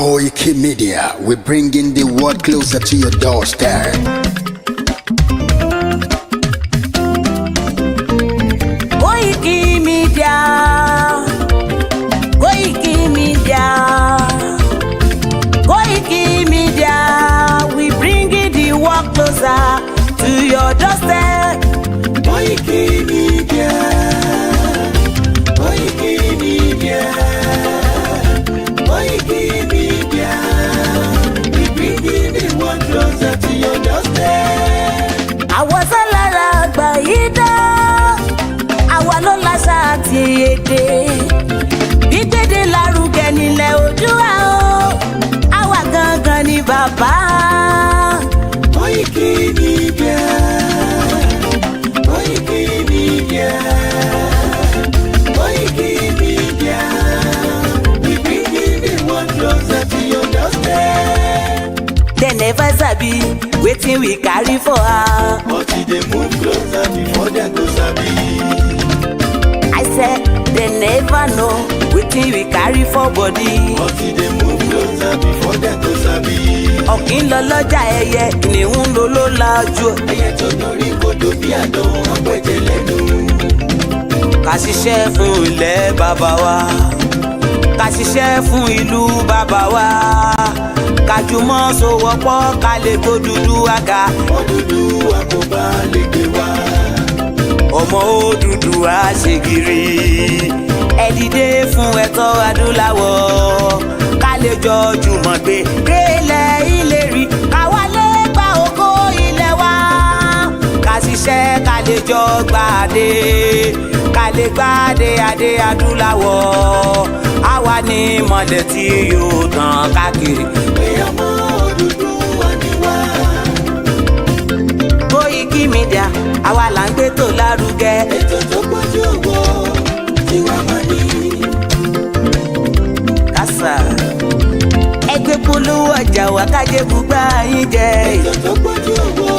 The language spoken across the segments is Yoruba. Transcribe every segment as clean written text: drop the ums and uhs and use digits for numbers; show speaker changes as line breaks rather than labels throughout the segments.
Koikimedia, we're bringing the world closer to your doorstep.
Koikimedia, Koikimedia, Koikimedia, we bringing the world closer to your doorstep.
Koikimedia, Koikimedia, Koikimedia, we bringing the world closer to your doorstep.
Àwọn sálára àgbà yìí dá, àwa ló láṣà àti èdè. Gbígbédè lárugẹ nílẹ̀ Oòduà o, àwa gangan ni bàbá.
Koikimedia, Koikimedia, Koikimedia, we bringing the world closer to your doorstep.
They never sabi wetin we carry for her.
But they move closer before they go sabi.
I said they never know wetin we carry for body.
But they move closer before they go sabi.
Ọ̀kín lọ lọ́jà ẹyẹ, kìnìún ló ló lajú.
Ẹyẹ tó dorí kodò bí àdán ọ̀pẹ̀jẹ̀ lẹ́nu.
Ká ṣiṣẹ́ fún ilẹ̀ bàbá wa, ká ṣiṣẹ́ fún ìlú bàbá wa, ká jùmọ̀ sowọ́pọ̀ ká lè kó Odùduwà ga.
Odùduwà kò bá lè gbé wá.
Ọmọ Odùduwà ṣe gírí, ẹ dìde fún ẹ̀tọ́ adúláwọ̀, ká lè jọ jùmọ̀ gbé délẹ̀ ìlérí, ká wálé gba ògo ilẹ̀ wa, ká ṣiṣẹ́ ká lè jọ gbàdé, ká lè gbàdé adé adúláwọ̀, àwa ni mọ̀lẹ̀ tí yóò tàn káàkiri.
Ọmọ Odùduwà ni wá.
Koikimedia, àwa là ń gbé tó lárugẹ.
Ètò tó pọ̀jù owó tiwa máa ní.
Kásá ẹgbẹ́ polówó ọjà wá kájé bùgbà yín jẹ.
Ètò tó pọ̀jù owó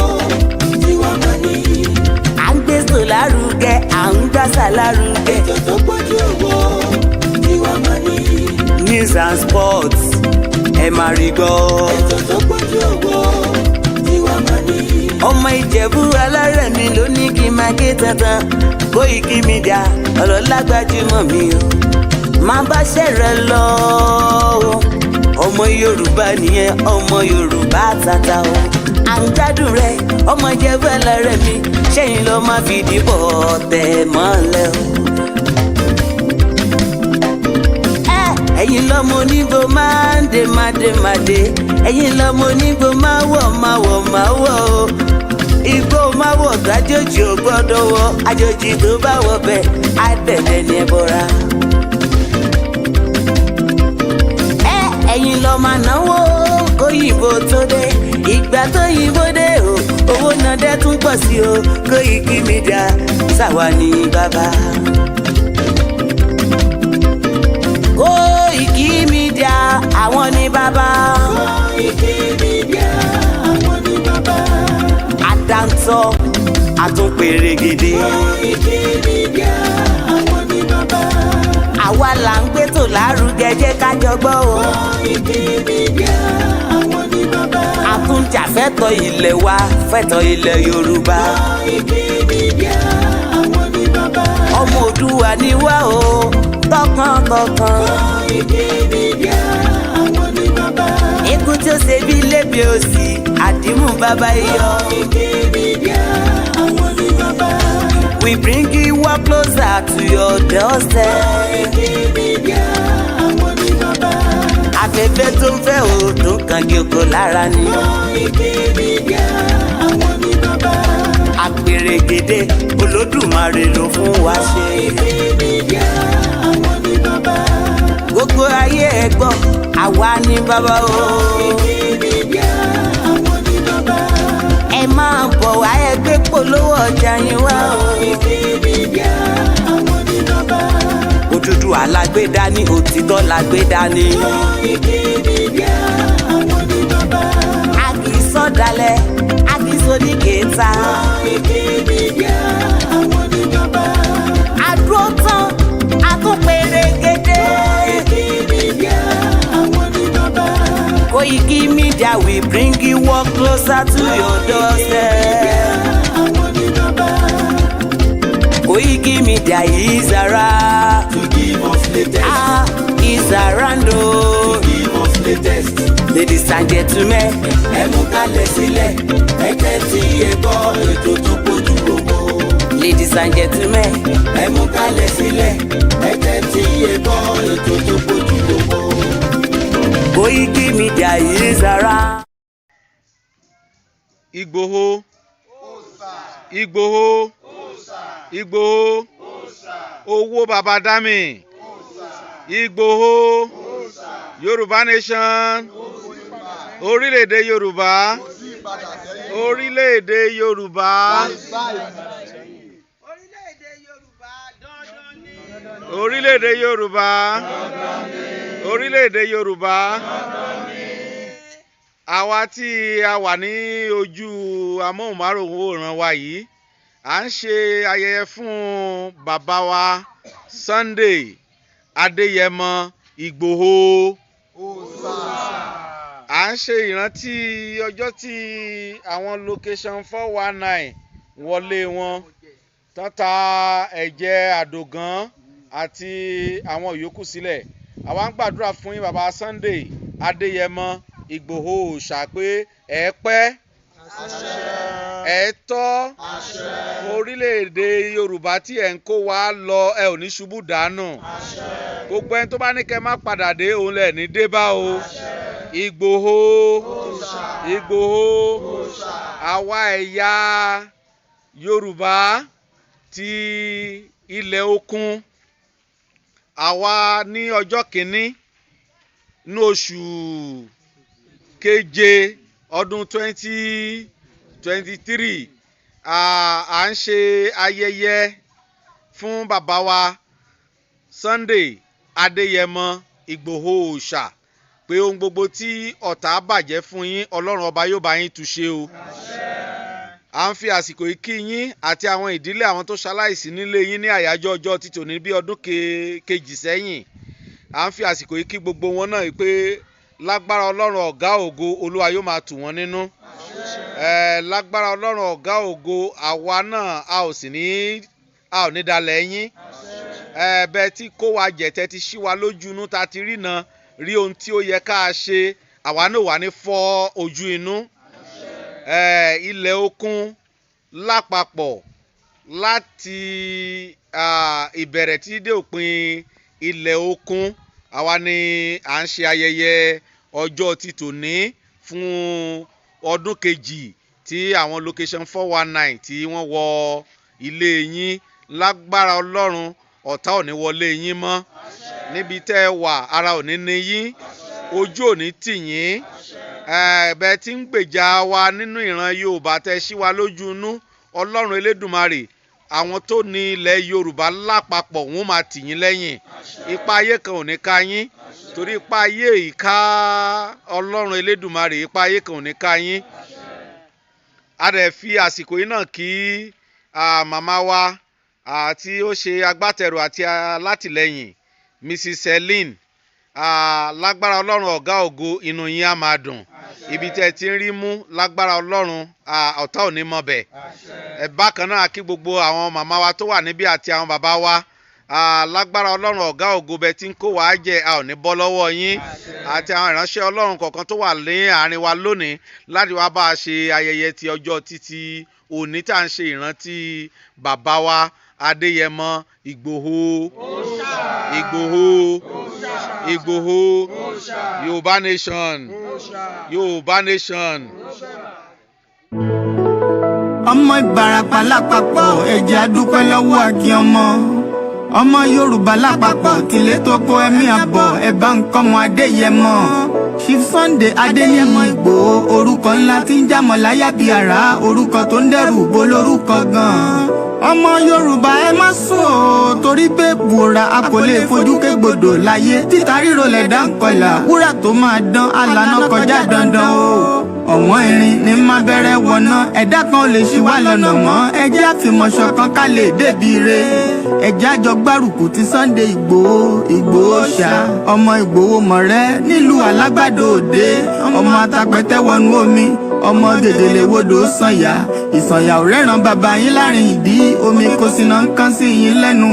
tiwa máa ní.
À ń gbé tó lárugẹ, à ń gbàsà lárugẹ.
Ètò tó pọ̀jù owó tiwa máa ní.
News and sports ẹ máa rí gbọ́.
Ètò tó pọ̀jù owó tiwa máa ní.
Ọmọ Ìjẹ̀bú alárẹ̀ mi ló ní kí n máa ké tantan. Koikimedia ọ̀rọ̀ lágbájúmọ̀ mi o, máa bá ṣẹ̀rẹ̀ lọ o. Ọmọ Yorùbá nìyẹn, ọmọ Yorùbá tata o. À ń gbádùn rẹ, ọmọ Ìjẹ̀bú alárẹ̀ mi, ṣẹ́yìn ló máa fi dìbò tẹ̀ mọ́lẹ̀ o. Ẹ̀yin lọ́mọ onígbò máa ń dé máa dé, ẹ̀yin lọ́mọ onígbò máa wọ̀ o. Igbó máa wọ̀ tó àjòjì ò gbọ́dọ̀ wọ̀, àjòjì tó bá wọ̀ bẹ́ẹ̀ á tẹ̀lé ní ẹbọra. Ẹ̀yin lọ máa náwó kóyìnbó tó dé, ìgbà tó yìnbó dé o, owó náà dẹ́ tún pọ̀ sí o. Koikimedia ṣàwa ní bàbá. Koikimedia àwọn ní bàbá.
Koikimedia àwọn ní bàbá.
Àdáńtọ́ àtúnpèrègèdè.
Koikimedia àwọn ní bàbá.
Àwa là ń gbé tò lárugẹ, jẹ́ ká jọ gbọ́ o.
Koikimedia àwọn ní bàbá.
Àtúnjà fẹ́tọ̀ ilẹ̀ wa, fẹ́tọ̀ ilẹ̀ Yorùbá.
Koikimedia àwọn ní bàbá.
Ọmọ Oòduà ni wá o, tọkàntọkàn.
Koikimedia àwọn ní bàbá.
Ikú tí ó ṣe bí lébi òsì, àdìmú bàbá iyọ̀.
Koikimedia àwọn ní bàbá.
We bring you work closer to your doorstep.
Koikimedia àwọn ní bàbá.
Afẹ́fẹ́ tó ń fẹ́ òòdùn kan kí oko lára ni.
Koikimedia àwọn ní bàbá.
Àpèrègèdè Olódùmarè ló fún wa ṣe.
Koikimedia àwọn ní bàbá.
Gbogbo ayé ẹ gbọ́, àwa ní bàbá o.
Koikimedia àwọn ní bàbá.
Ẹ máa bọ̀ wá, ẹ gbé polówó ọjà yín wá o.
Koikimedia àwọn ní bàbá.
Odùduwà la gbé dání, òtítọ́ la gbé dání.
Koikimedia àwọn ní bàbá.
A kì í sọ̀dálẹ̀, a kì í sóní kẹta.
Koikimedia àwọn ní bàbá.
A dúró tán, a tún pèrègèdè.
Koikimedia àwọn ní bàbá.
Koikimedia, we bring you work closer to your doorstep. Koikimedia is around
To give us latest.
Is around
To give us latest.
Ladies and gentlemen,
Ẹ mú kalẹ̀ sílẹ̀, ẹ tẹ́tí ẹ gbọ́ ètò tó pójú owó.
ladies and gentlemen,
Ẹ mú kalẹ̀ sílẹ̀, ẹ tẹ́tí ẹ gbọ́ ètò tó pójú owó.
Koikimedia is around.
Igboho, Igboho, Igboho, owó baba dami, Igboho, Yoruba Nation, orílẹ̀-èdè Yorùbá, orílẹ̀-èdè Yorùbá, orílẹ̀-èdè Yorùbá, orílẹ̀-èdè Yorùbá. Àwa tí a wà ní ojú amóhùnmáwòrán wa yìí, à ń ṣe ayẹyẹ fún bàbá wa Sunday Adéyẹmọ Ìgbòho. À ń ṣe ìrántí ọjọ́ tí àwọn location 419 wọlé wọn, tọ́ta ẹ̀jẹ̀ àdògán àti àwọn yòókù sílẹ̀. Àwa ń gbàdúrà fún yín bàbá Sunday Adéyẹmọ Ìgbòho Òòṣà pé ẹ pẹ́, ẹ tọ́, orílẹ̀-èdè Yorùbá tí ẹ̀ ń kó wa lọ ẹ ò ní ṣubú dànù. Gbogbo ẹni tó bá ní kẹ́ má padà dé òun lẹ̀ ní dé bá o. Ìgbòho, Ìgbòho, àwa ẹ̀yà Yorùbá ti ilẹ̀ Òkun, àwa ní ọjọ́ kìíní ní oṣù keje ọdún 2023 à ń ṣe ayẹyẹ fún bàbá wa Sunday Adéyẹmọ Ìgbòho Òòṣà pé ohun gbogbo tí ọ̀tá bàjẹ́ fún yín Ọlọ́run ọba yóò bá yín túnṣe o. À ń fi àsìkò yìí kí yín àti àwọn ìdílé àwọn tó ṣaláìsí nílé yín ní àyájọ́ ọjọ́ títòní bí ọdún kejì sẹ́yìn. À ń fi àsìkò yìí kí gbogbo wọn náà pé lágbára Ọlọ́run ọ̀gá ògo Olúwa yóò máa tù wọ́n nínú. Lágbára Ọlọ́run ọ̀gá ògo àwa náà a ò ní dalẹ̀ yín. Bẹ́ẹ̀ tí kó wa jẹ̀tẹ̀ ti ṣí wa lójú inú ta ti rí náà rí ohun tí ó yẹ ká ṣe, àwa náà wà ní fọ́ ojú inú. Ilẹ̀ Òkun lápapọ̀ láti ìbẹ̀rẹ̀ tí dé òpin ilẹ̀ Òkun, àwa ni à ń ṣe ayẹyẹ ọjọ́ títòní fún ọdún kejì tí àwọn location 419 tí wọ́n wọ ilé yín. Lágbára Ọlọ́run ọ̀tá ò ní wọlé yín mọ́. Níbi tẹ́ ẹ wà ara ò ní ní yín, ojú ò ní tì yín. Bẹ́ẹ̀ tí ń gbèjà wa nínú ìran Yorùbá tẹ́ ṣí wa lójú inú, Ọlọ́run Elédùmarè àwọn tó ní ilẹ̀ Yorùbá lápapọ̀ wọ́n máa tì yín lẹ́yìn. Ipa ayé kan ò ní ká yín, torí ipa ayé ìka Ọlọ́run Elédùmarè, ipa ayé kan ò ní ká yín. A dẹ̀ fi àsìkò yìí náà kí màmá wa tí ó ṣe agbátẹrù àti alátìlẹ́yìn Mrs. Celine. Lágbára Ọlọ́run ọ̀gá ògo inú yín á máa dùn. Ibi tẹ́ ti ń rí mú lágbára Ọlọ́run ọ̀tá ò ní mọ̀ bẹ̀. Bákan náà kí gbogbo àwọn màmá wa tó wà níbí àti àwọn bàbá wa. Lágbára Ọlọ́run ọ̀gá ògo bẹ́ẹ̀ tí ń kó wa jẹ a ò ní bọ́ lọ́wọ́ yín. Àti àwọn ìránṣẹ́ Ọlọ́run kọ̀ọ̀kan tó wà ní àárín wa lónìí láti wá bá a ṣe ayẹyẹ ti ọjọ́ títí òní tá à ń ṣe ìrántí bàbá wa Adéyẹmọ Ìgbòho. Ìgbòho, Ìgbòho, Yoruba Nation, Yoruba Nation.
Ọmọ Ìbàràpá lápapọ̀ ẹ̀jẹ̀ adúpẹ́ lọ́wọ́ Akin ọmọ Yorùbá lápapọ̀ tìlé tó kó ẹ̀mí àbọ̀ ẹ̀bá nǹkan mọ́ Adéyẹmọ. Chief Sunday Adéyẹmọ Ìgbòho orúkọ ńlá tí ń jámọ̀ láyà bí àrá, orúkọ tó ń dẹrù bo lórúkọ gan-an. Ọmọ Yorùbá ẹ má sùn o, torí pé bùrà a kò lè fojú kégbodò láyé. Títa ríro lẹ̀dá ń kọlà, wúrà tó máa dán alànà kọjá dandan o. ọ̀wọ́n irin ní má bẹ̀rẹ̀ wọ̀nà ẹ̀dá kan ò lè ṣì wá lọ́nà mọ́ ẹ jẹ́ àfìmọ̀ṣọ̀ kan ká lè débi re ẹ jẹ́ àjọ gbárùkù ti Sunday Ìgbòho ṣá ọmọ Ìgbòho mọ̀rẹ́ nílùú Alágbàdo Òde ọmọ atapẹ̀tẹ̀ wọnú omi ọmọ gèdèlè wodò sànyà ìsànyà ò rẹ́ràn bàbá yín láàrin ìdí omi kò sínà ń kán sí yín lẹ́nu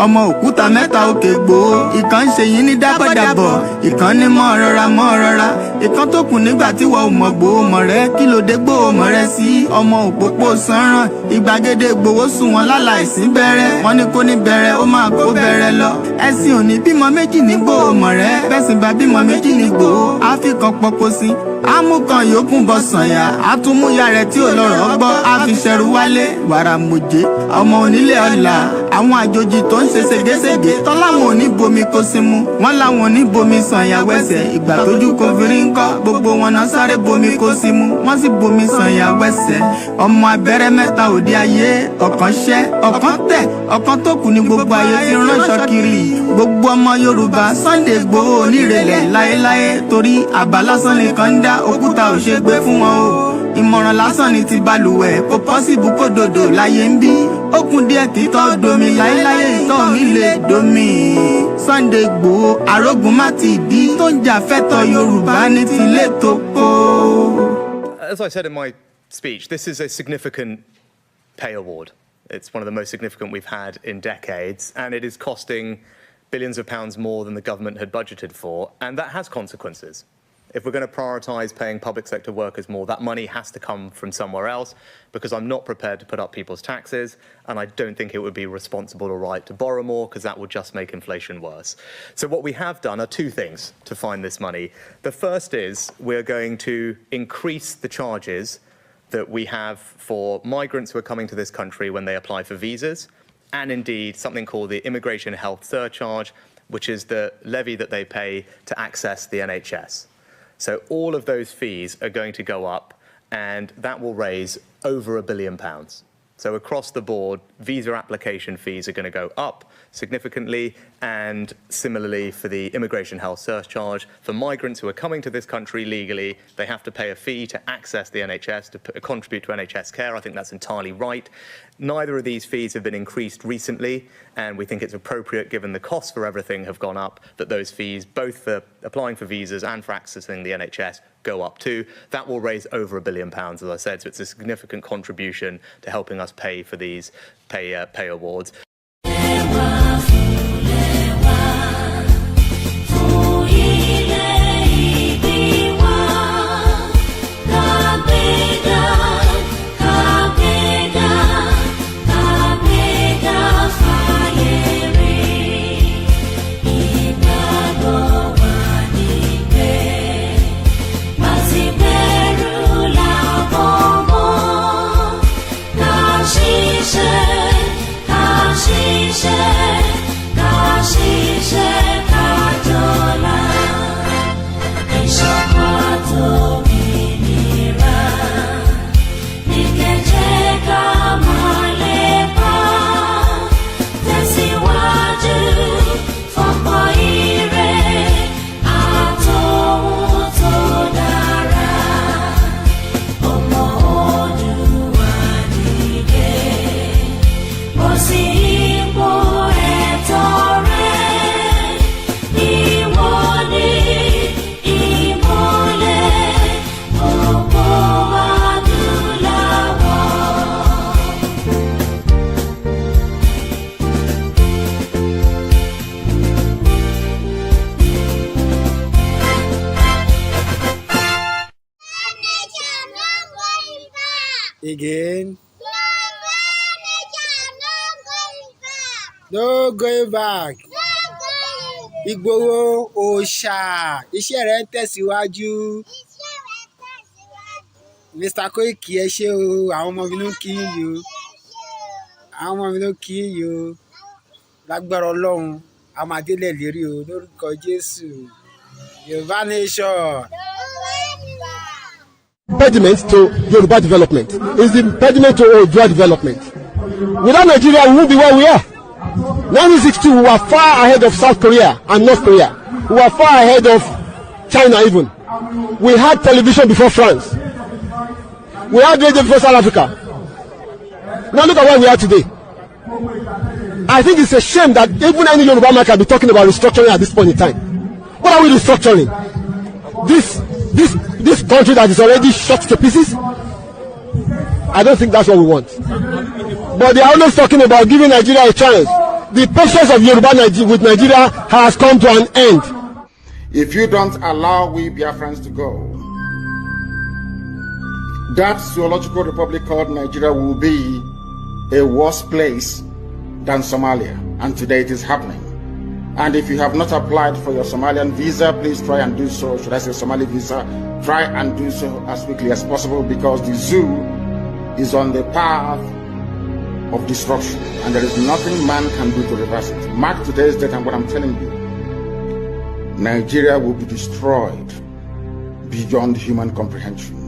ọmọ òkúta mẹ́ta òkè Ìgbòho ìkan ń ṣe yín ní dábọ̀dàbọ̀ ìkan ní mọ́ rọra ìkan tó kù nígbà tí wọ́n ò mọ̀ Ìgbòho mọ̀rẹ́ kí ló dé Ìgbòho mọ̀rẹ́ sí ọmọ òpópó sanran ìgbàgede Ìgbòho sùn wọn láláìsí bẹ̀rẹ̀ wọ́n ní kó ní bẹ̀rẹ̀ ó máa kó bẹ̀rẹ̀ lọ ẹ̀sìn òní bímọ méjì ní Ìgbòho mọ̀rẹ́ bẹ́sìn bá bímọ méjì ní Ìgbòho áfíkan pọpọ sí amúkan yòókù bọ sànyà àtúmúyà rẹ̀ tí ò lọ́rọ̀ gbọ́ àfiṣẹrù wálé wàrà mòjé ọmọ onílé ọlà àwọn àjòjì tó ń ṣe ségesège tọ́láwọn ò ní bomi kó sí mu wọ́n láwọn ò ní bomi sànyà wẹ́sẹ̀ ìgbà tójú kò fi rí ńkọ́ gbogbo wọn náà sáré bomi kó sí mu wọ́n sì bomi sànyà wẹ́sẹ̀ ọmọ abẹ́rẹ́ mẹ́ta òde ayé ọ̀kan ṣẹ́ ọ̀kan tẹ̀ ọ̀kan tó kù ní gbogbo ayé ti ránṣọ kiri gbogbo ọmọ Yorùbá Sunday Ìgbòho onírèlẹ̀ láéláé torí àbá lásán nìkan ń dá òkúta ò ṣe gbé fún wọn o ìmọ̀ràn lásán ni ti balùwẹ̀ kò pọ́sibú kó dòdò láyé ń bí ó kún díẹ̀ títọ́ domi láéláyé ìtọ́ mi lè domi Sunday Ìgbòho arógun má ti dí tó ń jà fẹ́tọ̀ Yorùbá ní tilé tó kó.
As I said in my speech, this is a significant pay award. It's one of the most significant we've had in decades, and it is costing billions of pounds more than the government had budgeted for, and that has consequences. If we're going to prioritise paying public sector workers more, that money has to come from somewhere else, because I'm not prepared to put up people's taxes, and I don't think it would be responsible or right to borrow more, because that would just make inflation worse. So what we have done are two things to find this money. The first is we're going to increase the charges that we have for migrants who are coming to this country when they apply for visas, and indeed something called the Immigration Health Surcharge, which is the levy that they pay to access the NHS. So all of those fees are going to go up, and that will raise over £1 billion. So across the board, visa application fees are going to go up significantly, and similarly for the immigration health surcharge. For migrants who are coming to this country legally, they have to pay a fee to access the NHS, to contribute to NHS care. I think that's entirely right. Neither of these fees have been increased recently, and we think it's appropriate, given the costs for everything have gone up, that those fees, both for applying for visas and for accessing the NHS, go up too. That will raise over £1 billion, as I said, so it's a significant contribution to helping us pay for these pay awards.
Again. No going back. Ìgbòho òòṣà iṣẹ́ rẹ̀ ń tẹ̀síwájú. Mr. Koiki ẹ ṣé o, àwọn ọmọ mi ló kí yín o. Àwọn ọmọ mi ló kí yín o. Lágbára Ọlọ́run, a máa délẹ̀ lérí o lórúkọ Jésù. Yoruba Nation.
Impediment to Yoruba development is the impediment to Oodua development. Without Nigeria, we won't be where we are. 1962, we were far ahead of South Korea and North Korea. We were far ahead of China even. We had television before France. We had radio before South Africa. Now look at where we are today. I think it's a shame that even any Yoruba man can be talking about restructuring at this point in time. What are we restructuring? This country that is already shot to pieces? I don't think that's what we want. But they are always talking about giving Nigeria a chance. The patience of Yoruba with Nigeria has come to an end.
If you don't allow we Biafrans to go, that zoological republic called Nigeria will be a worse place than Somalia. And today it is happening. And if you have not applied for your Somalian visa, please try and do so. Should I say Somali visa? Try and do so as quickly as possible, because the zoo is on the path of destruction. And there is nothing man can do to reverse it. Mark today's date and what I'm telling you. Nigeria will be destroyed beyond human comprehension.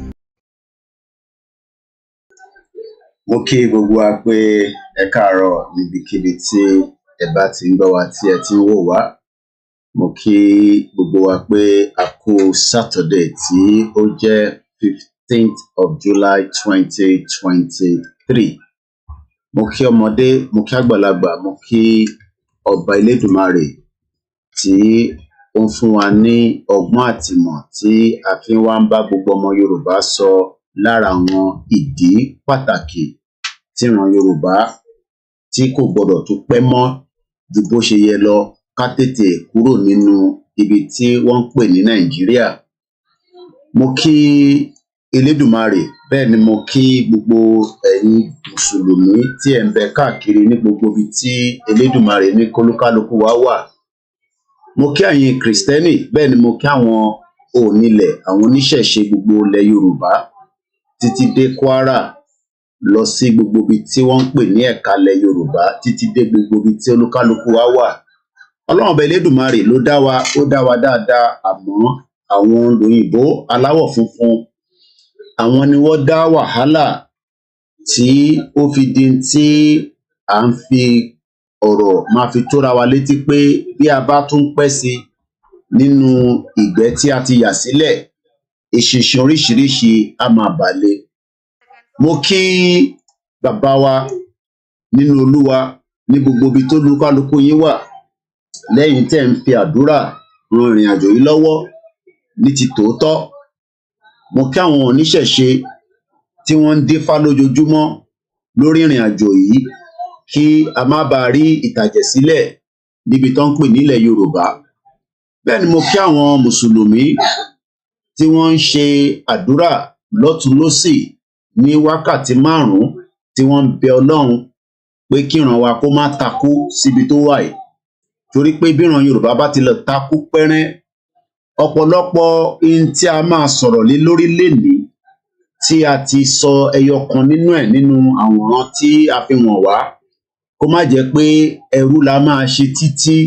Mo kí gbogbo wa pé ẹ káàárọ̀ níbikíbi tí ẹ bá ti ń gbọ́ wa tí ẹ ti ń wò wá. Mo kí gbogbo wa pé a kú Saturday tí ó jẹ́ 15th of July 2023. Mo kí ọmọdé, mo kí àgbàlagbà, mo kí ọba Elédùmarè tí ó ń fún wa ní ọgbọ́n àtìmọ̀ tí a fi wá ń bá gbogbo ọmọ Yorùbá sọ lára àwọn ìdí pàtàkì tí ìran Yorùbá tí kò gbọdọ̀ tún pẹ́ mọ́ ju bó ṣe yẹ lọ ká tètè kúrò nínú ibi tí wọ́n ń pè ní Nàìjíríà. Mo kí Elédùmarè, bẹ́ẹ̀ ni mo kí gbogbo ẹ̀yin Mùsùlùmí tí ẹ̀ ń bẹ káàkiri ní gbogbo ibi tí Elédùmarè ní kólúkálukú wa wà. Mo kí ẹ̀yin Kristẹni, bẹ́ẹ̀ ni mo kí àwọn onílẹ̀, àwọn oníṣẹ̀ṣe gbogbo ilẹ̀ Yorùbá títí dé Kwara lọ sí gbogbo ibi tí wọ́n ń pè ní ẹ̀kálẹ̀ Yorùbá títí dé gbogbo ibi tí olúkálukú wa wà. Ọlọ́run ọba Elédùmarè ló dá wa, ó dá wa dáadáa, àmọ́ àwọn òyìnbó aláwọ̀ funfun àwọn ni wọ́n dá wàhálà tí ó fi di tí à ń fi ọ̀rọ̀ máa fi tóra wa létí pé bí a bá tún pẹ́ sí nínú ìgbẹ́ tí a ti yà sílẹ̀, eṣinṣin oríṣiríṣi á máa balẹ̀. Mo kí bàbá wa nínú Olúwa ní gbogbo ibi tó lúkálukú yín wà, lẹ́yìn tẹ́ ń fi àdúrà ran ìrìn àjò yìí lọ́wọ́ ní ti tòótọ́. Mo kí àwọn oníṣẹ̀ṣe tí wọ́n ń dífá lójoojúmọ́ lórí ìrìn àjò yìí kí a má bàa rí ìtàjẹ̀sílẹ̀ níbi tó ń pè nílẹ̀ Yorùbá. Bẹ́ẹ̀ ni mo kí àwọn Mùsùlùmí tí wọ́n ń ṣe àdúrà lọ́tùn lósì ní wákàtí 5 tí wọ́n ń bẹ Ọlọ́run pé kíran wa kó má takú síbi tó wà yìí. Torí pé bíran Yorùbá bá ti lọ takú pẹ́rẹ́, ọ̀pọ̀lọpọ̀ ohun tí a máa sọ̀rọ̀ lé lórí lénìí tí a ti sọ ẹyọ kan nínú ẹ̀ nínú àwòrán tí a fi wọ̀n wá, kó má jẹ́ pé ẹrú la máa ṣe títí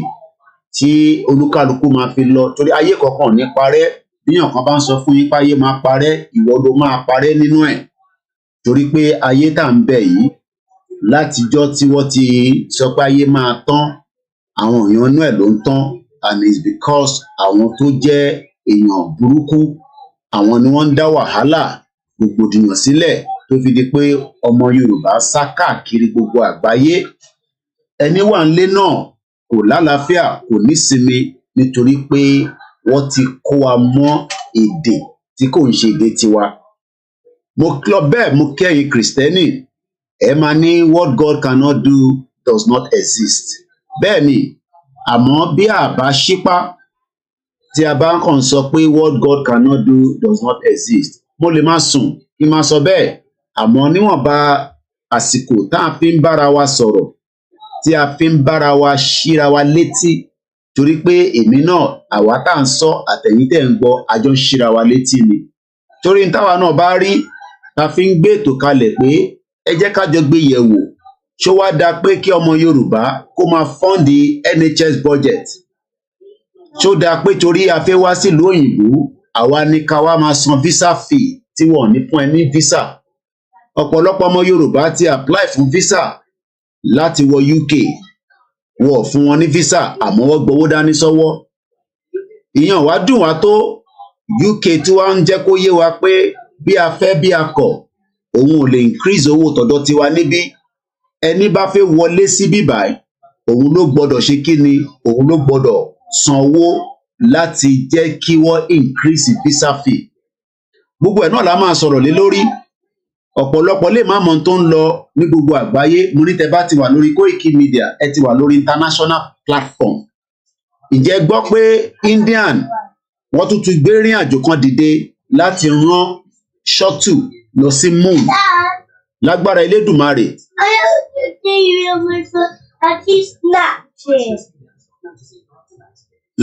tí olúkálukú máa fi lọ. Torí ayé kankan ò ní parẹ́. Bíyàn kan bá ń sọ fún yín pé ayé máa parẹ́, ìwọ ló máa parẹ́ nínú ẹ̀. Torí pé ayé tá ń bẹ yìí látijọ́ tí wọ́n ti sọ pé ayé máa tán, àwọn èèyàn inú ẹ̀ ló ń tán, and it's because àwọn tó jẹ́ èèyàn burúkú àwọn ni wọ́n ń dá wàhálà rògbòdìyàn sílẹ̀ tó fi di pé ọmọ Yorùbá sá káàkiri gbogbo àgbáyé. Ẹni wà nílé náà kò lálàáfíà, kò nísinmi, nítorí pé wọ́n ti kó wa mọ́ èdè tí kò ń ṣe èdè tiwa. Mo lọ bẹ́ẹ̀, mo kẹ́yin Kristẹni, ẹ máa ní what God cannot do does not exist. Bẹ́ẹ̀ ni, àmọ́ bí a bá ṣípá tí a bá kàn sọ pé what God cannot do does not exist, mo lè má sùn kí n má sọ bẹ́ẹ̀. Àmọ́ níwọ̀nba àsìkò tá a fi ń bára wa sọ̀rọ̀, tí a fi ń bára wa ṣíra wa létí, torí pé èmi náà, àwa tá à ń sọ àtẹ̀yìn tẹ̀ ń gbọ́, a jọ ń ṣíra wa létí ni. Torí táwa náà bá rí, ta fi ń gbé ètò kalẹ̀ pé ẹ jẹ́ ká jọ gbé yẹ̀wò. Ṣó wá dáa pé kí ọmọ Yorùbá kó máa fọ́ǹdì NHS budget? Ṣó dáa pé torí a fẹ́ wá sílùú òyìnbó, àwa ní ká wá máa san visa fee tí wọ́n ní fún ẹ ní visa? Ọ̀pọ̀lọpọ̀ ọmọ Yorùbá ti apply fún visa láti wọ UK, wọ́n fún wọn ní visa, àmọ́ wọ́n gbowó dání sọ́wọ́. Ìyẹn wá dùn wá tó, UK tí wá ń jẹ́ kó yé wa pé bí a fẹ́ bí a kọ̀, òun ò lè increase owó tọ̀dọ̀ tiwa níbí. Ẹni bá fẹ́ wọlé síbí báyìí òun ló gbọ́dọ̀ ṣe kí ni, òun ló gbọ́dọ̀ sanwó láti jẹ́ kí wọ́n increase visa fee. Gbogbo ẹ̀ náà la máa sọ̀rọ̀ lé lórí. Ọ̀pọ̀lọpọ̀ lè má mọ tó ń lọ ní gbogbo àgbáyé. Mo ní tẹ́ bá ti wà lórí koikimedia, ẹ ti wà lórí international platform. Ǹjẹ́ gbọ́ pé Indian wọ́n tún gbé ìrìn àjò kan dìde láti rán shuttle lọ sí moon lágbára Elédùmarè.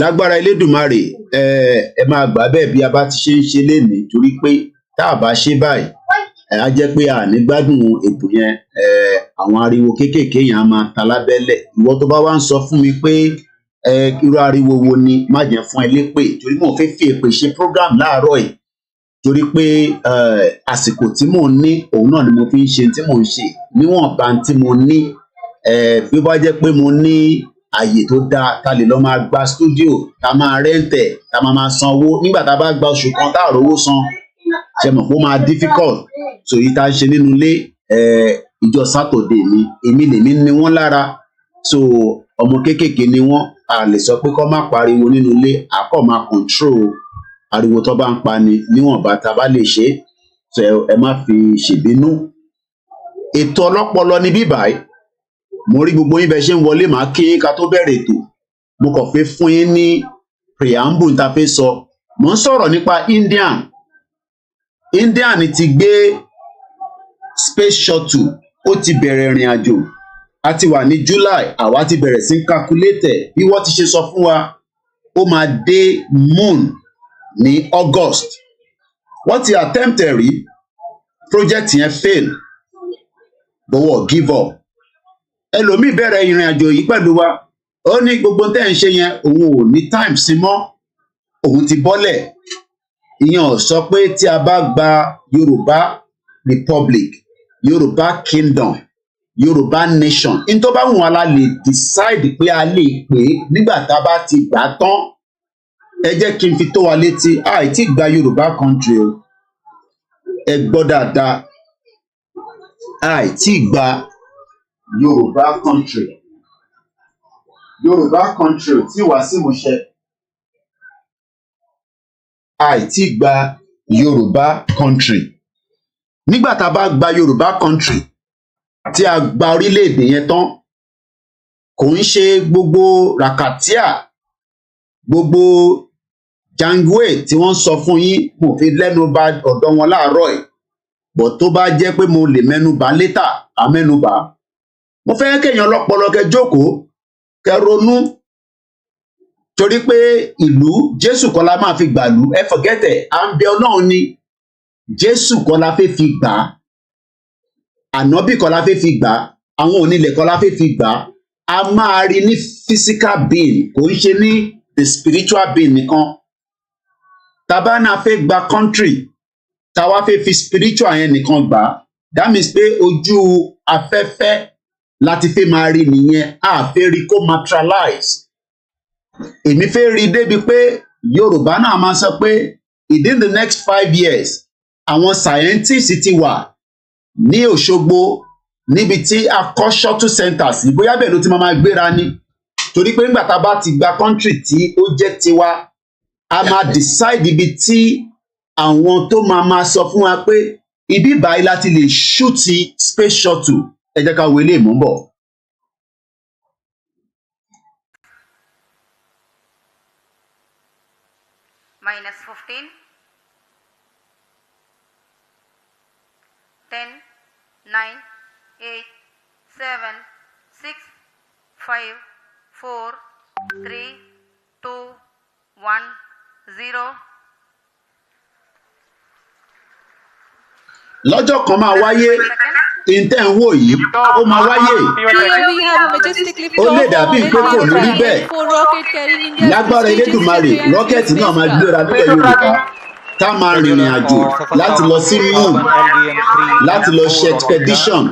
Lágbára Elédùmarè ẹ máa gbà bẹ́ẹ̀ bí a bá ti ṣe ń ṣe lénìí, torí pé tá a bá ṣe báyìí á jẹ́ pé a ní gbádùn ètò yẹn. Àwọn ariwo kéékèèké yẹn á máa ta lábẹ́lẹ̀. Ìwọ tó bá wá ń sọ fún mi pé irú ariwo wo ni, má jẹ́ fún ẹ lépè, torí mo fẹ́ fi èpè ṣe program láàárọ̀ yìí, torí pé àsìkò tí mò ń ní òun náà ni mo fi ń ṣe tí mò ń ṣe níwọ̀nba tí mo ní. Bí ó bá jẹ́ pé mo ní àyè tó dáa ta lè lọ máa gba studio, ta máa rẹ́ǹtẹ̀, ta máa san owó nígbà tá a bá gba oṣù kan tá a rówó san, ṣe mọ̀ pé ó máa difficult. So yìí tá a ṣe nínú ilé ìjọ Saturday mi, èmi lèmi ní wọ́n lára. So ọmọ kéékèèké ni wọ́n, a lè sọ pé kó má pariwo nínú ilé, a kò máa control ariwo tó bá ń pa ni níwọ̀nba tá a bá lè ṣe. So ẹ má fi ṣèbínú. Ètò ọlọ́pọlọ ni bíbáyìí. Mo rí gbogbo yín bẹ ṣe ń wọlé, màá kí yín ká tó bẹ̀rẹ̀ ètò. Mo kàn fẹ́ fún yín ní preamble tá a fẹ́ sọ. Mo ń sọ̀rọ̀ nípa Indian. Indian ti gbé space shuttle, ó ti bẹ̀rẹ̀ ìrìn àjò. A ti wà ní July, àwa ti bẹ̀rẹ̀ sí calculate bí wọ́n ti ṣe sọ fún wa. Ó máa dé moon ní August. Wọ́n ti attempt rí, project yẹn fail, but wọ́n give up. Ẹlòmíì bẹ̀rẹ̀ ìrìn àjò yìí pẹ̀lú wa, ó ní gbogbo tẹ́ ń ṣe yẹn òun ò ní time sí mọ́, òun ti bọ́lẹ̀. Ìyẹn ò sọ pé tí a bá gba Yoruba Republic, Yoruba Kingdom, Yoruba Nation, in tó bá wù wá la lè decide pé a lè pè é nígbà tá a bá ti gbà á tán. Ẹ jẹ́ kí n fi tó wa létí, àìtí gba Yoruba country o. Ẹ gbọ́ dáadáa, àìtí gba Yoruba country. Yoruba country ò tí wá sí ìmúṣẹ. Àìtí gba Yoruba country. Nígbà tá a bá gba Yoruba country, tí a gba orílẹ̀-èdè yẹn tán, kò ń ṣe gbogbo rakatia, gbogbo jangwe tí wọ́n sọ fún yín, mo fi lẹ́nu bà ọ̀dọ̀ wọn láàárọ̀ ẹ̀. Bọ̀ tó bá jẹ́ pé mo lè mẹ́nubà létà, á mẹ́nubà. Mo fẹ́ kéèyàn lọ́pọlọ kẹ́ jókòó, kẹ́ ronú, torí pé ìlú Jésù kọ́ la máa fi gbàlú. Ẹ forget à ń bẹ Ọlọ́run ni. Jésù kọ́ la fẹ́ fi gbà á, ànábì kọ́ la fẹ́ fi gbà á, àwọn onílẹ̀ kọ́ la fẹ́ fi gbà á. A máa rí ní physical being, kò ń ṣe ní the spiritual being nìkan. Tàbá náà fẹ́ gba country, táwa fẹ́ fi spiritual yẹn nìkan gbà á, that means pé ojú afẹ́fẹ́ láti fẹ́ máa rí nìyẹn, a fẹ́ rí kó materialize. Èmi fẹ́ rí débi pé Yorùbá náà máa sọ pé within the next 5 years, àwọn scientists ti wà ní Òṣogbo níbi tí a kọ́ shuttle centers ní, bóyá bẹ́ẹ̀ ló ti máa gbéra ní. Torí pé nígbà tá a bá ti gba country tí ó jẹ́ tiwa, a máa decide ibi tí àwọn tó máa sọ fún wa pé ibi báyìí láti lè shoot space shuttle. Ẹ jẹ́ ká wo eléyìí mò ń bọ̀.
-15, 10, 9, 8, 7, 6, 5, 4, 3, 2, 1, 0.
Lọ́jọ́ kan máa wáyé, ìtẹ́ ń wò yìí, ó máa wáyé. Ó lè dàbí pé kò ní rí bẹ́ẹ̀. Lágbára Elédùmarè, rọ́kẹ̀tì náà máa gbéra nílẹ̀ Yorùbá. Tá máa rìnrìn àjò láti lọ sí moon, láti lọ ṣe expedition.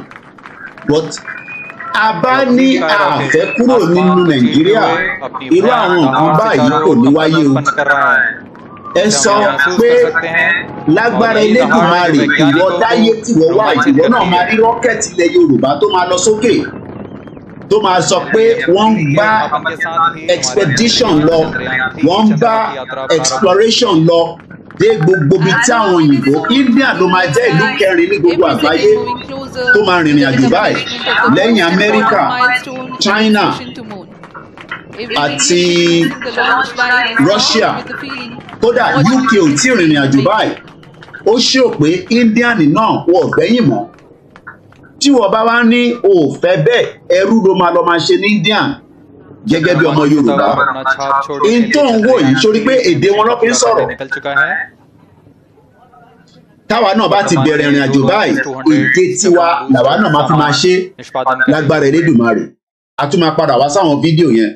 But a bá ní àfẹ́ kúrò nínú Nàìjíríà, irú àwọn nǹkan báyìí kò ní wáyé o. ẹ sọ pé lágbára Elédùmarè ìwọ dáyé tìwọ wá ìwọ náà máa rí rọ́kẹ̀tì ilẹ̀ Yorùbá tó máa lọ sókè tó máa sọ pé wọ́n ń bá expedition lọ wọ́n ń bá exploration lọ dé gbogbo ibi tí àwọn òyìnbó India ló máa jẹ́ ìlú kẹrin ní gbogbo àgbáyé tó máa rìnrìn àjò báyìí lẹ́yìn Amẹ́ríkà, China àti Russia kódà UK ò tí ì rìnrìn àjò báyìí ó ṣó pé Indian náà wọ̀ gbẹ́yìn mọ́ tí wọ́n bá wá ní òfẹ́ bẹ́ẹ̀ ẹrú ló máa lọ máa ṣe ní Indian gẹ́gẹ́ bí ọmọ Yorùbá in tó ń wò yìí sórí pé èdè wọn ló fi ń sọ̀rọ̀ táwa náà bá ti bẹ̀rẹ̀ ìrìn àjò báyìí èdè tiwa làwa náà máa fi máa ṣe lágbára Elédùmarè a tún máa padà wá sáwọn fídíò yẹn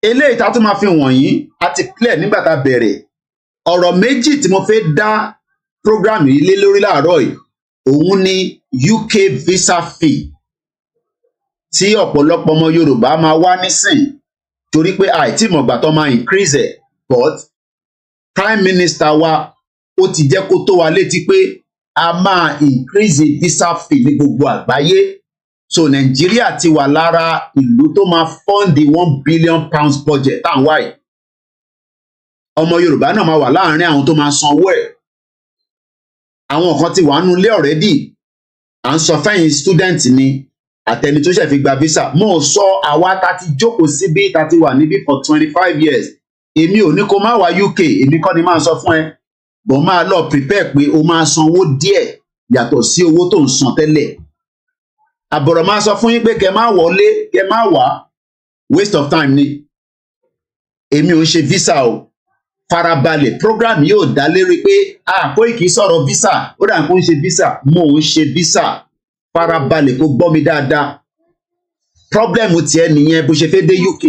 eléyìí tá a tún máa fi wọ̀nyí a ti clear nígbà tá a bẹ̀rẹ̀ ọ̀rọ̀ méjì tí mo fẹ́ dá program yìí lé lórí láàárọ̀ yìí òun ni UK visa fee tí ọ̀pọ̀lọpọ̀ ọmọ Yorùbá máa wá nísìn torí pé àìtí mọ̀gbà tó máa increase ẹ̀ but Prime Minister wa ó ti jẹ́ kó tó wa létí pé a máa increase visa fee ní gbogbo àgbáyé so Nàìjíríà ti wà lára ìlú tó máa fund the £1 billion budget tá à ń wá yìí ọmọ Yorùbá náà máa wà láàárín àwọn tó máa sanwó ẹ̀ àwọn kan ti wà nínú ilé already à ń sọ fẹ́yìn student ni àtẹni tó ṣẹ̀ fi gba visa mo sọ àwa tá ti jókòó síbí tá ti wà níbí for 25 years èmi ò ní kó má wá UK èmi kọ́ ni máa sọ fún ẹ bọ̀ máa lọ prepare pé o máa sanwó díẹ̀ yàtọ̀ sí owó tó ń san tẹ́lẹ̀ àbọ̀rọ̀ máa sọ fún yín pé kẹ má wọlé kẹ má wá waste of time ni èmi ò ń ṣe visa o farabalẹ̀ program yóò dá lérí pé Koiki sọ̀rọ̀ visa ó dà kó ń ṣe visa mo ń ṣe visa farabalẹ̀ kó gbọ́ mi dáadáa problem tiẹ̀ nìyẹn bó ṣe fẹ́ dé UK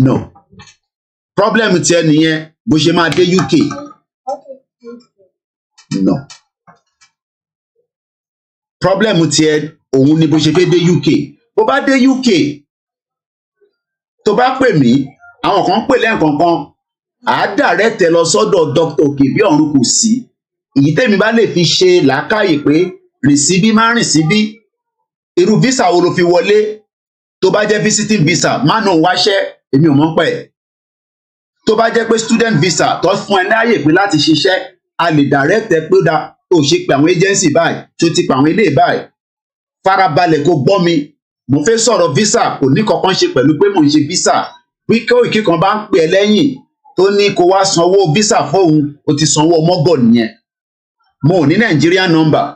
no problem tiẹ̀ nìyẹn bó ṣe máa dé UK no problem tiẹ̀ òun ni bó ṣe fẹ́ dé UK bó bá dé UK tó bá pè mí àwọn kan pè lẹ́ǹkankan àádàrẹ́ tẹ lọ sọ́dọ̀ Dr. Òkè bí ọ̀run kò sí èyí tèmi bá lè fi ṣe làákàyè pé rìn síbí má rìn síbí irú visa wo ló fi wọlé tó bá jẹ́ visiting visa má nù wáṣẹ́ èmi ò mọ̀ pẹ́ tó bá jẹ́ pé student visa tó fún ẹ láàyè pé láti ṣiṣẹ́ a lè direct ẹ pé ó tó ṣe pé àwọn agency báyìí tó ti pa àwọn ilé báyìí farabalẹ̀ kó gbọ́ mi mo fẹ́ sọ̀rọ̀ visa kò ní kankan ṣe pẹ̀lú pé mò ń ṣe visa bí Koiki kan bá ń pè ẹ́ lẹ́yìn tó ní kó wá sanwó visa fóun ó ti sanwó mọ́gọ̀ nìyẹn mo ò ní Nigerian number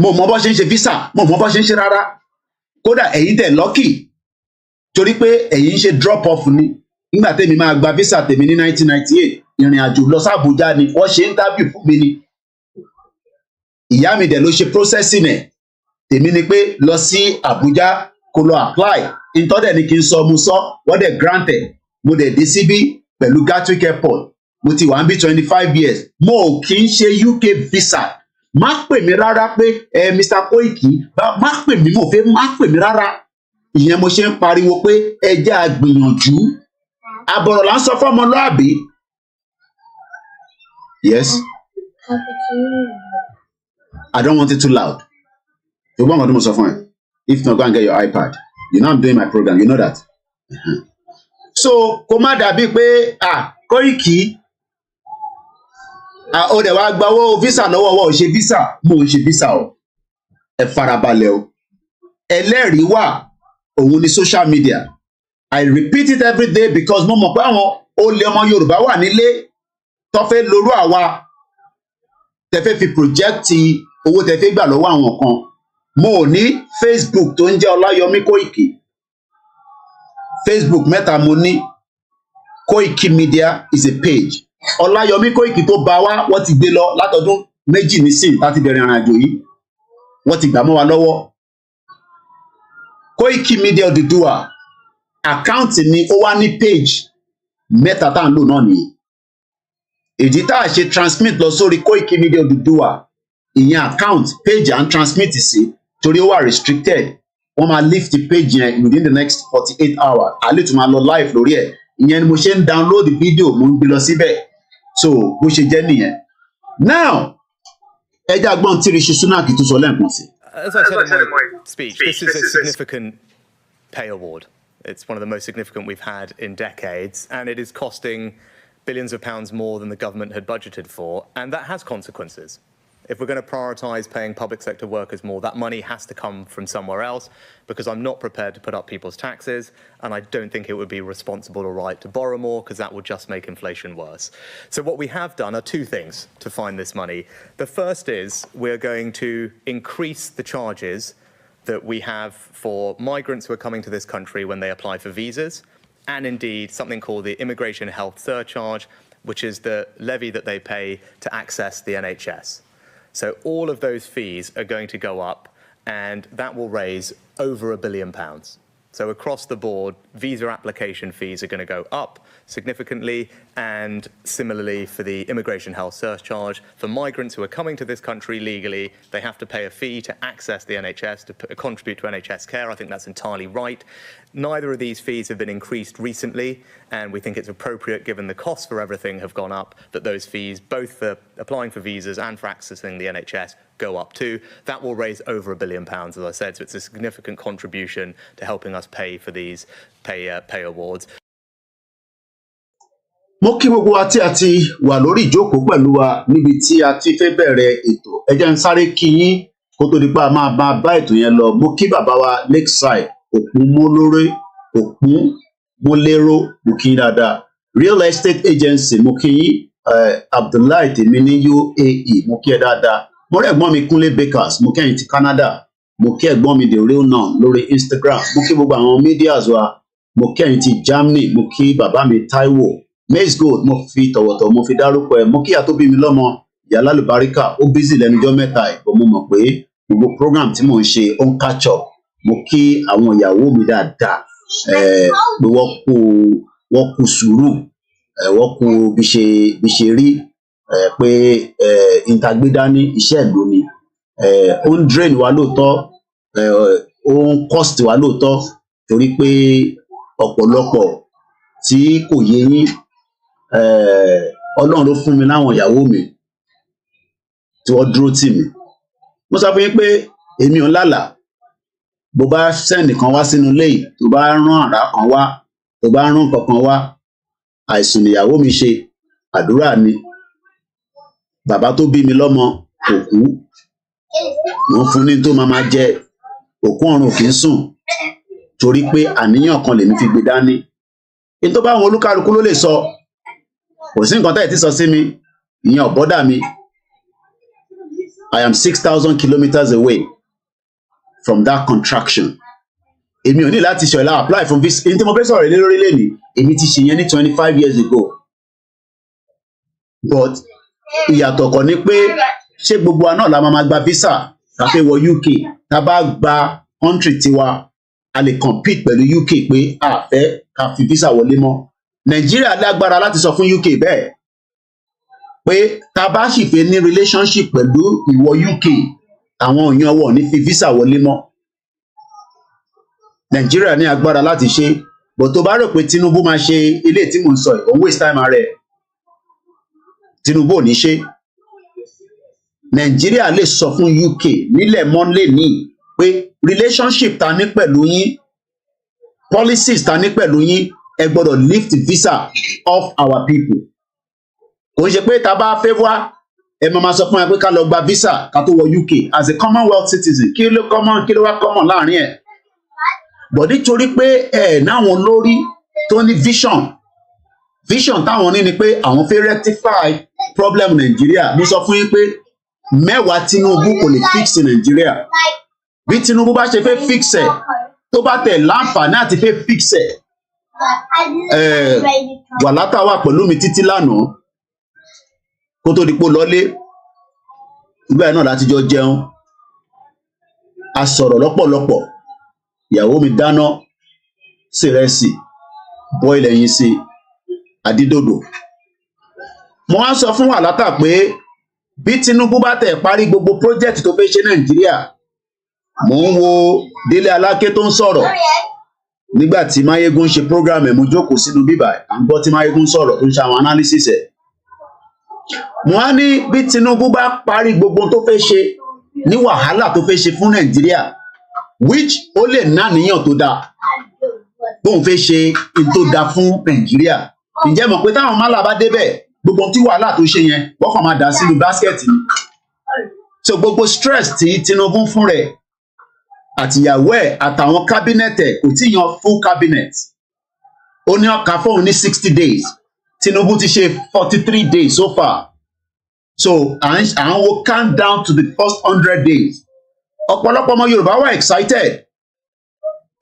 mo mọ bó ṣe ń ṣe visa mo mọ bó ṣe ń ṣe rárá kódà ẹ̀yin tẹ̀ lọ́kì torí pé ẹ̀yin ń ṣe drop off ni nígbà tèmi máa gba visa tèmi ní 1998 ìrìn àjò lọ sí Àbújá ni wọ́n ṣe interview fún mi ni ìyá mi dẹ̀ ló ṣe processing ẹ̀ tèmi ni pé lọ sí Àbújá kó lọ apply ìtọ́dẹ̀ ni kí n sọ mo sọ wọ́n dẹ̀ granted mo dẹ̀ dé síbí pẹ̀lú Gatwick airport mo ti wà ń bí 25 years mo ò kí ń ṣe UK visa má pè mí rárá pé Mr. Koiki má pè mí mo fẹ́ má pè mí rárá ìyẹn mo ṣe ń pariwo pé ẹ jẹ́ a gbìyànjú àbọ̀rọ̀ là ń sọ fọ́mọlúàbí yes I don't want it too loud ṣùgbọ́n ọmọdé mo sọ fún ẹ if not go and get your iPad you know I'm doing my program you know that so kó má dàbí pé Koiki ó dẹ̀ wá gba owó visa lọ́wọ́ ò ṣe visa mo ò ṣe visa o ẹ farabalẹ̀ o ẹlẹ́rìí wà òun ni social media I repeat it every day because mo mọ̀ pé àwọn olè ọmọ Yorùbá wà nílé tó fẹ́ lórú àwa tẹ fẹ́ fi project owó tẹ fẹ́ gbà lọ́wọ́ àwọn kan mo ò ní Facebook tó ń jẹ́ Ọláyọmí Koiki Facebook mẹ́ta mo ní koikimedia is a page Ọláyọmí Koiki tó bá wá wọ́n ti gbé lọ látọdún méjì nísìn láti bẹ̀rẹ̀ ìrìn àjò yìí wọ́n ti gbà mọ́ wa lọ́wọ́ Koikimedia Odùduwà àkáǹtì ni ó wá ní page mẹ́ta tá à ń lò náà nìyí ìdí tá a ṣe transmit lọ sórí Koikimedia Odùduwà ìyẹn account page and transmit sí torí ó wà restricted wọ́n máa lift the page yẹn within the next 48 hours a lè tún máa lọ live lórí ẹ̀ ìyẹn ni mo ṣe ń download fídíò mo ń gbé lọ síbẹ̀ so bó ṣe jẹ́ nìyẹn. Now ẹ jẹ́ àgbọ̀n tí Rishi Sunak tún sọ lẹ́ẹ̀kan sí.
As I said in my speech, this is a significant pay award. It's one of the most significant we've had in decades, and it is costing billions of pounds more than the government had budgeted for, and that has consequences. If we're going to prioritise paying public sector workers more, that money has to come from somewhere else, because I'm not prepared to put up people's taxes, and I don't think it would be responsible or right to borrow more, because that would just make inflation worse. So what we have done are two things to find this money. The first is we're going to increase the charges that we have for migrants who are coming to this country when they apply for visas, and indeed something called the Immigration Health Surcharge, which is the levy that they pay to access the NHS. So all of those fees are going to go up, and that will raise over £1 billion. So across the board, visa application fees are going to go up significantly, and similarly for the immigration health surcharge. For migrants who are coming to this country legally, they have to pay a fee to access the NHS, to contribute to NHS care. I think that's entirely right. Neither of these fees have been increased recently, and we think it's appropriate, given the costs for everything have gone up, that those fees, both for applying for visas and for accessing the NHS, go up too. That will raise over £1 billion, as I said, so it's a significant contribution to helping us pay for these pay awards.
Mo kí gbogbo wa tí a ti wà lórí ìjókòó pẹ̀lú wa níbi tí a ti fẹ́ bẹ̀rẹ̀ ètò. Ẹ jẹ́ n sáré kí yín kó tó di pé a máa bá ètò yẹn lọ. Mo kí bàbá wa Lakeside, Òkun Mólóré, Òkun Móléró, mo kí yín dáadáa. Real Estate Agency, mo kí yín. Abdullahi tèmi ní UAE, mo kí ẹ dáadáa. Mo rí ẹ̀gbọ́n mi Kúnlé Bakers, mo kí ẹ̀yin ti Canada. Mo kí ẹ̀gbọ́n mi The Real Nun lórí Instagram. Mo kí gbogbo àwọn medias wa. Mo kí ẹ̀yin ti Germany, mo kí bàbá mi Taiwo. Maize Gold, mo fi tọ̀wọ̀tọ̀ mo fi dárúkọ ẹ̀. Mo kí ìyá tó bí mi lọ́mọ, ìyá lálùbáríkà, ó busy lẹ́nujọ́ mẹ́ta ẹ̀, bọ́ mo mọ̀ pé gbogbo program tí mò ń ṣe ó ń catch up. Mo kí àwọn ìyàwó mi dáadáa, pé wọ́n kú sùúrù, wọ́n kú bí ṣe rí, pé ìtagbédání iṣẹ́ ìlú ni. Ó ń drain wa lóòótọ́, ó ń cost wa lóòótọ́, torí pé ọ̀pọ̀lọpọ̀ tí kò yé yín, Ọlọ́run ló fún mi láwọn ìyàwó mi tí wọ́n dúró tì mí. Mo sọ fún yín pé èmi ò lálàá. Bó bá sẹ́nì kan wá sínú ilé yìí, tó bá rán àrá kan wá, tó bá rán kankan wá, àìsùn ìyàwó mi ṣe, àdúrà ni. Bàbá tó bí mi lọ́mọ kò kú, mo ń fún ní tó máa jẹ, òkú ọ̀run kì í sùn, torí pé àníyàn kan lèmi fi gbé dání. Ní tó bá àwọn olúkálukú ló lè sọ, kò sí nǹkan tẹ́ẹ̀ tí sọ sí mi, ìyẹn ò bọ́dà mi. I am 6,000 kilometers away from that contraction. Èmi ò ní láti ṣe ọ̀la apply for visa. Ní tí mo fẹ́ sọ̀rọ̀ ilé lórí lẹ́nìí, èmi ti ṣe yẹn ní 25 years ago. But ìyàtọ̀ kan ni pé ṣé gbogbo wa náà la máa gba visa ká fẹ́ wọ UK, tá bá gba country tiwa, a lè compete pẹ̀lú UK pé a fẹ́ ká fi visa wọlé mọ́. Nàìjíríà lágbára láti sọ fún UK bẹ́ẹ̀ pé tá bá sì fẹ́ ní relationship pẹ̀lú ìwọ UK, àwọn èèyàn wọ̀ ní fi visa wọlé mọ́. Nàìjíríà ní agbára láti ṣe, but tó bá rò pé Tinubu máa ṣe ilé tí mò ń sọ, òun waste time rẹ̀. Tinubu ò ní ṣe. Nàìjíríà lè sọ fún UK nílẹ̀ mọ́lẹ̀ ní pé relationship ta ní pẹ̀lú yín, policies ta ní pẹ̀lú yín, ẹ gbọ́dọ̀ lift visa off our people. Kò ń ṣe pé tá bá fẹ́ wá, ẹ máa sọ fún wa pé ká lọ gba visa ká tó wọ UK as a Commonwealth citizen. Kí ló wá common láàrin ẹ̀? But nítorí pé náwọn lórí tó ní vision táwọn ní ni pé àwọn fẹ́ rectify problem Nàìjíríà. Mo sọ fún yín pé mẹ́wàá Tinubu kò lè fix Nàìjíríà. Bí Tinubu bá ṣe fẹ́ fix ẹ̀, tó bá tẹ̀ láǹfààní àti fẹ́ fix ẹ̀, Wàlátà wà pẹ̀lú mi títí lánàá kó tó di pò lọ́lé. Ìgbà náà láti jọ jẹun, a sọ̀rọ̀ lọ́pọ̀lọpọ̀. Ìyàwó mi dáná, sèrẹsì, boil ẹyin sí, àdídòdò. Mo wá sọ fún Wàlátà pé bí Tinubu bá tẹ̀ parí gbogbo project tó fẹ́ ṣe Nàìjíríà, mò ń wo Délé Aláké tó ń sọ̀rọ̀, nígbà tí Máyégún ṣe program ẹ̀ mo jókòó sínú bíbà à ń gbọ́ tí Máyégún sọ̀rọ̀ tó ń ṣe àwọn analysis ẹ̀. Mo á ní bí Tinubu bá parí gbogbo tó fẹ́ ṣe ní wàhálà tó fẹ́ ṣe fún Nàìjíríà which ó lè náníyàn tó dáa bóun fẹ́ ṣe in tó dáa fún Nàìjíríà. Ǹjẹ́ mọ̀ pé táwọn málà bá débẹ̀ gbogbo tí wàhálà tó ṣe yẹn wọ́n kàn máa dà sínú báskẹ̀tì ni. So gbogbo stress tí Tinubu fún rẹ̀ àtìyàwó ẹ̀ àtàwọn cabinet ẹ̀ kò tí yan full cabinet. Ó ní ọkà fóun ní 60 days. Tinubu ti ṣe 43 days so far. So à ń wo count down to the first 100 days. Ọ̀pọ̀lọpọ̀ ọmọ Yorùbá wà excited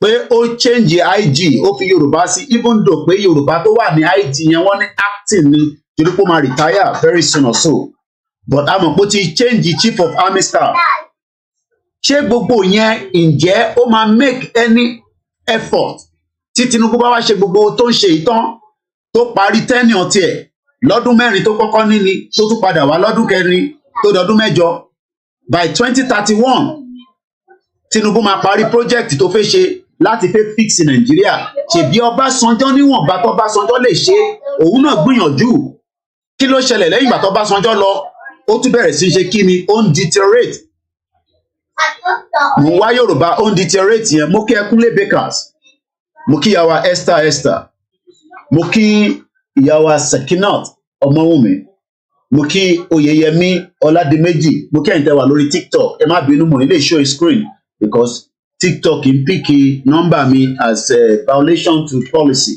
pé ó change IG ó fi Yorùbá sí even though pé Yorùbá tó wà ní IG yẹn wọ́n ní acting ni torí pé ó máa retire very soon or so. But a mọ̀ pé ó ti change chief of army staff. Ṣé gbogbo yẹn ǹjẹ́ ó máa make any effort tí Tinubu bá wá ṣe gbogbo tó ń ṣe ìtàn tó parí tenure tiẹ̀ lọ́dún mẹ́rin tó kọ́kọ́ ní ni tó tún padà wá lọ́dún kẹrin tó dọdún mẹ́jọ by 2031 Tinubu máa parí project tó fẹ́ ṣe láti fẹ́ fix Nàìjíríà. Ṣèbí Ọbásanjọ́ níwọ̀nba tó Ọbásanjọ́ lè ṣe òun náà gbìyànjú. Kí ló ṣẹlẹ̀ lẹ́yìn ìgbà tó Ọbásanjọ́ lọ ó tún bẹ̀rẹ̀ sí ṣe kí ni ó ń deteriorate. Mo wá Yorùbá ó ń deteriorate yẹn mo kí Ẹkúnlé Bakers mo kí ìyàwó Esther mo kí ìyàwó Sekinat Ọmọwùnmí mo kí Oyèyẹmí Ọládìméjì mo kí ẹ̀yin tẹ́ wà lórí TikTok ẹ má bínú mo ilé show screen because TikTok ń píkì nọ́mbà mi as a violation to policy.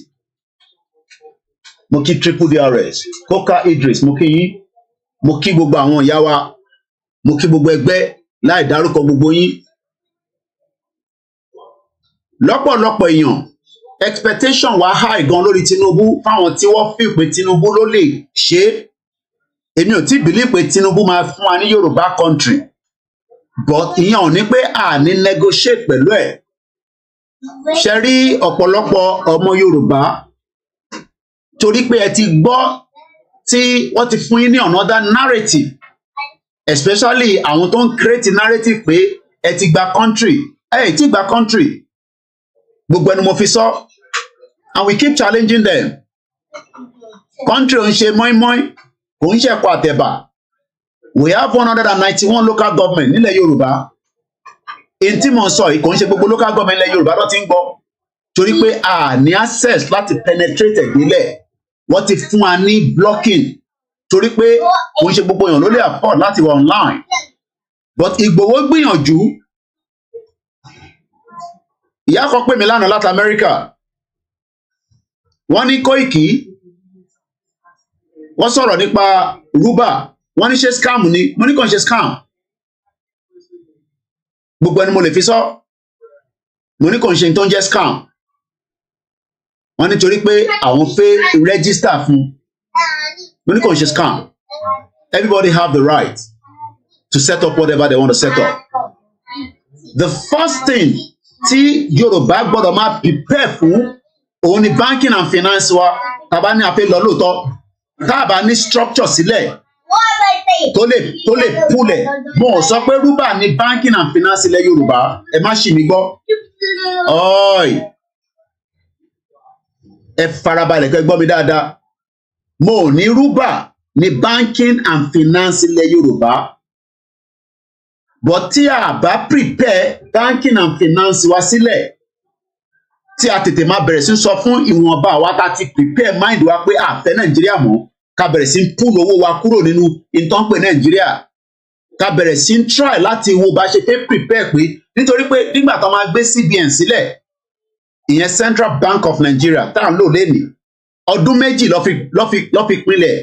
Mo kí Triple DRS Coca Idris mo kí yín mo kí gbogbo àwọn ìyá wa mo kí gbogbo ẹgbẹ́ láì dárúkọ gbogbo yín. Lọ́pọ̀lọpọ̀ èèyàn expectation wa high gan lórí Tinubu fáwọn tí wọ́n fi pé Tinubu ló lè ṣe é. Èmi ò tí believe pé Tinubu máa fún wa ní Yorùbá country but ìyẹn ò ní pé a ní negotiate pẹ̀lú ẹ̀. Ṣe rí ọ̀pọ̀lọpọ̀ ọmọ Yorùbá torí pé ẹ ti gbọ́ tí wọ́n ti fún yín ní another narrative especially àwọn tó ń create narrative pé ẹ ti gba country ẹ ti gba country gbogbo ẹni mo fi sọ and we keep challenging them. Country ò ń ṣe mọ́ínmọ́ín kò ń ṣe ẹ̀kọ́ àtẹ̀bà. We have 191 local government nílẹ̀ Yorùbá. Èyí tí mo ń sọ yìí kò ń ṣe gbogbo local government nílẹ̀ Yorùbá ló ti ń gbọ́ torí pé a ní access láti penetrate ìbílẹ̀. Wọ́n ti fún wa ní blocking torí pé kò ń ṣe gbogbo èèyàn ló lè afford láti wà online. But Ìgbòho gbìyànjú. Ìyá kan pè mí lánàá láti Amẹ́ríkà. Wọ́n ní Kóìkì. Wọ́n sọ̀rọ̀ nípa rúbà. Wọ́n ní ṣe scam ni. Mo ní kàn ṣe scam. Gbogbo ẹni mo lè fi sọ. Mo ní kàn ṣe tó ń jẹ́ scam. Wọ́n ní torí pé àwọn fẹ́ register fún. Mo ní kàn ṣe scam. Everybody have the right to set up whatever they want to set up. The first thing tí Yorùbá gbọ́dọ̀ máa prepare fún òun ni banking and finance wa tàbá ní àfẹ́ lọ lóòótọ́ tàbá ní structure sílẹ̀ tó lè púlẹ̀. Mo sọ pé rúbà ní banking and finance ilẹ̀ Yorùbá ẹ má ṣì mí gbọ́. Ẹ farabalẹ̀ kẹ́ gbọ́ mi dáadáa. Mo ní rúbà ní banking and finance ilẹ̀ Yorùbá. But tí a bá prepare banking and finance wa sílẹ̀ tí a tètè máa bẹ̀rẹ̀ sí sọ fún ìwọ̀nba àwa tá ti prepare mind wa pé a fẹ́ Nàìjíríà mọ́ ká bẹ̀rẹ̀ sí pull owó wa kúrò nínú ìtàn pé Nàìjíríà ká bẹ̀rẹ̀ sí try láti wo bá ṣe fẹ́ prepare pé nítorí pé nígbà tó máa gbé CBN sílẹ̀ ìyẹn Central Bank of Nigeria tá à ń lò lẹ́nìí ọdún méjì ló fi pinlẹ̀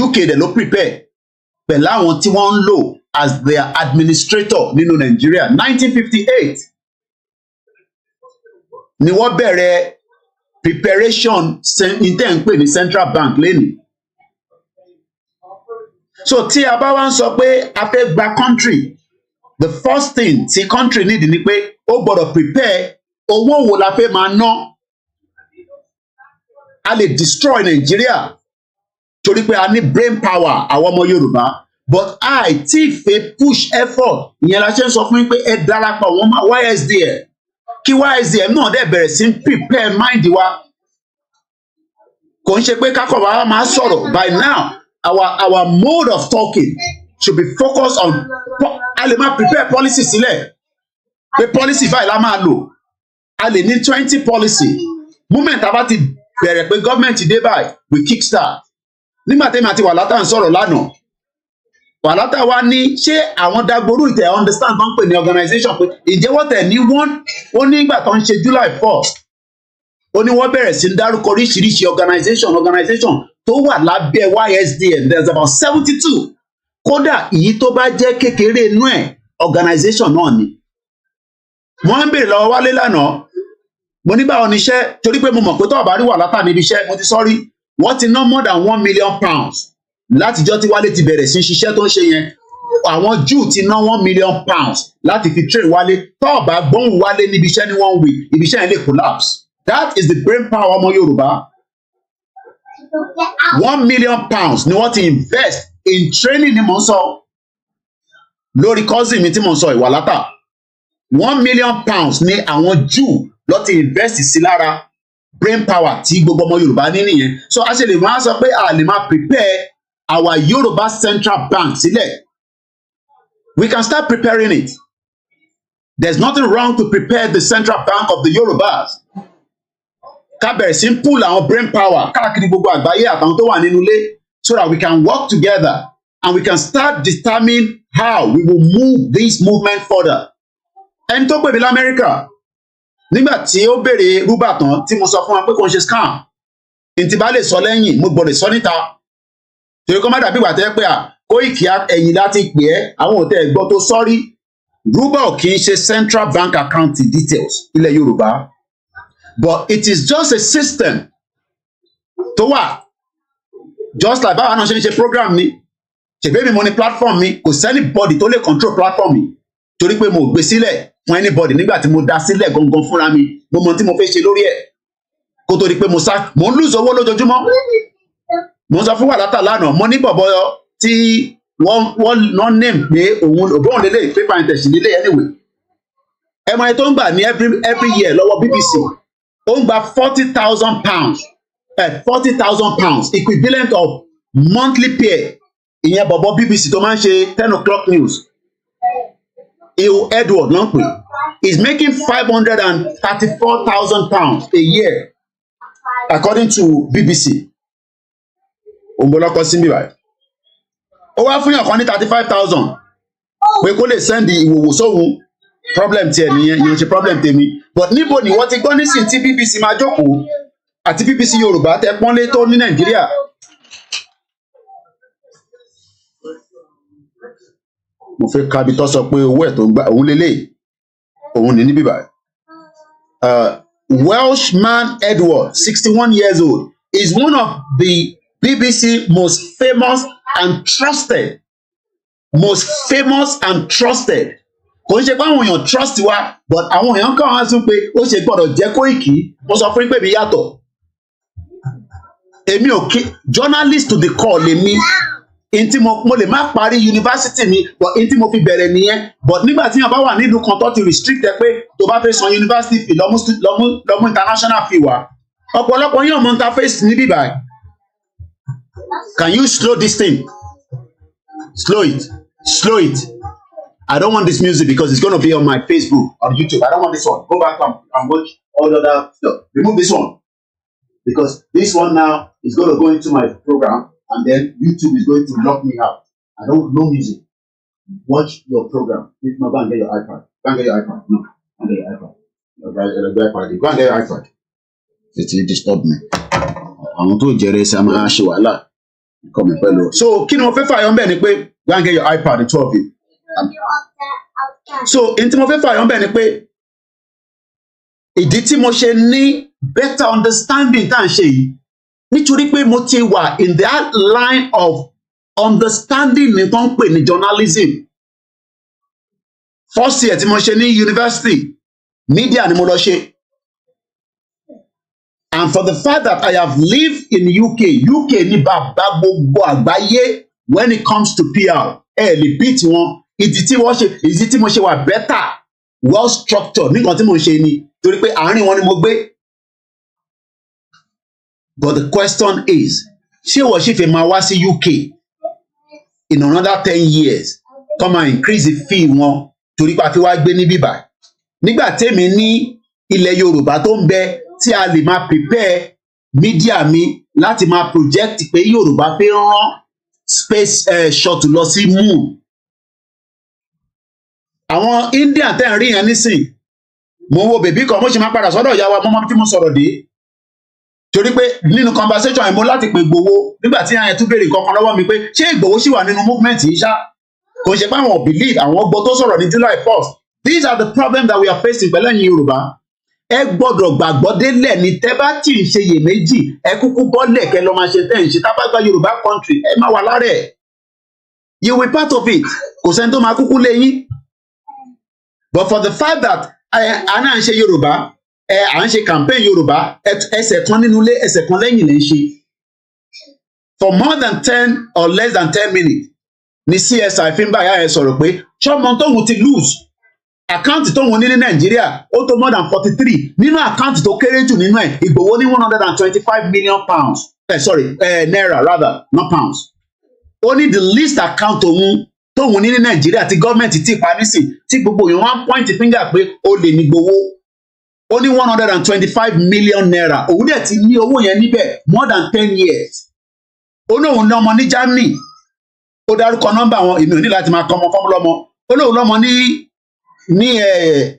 UK dẹ̀ ló prepare pẹ̀lú àwọn tí wọ́n ń lò as their administrator nínú Nigeria 1958 ni wọ́n bẹ̀rẹ̀ preparation intent ń pè ní Central Bank lẹ́nìí. So tí a bá wá ń sọ pé a fẹ́ gba country the first thing tí country need ni pé ó gbọ́dọ̀ prepare owó wo la fẹ́ máa ná. A lè destroy Nigeria torí pé a ní brain power àwọn ọmọ Yorùbá but tí fẹ́ push effort ìyẹn la ṣe ń sọ fún yín pé ẹ darapọ̀ wọ́n máa YSDL kí YSDM náà dẹ̀ bẹ̀rẹ̀ sí prepare mind wa kò ń ṣe pé kákọ̀ wa máa sọ̀rọ̀. By now our mode of talking should be focused on a lè máa prepare policy sílẹ̀ pé policy báyìí la máa lò, a lè ní 20 policy moment a bá ti bẹ̀rẹ̀ pé government dé báyìí we kick start. Nígbà tẹ́mi àti Wàlátà ń sọ̀rọ̀ lánàá, Wàlátà wa ní ṣé àwọn Dagboru ìtẹ̀ understand bá ń pè ní organisation pé ìjẹ́ wọ́n tẹ̀ ní ó ní ìgbà tó ń ṣe July 1st ó ní wọ́n bẹ̀rẹ̀ sí ń dárúkọ oríṣiríṣi organisation tó wà lábẹ́ YSDM. There's about 72. Kódà èyí tó bá jẹ́ kékeré inú ẹ̀ organisation náà ni. Wọ́n ń béèrè lọ́wọ́ Wálé lánàá, mo ní báwo ni iṣẹ́, torí pé mo mọ̀ pé tó bá rí Wàlátà níbi iṣẹ́, mo ti sọ́rí, wọ́n ti ná more than £1 million látijọ́ tí Wálé ti bẹ̀rẹ̀ sí ṣiṣẹ́ tó ń ṣe yẹn. Àwọn Jew ti ná £1 million láti fi train Wálé. Tó bá gbóhùn Wálé níbi iṣẹ́ ní 1 week, ibi iṣẹ́ yẹn lè collapse. That is the brain power ọmọ Yorùbá. £1 million ni wọ́n ti invest in training ni mò ń sọ lórí cousin mi tí mò ń sọ Wàlátà. £1 million ni àwọn Jew ló ti invest sí lára brain power tí gbogbo ọmọ Yorùbá ní nìyẹn. So a ṣe lè máa sọ pé a lè máa prepare our Yoruba Central Bank sílẹ̀. We can start preparing it. There's nothing wrong to prepare the Central Bank of the Yorubas. Ká bẹ̀rẹ̀ sí ń pull àwọn brain power káàkiri gbogbo àgbáyé àtàwọn tó wà nínú ilé so that we can work together and we can start determine how we will move this movement further. Ẹni tó pè mí l'Amẹ́ríkà nígbà tí ó béèrè rúbà tán tí mo sọ fún wa pé kò ń ṣe scam, ntí bá lè sọ lẹ́yìn mo gbọ́dọ̀ sọ níta torí kọ́ má dàbí ìgbà tẹ́ pé Koiki ẹ̀yìn láti pè ẹ́ àwọn òtẹ́ ẹ̀gbọ́n tó sọ́rí. Rúbà ò kì í ṣe central bank account details ilẹ̀ Yorùbá, but it is just a system tó wà just like báwa náà ṣe ń ṣe program mi ṣèbí mi mo ní platform mi, kò sẹ́ni body tó lè control platform mi torí pé mo gbé sílẹ̀ fún anybody nígbà tí mo dá sílẹ̀ gangan fúnra mi, mo mọ tí mo fẹ́ ṣe lórí ẹ̀ kó tó di pé mo ń lose owó lójoojúmọ́. Mo sọ fún Wàlátà lánàá, mo ní bọ̀bọ̀ tí wọ́n name pé òun lélẹ̀ paper intention nílé anyway. Ẹ mọ ẹ tó ń gbà ní every year lọ́wọ́ BBC, ó ń gba £40,000, £40,000 equivalent of monthly pay. Ìyẹn bọ̀bọ̀ BBC tó máa ń ṣe 10 o'clock news. Edward ló ń pè, is making £534,000 a year according to BBC. Òǹbọ̀lọ́kọ sí mi báyìí. Ó wá fún yàn kan ní 35,000 pé kó lè send ìwòwò sóhun. Problem tiẹ̀ nìyẹn, yóò ṣe problem tèmi. But níbo ni wọ́n ti gbọ́ nísìnyí tí BBC máa jókòó àti BBC Yorùbá tẹ pọ́nlé tó ní Nàìjíríà. Mo fẹ́ kábi tó sọ pé owó ẹ̀ tó ń gbà òun lélẹ̀ òun ní níbí báyìí. Welshman Edward, 61 years old, is one of the BBC most famous and trusted. Kò ń ṣe pé àwọn èèyàn trust wa, but àwọn èèyàn kàn wá sún pé ó ṣe gbọ́dọ̀ jẹ́ Koiki. Mo sọ fún pé mi yàtọ̀. Èmi ò kí journalist to the core lèmi. Ntí mo lè má parí yunifásitì mi, but ntí mo fi bẹ̀rẹ̀ nìyẹn. But nígbà tí yàn bá wà nílùú kan tó ti restrict ẹ pé tó bá fẹ́ san yunifásitì fee lọ́mú international fee wá. Ọ̀pọ̀lọpọ̀ yàn mọ interface níbí báyìí. Can you slow this thing? Slow it. I don't want this music because it's going to be on my Facebook or YouTube. I don't want this one. Go back and watch all the other stuff. Remove this one. Because this one now is going to go into my program and then YouTube is going to lock me out. I don't know music. Watch your program. If not, go and get your iPad. Go and get your iPad. No, go and get your iPad. Go and get your iPad. It will disturb me. Àwọn tó jẹrẹ ṣe máa ṣe wàhálà. Come pẹ̀lú. So kí ni mo fẹ́ fààyàn bẹ́ẹ̀ ni pé go and get your iPad, the two of you. So n tí mo fẹ́ fààyàn bẹ́ẹ̀ ni pé ìdí tí mo ṣe ní better understanding tá à ń ṣe yìí nítorí pé mo ti wà in that line of understanding ní tó ń pè ní journalism. First year tí mo ṣe ní university media ni mo lọ ṣe. And for the fact that I have lived in UK ní bàbá gbogbo àgbáyé when it comes to PR, lè beat wọn. Ìdí tí mo ṣe wà better, well structured nígbà tí mo ṣe ni torí pé àárín wọn ni mo gbé. But the question is, ṣé wọ́n ṣì fẹ́ máa wá sí UK in another 10 years come and increase the fee wọn torí pé a fi wá gbé ní bíbá? Nígbà tèmi ní ilẹ̀ Yorùbá tó ń bẹ tí a lè máa prepare media mi láti máa project pé Yorùbá fẹ́ rán space shuttle lọ sí moon. Àwọn Indian tẹ́ ń rí yẹn nísìn, mo wo bèbí kan mo ṣe máa padà sọ́dọ̀ ìyá wa mọ́mọ́ tí mo sọ̀rọ̀ dé torí pé nínú conversation yẹn mo láti pè Ìgbòho nígbà tí àyẹn tún béèrè kankan lọ́wọ́ mi pé ṣé Ìgbòho ṣì wà nínú movement yìí ṣá, kò ṣe pé àwọn believe àwọn gbọ́ tó sọ̀rọ̀ ní July 1st. These are the problems that we are facing pẹ̀lú ẹ̀yin Yorùbá. Ẹ gbọ́dọ̀ gbàgbọ́ délẹ̀ ní tẹ́ bá tí ń ṣe iyèméjì ẹ kúkú bọ́lẹ̀ kẹ́ lọ máa ṣe tẹ́ ń ṣe tábàgbà Yorùbá country ẹ má wà lára ẹ̀. You will be part of it. Kò sẹ́ni tó máa kúkú lé yín. But for the fact that a náà ń ṣe Yorùbá, à ń ṣe campaign Yorùbá, ẹsẹ̀ kan nínú ilé ẹsẹ̀ kan lẹ́yìn lè ń ṣe. For more than 10 or less than 10 minutes ni CSI fi ń bá ìyá ẹ sọ̀rọ̀ pé ṣọ́mọ tóun ti lose àkáǹtì tóun ní Nàìjíríà ó tó more than 43 nínú àkáǹtì tó kéré jù nínú ẹ̀ Ìgbòho ní 125 million pounds naira rather not pounds. Ó ní the least account tóun ní Nàìjíríà tí gọ́ọ̀mẹ̀ntì ti pa nísìn tí gbogbo èèyàn wá point finger pé ó lè ní Ìgbòho. Ó ní 125 million naira òun dẹ̀ ti ní owó yẹn níbẹ̀ more than 10 years. Ó ní òun ní ọmọ ní Germany, ó dárúkọ nọ́mbà wọn èmi ò ní láti máa kọ́ ọmọ fọ́mú lọ́mọ. Ó lóun lọ́mọ ní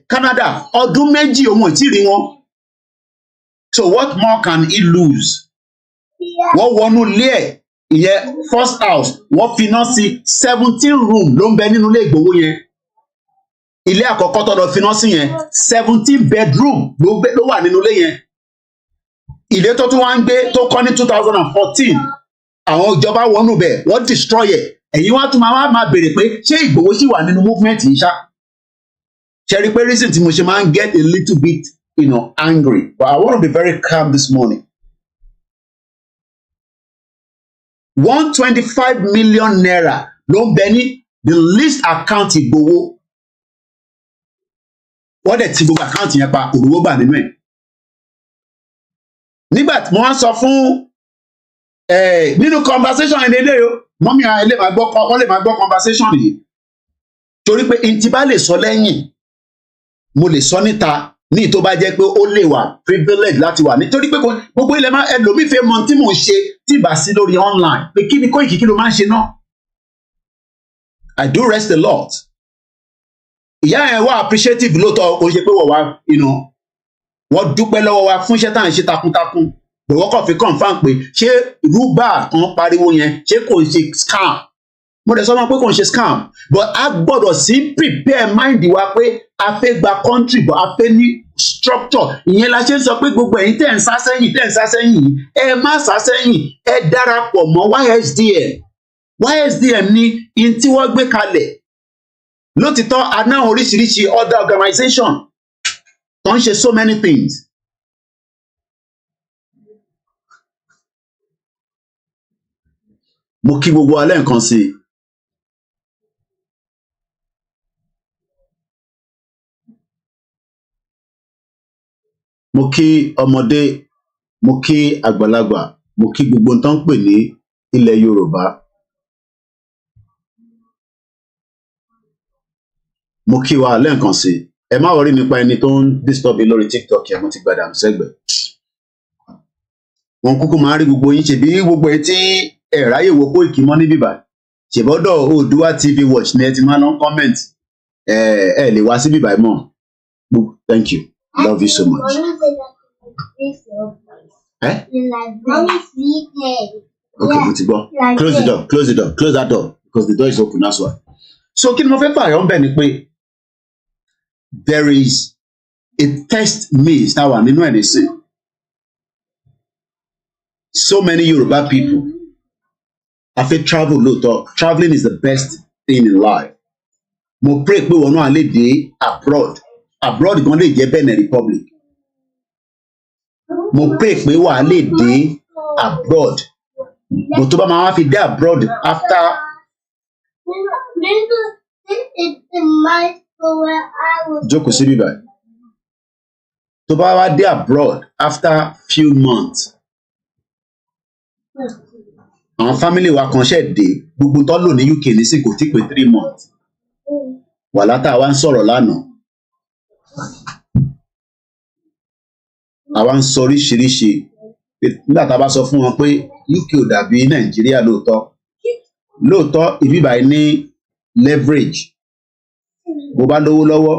Canada ọdún méjì òun ò tí ì rí wọn. So what more can he lose? Wọ́n wọnú ilé ẹ̀ ìyẹn first house wọ́n finá sí 17 room ló ń bẹ nínú ilé Ìgbòho yẹn. Ilé àkọ́kọ́ tó lọ finá sí yẹn 17 bedroom ló wà nínú ilé yẹn. Ilé tó tún wá ń gbé tó kọ́ ní 2014 àwọn ìjọba wọnú bẹ̀ wọ́n destroy ẹ̀. Ẹ̀yin wá tún máa béèrè pé ṣé Ìgbòho ṣì wà nínú movement yìí ṣá? Ṣe rí pé reason tí mo ṣe máa ń get a little bit angry, but I want to be very calm this morning. 125 million naira ló ń bẹ ní the least account Ìgbòho. Wọ́n dẹ̀ ti gbogbo account yẹn pa òrùwó bà nínú ẹ̀. Nígbà tí mo wá sọ fún nínú conversation yẹn lélẹ́yìí o mọ́mí àwọn wọ́n lè máa gbọ́ conversation yìí torí pé ntí bá lè sọ lẹ́yìn mo lè sọ níta ní tó bá jẹ́ pé ó lè wà privilege láti wà nítorí pé gbogbo ilẹ̀ máa ẹlòmíì fẹ́ mọ tí mò ń ṣe tí ì bá sí lórí online pé kí ni Koiki kí ló máa ń ṣe náà. I do rest a lot. Ìyá yẹn wá appreciative lóòótọ́ o ṣe pé wọ́n dúpẹ́ lọ́wọ́ wa fún iṣẹ́ tá à ń ṣe takuntakun gbọ̀wọ́ kàn fi confam pé ṣé rúbà kan pariwo yẹn ṣé kò ń ṣe scam. Mo dẹ̀ sọ wọn pé kò ń ṣe scam but a gbọ́dọ̀ sí prepare mind wa pé a fẹ́ gba country but a fẹ́ ní structure. Ìyẹn la ṣe ń sọ pé gbogbo ẹ̀yin tẹ́ ń sá sẹ́yìn ẹ má sá sẹ́yìn ẹ darapọ̀ mọ́ YSDM ní in tí wọ́n gbé kalẹ̀. Lótìtọ́ a ná oríṣiríṣi other organization tó ń ṣe so many things. Mo kí gbogbo alẹ́ nǹkan sí i. Mo kí ọmọdé, mo kí àgbàlagbà, mo kí gbogbo tó ń pè ní ilẹ̀ Yorùbá. Mo kí wa lẹ́ẹ̀kan sí i. Ẹ má worry nípa ẹni tó ń disturb lórí TikTok yẹn mo ti gbàdánù sẹ́gbẹ̀ẹ́. Wọn kúkú máa rí gbogbo yín ṣe bí gbogbo ẹ tí ẹ ráyè wo Koiki mọ́ ní bíbá. Ṣèbọ́dọ̀ Oòduà TV watch ni ẹ ti máa lọ comment. Ẹ lè wá sí bíbá mọ́. Thank you. Love you so much. Okay, mo ti gbọ́. Close the door. Close that door because the door is open, that's why. So kí ni mo fẹ́ fààyàn ń bẹ̀ ni pé there is a test maze that wà nínú ẹ̀ nísìn. So many Yoruba people a fẹ́ travel lóòótọ́. Traveling is the best thing in life. Mo pray pé wọn náà lè dé abroad gan lè jẹ́ Benin Republic. Mo pray pé wà á lè dé abroad but tó bá máa wá fi dé abroad after. Jókòó sí bíbá. tó bá wá dé abroad after few months àwọn family wa kan ṣẹ̀ dé gbogbo tó lò ní UK nísìn kò tí pé 3 months wàhálà tá a wá ń sọ̀rọ̀ lánàá àwa ń sọ oríṣiríṣi nígbà tá a bá sọ fún wọn pé UK ò dàbí Nàìjíríà lóòótọ́ ibi báyìí ní leverage bó bá lówó lọ́wọ́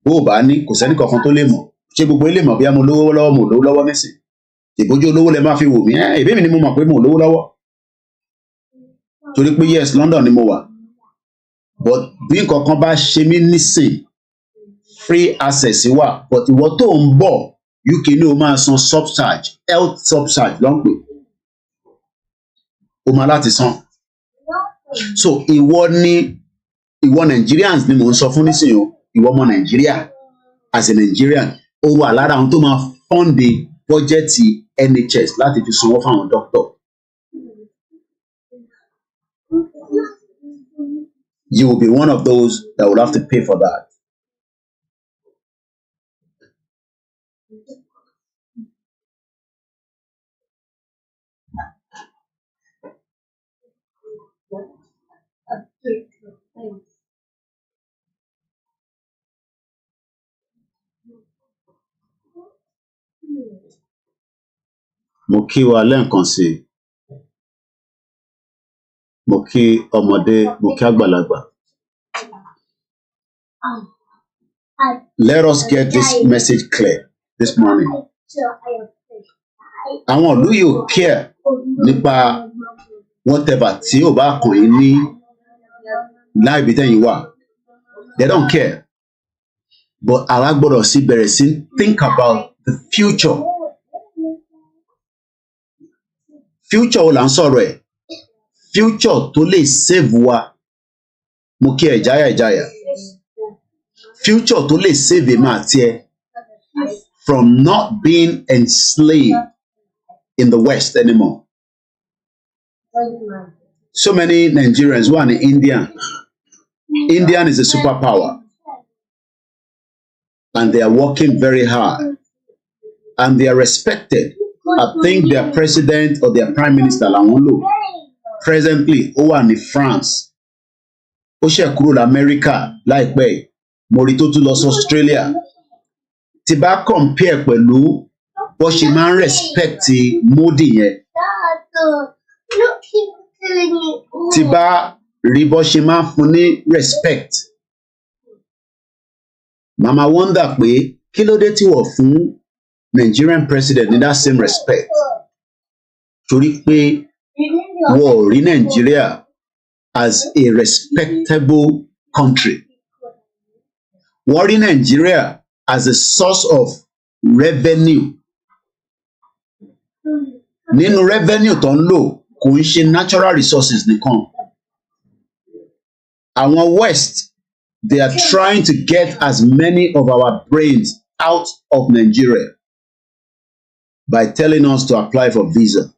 bó ò bá ní kò sẹ́ni kankan tó lè mọ̀ ṣé gbogbo ilé mọ̀ bí mo lówó lọ́wọ́ mo lówó lọ́wọ́ nísìn ìbójú olówó lẹ máa fi wò mí èbí mi ni mo mọ̀ pé mo lówó lọ́wọ́ torí pé yes London ni mo wà but bí nǹkan kan bá ṣe mí nísìn free access wà but ìwọ tó ń bọ̀ UK ní o máa san subcharge health subcharge ló ń pè o máa láti san so ìwọ Nigerians ni mò ń sọ fún nísìnyí o ìwọ ọmọ Nàìjíríà as a Nigerian ó wà lára àwọn tó máa fọ́ǹdì bọ́jẹ́tì NHS láti fi sanwó fáwọn dókítà. You will be one of those that will have to pay for that. Mo kí wa lẹ́ẹ̀kan sí i mo kí ọmọdé mo kí àgbàlagbà. Let us get this message clear this morning. Àwọn ìlú yìí ò care nípa whatever tí ò bá kàn yín ní láìbí tẹ́yìn wà. They don't care. But àwa gbọ́dọ̀ sí bẹ̀rẹ̀ sí think about the future. Future wo là ń sọ̀rọ̀ ẹ̀? Future tó lè save wa. Mo kí ẹ ìjáyà. Future tó lè save èmi àti ẹ from not being enslaved in the West anymore. So many Nigerians who are in India. Indian is a superpower. And they are working very hard. And they are respected. I think their president or their prime minister, Lawonlo, presently, ó wà ní France. Ó ṣe kúrò l'Amẹ́ríkà láìpẹ́. Mo rí tó tún lọ sí Australia. Tí bá compare pẹ̀lú bó ṣe máa ń respect Modi yẹn. Tí bá rí bó ṣe máa ń fún ní respect. Mama wonder pé kí ló dé tí wọ́n fún Nigerian president ní that same respect. Torí pé wọ́n ò rí Nigeria as a respectable country. Wọ́n rí Nigeria as a source of revenue. Nínú revenue tó ń lò kò ń ṣe natural resources nìkan. Àwọn West, they are trying to get as many of our brains out of Nigeria by telling us to apply for visa.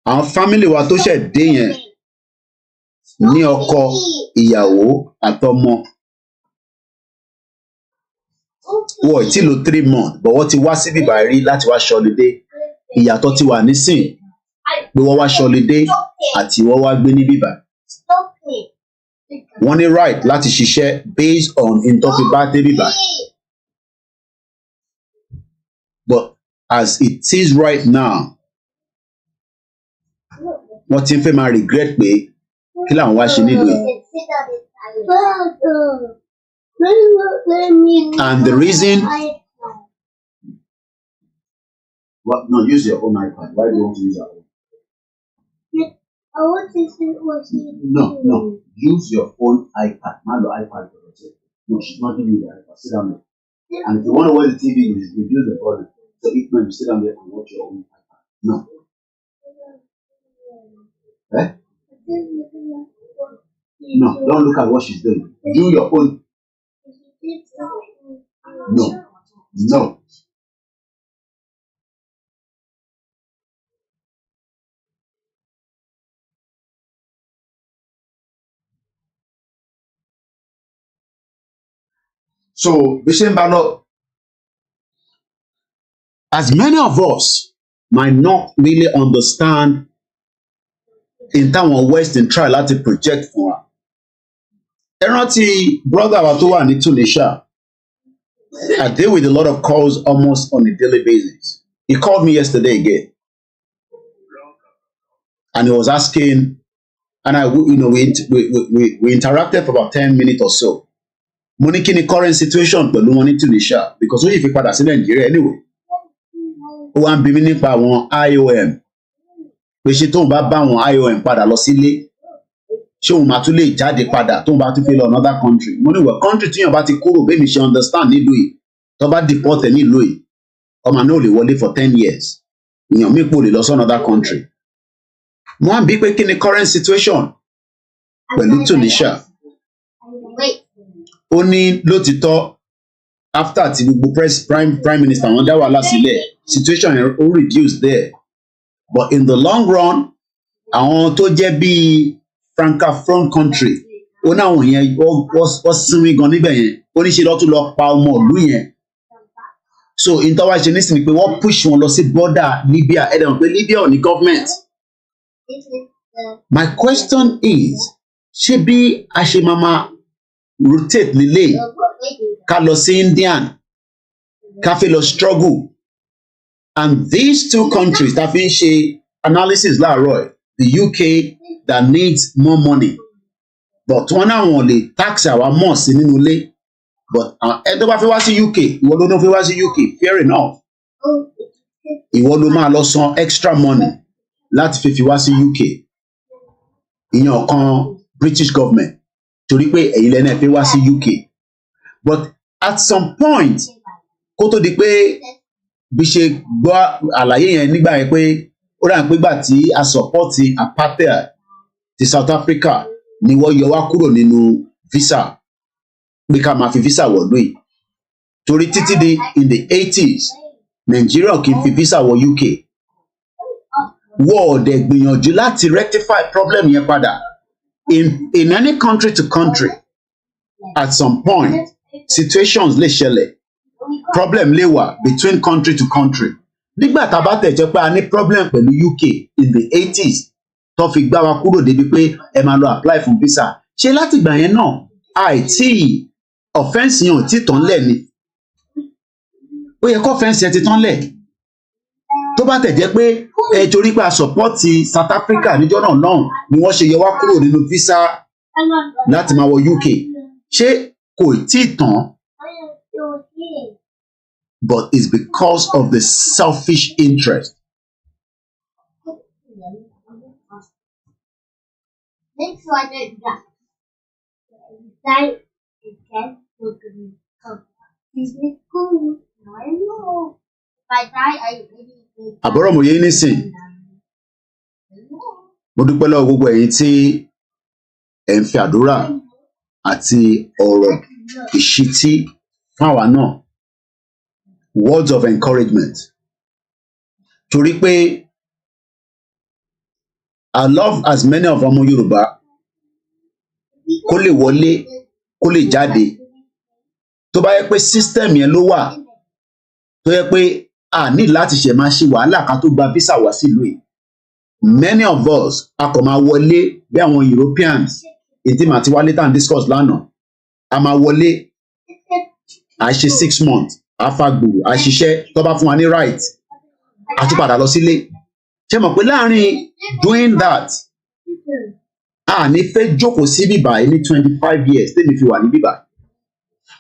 Àwọn family wa tó ṣẹ̀ dé yẹn ní ọkọ, ìyàwó àtọmọ. Wọ́n ti lò 3 months but wọ́n ti wá síbí báyìí láti wá ṣọlidé. Ìyàtọ̀ ti wà nísìn pé wọ́n wá ṣọlidé àti wọ́n wá gbé ní bíbá. Wọ́n ní right láti ṣiṣẹ́ based on intọ́pibáté bíbá. But as it is right now, wọ́n ti ń fẹ́ máa regret pé kí làwọn wá ṣe nílùú yìí. And the reason. What? No, use your own iPad. Why do you want to use your own?
I want to see what she
No. Use your own iPad. Not your iPad. No, she's not giving you the iPad. Sit down there. And if you want to watch the TV, you reduce the volume. So if you sit down there and watch your own iPad. No. Eh? No, don't look at what she's doing. Do your own. No. So, bí ṣe ń bá lọ, as many of us might not really understand in táwọn Western try láti project fún wa. Ẹ rántí brother wa tó wà ní Tunisia. I deal with a lot of calls almost on a daily basis. He called me yesterday again. And he was asking, and we interacted for about 10 minutes or so. Mo ní kí ni current situation pẹ̀lú wọn ní Tunisia because ó yìí fi padà sí Nigeria anyway. Ó wá ń bi mí nípa àwọn IOM. Pé ṣé tóun bá bá àwọn IOM padà lọ sílé, ṣé òun máa tún lè jáde padà tóun bá tún fẹ́ lọ another country. Mo ní wẹ̀ country tíyàn bá ti kúrò bẹ́ẹ̀ mi ṣe understand nílùú yìí. Tó bá deport ẹ̀ nílùú yìí, ọmọ náà ò lè wọlé for 10 years. Èèyàn mi pò lè lọ sí another country. Mo wá ń bi pé kí ni current situation pẹ̀lú Tunisia. Ó ní lótìtọ́ after ti gbogbo prime minister wọn dá wàhálà sílẹ̀, situation yẹn ó reduce there. But in the long run, àwọn tó jẹ́ bíi francophone country, ó ní àwọn yẹn wọ́n sinmi gan níbẹ̀ yẹn, ó ní ṣe lọ́tún lọ pa ọmọ ìlú yẹn. So in tọ́wá ṣe nísìnyí pé wọ́n push wọn lọ sí border Libya, ẹ̀dẹ̀ mọ̀ pé Libya ò ní government. My question is, ṣé bí a ṣe máa rotate nílé ká lọ sí Indian ká fẹ́ lọ struggle, and these two countries that fi ń ṣe analysis láàárọ̀, the UK that needs more money but wọn náà wọn lè tax àwa mọ̀ sí nínú ilé, but ẹ tó bá fẹ́ wá sí UK ìwọ ló náà fẹ́ wá sí UK, fair enough, ìwọ ló máa lọ san extra money láti fi wá sí UK, ìyẹn kan British government torí pé ẹ̀yin lẹ́nu ẹ̀ fẹ́ wá sí UK. But at some point kó tó di pé bí ṣe gbọ́ àlàyé yẹn nígbà yẹn pé ó dà pé gbà tí a support apartheid ti South Africa ni wọ́n yọ wá kúrò nínú visa pé ká máa fi visa wọ̀lú yìí, torí títí di in the 80s Nigeria kì í fi visa wọ UK. Wọ́n dẹ̀ gbìyànjú láti rectify problem yẹn padà. In any country to country, at some point, situations lè ṣẹlẹ̀, problem lè wà between country to country. Nígbà tá a bá tẹ̀jẹ́ pé a ní problem pẹ̀lú UK in the 80s, tó fi gbá wa kúrò débi pé ẹ máa lọ apply fún visa. Ṣé láti ìgbà yẹn náà, àìtí offence yẹn ò tí tán lẹ̀ ni? Ó yẹ kó offence yẹn ti tán lẹ̀. Tó bá tẹ̀jẹ́ pé ẹ torí pé a support South Africa níjọ́ náà náà ni wọ́n ṣe yọ wá kúrò nínú visa láti máa wọ UK. Ṣé kò tí tán? But it's because of the selfish interest. Àbúrò mo yé nísìn, mo dúpẹ́ lọ́wọ́ gbogbo ẹ̀yin tí ẹ̀ ń fi àdúrà àti ọ̀rọ̀ ìṣítí fún àwa náà, words of encouragement, torí pé I love as many of ọmọ Yorùbá kó lè wọlé kó lè jáde, tó bá yẹ pé system yẹn ló wà tó yẹ pé a ní láti ṣe máa ṣe wàhálà ká tó gba visa wá sílùú yìí. Many of us a kò máa wọlé bí àwọn Europeans ètí màá ti wálé tàn discuss lánàá, a máa wọlé a ṣe 6 months afagbùrù a ṣiṣẹ́ tó bá fún wa ní right a tún padà lọ sílé. Ṣé mọ̀ pé láàrin doing that a ní fẹ́ jókòó sí bíbá ní 25 years tèmi fi wà ní bíbá,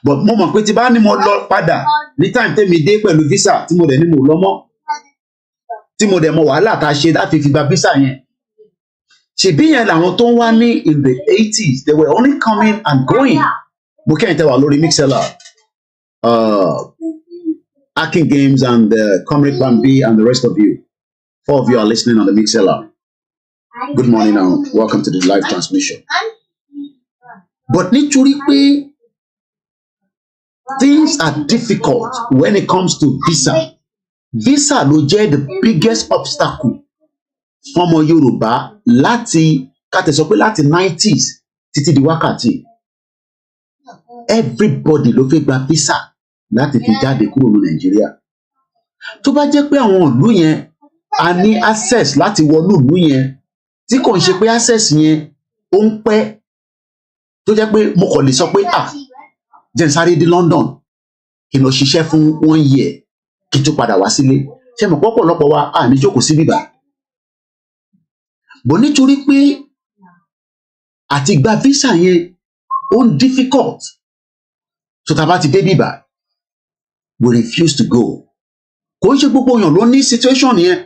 but mo mọ̀ pé tí bá ní mo lọ padà ní time tèmi dé pẹ̀lú visa tí mo dẹ̀ ní mo lọ mọ́, tí mo dẹ̀ mọ wàhálà tá a ṣe láti fi gba visa yẹn, ṣèbí yẹn làwọn tó ń wá ní in the 80s they were only coming and going. Mo kẹ́yìn tẹ́ wà lórí Mixella, Akin Games and Comrade Plan B and the rest of you. 4 of you are listening on the Mixella. Good morning and welcome to the live transmission. But nítorí pé things are difficult when it comes to visa. Visa ló jẹ́ the biggest obstacle fún ọmọ Yorùbá láti ká tẹ̀ sọ pé láti 90s títí di wákàtí. Everybody ló fẹ́ gba visa láti fi jáde kúrò ní Nàìjíríà. tó bá jẹ́ pé àwọn ìlú yẹn a ní access láti wọnú ìlú yẹn tí kò ń ṣe pé access yẹn ó ń pẹ́ tó jẹ́ pé mo kàn lè sọ pé jẹ́ n sáré dé London kí n lọ ṣiṣẹ́ fún 1 year kí n tó padà wá sílé ṣé mo pọ̀pọ̀lọpọ̀ wa à ní jókòó sí bíbá bọ̀ nítorí pé àti gba visa yẹn ó ń difficult so tá a bá ti dé bíbá we refuse to go kò ń ṣe gbogbo èèyàn ló ní situation yẹn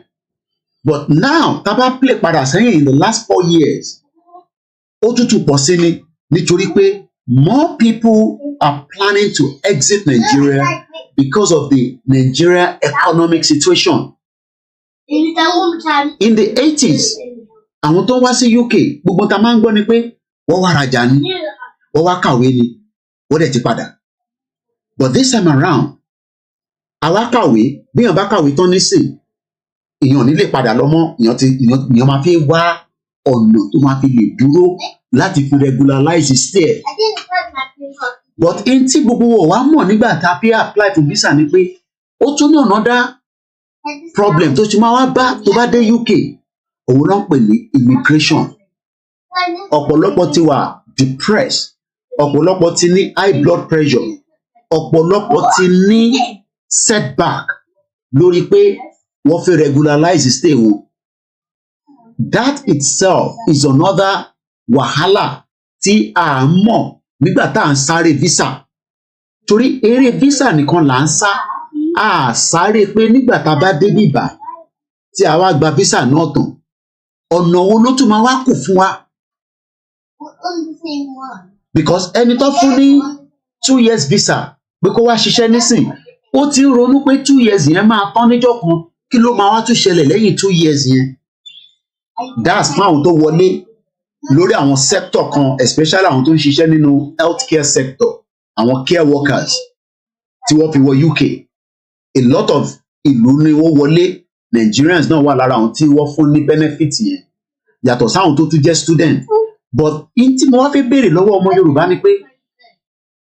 but now tá a bá play padà sẹ́yìn in the last 4 years ó tútù pọ̀ sí ni nítorí pé more people are planning to exit Nigeria because of the Nigeria economic situation. In the 80s àwọn tó wá sí UK gbogbo ta máa ń gbọ́ ni pé wọ́n wá rajà ni wọ́n wá kàwé ni wọ́n dẹ̀ ti padà but this time around àwa kàwé bí èèyàn bá kàwé tán nísìn èèyàn nílé padà lọ́mọ èèyàn máa fi wá ọ̀nà tó máa fi lè dúró láti fi regularize stay but n tí gbogbo wa mọ̀ nígbà tá a fi apply for visa ni pé ó tún ní another problem tó ti máa wá bá tó bá dé UK òun náà pè ní immigration ọ̀pọ̀lọpọ̀ ti wà depressed ọ̀pọ̀lọpọ̀ ti ní high blood pressure ọ̀pọ̀lọpọ̀ ti ní setback lórí pé wọ́n fẹ́ regularize stay wọn that itself is another wàhálà tí a mọ̀ nígbà tá à ń sáré visa torí eré visa nìkan là ń sá a sáré pé nígbà tá a bá dé bíbá tí a wá gba visa náà tán ọ̀nà wo ló tún máa wá kù fún wa because ẹni tó fún ní 2 years visa pé kó wá ṣiṣẹ́ nísìn ó ti ń ronú pé 2 years yẹn máa tán níjọ́ kan kí ló máa wá tún ṣẹlẹ̀ lẹ́yìn 2 years yẹn that's fún àwọn tó wọlé lórí àwọn sector kan especially àwọn tó ń ṣiṣẹ́ nínú healthcare sector àwọn care workers tí wọ́n fi wọ UK a lot of ìlú ni wọ́n wọlé Nigerians náà wà lára àwọn tí wọ́n fún ní benefit yẹn yàtọ̀ sáwọn tó tún jẹ́ student but in tí mo wá fẹ́ béèrè lọ́wọ́ ọmọ Yorùbá ni pé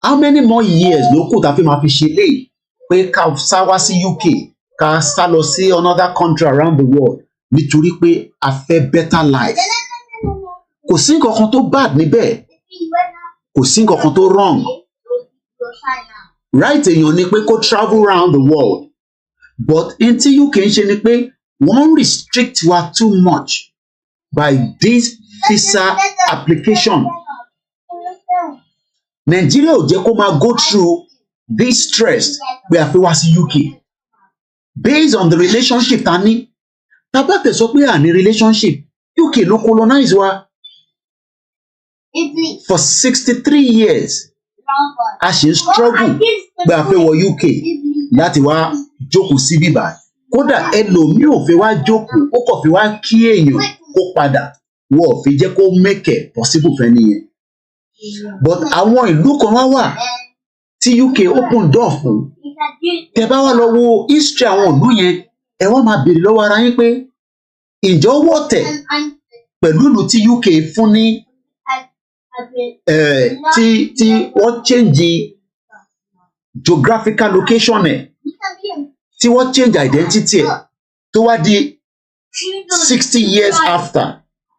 how many more years ló kù tá a fi máa fi ṣe léyìí pé ká sá wá sí UK ká sá lọ sí another country around the world nítorí pé a fẹ́ better life kò sí nǹkan kan tó bad níbẹ̀ kò sí nǹkan kan tó wrong right èèyàn ni pé kó travel around the world but in tí UK ń ṣe ni pé wọ́n restrict wa too much by this visa application Nigeria ò jẹ́ kó máa go through this stress pé a fẹ́ wá sí UK based on the relationship ta ní tá bá tẹ̀ sọ pé à ní relationship UK ló colonize wa for 63 years a ṣe ń struggle pé a fẹ́ wọ UK láti wá jókòó sí bíbá kódà ẹlòmíì ò fẹ́ wá jókòó ó kàn fi wá kí èèyàn kó padà wọ́n ò fi jẹ́ kó make it possible fẹ́ nìyẹn but àwọn ìlú kan wá tí UK open door fún tẹ́ bá wá lọ wo history àwọn ìlú yẹn ẹ wá máa béèrè lọ́wọ́ ara yín pé ìjọ wọ̀tẹ̀ pẹ̀lú ìlú tí UK fún ní tí wọ́n change geographical location ẹ̀ tí wọ́n change identity ẹ̀ tó wá di 60 years after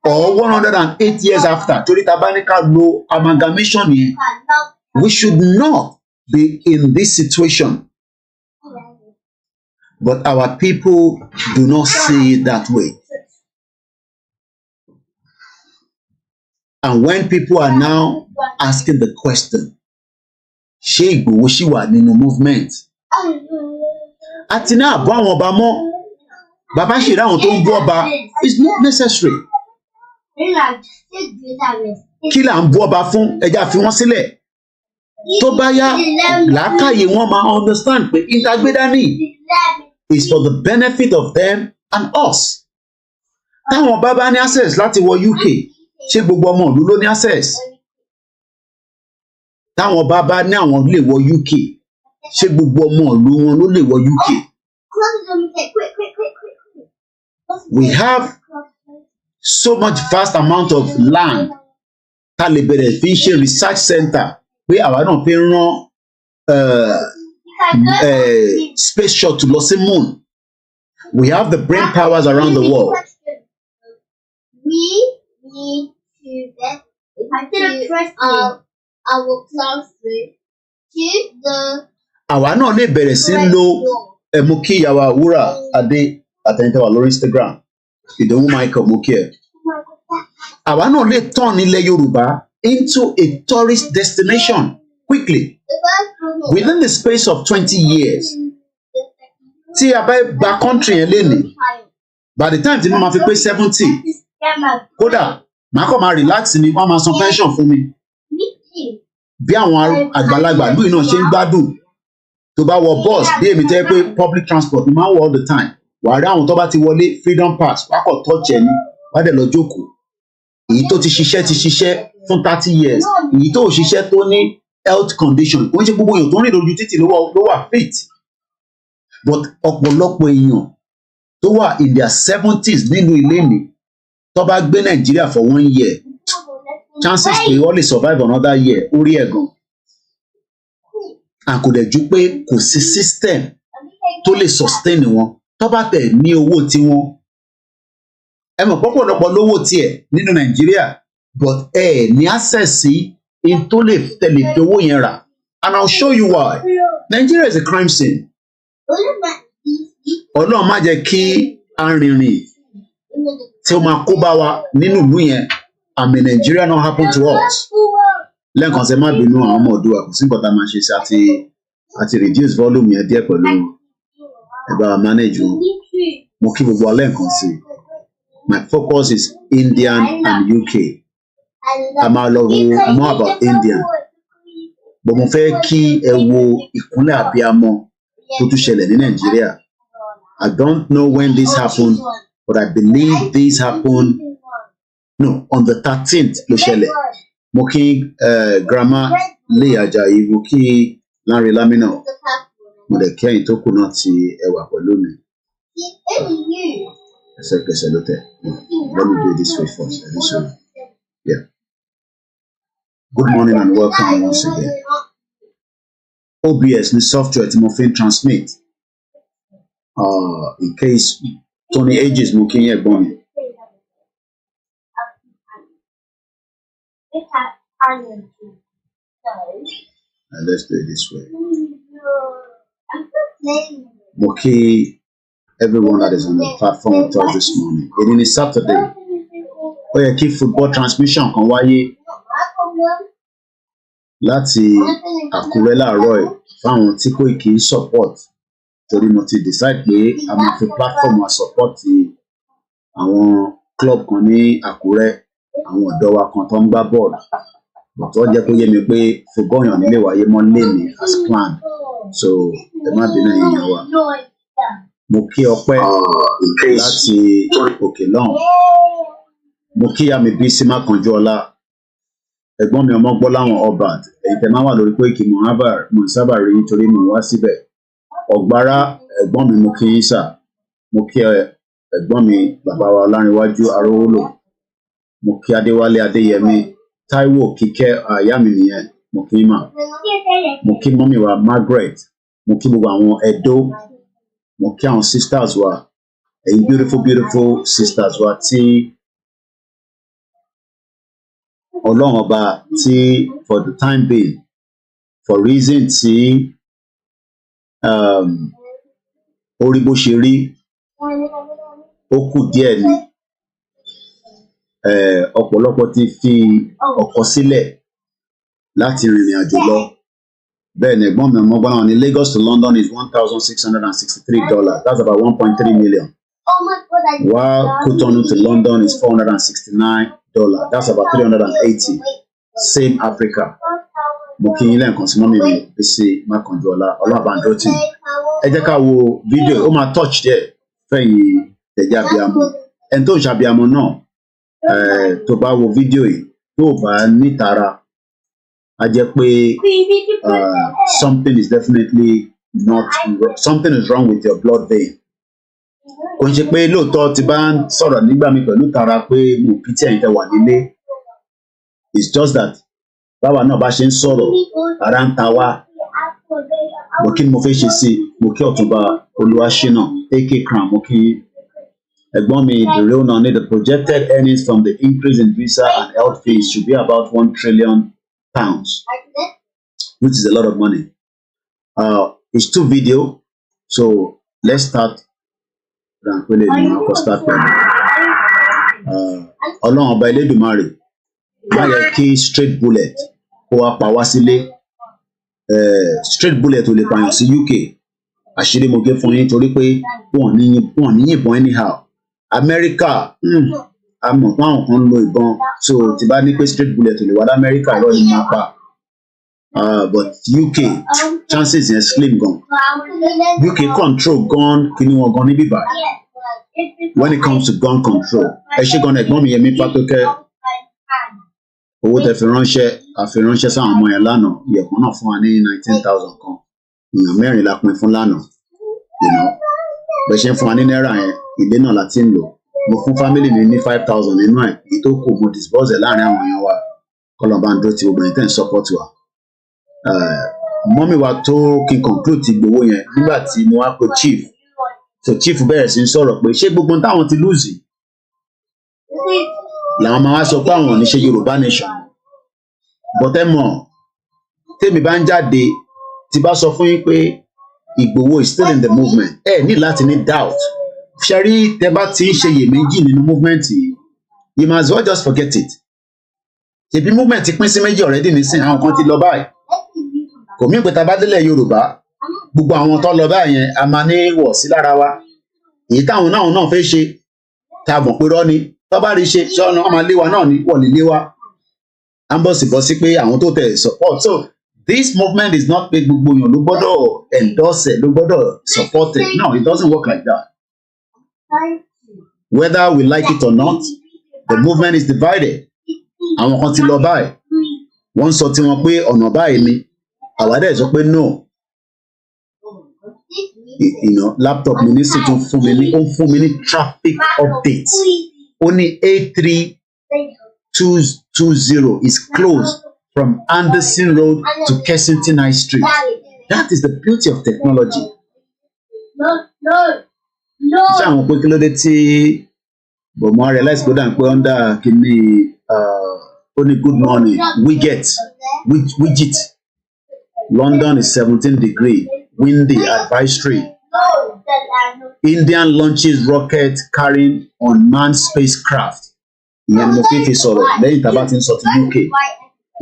or 108 years after torí ta bá ní ká lo amalgamation yẹn we should not be in this situation but our people do not see it that way. And when people are now asking the question, ṣé Ìgbòho ṣì wà nínú movement? Àti ní àbọ̀ àwọn ọba mọ́, bàbá ṣe ráwọn tó ń bú ọba, it's not necessary. Kí là ń bú ọba fún ẹja fi wọ́n sílẹ̀? Tó bá yá, làákàyè wọn máa understand pé ìtagbédání is for the benefit of them and us. Táwọn ọba bá ní access láti wọ UK, ṣé gbogbo ọmọ ìlú ló ní access? Táwọn bá ní àwọn lè wọ UK ṣé gbogbo ọmọ ìlú wọn ló lè wọ UK? We have so much vast amount of land tá lè bẹ̀rẹ̀ fi ṣe research center pé àwa náà fi rán space shuttle lọ sí moon. We have the brain powers around the world.
We need to get into our classroom to the.
Àwa náà lè bẹ̀rẹ̀ sí lo mo kí ìyàwó Wúrà Adé àtẹ̀yìntẹ́wà lórí Instagram. Ìdòwú Michael mo kí ẹ. Àwa náà lè turn ilẹ̀ Yorùbá into a tourist destination quickly within the space of 20 years. Tí a bá gba country yẹn lénìí, by the time tí mo máa fi pé 70, kódà màá kàn máa relax ni wọ́n máa san pension fún mi. Bí àwọn àgbàlagbà lóyún náà ṣe ń gbádùn. Tó bá wọ bus bí èmi tẹ́ pé public transport ni máa ń wọ all the time. Wàá rí àwọn tó bá ti wọlé freedom pass wá kọ̀ touch ẹ̀ ní wá dẹ̀ lọ jókòó. Èyí tó ti ṣiṣẹ́ fún 30 years. Èyí tó ò ṣiṣẹ́ tó ní health condition. Kò ń ṣe gbogbo èèyàn tó ń rìn lójú títì ló wà fit. But ọ̀pọ̀lọpọ̀ èèyàn tó wà in their 70s nínú ilé mi tó bá gbé Nàìjíríà for 1 year, chances pé wọ́n lè survive another year orí ẹ̀ gan. And kò dẹ̀ ju pé kò sí system tó lè sustain wọn tó bá tẹ̀ ní owó tiwọn. Ẹ mọ̀ pọ́pọ̀lọpọ̀ lówó tiẹ̀ nínú Nàìjíríà but ní access sí in tó lè tẹ̀lé fi owó yẹn rà. And I'll show you why. Nigeria is a crime scene. Ọlọ́run má jẹ́ kí arìnrìn tí ó máa kó bá wa nínú ìlú yẹn àmì Nigeria not happen to us. Lẹ́ẹ̀kan ṣe má bínú àwọn ọmọ Oòduà kò sí nǹkan tá a máa ṣe sí àti reduce volume yẹn díẹ̀ pẹ̀lú ẹ̀bá manage wọn. Mo kí gbogbo alẹ́ nǹkan sí. My focus is Indian and UK. A máa lọ wo more about Indian. But mo fẹ́ kí ẹ wo ìkúnlẹ̀ abiyamọ tó tún ṣẹlẹ̀ ní Nàìjíríà. I don't know when this happened, but I believe this happened on the 13th ló ṣẹlẹ̀. Mo kí grandma Lé Ajayi, mo kí Lanre Lamina, mo dẹ̀ kí ẹ̀yin tó kù náà tí ẹ wà pẹ̀lú mi. Ẹsẹ̀kẹsẹ̀ ló tẹ̀. Let me do it this way first. Yeah. Good morning and welcome once again. OBS ní software tí mo fi ń transmit. In case Tony Ages mo kí yín ẹ̀gbọ́n mi. Let's do it this way. Mo kí everyone that is on the platform with us this morning. It is Saturday. Ó yẹ kí football transmission kan wáyé láti Àkúrẹ́ láàárọ̀ ẹ̀ fáwọn tí kò kì í support. Torí mo ti decide pé a máa fi platform wa support àwọn club kan ní Àkúrẹ́, àwọn ọ̀dọ́ wa kan tó ń gbá bọ́ọ̀lù. Bọ̀tọ́ jẹ́ kó yé mi pé football yàn nílé wáyé mọ́ léni as planned. So ẹ má bínú ẹ̀yin yẹn wa. Mo kí Ọpẹ́ láti òkè lọ́hùn. Mo kí Yami Bísí Mákanjúọlá. Ẹ̀gbọ́n mi ọmọ gbọ́ láwọn Obad. Èyí tẹ́ máa wà lórí Koiki mo sábà rí nítorí mo wá síbẹ̀. Ọ̀gbárá ẹ̀gbọ́n mi mo kí yín sà. Mo kí ẹ̀gbọ́n mi bàbá wa Ọlárìnwájú Arówólò. Mo kí Adéwálé Adéyẹmí. Táíwò Kíkẹ́ àyà mi nìyẹn. Mo kí mà. Mo kí mọ́mì wa Margaret. Mo kí gbogbo àwọn Ẹdó. Mo kí àwọn sisters wa. Ẹ̀yin beautiful sisters wa tí Ọlọ́run ọba tí for the time being for reason tí orí bó ṣe rí ó kù díẹ̀ ni ọ̀pọ̀lọpọ̀ ti fi ọkọ̀ sílẹ̀ láti rìnrìn àjò lọ. Bẹ́ẹ̀ ni ẹ̀gbọ́n mi ọmọ gbọ́n wọn ní Lagos to London is $1,663. That's about 1.3 million. While Cotonou to London is $469. That's about 380. Same Africa. Mo kí yín lẹ́ẹ̀kan sí mọ́mí mi Bísí Mákanjúọlá Ọlọ́àbàndrótì. Ẹ jẹ́ ká wo fídíò ó máa touch díẹ̀ fẹ̀yìn tẹ̀jẹ́ abiyamọ. Ẹni tó ń ṣàbíamọ náà tó bá wo fídíò yìí tó bá nítara á jẹ́ pé something is definitely something is wrong with your blood vein. Kò ń ṣe pé lóòótọ́ ti bá ń sọ̀rọ̀ nígbà mi pẹ̀lú tara pé mo kì í tí ẹ̀yin tẹ́ wà nílé. It's just that báwa náà bá ṣe ń sọ̀rọ̀ ara ń ta wá mo kí ni mo fẹ́ ṣe sí mo kí Ọ̀túnba Olúwaṣínà AK Crown mo kí ẹ̀gbọ́n mi the real nani the projected earnings from the increase in visa and health fees should be about £1 trillion, which is a lot of money. It's 2 video, so let's start. Ọlọ́run ọba Elédùmarè má yẹ kí straight bullet kó wá pa wá sílé. Straight bullet ò lè pààyàn sí UK. Àṣírí mo gé fún yín torí pé wọ́n ní yìnbọn anyhow. Amẹ́ríkà àmọ̀ pé àwọn kan ń lo ìbọn, so tí bá ní pé straight bullet ò lè wá l'Amẹ́ríkà irọ́ ni máa pa. But UK chances yẹn slim gan. UK control gun kíní wọn gan níbí báyìí. When it comes to gun control, ẹ ṣe gan ẹ̀gbọ́n mi Yẹmí Fátókẹ́ owó tẹ́ fi ránṣẹ́ àfiránṣẹ́ sáwọn ọmọ yẹn lánàá ìyẹ̀pọ̀ náà fún wa ní 19,000 kan èèyàn 4 la pín fún lánàá bẹ́ẹ̀ ṣe ń fún wa ní náírà yẹn ilé náà la ti ń lò mo fún family mi ní 5,000 nínú ẹ̀ èyí tó kù mo disburse láàrin àwọn èèyàn wa kọlọ̀bá ń dúró ti gbogbo ẹ̀yìn tẹ́ ń support wa. Mọ́mí wa tó kí n conclude ti gbowó yẹn nígbà tí mo wá pe chief so chief bẹ̀rẹ̀ sí ń sọ̀rọ̀ pé ṣé gbogbo táwọn ti lose làwọn máa wá sọ pé àwọn ò ní ṣe Yorùbá Nation. But ẹ mọ̀ tèmi bá ń jáde tí bá sọ fún yín pé Ìgbòho is still in the movement ẹ ní láti ní doubt. Ṣe rí tẹ bá ti ń ṣe iyèméjì nínú movement yìí you must well just forget it. Ṣèbí movement ti pín sí méjì already nísìnyí àwọn kan ti lọ báyìí. Kò mí pé ta bá délẹ̀ Yorùbá gbogbo àwọn tó lọ báyìí yẹn a máa ní wọ̀ sí lára wa. Èyí táwọn náà fẹ́ ṣe ta mọ̀ pé rọ́ ni tó bá rí ṣe ṣọ́nà ọmọ ilé wa náà ní wọ̀ nílé wa. À ń bọ̀ sí bọ́ sí pé àwọn tó tẹ̀ support. So this movement is not pé gbogbo èèyàn ló gbọ́dọ̀ endorse ẹ̀ ló gbọ́dọ̀ support it. No, it doesn't work like that. Whether we like it or not, the movement is divided. Àwọn kan ti lọ báyìí wọ́n sọ tiwọn pé ọ̀nà báyìí ni àwa dẹ̀ sọ pé no. Laptop mi ní sì tún fún mi ní traffic update ó ní A3220 is closed from Anderson Road to Kensington High Street. That is the beauty of technology. Ṣé àwọn pé kí ló dé tí bọ̀mọ́ realize pé dà ń pé under kìíní ó ní good morning widget London is 17 degrees windy advisory. Indian launches rocket carrying unmanned spacecraft. Ìyẹn ni mo fi sọ̀rọ̀ lẹ́yìn tá a bá ti ń sọ ti UK.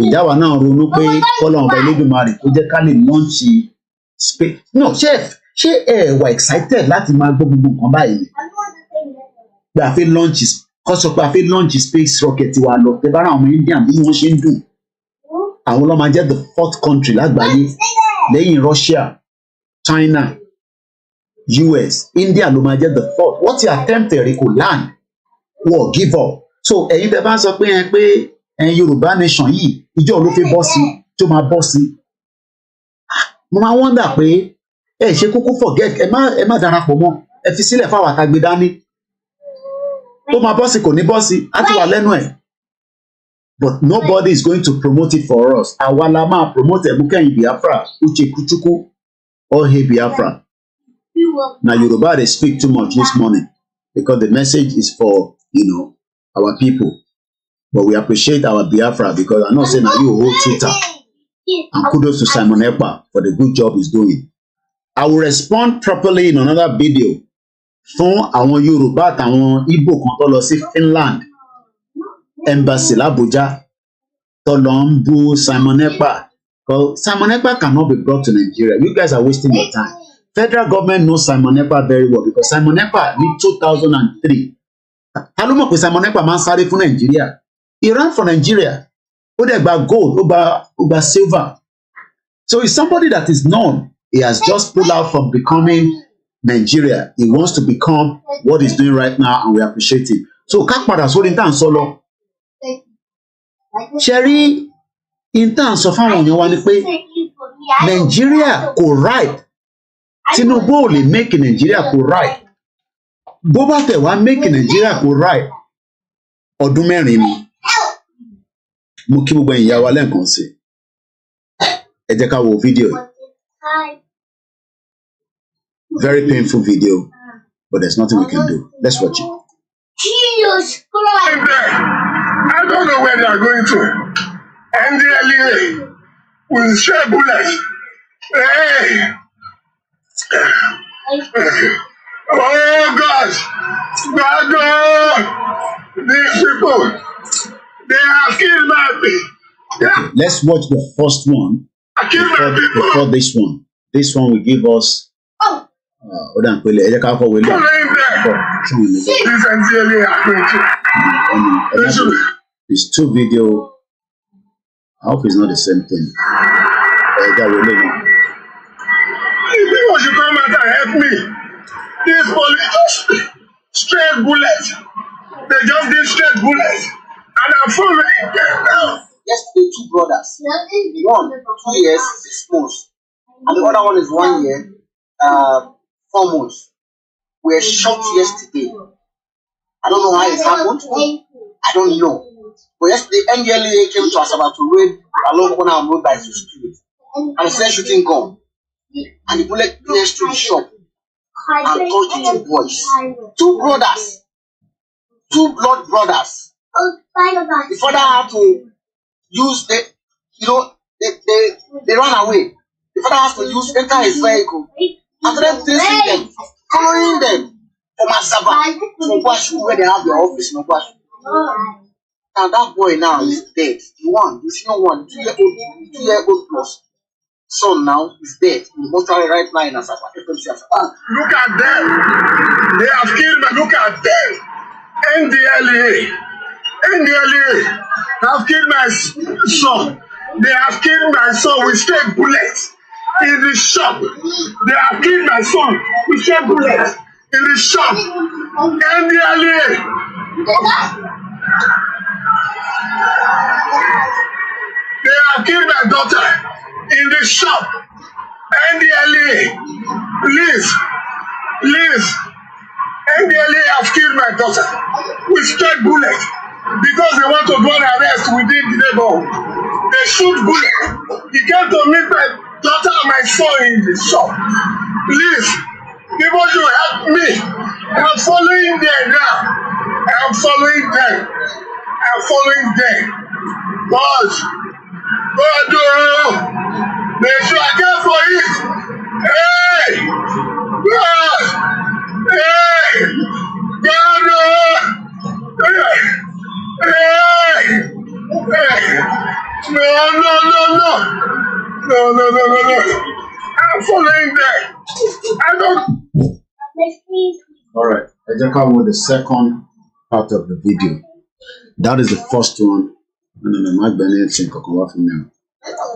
Ìjáwá náà ronú pé kọ́lọ́run ọba Elédùmarè kó jẹ́ ká lè launch space. No chef ṣé ẹ wà excited láti máa gbọ́ gbogbo nǹkan báyìí? Pé a fẹ́ launch kọ́ sọ pé a fẹ́ launch space rocket wa lọ. Tẹ bá ra àwọn Indian bí wọ́n ṣe ń dùn. Àwọn ló máa jẹ́ the 4th country lágbàáyé lẹ́yìn Russia, China, US, India ló máa jẹ́ the 4th. Wọ́n ti attempt ẹ̀rí kò land wọ́n give up. So ẹ̀yin tẹ́ bá ń sọ pé Yorùbá Nation yìí ìjọ ló fi bọ́ sí tó máa bọ́ sí. Mo máa wonder pé ẹ ṣe kúkú forget ẹ má darapọ̀ mọ́ ẹ fi sílẹ̀ fáwọn àtàgbé dání. Tó máa bọ́ sí kò ní bọ́ sí á ti wà lẹ́nu ẹ̀. But nobody is going to promote it for us. Àwa la máa promote Ẹ̀bùkẹ́yìn Biafra, Uche Kuchukwu, or Hey Biafra. Now Yoruba they speak too much this morning because the message is for our people. But we appreciate our Biafra because I know saying that you hold Twitter. And kudos to Simon Ekpa for the good job he's doing. I will respond properly in another video fún àwọn Yorùbá àtàwọn Igbo kan tó lọ sí Finland embassy l'Abuja tó lọ ń bú Simon Ekpa. Because Simon Ekpa cannot be brought to Nigeria. You guys are wasting your time. Federal government knows Simon Ekpa very well because Simon Ekpa ní 2003. Ta ló mọ̀ pé Simon Ekpa máa ń sáré fún Nigeria? He ran for Nigeria. Ó dẹ̀ gba gold, ó gba silver. So he's somebody that is known. He has just pulled out from becoming Nigeria. He wants to become what he's doing right now and we appreciate him. So ká padà sórí ìtàn sọ́lọ́. Ṣẹ́rí ìtàn sọ fáwọn èèyàn wa ni pé Nigeria kò right. Tinubu ò lè make Nigeria kò right. Bó bá tẹ̀ wá make Nigeria kò right. Ọdún 4 ni. Mo kí gbogbo ìyá wa lẹ́ẹ̀kan sí. Ẹ jẹ́ ká wo fídíò yìí. Very painful video, but there's nothing we can do. Let's watch it.
Jesus Christ!
I don't know where they are going to. NDLEA will share bullets. Hey! Oh God! God! Oh! These people, they have killed my people.
Okay, let's watch the first one before this one. This one will give us. It's two video. I hope it's not the same thing.
People should come out and help me. These police just straight bullets. They just did straight bullets. And I'm following them now.
Yesterday, two brothers. One, 2 years, 6 months. And the other one is 1 year, 4 months. Were shot yesterday. I don't know how it happened. I don't know. But yesterday, NDLEA came to us about to raid a local corner road by the street. And they started shooting gun. And the bullet pierced through the shop and touched two boys. Two brothers. Two blood brothers. The father had to use they ran away. The father has to enter his vehicle. After them chasing them, following them from Asaba to Nkwashu, where they have their office in Nkwashu. Now that boy now is dead. The senior one, 2-year-old plus son now is dead in the mortuary right now in Asaba.
Look at them. They have killed me. Look at them. NDLEA have killed my son. They have killed my son with straight bullets in the shop. They have killed my son with straight bullets in the shop. NDLEA. They have killed my daughter in the shop. NDLEA. Please. NDLEA have killed my daughter with straight bullets because they want to do an arrest within the neighborhood. They shoot bullets. He came to meet my daughter and my son in the shop. Please, people should help me. I'm following them now. I'm following them. God, they should account for it. Hey, God. Hey! God! Hey! No. I'm following that. I don't.
All right. I just come with the second part of the video. That is the first one.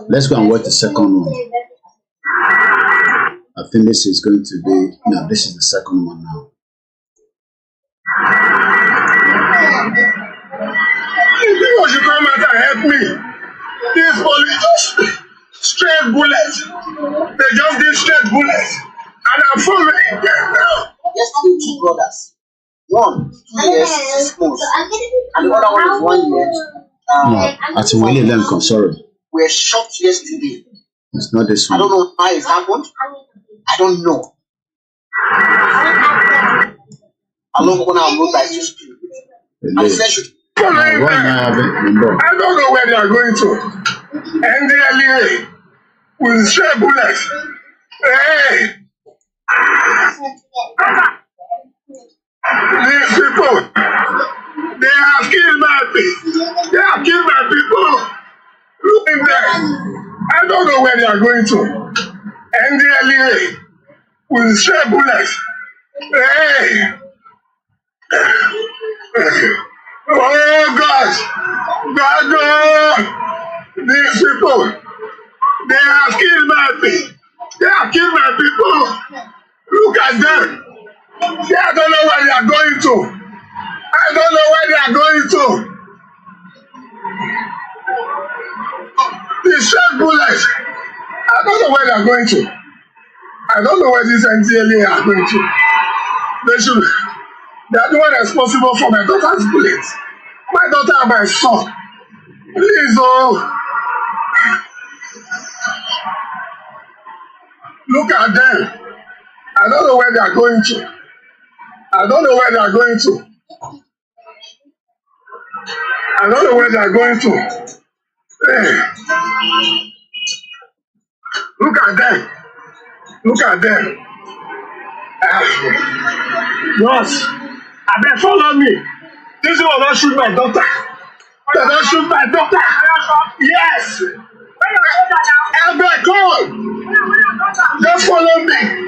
Let's go and watch the second one. I think this is going to be, no, this is the second one now.
People should come out and help me. These police just straight bullets. They just did straight bullets. And I'm following them now.
Yesterday, two brothers. One, 2 years, 6 months. And the other one is 1 year.
No, sorry.
Were shot yesterday.
It's not this one.
I don't know how it happened. I don't know. Along corner road by the street.
I don't know where they are going to. NDLEA will share bullets. Hey! These people, they have killed my people. They have killed my people. Look at them. I don't know where they are going to. NDLEA will share bullets. Hey! Oh God! These people, they have killed my people. They have killed my people. Look at them. I don't know where they are going to. I don't know where they are going to. They shot bullets. I don't know where they are going to. I don't know where these NDLEA are going to. They are the one responsible for my daughter's bullets. My daughter and my son. Please, oh. Look at them. I don't know where they are going to. I don't know where they are going to. I don't know where they are going to. Hey, look at them. Look at them. Ross, I beg follow me. This one don't shoot my daughter. They don't shoot my daughter. Yes. I beg, come on. Just follow me.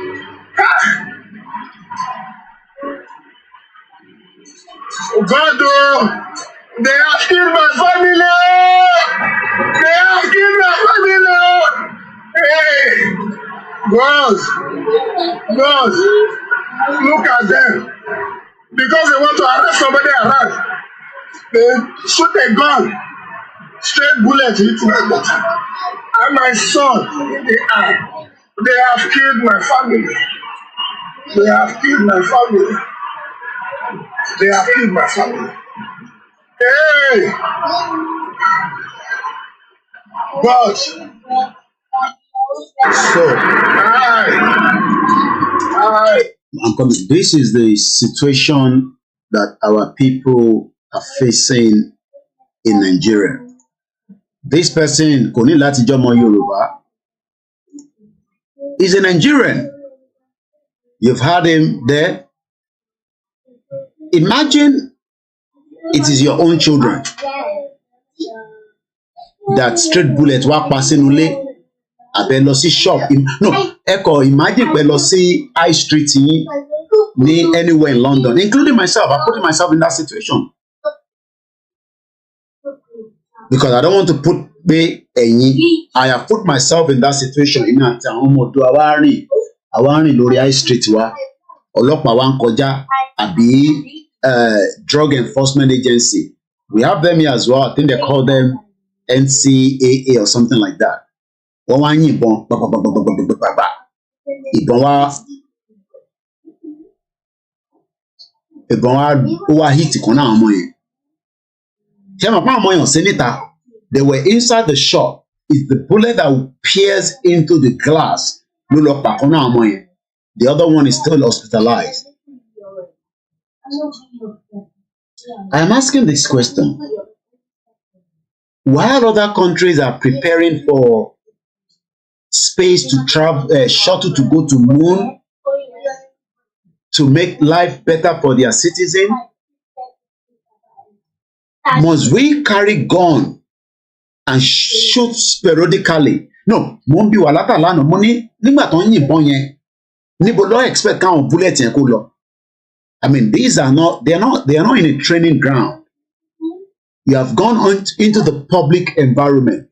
God, oh, they have killed my family. They have killed my family. Hey, girls, look at them. Because they want to arrest somebody around, they shoot a gun, straight bullet hit my daughter and my son in the eye. They have killed my family. They have killed my family. They have killed my family. Hey! God.
So, I'm coming. This is the situation that our people are facing in Nigeria. This person, kò ní láti jẹ́ ọmọ Yorùbá, is a Nigerian. You've had him there. Imagine it is your own children that straight bullet wá pa sínú ilé àbẹ lọ sí shop. No, ẹ imagine pé lọ sí high street yín ní anywhere in London, including myself. I put myself in that situation because I don't want to put pé ẹ̀yin. I have put myself in that situation. Èmi àti àwọn ọmọ ọ̀dọ́ àwa rìn lórí high street wa, ọlọ́pàá wa ń kọjá àbí drug enforcement agency. We have them here as well. I think they call them NCAA or something like that. Wọ́n wá yìnbọn gbàgbàgbàgbàgbàgbà. Ìbọn wá hit kan náà ọmọ yẹn. Ṣé mo pa ọmọ yẹn sí níta? They were inside the shop. It's the bullet that pierced into the glass. Ló lọ pa kan náà ọmọ yẹn. The other one is still hospitalized. I am asking this question. While other countries are preparing for space to travel, shuttle to go to moon, to make life better for their citizens, must we carry gun and shoot periodically? No, mo ń bi wà látàlánà mo ní nígbà tó ń yìnbọn yẹn níbo ló expect káwọn bullet yẹn kó lọ. I mean, they are not in a training ground. You have gone on into the public environment.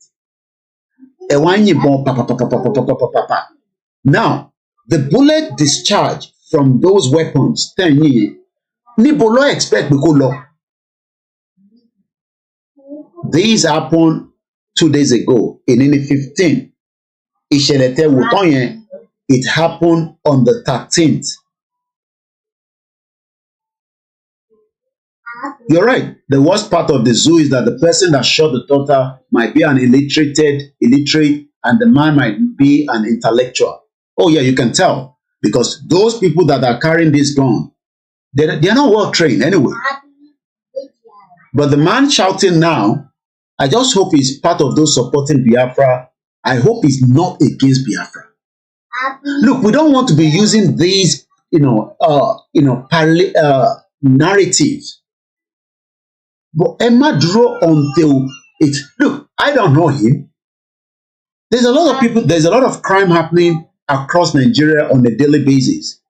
Now, the bullet discharge from those weapons, níbo ló expect pé kó lọ. This happened 2 days ago in 15. Ìṣẹ̀lẹ̀ tẹ́ wò tán yẹn, it happened on the 13th. You're right. The worst part of the zoo is that the person that shot the daughter might be an illiterate, and the man might be an intellectual. Oh yeah, you can tell. Because those people that are carrying this gun, they're not well trained anyway. But the man shouting now, I just hope he's part of those supporting Biafra. I hope he's not against Biafra. Look, we don't want to be using these, narratives. But Emma drew until it. Look, I don't know him. There's a lot of people, there's a lot of crime happening across Nigeria on a daily basis.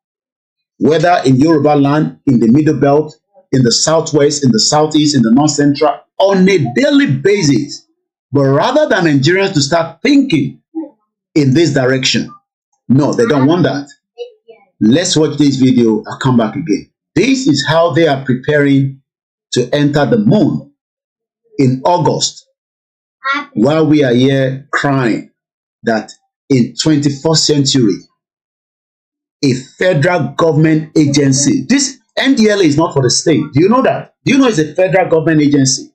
Whether in Yoruba land, in the Middle Belt, in the Southwest, in the Southeast, in the North Central, on a daily basis. But rather than Nigerians to start thinking in this direction, no, they don't want that. Let's watch this video. I'll come back again. This is how they are preparing to enter the moon in August, while we are here crying that in 21st century, a federal government agency, this NDLA is not for the state. Do you know that? Do you know it's a federal government agency?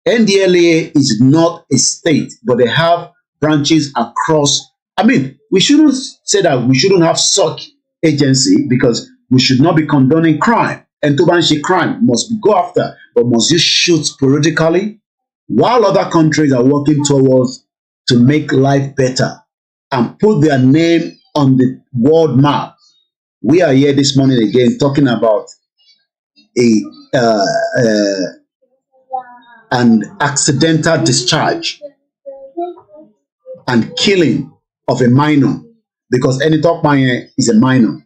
NDLA is not a state, but they have branches across. I mean, we shouldn't say that we shouldn't have such agency because we should not be condoning crime. And to ban crime must be go after, but must you shoot sporadically? While other countries are working towards to make life better and put their name on the world map, we are here this morning again talking about an accidental discharge and killing of a minor, because any talk man is a minor.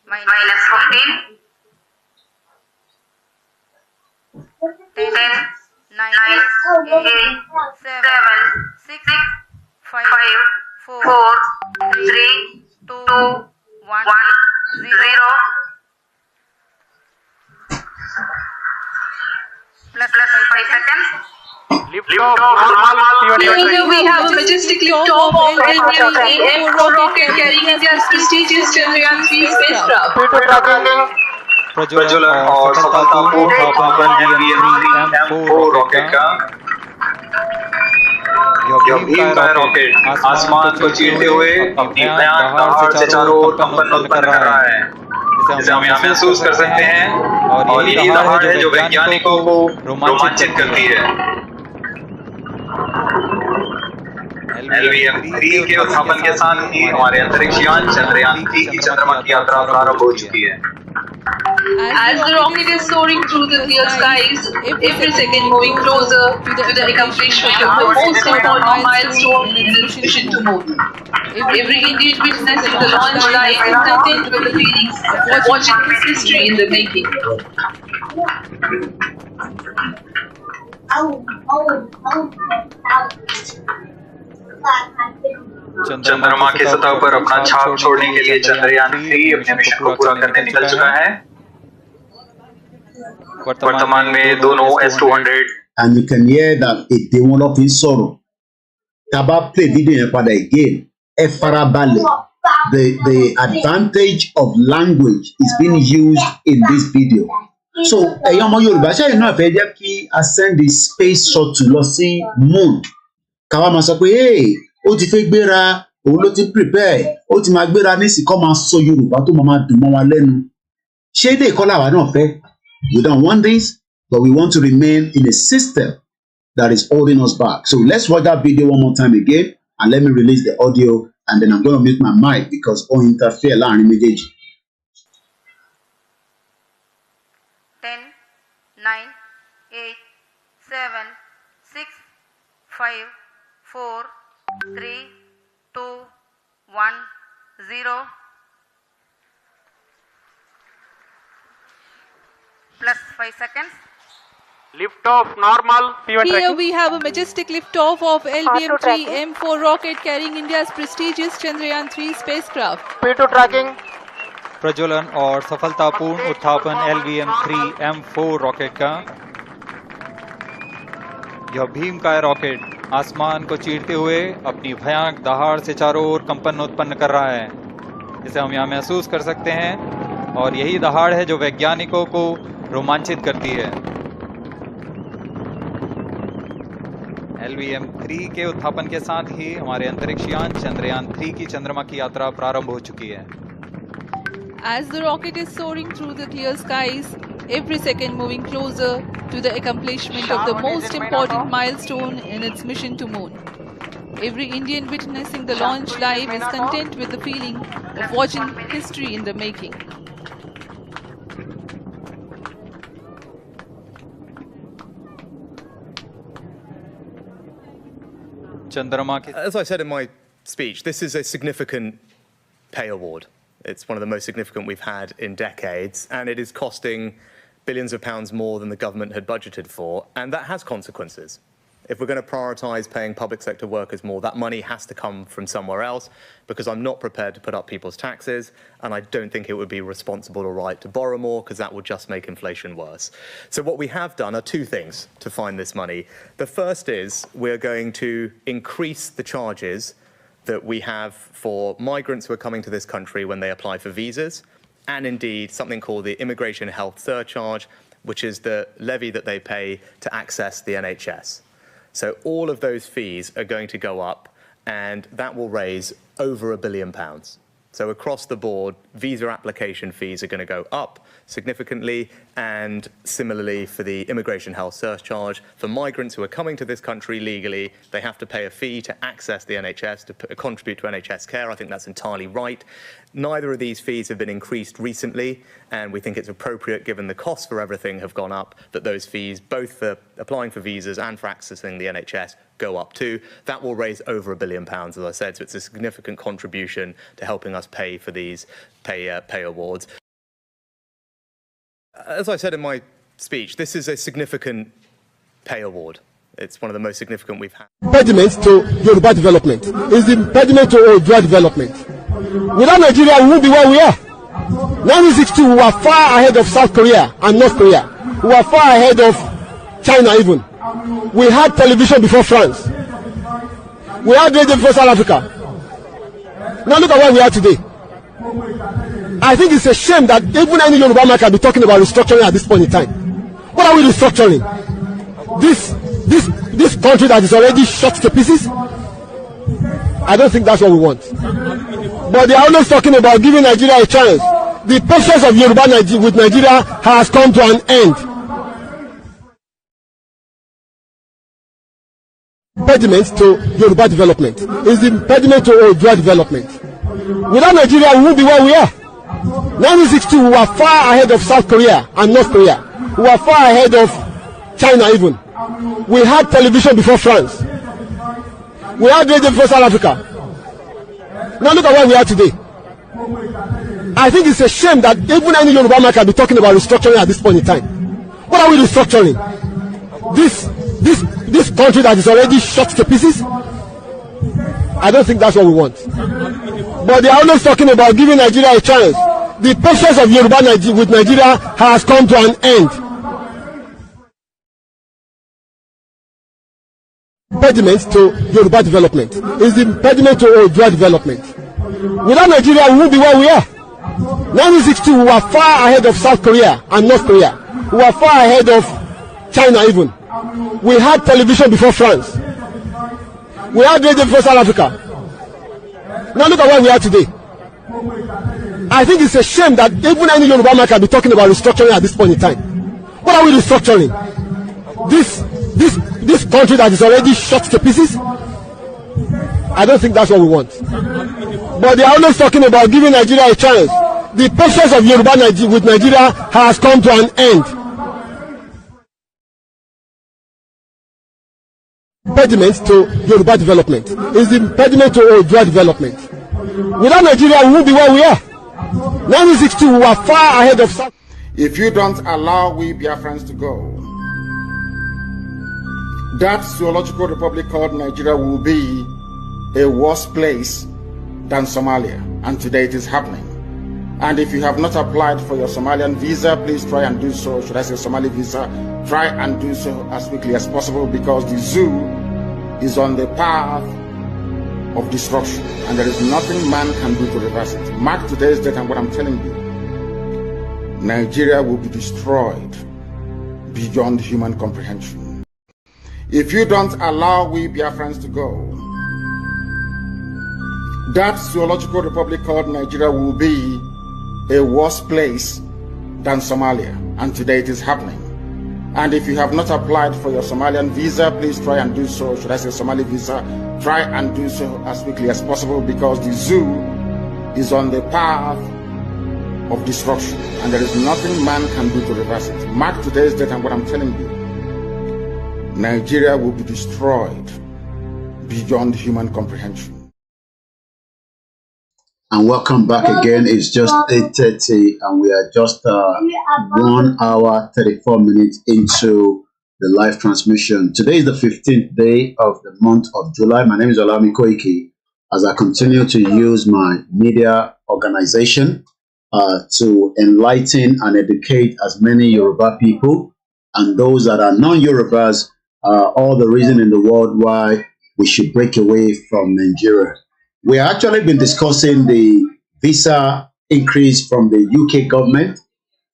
Minus 15. 10, 9, 8, 7, 6, 5, 4, 3, 2, 1, 0. Plus 5 seconds.
Here we have a majestic lift-off of M4 rocket carrying India's prestigious Chandrayaan 3 spacecraft.
प्रज्वलन और सफलतापूर्ण उत्थापन M4 rocket का यह भीम का रॉकेट आसमान को चीरते हुए अपनी भयानक दहाड़ से चारों ओर कंपन उत्पन्न कर रहा है, जिसे हम यहाँ महसूस कर सकते हैं। और यही दहाड़ है जो वैज्ञानिकों को रोमांचित करती है। LVM-3 के उत्थापन के साथ ही हमारे अंतरिक्ष यान चंद्रयान 3 की चंद्रमा की यात्रा प्रारंभ हो चुकी है।
As the rocket is soaring through the clear skies, every second moving closer to the accomplishment of the most important milestone in its mission to moon. Every Indian witnessing the launch live is content with the feelings of watching history in the making.
चंद्रमा की सतह पर अपना छाप छोड़ने के लिए चंद्रयान 3 अपने मिशन को पूरा करने निकल चुका है। वर्तमान में दोनों S-200
and you can hear that it develop in sorrow. Taba play video yẹn padà again. Ẹ farabalẹ̀. The advantage of language is being used in this video. So ẹ̀yin ọmọ Yorùbá ṣáà náà fẹ́ jẹ́ kí a send the space shuttle lọ sí moon. Káwa máa sọ pé hey, ó ti fẹ́ gbéra, òun ló ti prepare, ó ti máa gbéra nísìnyí kọ́ máa sọ Yorùbá tó máa dùn mọ́ wa lẹ́nu. Ṣé èdè ìkọlà wa náà fẹ́? We don't want this, but we want to remain in a system that is holding us back. So let's watch that video one more time again, and let me release the audio, and then I'm going to mute my mic because ó interfere láàrin méjèèjì.
10, 9, 8, 7, 6, 5, 4, 3, 2, 1, 0. Plus 5 seconds.
Lift-off normal.
Here we have a majestic lift-off of LVM-3 M4 rocket carrying India's prestigious Chandrayaan 3 spacecraft.
P2 tracking. प्रज्वलन और सफलतापूर्ण उत्थापन LVM-3 M4 rocket का यह भीम का रॉकेट आसमान को चीरते हुए अपनी भयानक दहाड़ से चारों ओर कंपन उत्पन्न कर रहा है, जिसे हम यहाँ महसूस कर सकते हैं। और यही दहाड़ है जो वैज्ञानिकों को रोमांचित करती है। LVM-3 के उत्थापन के साथ ही हमारे अंतरिक्ष यान चंद्रयान 3 की चंद्रमा की यात्रा प्रारंभ हो चुकी है।
As the rocket is soaring through the clear skies, every second moving closer to the accomplishment of the most important milestone in its mission to moon. Every Indian witnessing the launch live is content with the feeling of watching history in the making.
As I said in my speech, this is a significant pay award. It's one of the most significant we've had in decades, and it is costing billions of pounds more than the government had budgeted for, and that has consequences. If we're going to prioritise paying public sector workers more, that money has to come from somewhere else, because I'm not prepared to put up people's taxes, and I don't think it would be responsible or right to borrow more, because that would just make inflation worse. So what we have done are two things to find this money. The first is we're going to increase the charges that we have for migrants who are coming to this country when they apply for visas, and indeed something called the Immigration Health Surcharge, which is the levy that they pay to access the NHS. So all of those fees are going to go up, and that will raise over £1 billion. So across the board, visa application fees are going to go up significantly, and similarly for the immigration health surcharge. For migrants who are coming to this country legally, they have to pay a fee to access the NHS, to contribute to NHS care. I think that's entirely right. Neither of these fees have been increased recently, and we think it's appropriate, given the costs for everything have gone up, that those fees, both for applying for visas and for accessing the NHS, go up too. That will raise over £1 billion, as I said, so it's a significant contribution to helping us pay for these pay awards. As I said in my speech, this is a significant pay award. It's one of the most significant we've had.
Impediment to Yoruba development is the impediment to Yoruba development. Without Nigeria, we won't be where we are. 1962, we were far ahead of South Korea and North Korea. We were far ahead of China even. We had television before France. We had radio before South Africa. Now look at where we are today. I think it's a shame that even any Yoruba man can be talking about restructuring at this point in time. What are we restructuring? This country that is already shot to pieces? I don't think that's what we want. But they are always talking about giving Nigeria a chance. The patience of Yoruba with Nigeria has come to an end. Impediment to Yoruba development is the impediment to Yoruba development. Without Nigeria, we won't be where we are. 1962, we were far ahead of South Korea and North Korea. We were far ahead of China even. We had television before France. We had radio before South Africa. Now look at where we are today. I think it's a shame that even any Yoruba man can be talking about restructuring at this point in time. What are we restructuring? This country that is already shot to pieces? I don't think that's what we want. But they are always talking about giving Nigeria a chance. The patience of Yoruba with Nigeria has come to an end. Impediment to Yoruba development is the impediment to Yoruba development. Without Nigeria, we won't be where we are. 1962, we were far ahead of South Korea and North Korea. We were far ahead of China even. We had television before France. We had radio before South Africa. Now look at where we are today. I think it's a shame that even any Yoruba man can be talking about restructuring at this point in time. What are we restructuring? This country that is already shot to pieces? I don't think that's what we want. But they are always talking about giving Nigeria a chance. The patience of Yoruba with Nigeria has come to an end. Impediment to Yoruba development is the impediment to Yoruba development. Without Nigeria, we won't be where we are. 1962, we were far ahead of South.
If you don't allow we Biafrans to go, that zoological republic called Nigeria will be a worse place than Somalia, and today it is happening. And if you have not applied for your Somalian visa, please try and do so. Should I say Somali visa? Try and do so as quickly as possible, because the zoo is on the path of destruction, and there is nothing man can do to reverse it. Mark today's date and what I'm telling you. Nigeria will be destroyed beyond human comprehension. If you don't allow we Biafrans to go, that zoological republic called Nigeria will be a worse place than Somalia, and today it is happening. And if you have not applied for your Somalian visa, please try and do so. Should I say Somali visa? Try and do so as quickly as possible, because the zoo is on the path of destruction, and there is nothing man can do to reverse it. Mark today's date and what I'm telling you. Nigeria will be destroyed beyond human comprehension.
And welcome back again. It's just 8:30 and we are just 1 hour 34 minutes into the live transmission. Today is the 15th day of the month of July. My name is Olami Koiki, as I continue to use my media organization to enlighten and educate as many Yoruba people and those that are non-Yorubas all the reason in the world why we should break away from Nigeria. We have actually been discussing the visa increase from the UK government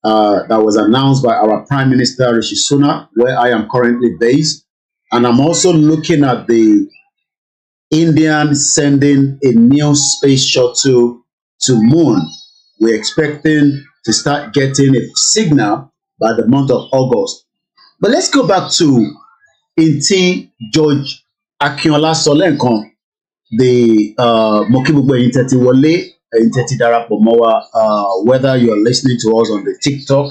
that was announced by our Prime Minister Rishi Sunak, where I am currently based. And I'm also looking at the Indian sending a new space shuttle to moon. We're expecting to start getting a signal by the month of August. But let's go back to Inti George Akinola Solenkan, the mo kí gbogbo ẹ̀yin tẹ́tí wọlé, ẹ̀yin tẹ́tí darapọ̀ mọ́ wa, whether you're listening to us on the TikTok,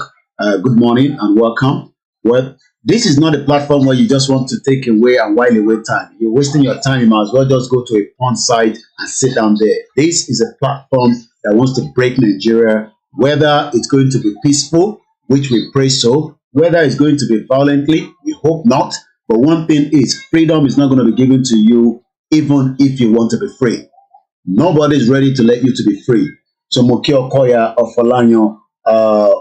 good morning and welcome. Well, this is not a platform where you just want to take away and while away time. You're wasting your time. You might as well just go to a porn site and sit down there. This is a platform that wants to break Nigeria, whether it's going to be peaceful, which we pray so, whether it's going to be violently, we hope not. But one thing is, freedom is not going to be given to you even if you want to be free. Nobody is ready to let you to be free. So Moki Okoya of Falanyo,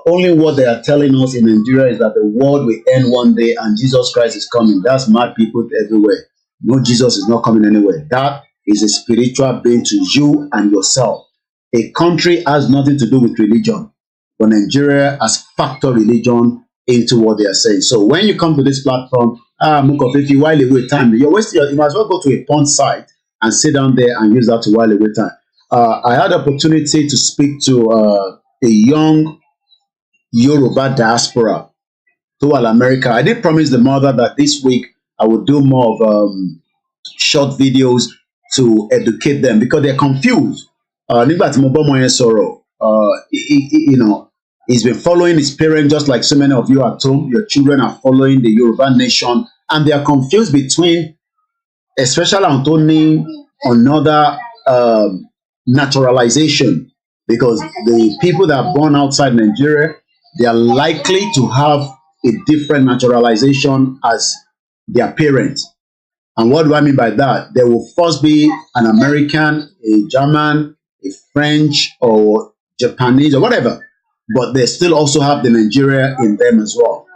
only what they are telling us in Nigeria is that the world will end one day and Jesus Christ is coming. That's mad people everywhere. No, Jesus is not coming anywhere. That is a spiritual being to you and yourself. A country has nothing to do with religion, but Nigeria has factored religion into what they are saying. So when you come to this platform, if you while away time, you're wasting you might as well go to a porn site and sit down there and use that to while away time. I had the opportunity to speak to a young Yoruba diaspora to America. I did promise the mother that this week I would do more of short videos to educate them because they're confused. Nígbà tí mo bọ́ ọmọ yẹn sọ̀rọ̀, you know, he's been following his parents just like so many of you at home. Your children are following the Yoruba Nation and they are confused between, especially Anthony, another naturalization, because the people that are born outside Nigeria, they are likely to have a different naturalization as their parents. And what do I mean by that? There will first be an American, a German, a French, or Japanese, or whatever. But they still also have the Nigeria in them as well.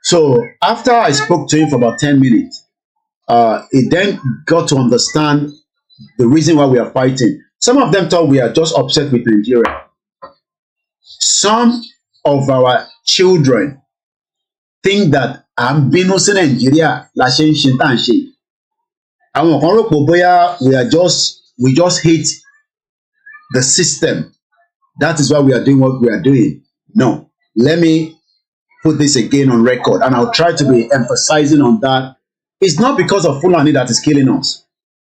So after I spoke to him for about 10 minutes, he then got to understand the reason why we are fighting. Some of them thought we are just upset with Nigeria. Some of our children think that I'm being in Nigeria, la ṣe ń ṣe tá à ń ṣe. Àwọn kan rò pé bóyá we just hate the system. That is why we are doing what we are doing. No, let me put this again on record, and I'll try to be emphasizing on that. It's not because of Fulani that is killing us.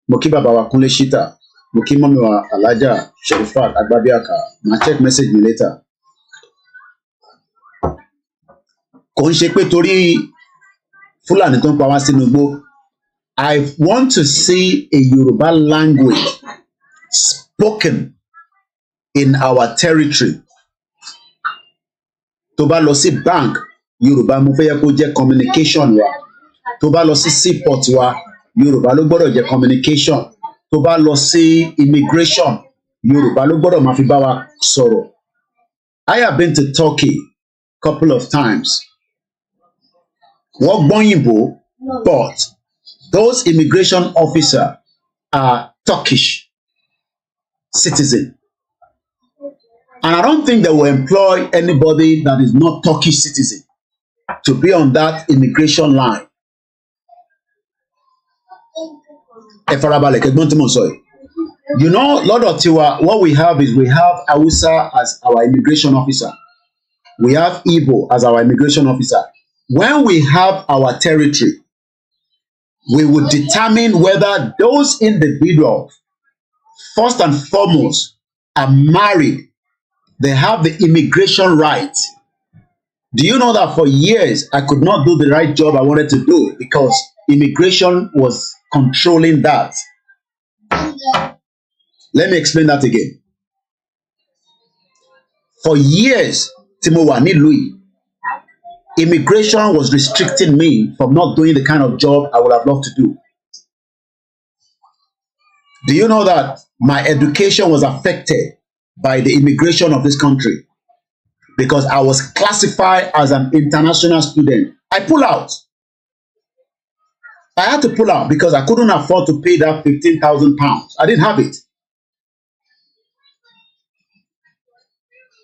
Moki Baba wa Kunle Shita, Moki Mami wa Alaja Sherifat Agbabiaka. Ma check message me later. Kò ń ṣe pé torí Fulani tó ń pa wá sínú igbó. I want to see a Yoruba language spoken in our territory. Tó bá lọ sí bank, Yorùbá mo fẹ́ yẹ kó jẹ́ communication wa. Tó bá lọ sí seaport wa, Yorùbá ló gbọ́dọ̀ jẹ́ communication. Tó bá lọ sí immigration, Yorùbá ló gbọ́dọ̀ máa fi bá wa sọ̀rọ̀. I have been to Turkey a couple of times. Wọ́n gbọ́yìnbó, but those immigration officers are Turkish citizens. And I don't think they will employ anybody that is not Turkish citizen to be on that immigration line. Ẹ farabalẹ̀ kẹ́gbọ́n tí mo sọ yìí. You know, lọ́dọ̀ tiwa, what we have is we have Hausa as our immigration officer. We have Igbo as our immigration officer. When we have our territory, we will determine whether those individuals, first and foremost, are married. They have the immigration right. Do you know that for years I could not do the right job I wanted to do because immigration was controlling that? Let me explain that again. For years, Timowa Nilui, immigration was restricting me from not doing the kind of job I would have loved to do. Do you know that my education was affected by the immigration of this country? Because I was classified as an international student. I pull out. I had to pull out because I couldn't afford to pay that £15,000. I didn't have it.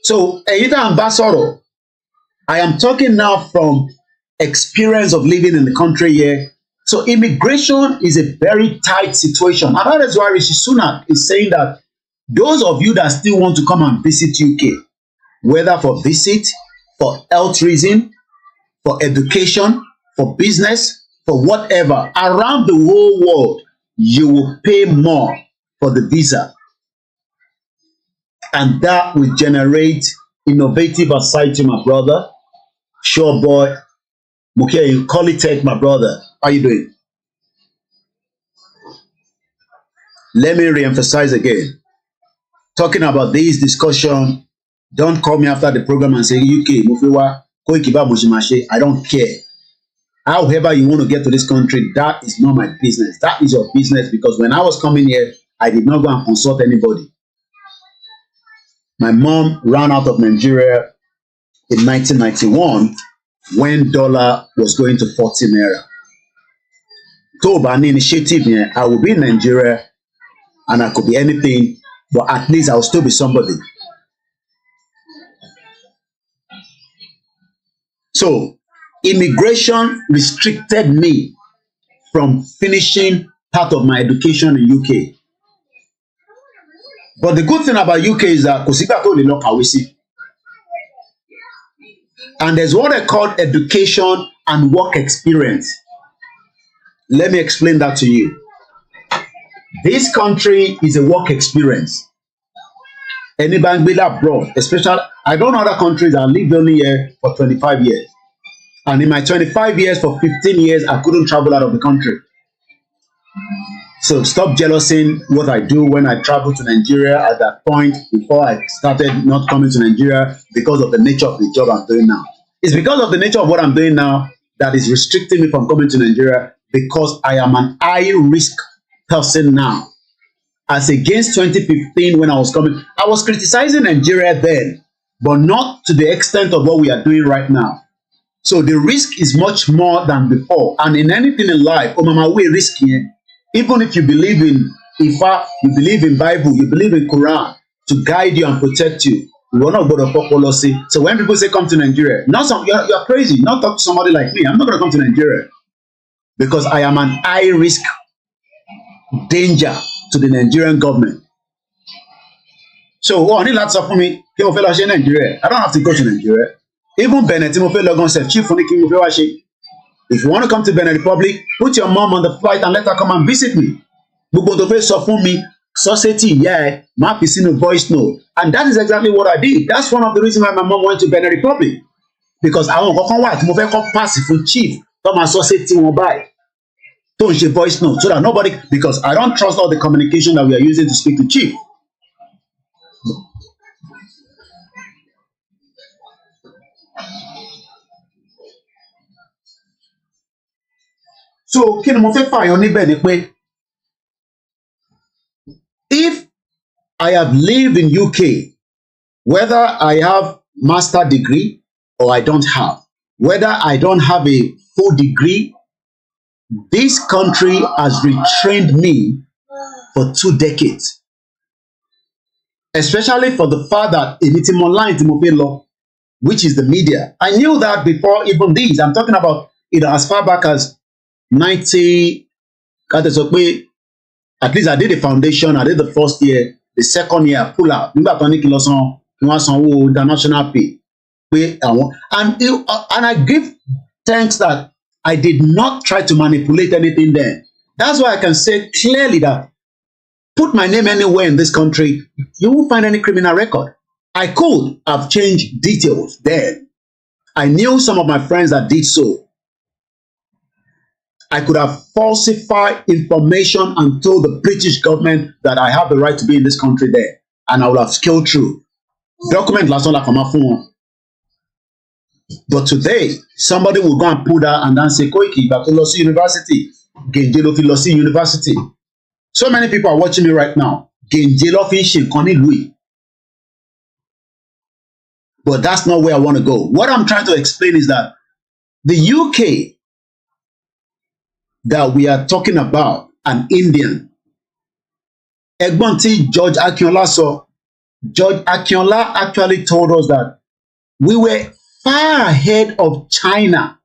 So, Eyita Ambassador, I am talking now from experience of living in the country here So immigration is a very tight situation. And that is why Rishi Sunak is saying that those of you that still want to come and visit UK, whether for visit, for health reason, for education, for business, for whatever, around the whole world, you will pay more for the visa. And that will generate innovative society, my brother. Sure, boy. Mukia, you call it tech, my brother. How you doing? Let me re-emphasize again. Talking about this discussion, don't call me after the program and say, UK, Mufiwa, Koikiba Mushimashe. I don't care. However you want to get to this country, that is not my business. That is your business, because when I was coming here, I did not go and consult anybody. My mom ran out of Nigeria in 1991 when dollar was going to 40 naira. Tó bá ní initiative yẹn, I will be in Nigeria and I could be anything, but at least I will still be somebody. So, immigration restricted me from finishing part of my education in UK. But the good thing about UK is that kò sígbà tó lè lọ kàwé sí. And there's what I call education and work experience. Let me explain that to you. This country is a work experience. Any bank bill abroad, especially, I don't know other countries. I lived only here for 25 years. And in my 25 years, for 15 years, I couldn't travel out of the country. So stop jealousing what I do when I travel to Nigeria at that point before I started not coming to Nigeria because of the nature of the job I'm doing now. It's because of the nature of what I'm doing now that is restricting me from coming to Nigeria, because I am an high risk person now. As against 2015 when I was coming, I was criticizing Nigeria then, but not to the extent of what we are doing right now. So the risk is much more than before. And in anything in life, we risk here. Even if you believe in Ifa, you believe in Bible, you believe in Quran to guide you and protect you. We're not going to policy. So when people say come to Nigeria, you're crazy. Not talk to somebody like me. I'm not going to come to Nigeria because I am an high risk danger to the Nigerian government. So what need lots of me? Nigeria. I don't have to go to Nigeria. Even Benin, chief. If you want to come to Benin Republic, put your mom on the flight and let her come and visit me. Society, yeah, map is in a voice note. And that is exactly what I did. That's one of the reasons why my mom went to Benin Republic. Because I want to pass it for chief. Come and society will buy. Don't share voice note so that nobody, because I don't trust all the communication that we are using to speak to chief. So, kí ni mo fẹ́ fààyàn níbẹ̀ ni pé if I have lived in UK, whether I have master degree or I don't have, whether I don't have a full degree, this country has retrained me for 2 decades. Especially for the fact that anything online, which is the media. I knew that before even these. I'm talking about as far back as 90, at least I did the foundation, I did the first year, the second year I pull out. International pay. And I give thanks that I did not try to manipulate anything then. That's why I can say clearly that put my name anywhere in this country, you won't find any criminal record. I could have changed details then. I knew some of my friends that did so. I could have falsified information and told the British government that I have the right to be in this country there. And I would have scaled through. Document last on my phone. But today, somebody will go and put that and then say, Koiki, back to Losi University. Genjelo Losi University. So many people are watching me right now. Genjelo Finshin Koni Louis. But that's not where I want to go. What I'm trying to explain is that the UK that we are talking about, an Indian, Egbonti George Akinola saw, George Akinola actually told us that we were far ahead of China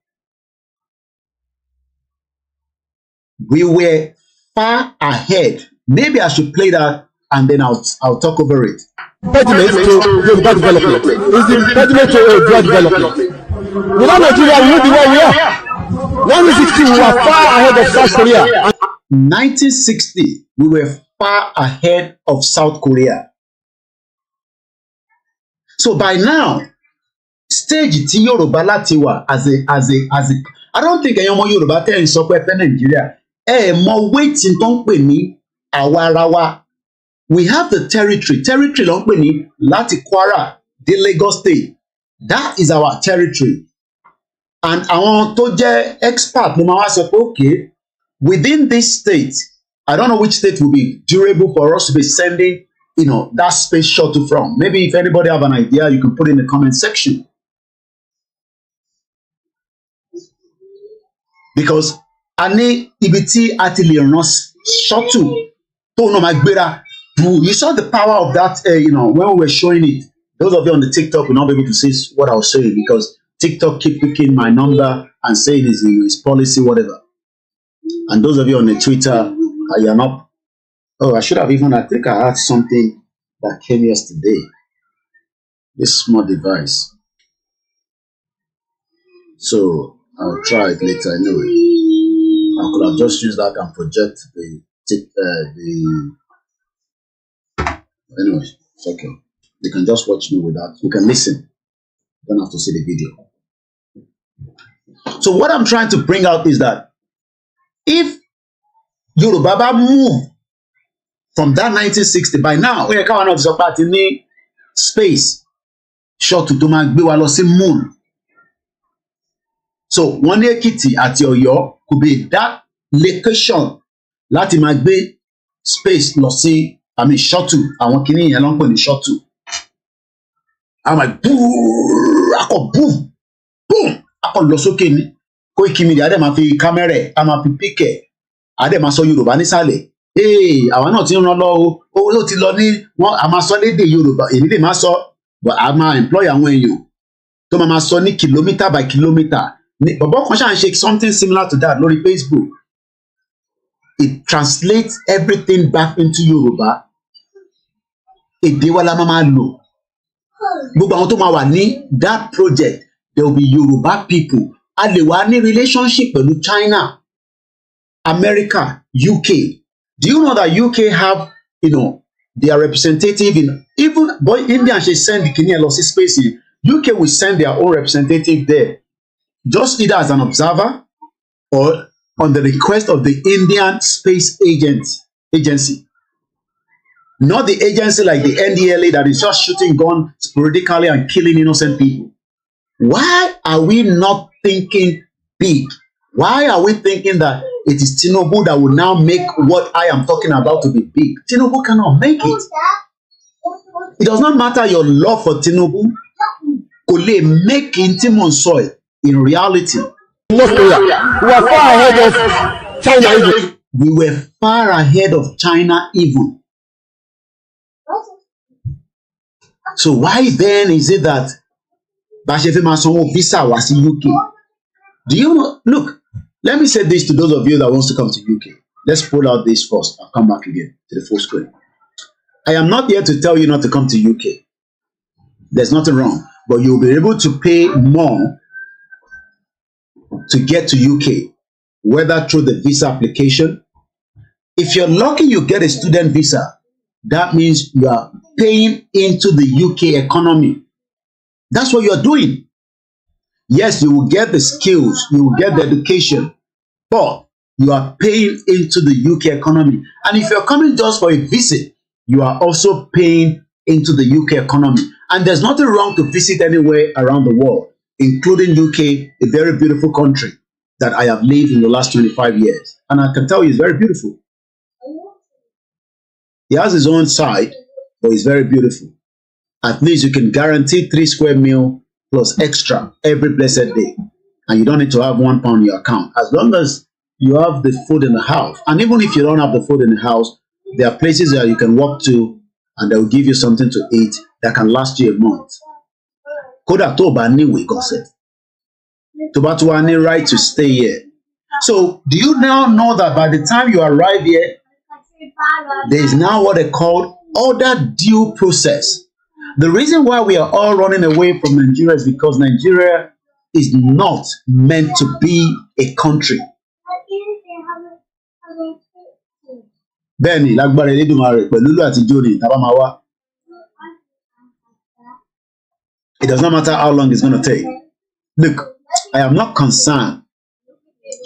We were far ahead. Maybe I should play that and then I'll talk over it.
Impediment to Yoruba development is the impediment to Yoruba development. Without Nigeria, we would be where we are. 1960, we were far ahead of South Korea.
1960, we were far ahead of South Korea. So by now, stage ti Yoruba láti wà as a I don't think ẹ̀yin ọmọ Yoruba tẹ́ ń sọ pé fẹ́ Nàìjíríà mọ waiting tó ń pè ní àwa ara wa. We have the territory ló ń pè ní láti Kwara dé Lagos State. That is our territory. And àwọn tó jẹ́ expert ló máa wá sọ pé okay, within this state, I don't know which state will be durable for us to be sending, that space shuttle from. Maybe if anybody have an idea, you can put it in the comment section. Because a ní ibi tí a ti lè rán shuttle tó náà máa gbéra. You saw the power of that, when we were showing it. Those of you on the TikTok will not be able to see what I was saying because TikTok keep picking my number and saying it's policy, whatever. And those of you on the Twitter, you're not. Oh, I think I had something that came yesterday. This small device. So I'll try it later anyway. I could have just used that and project the anyway, it's okay. You can just watch me with that. You can listen. You don't have to see the video. So what I'm trying to bring out is that if Yoruba move from that 1960 by now, we can't have some space short to máa gbé wa lọ sí moon. So one day Ekiti àti Ọ̀yọ́ could be that location láti máa gbé space lọ sí shuttle. Àwọn kìíní yẹn ló ń pè ní shuttle. I'm like boom, akọ lọ sókè ní koikimedia adé máa fi kámẹ́rẹ̀ a máa fi píkẹ̀ adé máa sọ Yorùbá nísàlẹ̀. Àwa náà ti ń rán lọ owó ló ti lọ ní wọn a máa sọ lédè Yorùbá èmi lè máa sọ but a máa employ àwọn èèyàn tó máa sọ ní kilometre by kilometre. Bọ̀bọ̀ kan ṣáà ń ṣe something similar to that lórí Facebook. It translates everything back into Yorùbá. Èdè wa la máa lò. Gbogbo àwọn tó máa wà ní that project, there will be Yoruba people. A lè wà ní relationship pẹ̀lú China, America, UK. Do you know that UK have, their representative in even India ṣe send the Kenya lọ sí space in. UK will send their own representative there, just either as an observer or on the request of the Indian Space Agency. Not the agency like the NDLA that is just shooting guns sporadically and killing innocent people. Why are we not thinking big? Why are we thinking that it is Tinubu that will now make what I am talking about to be big? Tinubu cannot make it. It does not matter your love for Tinubu. Kò lè make Timon soil in reality.
North Korea, we were far ahead of China even.
We were far ahead of China even. So why then is it that Bashefe máa sanwó visa wá sí UK? Do you know? Look, let me say this to those of you that wants to come to UK. Let's pull out this first. I'll come back again to the full screen. I am not here to tell you not to come to UK. There's nothing wrong, but you'll be able to pay more to get to UK, whether through the visa application. If you're lucky, you get a student visa. That means you are paying into the UK economy. That's what you're doing. Yes, you will get the skills, you will get the education, but you are paying into the UK economy. And if you're coming just for a visit, you are also paying into the UK economy. And there's nothing wrong to visit anywhere around the world, including UK, a very beautiful country that I have lived in the last 25 years. And I can tell you it's very beautiful. He has his own side, but it's very beautiful. At least you can guarantee 3 square meal plus extra every blessed day. And you don't need to have £1 in your account. As long as you have the food in the house. And even if you don't have the food in the house, there are places that you can walk to and they will give you something to eat that can last you a month. Kódà tó bá níwèé concept. Tó bá tún wá ní right to stay here. So do you now know that by the time you arrive here, there is now what they call order due process. The reason why we are all running away from Nigeria is because Nigeria is not meant to be a country. Bẹ́ẹ̀ni, lágbára Elédùmarè pẹ̀lú ìlú àtijọ́ ni tá bá máa wá. It does not matter how long it's going to take. Look, I am not concerned.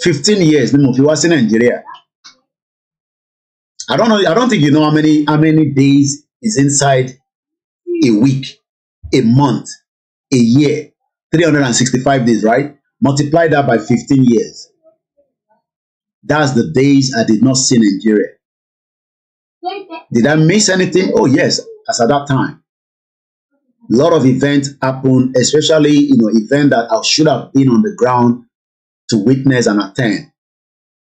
15 years ni mo fi wá sí Nigeria. I don't think you know how many days is inside a week, a month, a year, 365 days, right? Multiply that by 15 years. That's the days I did not see Nigeria. Did I miss anything? Oh yes, as at that time. A lot of events happened, especially, events that I should have been on the ground to witness and attend.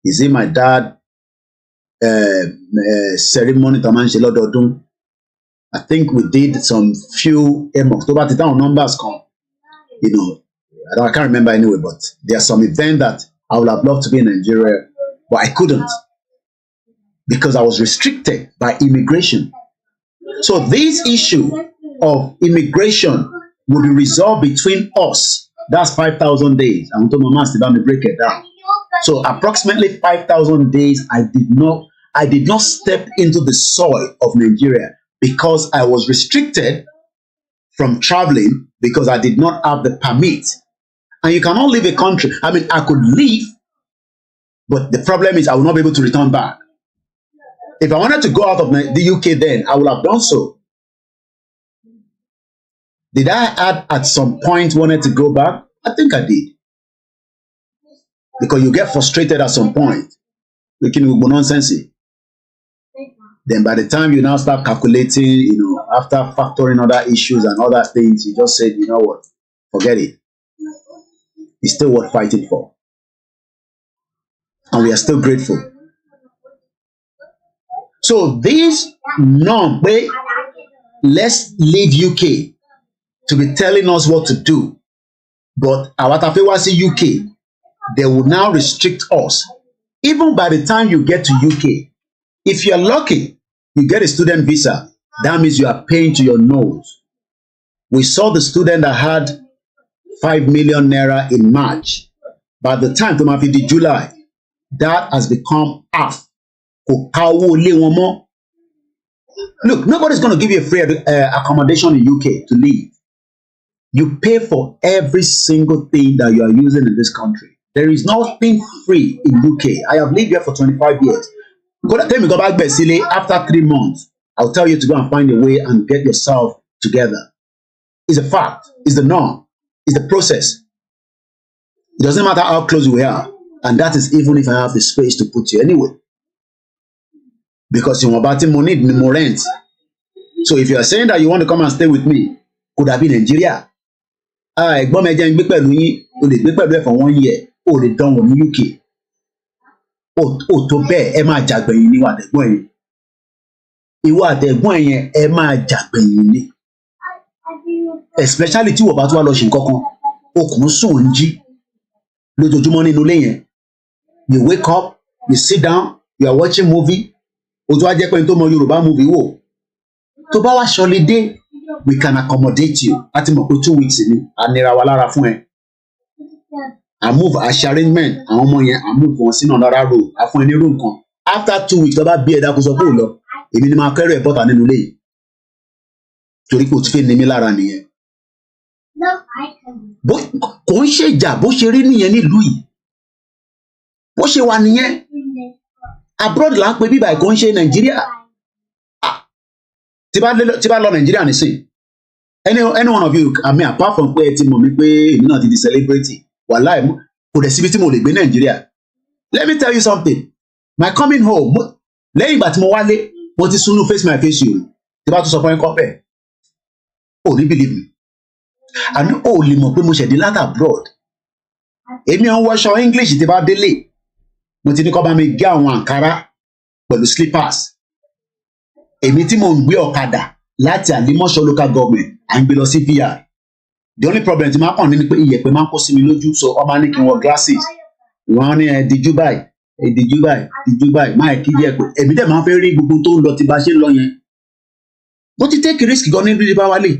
You see my dad ceremony tamanse lọ́dọọdún. I think we did some few October the town numbers come. I can't remember anyway, but there are some events that I would have loved to be in Nigeria, but I couldn't because I was restricted by immigration. So this issue of immigration will be resolved between us. That's 5,000 days. I want to mama break it down. So approximately 5,000 days I did not step into the soil of Nigeria because I was restricted from traveling because I did not have the permit. And you cannot leave a country. I mean, I could leave, but the problem is I will not be able to return back. If I wanted to go out of the UK then, I would have done so. Did I at some point wanted to go back? I think I did. Because you get frustrated at some point. Making nonsense. Then by the time you now start calculating, after factoring other issues and other things, you just said, you know what, forget it. It's still worth fighting for. And we are still grateful. So this norm, let's leave UK to be telling us what to do. But our Tafewasi UK, they will now restrict us. Even by the time you get to UK, if you're lucky, you get a student visa, that means you are paying to your nose. We saw the student that had 5 million naira in March. By the time to Mafidi July, that has become half. Look, nobody's going to give you a free accommodation in UK to live. You pay for every single thing that you are using in this country. There is nothing free in UK. I have lived here for 25 years. Tell me go back after 3 months. I'll tell you to go and find a way and get yourself together. It's a fact. It's the norm. It's the process. It doesn't matter how close we are. And that is even if I have the space to put you anyway. Because you want about money, more rent. So if you are saying that you want to come and stay with me, could have been Nigeria. Ẹ̀gbọ́n mi jẹ́ ń gbé pẹ̀lú yín, o lè gbé pẹ̀lú ẹ̀ for 1 year, o lè dánwò ní UK. O tó bẹ́ẹ̀ ẹ máa jàgbẹ̀yìn ní ìwà àtẹ̀gbọ́n yẹn. Ìwà àtẹ̀gbọ́n yẹn ẹ máa jàgbẹ̀yìn ní. Especially tí wọ́n bá tún wá lọ ṣe nǹkan kan, okùn sùn ń jí lójoojúmọ́ nínú ilé yẹn. You wake up, you sit down, you are watching movie. O tún wá jẹ́ pé ní tó mọ Yorùbá movie wò. Tó bá wá ṣọlidé, we can accommodate you. Láti mọ̀ pé 2 weeks ni, a nira wa lára fún ẹ. I move arrangement, àwọn ọmọ yẹn, I move wọn sínú another room, a fún ẹ ní room kan. After 2 weeks, tó bá bí ẹ̀dá kó sọ pé ò lọ, èmi ni máa kẹ́rù ẹ̀ bọ́ta nínú ilé yìí. Torí pé o ti fẹ́ ní mi lára nìyẹn. Kò ń ṣèjà bó ṣe rí nìyẹn nílùú yìí. Bó ṣe wà nìyẹn. Abroad là ń pe bíbá ẹ̀kọ́ ń ṣe Nàìjíríà. Tí bá lọ Nàìjíríà nìsín. Any one of you, I mean, apart from pé ẹ ti mọ̀ mí pé èmi náà ti di celebrity, wàláì kò dẹ̀ síbi tí mo lè gbé Nàìjíríà. Let me tell you something. My coming home, lẹ́yìn ìgbà tí mo wálé, mo ti sunu face my face yìí. Tí bá tún sọ fún ẹ kọ́ bẹ́ẹ̀. O ní believe me. Àní o lè mọ̀ pé mo ṣẹ̀dí láti abroad. Èmi ò ń wọṣọ English tí bá délé. Mo ti ní kọ́ bá mi gé àwọn àǹkárá pẹ̀lú slippers. Èmi tí mo ń gbé ọ̀kadà láti Àlímọ́ṣọ́ local government à ń gbé lọ sí VR. The only problem tí máa kàn ní ni pé iyẹ̀pẹ̀ máa ń kó sí mi lójú, so ọba ní kí n wọ glasses. wọ́n ní díjú báyìí díjú báyìí máa kí díẹ̀ pé èmi dẹ̀ máa fẹ́ rí gbogbo tó ń lọ tí bá ṣe ń lọ yẹn. Mo ti take risk gan níbi bá wálé.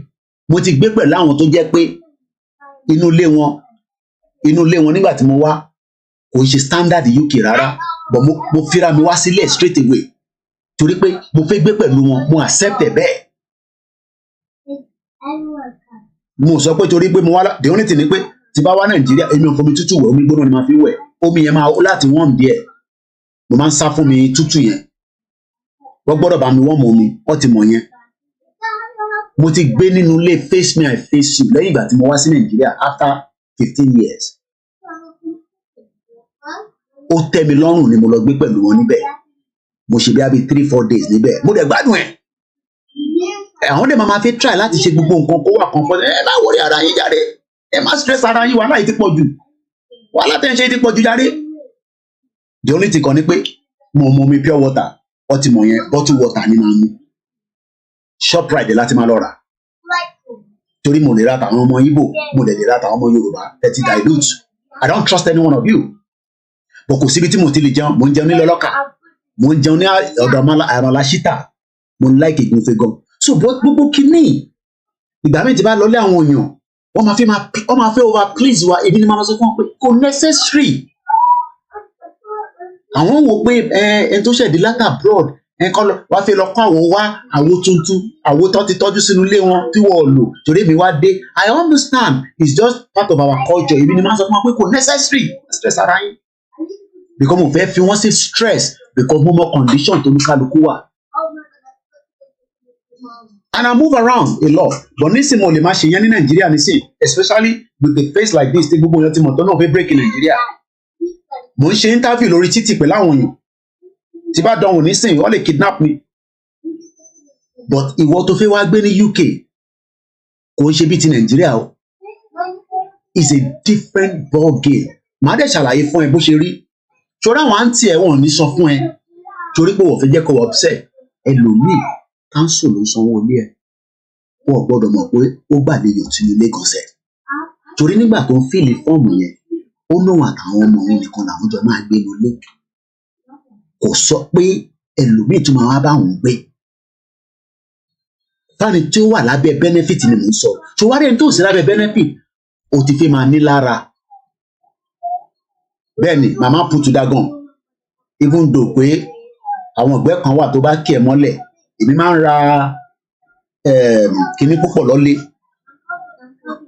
Mo ti gbé pẹ̀lú àwọn tó jẹ́ pé inú ilé wọn nígbà tí mo wá kò ń ṣe standard UK rárá, but mo fira mi wá sílẹ̀ straight away torí pé mo fẹ́ gbé pẹ̀lú wọn, mo accept ẹ̀ bẹ́ẹ̀. Mo sọ pé torí pé mo wá the only thing ni pé tí bá wá Nàìjíríà èmi ò fomi tútù wẹ̀, omi gbóná ni màá fi wẹ̀, omi yẹn máa láti warm díẹ̀, mo máa ń sá fún mi tútù yẹn, wọ́n gbọ́dọ̀ bá mi warm omi, wọ́n ti mọ̀ yẹn. Mo ti gbé nínú ilé face me I face you lẹ́yìn ìgbà tí mo wá sí Nàìjíríà after 15 years. Ó tẹ́ mi lọ́rùn ni mo lọ gbé pẹ̀lú wọn níbẹ̀. Mo ṣe bí i 3-4 days níbẹ̀, mo dẹ̀ gbádùn ẹ̀. Àwọn dẹ̀ máa fi try láti ṣe gbogbo nǹkan kó wà comfort. Ẹ má worry ara yín jáde, ẹ má stress ara yín, wàhálà yìí ti pọ̀ jù, wàhálà tẹ̀ ń ṣe ti pọ̀ jù jáde. The only thing kan ni pé mo mọ omi pure water, ọtí mọ̀ yẹn bottle water ni màá mú. Shoprite láti máa lọ rà torí mo lè ra tàwọn ọmọ Igbo, mo lè ra tàwọn ọmọ Yorùbá, thirty dilute. I don't trust any one of you. But kò síbi tí mo ti lè jẹun, mo ń jẹun ní lọ́lọ́kà, mo ń jẹun ní ọ̀dọ̀ àmàlà ṣítà, mo ń like ìgbónfe gan. So gbogbo kìíní ìgbà mi ti bá lọlé àwọn èèyàn wọ́n máa fẹ́ over please wa, èmi ni máa sọ fún wọn pé kò necessary. Àwọn wò pé ẹni tó ṣẹ̀dí láti abroad ẹ̀kọ́ wá fẹ́ lọ kọ́ àwo tuntun, àwo tó ti tọ́jú sínú ilé wọn tí wọ́n lò torí èmi wá dé. I understand, it's just part of our culture. Èmi ni máa sọ fún wọn pé kò necessary stress ara yín, because mo fẹ́ fi wọ́n sí stress because mo mọ condition tó ní kálukú wà. And I move around a lot, but nísìnyí mo lè máa ṣe yẹn ní Nàìjíríà nísìnyí, especially with a face like this tí gbogbo yẹn ti mọ̀ tó náà fẹ́ break in Nàìjíríà. Mo ń ṣe interview lórí títì pẹ̀lú àwọn èèyàn tí bá dánwò nísìnyí wọ́n lè kidnap me, but ìwọ tó fẹ́ wá gbé ní UK kò ń ṣe bí ti Nàìjíríà o, it's a different ball game. Màá dẹ̀ ṣàlàyé fún ẹ bó ṣe rí. Ṣọ́ra àwọn àǹtí ẹ̀ wọ́n ní sọ fún ẹ torí pé wọ́n fẹ́ jẹ́ kó wọ́n upset. Ẹlòmíì council ló sanwó ilé ẹ̀, wọ́n gbọ́dọ̀ mọ̀ pé ó gbàlejò sínú ilé gọ̀ọ̀sẹ̀ torí nígbà tó ń fìlì fọ́ọ̀mù yẹn ó náà àtàwọn ọmọ òun nìkan làwọn jọ máa gbé lólé. Kò sọ pé ẹlòmíì tún máa wá bá òun gbé. Fáni tí ó wà lábẹ́ benefit ni mò ń sọ. Ṣùgbọ́n ẹni tó sì lábẹ́ benefit ó ti fẹ́ máa ní lára. Bẹ́ẹ̀ni màmá putu dagan, even though pé àwọn ọ̀gbẹ́ kan wà tó bá kí ẹ mọ́lẹ̀, èmi máa ń ra kinní púpọ̀ lọ́lé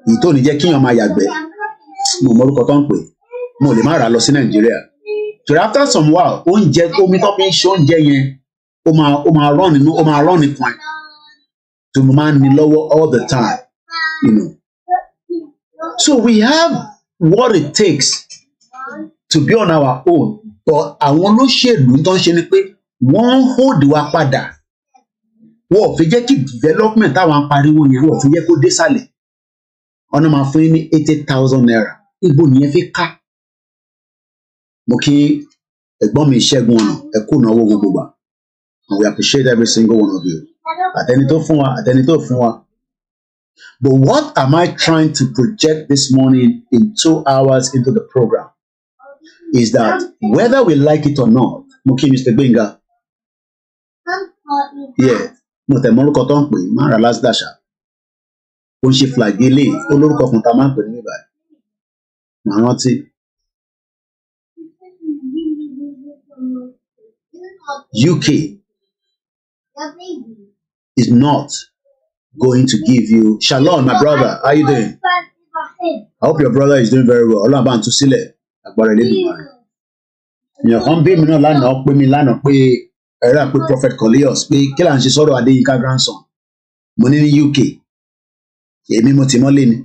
èyí tó ní jẹ́ kíyàn máa yàgbẹ́, mo mọ orúkọ tó ń pè, mo lè má rà lọ sí Nàìjíríà. So after some while oúnjẹ omi tó fi ń ṣe oúnjẹ yẹn ó máa rán nìkan ẹ̀ tó mo máa ń ní lọ́wọ́ all the time, you know. So we have what it takes to be on our own, but àwọn olóṣèlú tó ń ṣe ni pé wọ́n hold wa padà, wọ́n ò fi jẹ́ kí development táwọn apariwo yẹn wọ́n ò fi jẹ́ kó dé sàlẹ̀. Ọ̀nà máa fún yín ní 80,000 naira, ibo nìyẹn fi ká. Mo kí ẹ̀gbọ́n mi Ṣẹ́gun ọ̀nà ẹ kú náwó gbogbo gbà, and we appreciate every single one of you. Àtẹni tó fún wa, àtẹni tó fún wa. But what am I trying to project this morning in 2 hours into the program is that whether we like it or not, mo kí Mr. Gbenga, yeah, mo tẹ̀ mọ́rúkọ tó ń pè máa ra last dash ó ń ṣe flagele olórúkọ kan tá a máa ń pè ní ìbàdàn, màá rántí. UK is not going to give you Shalom, my brother, how you doing? I hope your brother is doing very well. Ọlọ́run bá ń tú sílẹ̀ agbára Elédùmarè. Èèyàn kan bí mi náà lánàá pé mi lánàá pé ẹ̀rọ àpé Prophet Cornelius pé kí là ń ṣe sọ̀rọ̀ Adéyínká grandson. Mo ní UK èmi mo ti mọ́lé ni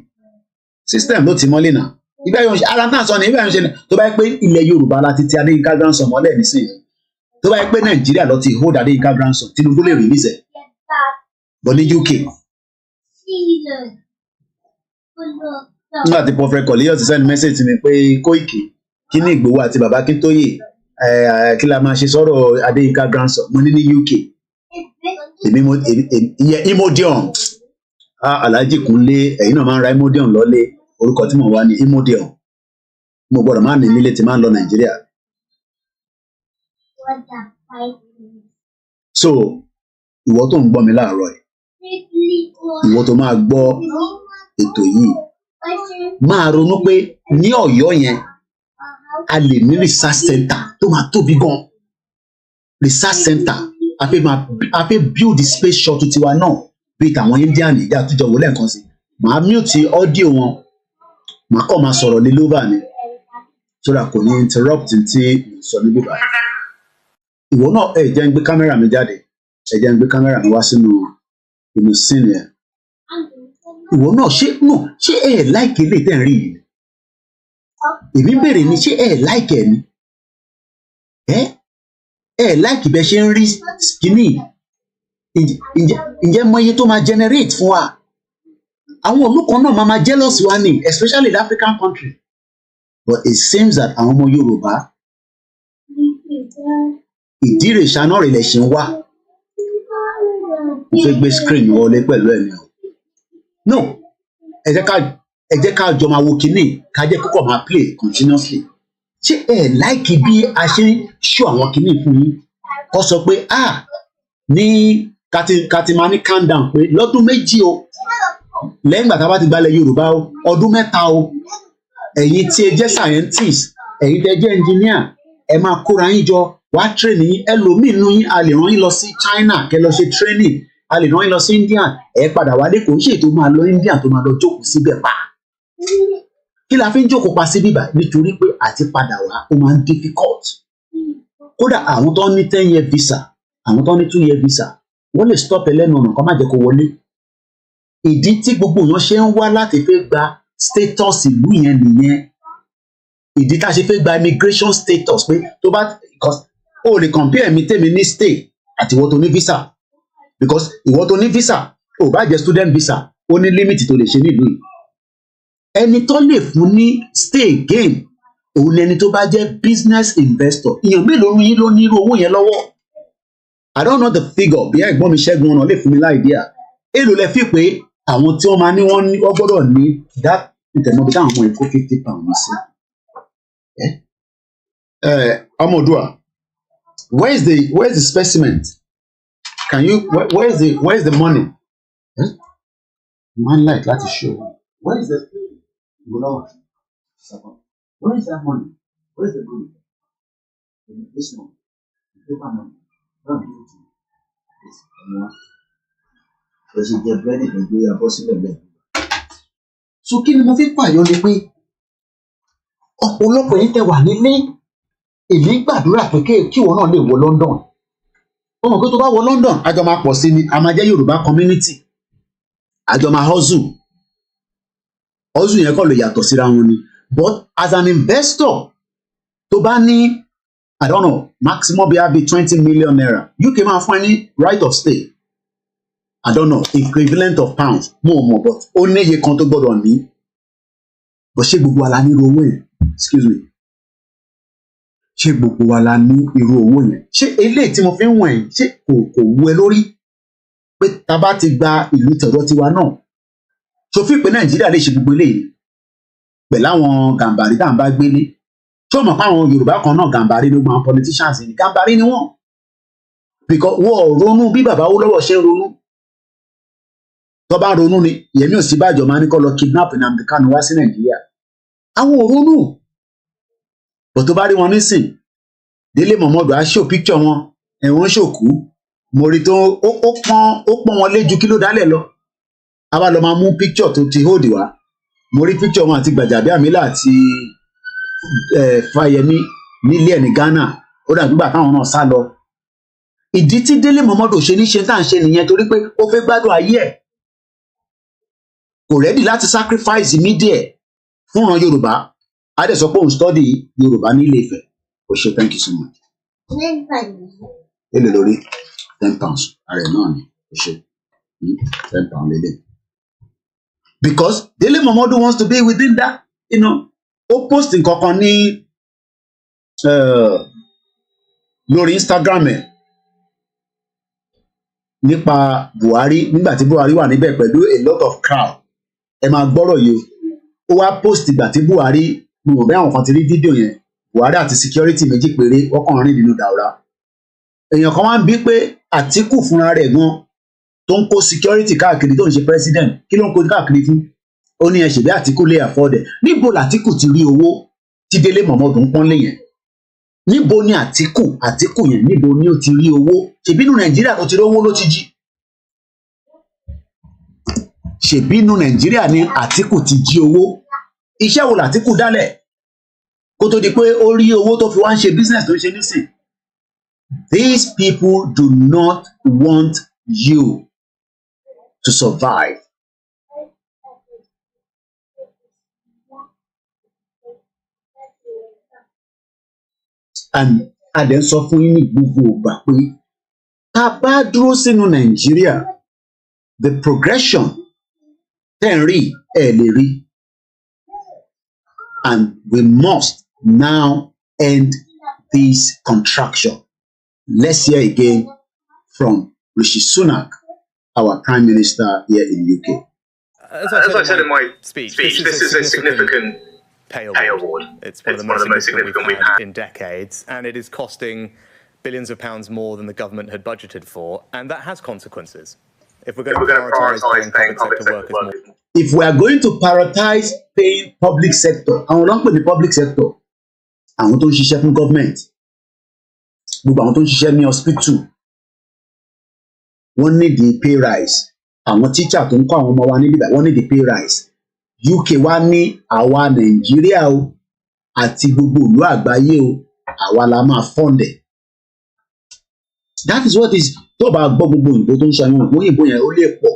system ló ti mọ́lé náà. Ibẹ̀ yóò ṣe ara náà sọ ni ibẹ̀ yóò ṣe tó bá yẹ pé ilẹ̀ Yorùbá láti ti Adéyínká grandson mọ́lẹ̀ nísìnyí. Tó bá yẹ pé Nàìjíríà lọ ti hold Adéyínká grandson Tinubu lè release ẹ̀. But ní UK nígbà tí Prophet Cornelius ti send message mi pé Kóìkì kí ní Ìgbòho àti bàbá Akíntóyè kí la máa ṣe sọ̀rọ̀ Adéyínká grandson mo ní UK èmi ìyẹn Imodium Alhaji Kúnlé ẹ̀yin náà máa ń ra Imodium lọ́lé orúkọ tí mo wá ní Imodium mo gbọ́dọ̀ máa ní nílé tí máa ń lọ Nàìjíríà. So ìwọ tó ń gbọ́ mi láàárọ̀ yìí, ìwọ tó máa gbọ́ ètò yìí, máa ronú pé ní Ọ̀yọ́ yẹn a lè ní research center tó máa tóbi gan. Research center a fẹ́ build the space shuttle tiwa náà bíi tàwọn Indian ìjà àtújọ wọlé nǹkan sí. Màá mute audio wọn, màá kọ́ máa sọ̀rọ̀ lé lóbà ni so that kò ní interrupt tí sọ níbí báyìí. Ìwọ náà ẹ jẹ́ ń gbé kámẹ́rà mi jáde, ẹ jẹ́ ń gbé kámẹ́rà mi wá sínú inú scene yẹn. Ìwọ náà ṣé ẹ láìkè lè tẹ̀ ń rí yìí? Èmi bèrè ni ṣé ẹ láìkè ni? Ẹ láìkè bẹ ṣe ń rí kíní? Ǹjẹ́ mọ iye tó máa generate fún wa? Àwọn olùkọ́ náà máa jealous wa ni, especially the African country. But it seems that àwọn ọmọ Yorùbá ìdírèṣà náà rẹ̀ lẹ̀ ṣe ń wá. Mo fẹ́ gbé screen wọlé pẹ̀lú ẹ̀ ni o. No, ẹ jẹ́ ká jọ máa wo kíní ká jẹ́ kókò máa play continuously. Ṣé ẹ láìkì bí a ṣe ń ṣó àwọn kíní fún yín? Kó sọ pé ní kati máa ní calm down pé lọ́dún méjì o, lẹ́yìn ìgbà tá a bá ti gbalẹ̀ Yorùbá o, ọdún mẹ́ta o, ẹ̀yin tí ẹ jẹ́ scientist, ẹ̀yin tí ẹ jẹ́ engineer, ẹ máa kóra yín jọ wá training yín. Ẹlòmíì nínú yín a lè rán yín lọ sí China kẹ́ lọ ṣe training, a lè rán yín lọ sí India, ẹ padà wálé kò ń ṣe tó máa lọ India tó máa lọ jókòó síbẹ̀ pa. Kí la fi ń jókòó pa sí bíbá? Nítorí pé àti padà wá ó máa ń difficult. Kódà àwọn tó ní 10-year visa, àwọn tó ní 2-year visa, wọ́n lè stop ẹ lẹ́nu ọ̀nà kan má jẹ́ kó wọlé. Ìdí tí gbogbo èèyàn ṣe ń wá láti fẹ́ gba status ìlú yẹn nìyẹn. Ìdí tá a ṣe fẹ́ gba immigration status pé tó bá o lè compare mi tèmi ní stay àti ìwọ tó ní visa, because ìwọ tó ní visa ò bá jẹ́ student visa ó ní limit tó lè ṣe nílùú yìí. Ẹni tó lè fún ní stay again òun ni ẹni tó bá jẹ́ business investor. Èèyàn mélòó yín ló ní irú owó yẹn lọ́wọ́? I don't know the figure bí ẹ̀gbọ́n mi Ṣẹ́gun ọ̀nà lè fún mi láìdíà. Èlò lẹ fi pé àwọn tí wọ́n máa ní wọ́n gbọ́dọ̀ ní that ìtẹ̀mọ́ bí táwọn ọmọ ìkó £50 ní sí. Ọmọdúà, where is the specimen? Can you where is the money? Man like láti show. Where is the where is that money? Where is the money? This one. The paper money. Don't give it to me. This. Ṣé jẹ búrẹ́dì ní gbé abọ́ sílẹ̀ bẹ́ẹ̀? So kí ni mo fi pààyàn ni pé ọ̀pọ̀lọpọ̀ yín tẹ́ wà nílé, èmi gbàdúrà pé kí ìwọ náà lè wọ London. Ó mọ̀ pé tó bá wọ London àjọ máa pọ̀ sí ni, a máa jẹ́ Yorùbá community, àjọ máa hustle yẹn kọ́ lè yàtọ̀ síra wọn ni. But as an investor tó bá ní I don't know maximum bí i 20 million naira, UK máa fún ẹ ní right of stay. I don't know equivalent of pounds mo mọ̀, but ó níye kan tó gbọ́dọ̀ ní. But ṣé gbogbo wa la ní irú owó yẹn? Excuse me. Ṣé gbogbo wa la ní irú owó yẹn? Ṣé eléyìí tí mo fi ń wọ̀nyí ṣé kò wú ẹ lórí pé ta bá ti gba ìlú tọ̀dọ̀ tiwa náà? Ṣòfin pé Nàìjíríà lè ṣe gbogbo eléyìí pẹ̀lú àwọn gàǹbàrí tá à ń bá gbélé. Ṣé o mọ̀ pé àwọn Yorùbá kan náà gàǹbàrí ló máa politicians ni? Gàǹbàrí ni wọ́n. Because wọ́n ò ronú bí bàbá Awólọ́wọ̀ ṣe ń ronú. Tó bá ronú ni Yẹmí Ọ̀sínbàjò máa ní kó lọ kidnap Nnamdi Kanu wá sí Nàìjíríà. Àwọn ò ronú. Bọ̀ tó bá rí wọn nísìn, Délé Mọ̀mọ́dù á ṣò picture wọn, ẹ̀wọ̀n ṣòkú, mo rí tó ó pọ́n wọn lé ju kí ló dálẹ̀ lọ. A wá lọ máa mú picture tó ti hold wá. Mo rí picture wọn àti Gbajabiamila àti Fáyẹmí nílé ẹ̀ ní Ghana, ó dàbí gbà táwọn náà sá lọ. Ìdí tí Délé Mọ̀mọ́dù ṣe ní ṣe tá à ń ṣe nìyẹn, torí pé ó fẹ́ gbádùn ayé ẹ̀. Kò rẹ́dì láti sacrifice media fún ọ̀ràn Yorùbá. A dẹ̀ sọ pé òun study Yorùbá ní Ilé Ifẹ̀. Ó ṣe thank you so much. Èlò lórí £10 ààrẹ náà ni ó ṣe £10 lélẹ̀. Because Délé Mọ̀mọ́dù wants to be within that, ó post nǹkan kan ní lórí Instagram ẹ̀ nípa Buhari nígbà tí Buhari wà níbẹ̀ pẹ̀lú a lot of crowd. Ẹ máa gbọ́rọ̀ yìí ó wá post ìgbà tí Buhari mo mọ̀ bí àwọn kan ti rí fídíò yẹn Buhari àti security méjì péré wọ́n kàn rìn nínú Daura èèyàn kan wá ń bí pé Àtíkù fúnra rẹ̀ gan tó ń kó security káàkiri tó ń ṣe president kí ló ń kó káàkiri fún ó ní ẹ ṣèbí Àtíkù lè afford ẹ̀ níbo l'Àtíkù ti rí owó tí Délé Mọ̀mọ́dù ń pọ́nlé yẹn níbo ni Àtíkù yẹn níbo ni ó ti rí owó ṣèbínú Nàìjíríà tó ti rí owó ló ti jí ṣèbínú Nàìjíríà ni Àtíkù ti jí owó iṣẹ́ wo l'Àtíkù dálẹ̀ kó tó di pé ó rí owó tó fi wá ń ṣe business tó ń ṣe nísìn. These people do not want you to survive. And adẹ̀ ń sọ fún yín ní gbogbo ìgbà pé tá a bá dúró sínú Nàìjíríà the progression tẹ̀ ń rí ẹ̀ lè rí and we must now end this contraction. Let's hear again from Rishi Sunak, our Prime Minister here in UK.
As I said in my speech, this is a significant pay award. It's one of the most significant we've had in decades, and it is costing billions of pounds more than the government had budgeted for, and that has consequences. If we're going to prioritise paying public sector workers more.
If we are going to prioritize paying public sector, àwọn ló ń pè ní public sector, àwọn tó ń ṣiṣẹ́ fún government, gbogbo àwọn tó ń ṣiṣẹ́ ní hospital, wọ́n need the pay rise. Àwọn teacher tó ń kọ́ àwọn ọmọ wa níbí wọ́n need the pay rise. UK wá ní àwa Nàìjíríà o àti gbogbo ìlú àgbáyé o àwa la máa fund ẹ̀. That is what is tó bá gbọ́ gbogbo òyìnbó tó ń sọ àwọn òyìnbó yẹn ó lè pọ̀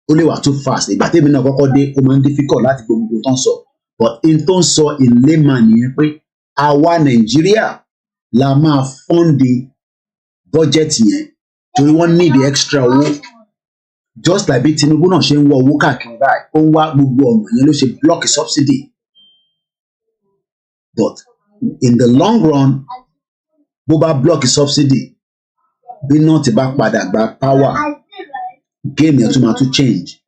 ó lè wà too fast ìgbà tèmi náà kọ́kọ́ dé ó máa ń difficult láti gbogbo tó ń sọ but in tó ń sọ in layman nìyẹn pé àwa Nàìjíríà la máa fund budget yẹn torí wọ́n need the extra owó just like bí Tinubu náà ṣe ń wọ owó káàkiri báyìí ó ń wá gbogbo ọ̀nà yẹn ló ṣe block subsidy but in the long run bó bá block subsidy bí náà ti bá padà gba power game yẹn tún máa tún change.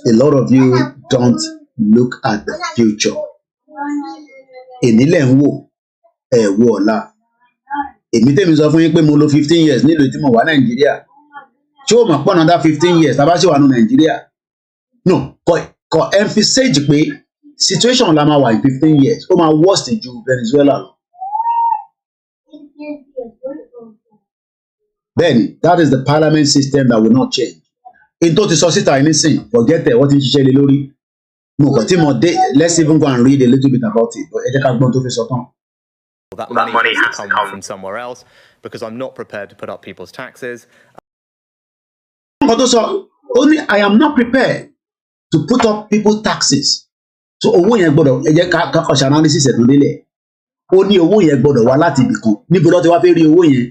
A lot of you don't look at the future. Èmi lẹ̀ ń wò ẹ̀ wò ọ̀la. Èmi tèmi sọ fún yín pé mo lò 15 years nílùú tí mo wà Nàìjíríà. Ṣé o mọ̀ pọ̀ náà dá 15 years tá a bá ṣe wà ní Nàìjíríà? No, kò emphasize pé situation la máa wà in 15 years ó máa worst ju Venezuela lọ. Then that is the parliament system that will not change. In tó ti sọ síta yìí nísìn forget it wọ́n ti ń ṣiṣẹ́ lé lórí. Mo kàn tí mo dé let's even go and read a little bit about it but ẹ jẹ́ ká gbọ́n tó fi sọ tán.
That money has to come from somewhere else because I'm not prepared to put up people's taxes.
Nǹkan tó sọ ó ní I am not prepared to put up people's taxes. So owó yẹn gbọ́dọ̀ ẹ jẹ́ ká kọ́ ṣe analysis ẹ̀ tó délẹ̀. Ó ní owó yẹn gbọ́dọ̀ wá láti ibì kan níbo ló ti wá fẹ́ rí owó yẹn.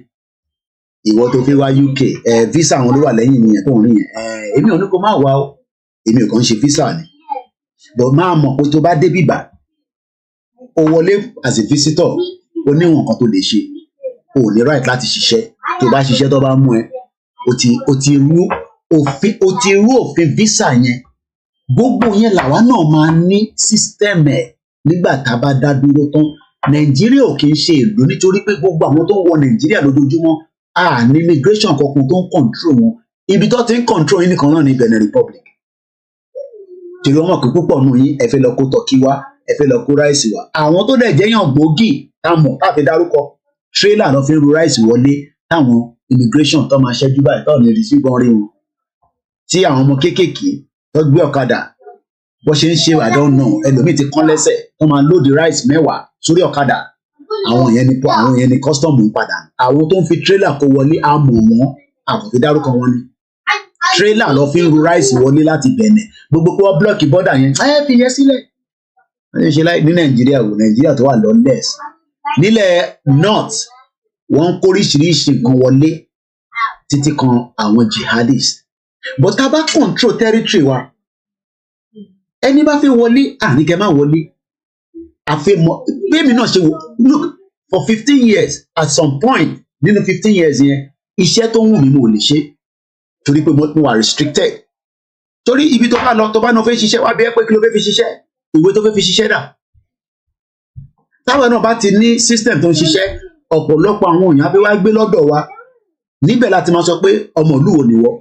Ìwọ tó fi wá UK visa àwọn ló wà lẹ́yìn nìyẹn tó ń rí yẹn èmi ò ní kó má wá o èmi ò kàn ń ṣe visa ni but máa mọ̀ pé tó bá dé bíbà o wọlé as a visitor o ní nǹkan tó lè ṣe o ní right láti ṣiṣẹ́ tó bá ṣiṣẹ́ tó bá mú ẹ o ti rú òfin visa yẹn gbogbo yẹn làwa náà máa ní system ẹ̀ nígbà tá a bá dá dúró tán Nàìjíríà ò kì í ṣe ìlú nítorí pé gbogbo àwọn tó ń wọ Nàìjíríà lójoojúmọ́ ní immigration kankan tó ń control wọn ibi tó ti ń control yín nìkan náà ní Benin Republic torí wọn mọ̀ pé púpọ̀ nù yín ẹ fẹ́ lọ kó tọ́kí wá ẹ fẹ́ lọ kó ráìsì wá àwọn tó dẹ̀ jẹ́yàn gbòógì táwọn táfi dárúkọ tírélà lọ fi ń ru ráìsì wọlé táwọn immigration tó máa ṣẹ́jú báyìí tó lè rí sí gan rí wọn tí àwọn ọmọ kéékèèké tó gbé ọ̀kadà bó ṣe ń ṣe I don't know ẹlòmíì ti kán lẹ́sẹ̀ tó máa lóòdì ráìsì 10 sórí ọ̀kadà àwọn yẹn ni custom ń padà àwọn tó ń fi tírélà kó wọlé àmọ́ wọn àkànfi dárúkọ wọn ni tírélà lọ fi ń ru ráìsì wọlé láti Benin gbogbo pé wọ́n blọọkì bọ́dà yẹn fi yẹn sílẹ̀ wọ́n ṣe láì ní Nàìjíríà wò Nàìjíríà tó wà lawless nílẹ̀ north wọ́n ń kóríṣiríṣi nǹkan wọlé títí kan àwọn jihadist but tá a bá control territory wa ẹni bá fẹ́ wọlé àníkẹ́ má wọlé àfẹ́mọ́ bẹ́ẹ̀mi náà ṣe wò look for 15 years at some point nínú 15 years yẹn iṣẹ́ tó wù mí mo lè ṣe torí pé mo wà restricted torí ibi tó bá lọ tó bá náà fẹ́ ṣiṣẹ́ wá bí ẹ pé kí ló fẹ́ fi ṣiṣẹ́ ìwé tó fẹ́ fi ṣiṣẹ́ dà. Táwọn náà bá ti ní system tó ń ṣiṣẹ́, ọ̀pọ̀lọpọ̀ àwọn èèyàn abẹ́ wá gbé lọ́dọ̀ wa níbẹ̀ láti máa sọ pé ọmọ ìlú wo ni wọ́.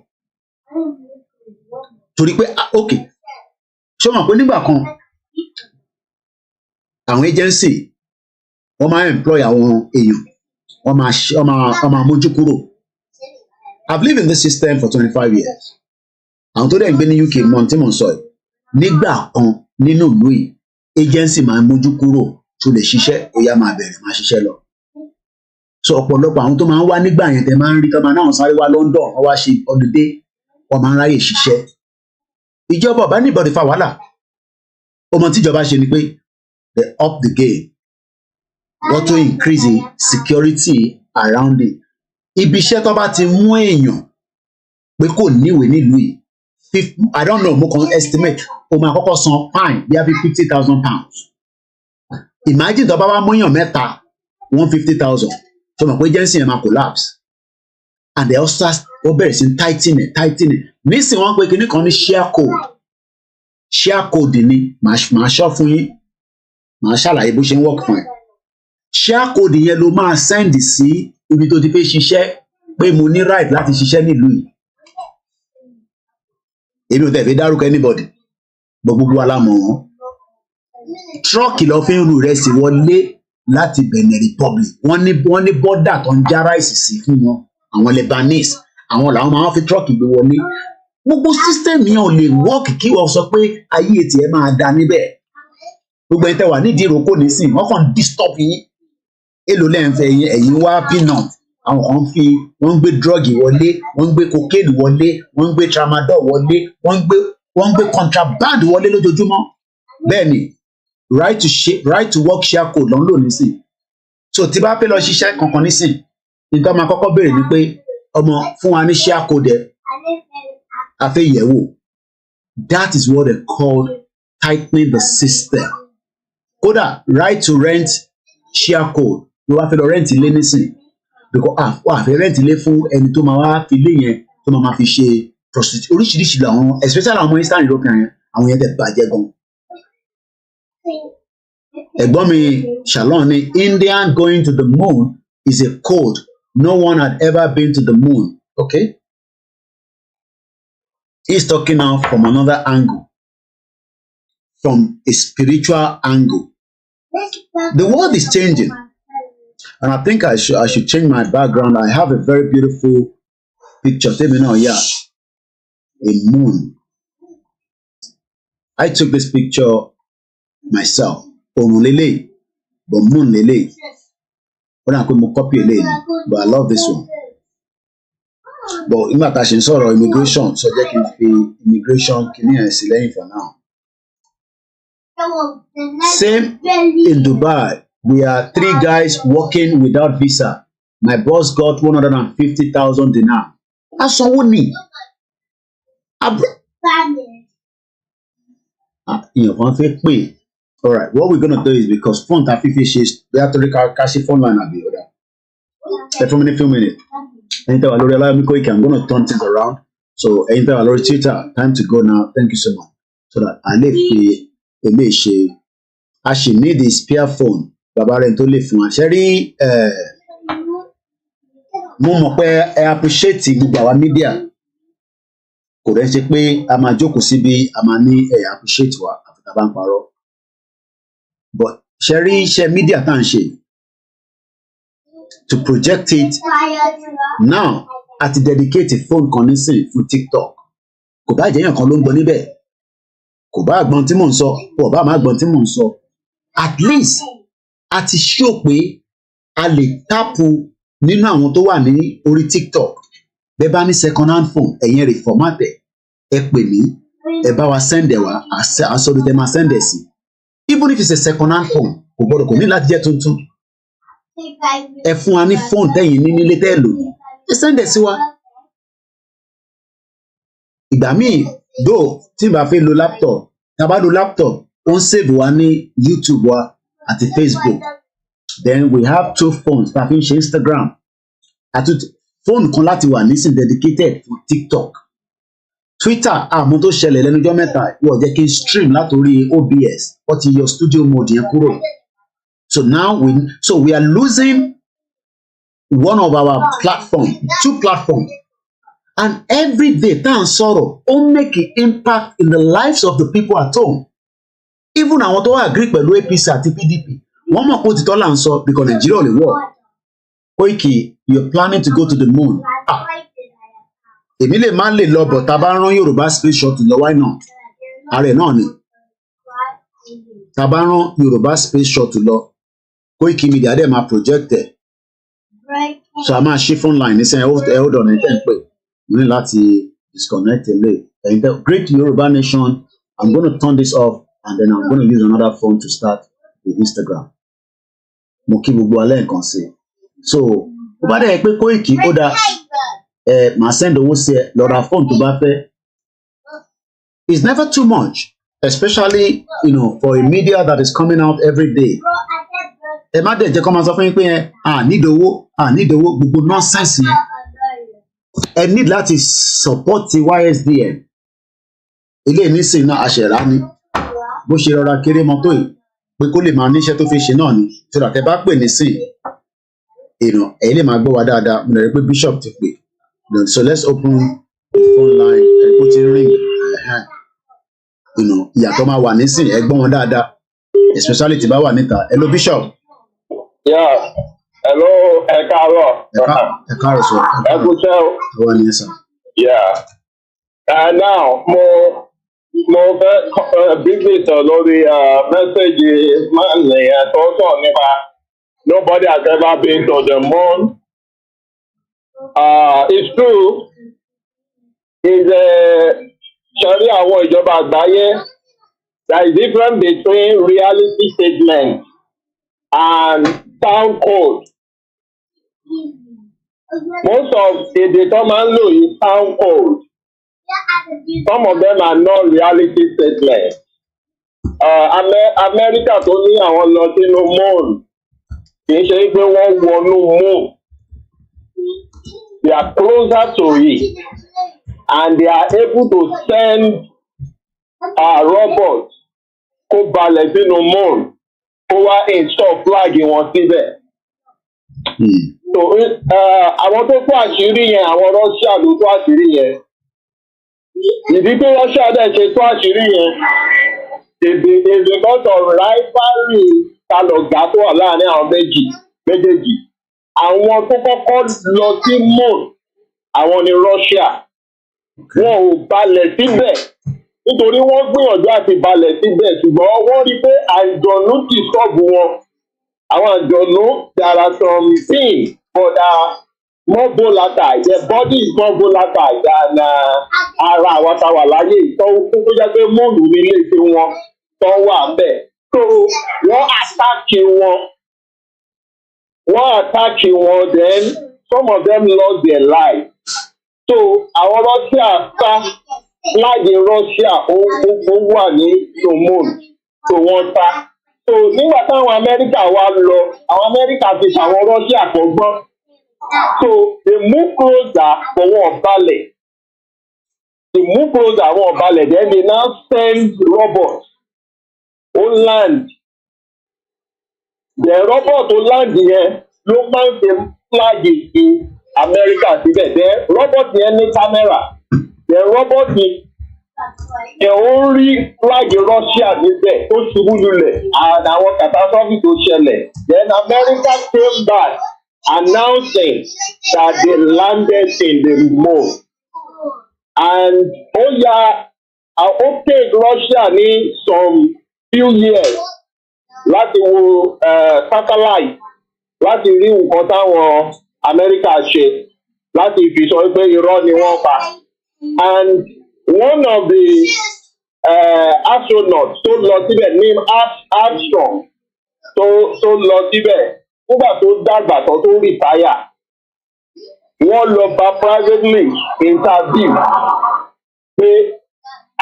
Torí pé ok, ṣé o mọ̀ pé nígbà kan àwọn agency wọ́n máa employ àwọn èèyàn, wọ́n máa mójú kúrò. I've lived in this system for 25 years. Àwọn tó dẹ̀ ń gbé ní UK mọ̀ tí mò ń sọ yìí. Nígbà kan nínú ìlú yìí, agency máa mójú kúrò tó lè ṣiṣẹ́, ó yá máa bẹ̀rẹ̀ máa ṣiṣẹ́ lọ. So ọ̀pọ̀lọpọ̀ àwọn tó máa ń wá nígbà yẹn tẹ́ máa ń rí, tọ́ máa náà sáré wá London, wọ́n wá ṣe holiday, wọ́n máa ń ráyè ṣiṣẹ́. Ìjọba ọba ní ìbọ̀dì fa wàhálà. Ọmọ tíjọba ṣe ni pé they up the game. Wọ́n tún increase the security around it. Ibi iṣẹ́ tó bá ti mú èèyàn pé kò níwèé nílùú yìí, I don't know, mo kàn estimate, o máa kọ́kọ́ san fine bí i £50,000. Imagine tó bá wá múyàn mẹ́ta, 150,000. So my agency yẹn máa collapse. And they also bẹ̀rẹ̀ sí tightening. Nísìnyí wọ́n pe kinní kan ní share code. Share code ni màá ṣọ́ fún yín. Màá ṣàlàyé bó ṣe ń work fún ẹ. Share code yẹn ló máa send sí ibi tó ti fẹ́ ṣiṣẹ́ pé mo ní right láti ṣiṣẹ́ nílùú yìí. Èmi ò tẹ̀ fi dárúkọ anybody. Gbogbo wa la mọ̀ wọ́n. Truck lọ fi ń ru ìrẹsì wọlé láti Benin Republic. Wọ́n ní bọ́dà tó ń já ráìsì sí fún wọn. Àwọn Lebanese, àwọn làwọn máa ń fi truck gbé wọlé. Gbogbo system yẹn ò lè work kí wọ́n sọ pé ayé tiẹ̀ máa da níbẹ̀. Gbogbo ẹni tẹ́ wà nídìí ìrókò nísìn, wọ́n kàn disturb yín. Èlò lẹ́ǹfẹ̀ ẹ̀yìn wá peanut. Àwọn kan wọ́n ń gbé drug wọlé, wọ́n ń gbé cocaine wọlé, wọ́n ń gbé tramadol wọlé, wọ́n ń gbé contraband wọlé lójoojúmọ́. Bẹ́ẹ̀ni, right to work share code ló ń lò nísìn. So tí bá fẹ́ lọ ṣiṣẹ́ kankan nísìn, nǹkan máa kọ́kọ́ béèrè ni pé ọmọ fún wa ní share code ẹ̀ afẹ́ yẹ̀wò. That is what they call tightening the system. Kódà right to rent share code ló wá fẹ́ lọ rent ilé nísìn. Because wà fẹ́ rent ilé fún ẹni tó máa wá fi ilé yẹn tó máa fi ṣe prostitute. Oríṣiríṣi làwọn, especially àwọn Eastern European yẹn, àwọn yẹn tẹ̀ bàjẹ́ gan. Ẹ̀gbọ́n mi Shalom ní Indian going to the moon is a code. No one had ever been to the moon. Okay? He's talking now from another angle, from a spiritual angle. The world is changing. And I think I should change my background. I have a very beautiful picture. Tell me now, yeah. A moon. I took this picture myself. Òrùn lélẹ̀, but moon lélẹ̀. Ó dà pé mo copy eléyìí, but I love this one. But nígbà tá a ṣe ń sọ̀rọ̀ immigration, so jẹ́ kí n fi immigration kìíní ẹ̀ sí lẹ́yìn for now. Same in Dubai. We are 3 guys working without visa. My boss got 150,000 dinar. Asanwó ni. Ìyẹn kan fẹ́ pè. All right, what we're gonna do is because phone ta fífi ṣe bí a torí ká ṣe phone line àbí ọ̀dà. Ẹ fún mi ní few minutes. Ẹ̀yin tẹ́ wà lórí Ọláyọmí Kóìkì, I'm gonna turn things around. So ẹ̀yin tẹ́ wà lórí Twitter, time to go now. Thank you so much. So that a lè fi èlé ṣe. A ṣì need the spare phone. Bàbá rẹ̀ tó lè fún wa. Ṣé rí mo mọ̀ pé ẹ appreciate gbogbo àwa media. Kò rẹ̀ ṣe pé a máa jókòó síbi a máa ní ẹ appreciate wa àfi tá a bá ń parọ́. But ṣe rí iṣẹ́ media tá à ń ṣe to project it now a ti dedicate phone kan nísìn fún TikTok. Kò bá jẹ́ èèyàn kan ló ń gbọ́ níbẹ̀. Kò bá gbọ́n tí mò ń sọ, kò bá má gbọ́n tí mò ń sọ. At least a ti show pé a lè tápù nínú àwọn tó wà ní orí TikTok. Bẹ́ẹ̀ bá ní second hand phone, ẹ̀yin rẹ̀ format ẹ pè mí, ẹ bá wa send ẹ̀ wá, àsọ̀rọ̀ tẹ máa send ẹ̀ sí. Even if it's a second hand phone, kò ní láti jẹ́ tuntun. Ẹ fún wa ní phone tẹ́yìn ní nílé tẹ́ lò. Ẹ send ẹ̀ sí wa. Ìgbà míì, though, tí n bá fẹ́ lo laptop, tá a bá lo laptop, ó ń save wa ní YouTube wa àti Facebook. Then we have 2 phones tá a fi ń ṣe Instagram. Àti phone kan láti wà nísìn dedicated for TikTok. Twitter àmọ́ tó ṣẹlẹ̀ lẹ́nujọ́ mẹ́ta wọ́n jẹ́ kí n stream látòrí OBS wọ́n ti yọ studio mode yẹn kúrò. So now we are losing one of our two platforms. And every day, tá à ń sọ̀rọ̀, ó make an impact in the lives of the people at home. Even àwọn tó wà agree pẹ̀lú APC àti PDP, wọ́n mọ̀ pé òtítọ́ là ń sọ because Nigeria ò lè work. Koiki, you're planning to go to the moon. Èmi lè má lè lọ bọ̀ tá a bá rán Yorùbá space shuttle lọ, why not? Ààrẹ náà ni. Tá a bá rán Yorùbá space shuttle lọ, koikimedia dẹ̀ máa project ẹ̀. So a máa ṣí phone line nísìnyí hold on ẹ̀ tẹ́ ń pè. We need to disconnect a great Yoruba Nation. I'm going to turn this off and then I'm going to use another phone to start the Instagram. Mo kí gbogbo alẹ́ nǹkan sí. So, bó bá dẹ̀ pé Koiki ó dá màá send owó sí ẹ lọ ra phone tó bá fẹ́. It's never too much, especially for a media that is coming out every day. Ẹ má dẹ̀ jẹ́ kó máa sọ fún yín pé need owó gbogbo nonsense yẹn. Ẹ need láti support YSDM. Ilé ìnísìn náà àṣẹ̀rá ni bó ṣe rọra kéré mọ́tò yìí pé kó lè máa níṣẹ́ tó fi ṣe náà ni so that ẹ bá pè nísìn ẹ̀yin lè máa gbọ́ wa dáadáa mo lè rí pé bishop ti pè so let's open the phone line ẹ̀ kó ti ring ìyàtọ̀ máa wà nísìn ẹ gbọ́ wọn dáadáa especially tí bá wà níta hello bishop.
Yeah. Hello, ẹ káàárọ̀.
Ẹ káàárọ̀ sọ.
Ẹ kú iṣẹ́ o.
Ẹ wá ní ẹ sàn.
Yeah. Now, mo fẹ́ briefly sọ lórí mẹ́sẹ̀gì máàlì yẹn tó sọ nípa nobody has ever been to the moon. It's true. Ṣẹ́rí àwọn ìjọba àgbáyé, there is difference between reality statement and sound code. Most of èdè tó máa ń lò yìí sound code. Some of them are not reality statements. America tó ní àwọn lọ sínú moon kì í ṣe pé wọ́n wọnú moon. They are closer to it and they are able to send robots kó balẹ̀ sínú moon. Ó wá install flag wọn síbẹ̀. So àwọn tó tó àṣírí yẹn àwọn Russia ló tó àṣírí yẹn. Ìdí pé Russia dẹ̀ ṣe tó àṣírí yẹn is because of rivalry talọ̀gá tó wà láàrin àwọn méjèèjì. Àwọn tó kọ́kọ́ lọ sí moon àwọn ni Russia. Wọn ò balẹ̀ síbẹ̀. Nítorí wọ́n gbìyànjú àti balẹ̀ síbẹ̀ ṣùgbọ́n wọ́n rí pé àjọ̀nú ti sọ́ọ̀bù wọn. Àwọn àjọ̀nú there are some things but more volatile. Their body is more volatile than ara àwọn táwa láyé tó jẹ́ pé móòlù ní ilé tí wọ́n tó wà bẹ́ẹ̀. So wọ́n attack wọn then some of them lost their life. So àwọn Russia sá láàyè Russia ó wà ní moon tó wọ́n sá. So nígbà táwọn Amẹ́ríkà wá lọ àwọn Amẹ́ríkà fi àwọn Russia kọ́gbọ́n. So they move closer for wọn balẹ̀. Then they now send robots on land. The robot on land yẹn ló máa ń fi flag sí Amẹ́ríkà síbẹ̀. Then robot yẹn ní camera. The robot yẹn ó rí flag Russia níbẹ̀ tó ṣubú lulẹ̀ and àwọn catastrophe tó ṣẹlẹ̀. Then America came back announcing that they landed in the moon. And ó take Russia ní some few years láti wo satellite láti rí nǹkan táwọn Amẹ́ríkà ṣe láti fi sọ pé irọ́ ni wọ́n pa. And one of the astronauts tó lọ síbẹ̀ named Armstrong tó lọ síbẹ̀ nígbà tó dàgbà tó retire. Wọ́n lọ bá privately interview pé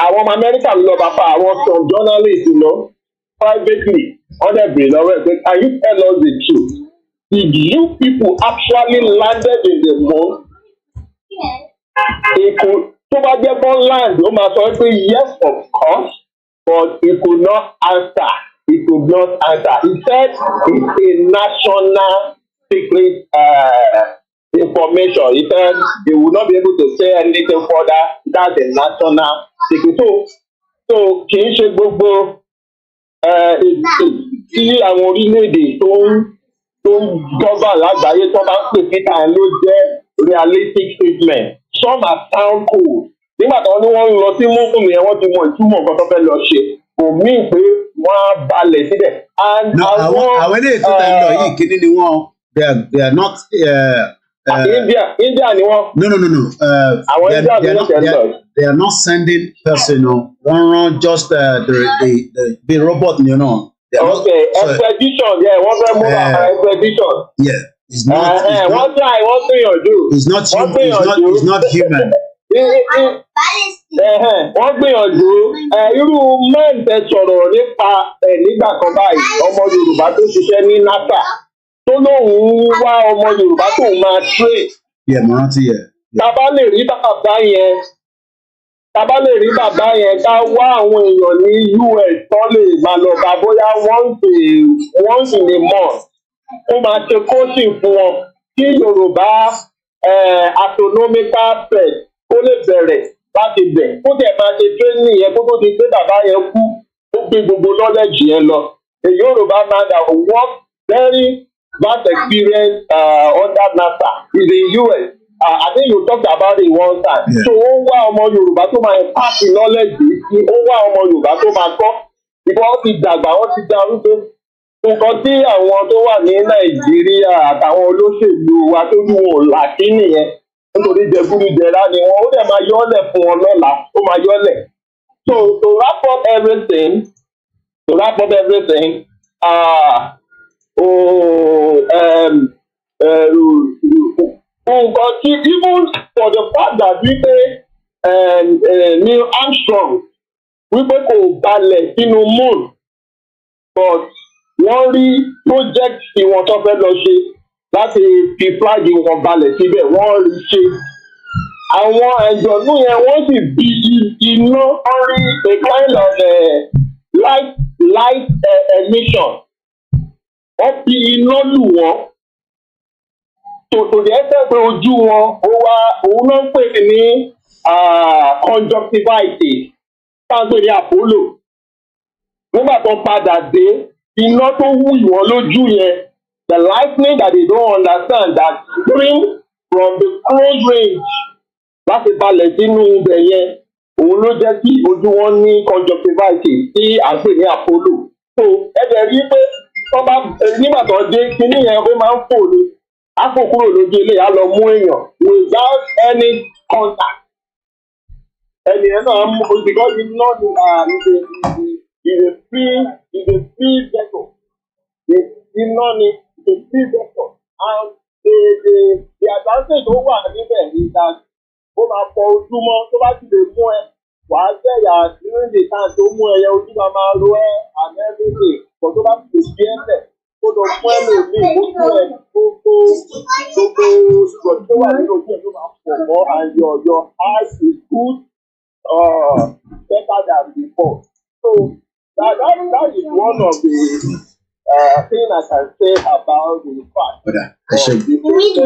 àwọn ọmọ Amẹ́ríkà lọ bá pa àwọn some journalists privately wọ́n dẹ̀ bèrè lọ́wọ́ ẹ̀ pé can you tell us the truth? Did you people actually landed in the moon? tó bá jẹ́ bọ́ńláńdì ó máa sọ pé yes of course but he could not answer. He could not answer. He said it's a national secret information. He said they will not be able to say anything further. That's a national secret. So kì í ṣe gbogbo ètò tí àwọn orílẹ̀-èdè tó ń gọ́bà lágbàáyé tó bá ń pè síta ló jẹ́ realistic statement. Some are sound cold. Nígbà tí wọ́n lọ sí múfùmù yẹn wọ́n ti mọ ìtumọ̀ nǹkan tó fẹ́ lọ ṣe. Kò mí pé wọ́n á balẹ̀ síbẹ̀.
Àwọn eléyìí tó tẹ̀ ń lọ yìí kíní ni wọ́n they are not.
India ni wọ́n.
No.
Àwọn India ni wọ́n tẹ̀ ń lọ.
They are not sending personnel. One run just the robot, you know.
Okay, expedition. Yeah, one fẹ́ mú expedition.
Yeah, it's not.
Wọ́n try, wọ́n gbìyànjú.
It's not human.
Wọ́n gbìyànjú. Irú mẹ́ǹtẹ̀ sọ̀rọ̀ nípa nígbà kan báyìí ọmọ Yorùbá tó ṣiṣẹ́ ní NASA tó lóun wá ọmọ Yorùbá tó máa train.
Yeah, mo rántí yẹ.
Tábà lè rí bàbá yẹn ká wá àwọn èèyàn ní US tó lè máa lọ bá bóyá once in a month ó máa ṣe coaching fún wọn kí Yorùbá astronomical fair kó lè bẹ̀rẹ̀ láti bẹ̀ kó tẹ̀ máa ṣe training yẹn kó tó ti gbé bàbá yẹn kú ó gbé gbogbo knowledge yẹn lọ. A Yorùbá man that work very vast experience under NASA is in US. I think you talked about it one time. Yeah. So ó wá ọmọ Yorùbá tó máa pass the knowledge yìí ó wá ọmọ Yorùbá tó máa kọ́ ìgbà wọ́n ti dàgbà wọ́n ti darúgbó. Nǹkan tí àwọn tó wà ní Nàìjíríà àtàwọn olóṣèlú wa tó ní wọn ò là sí nìyẹn nítorí jẹgúdújẹrá ni wọn ó dẹ̀ máa yọ́lẹ̀ fún wọn lọ́la ó máa yọ́lẹ̀. So to wrap up everything nǹkan tí even for the fact that wípé Neil Armstrong wípé kò balẹ̀ sínú moon but wọ́n rí project tí wọ́n tó fẹ́ lọ ṣe láti fi flag wọn balẹ̀ síbẹ̀ wọ́n rí ṣe. Àwọn ẹ̀jọ̀nú yẹn wọ́n sì bí iná wọ́n rí a kind of light emission. Wọ́n fi iná lù wọ́n. Tòtòdì ẹsẹ̀ pé ojú wọn òun náà ń pè ní conjunctivitis táǹpẹ̀ ní Apollo. Nígbà tó padà dé iná tó wù wọ́n lójú yẹn the lightning that they don't understand that stream from the close range láti balẹ̀ sínú ibẹ̀ yẹn òun ló jẹ́ kí ojú wọn ní conjunctivitis tí à ń pè ní Apollo. So ẹ̀jẹ̀ rí pé nígbà tó dé kíní yẹn ó máa ń fò ní. Afọ kúrò lójú ilé á lọ mú èèyàn without any contact. Ẹnìyẹn náà mú because it's not is a free vessel. Iná ni is a free vessel and the advantage tó wà níbẹ̀ is that ó máa fọ ojúmọ́ tó bá ti lè mú ẹ wàá jẹ̀yà during the time tó mú ẹyẹ ojú máa ro ẹ and everything but tó bá ti lè fi ẹsẹ̀ tó lọ fún ẹlòmíì ó fún ẹ gbogbo ìgbọ̀n tó wà nínú ojú ẹ̀ ló máa pọ̀ mọ́ and your eyes is good better than before. So that is one of the things I can say about the fact of the process of going to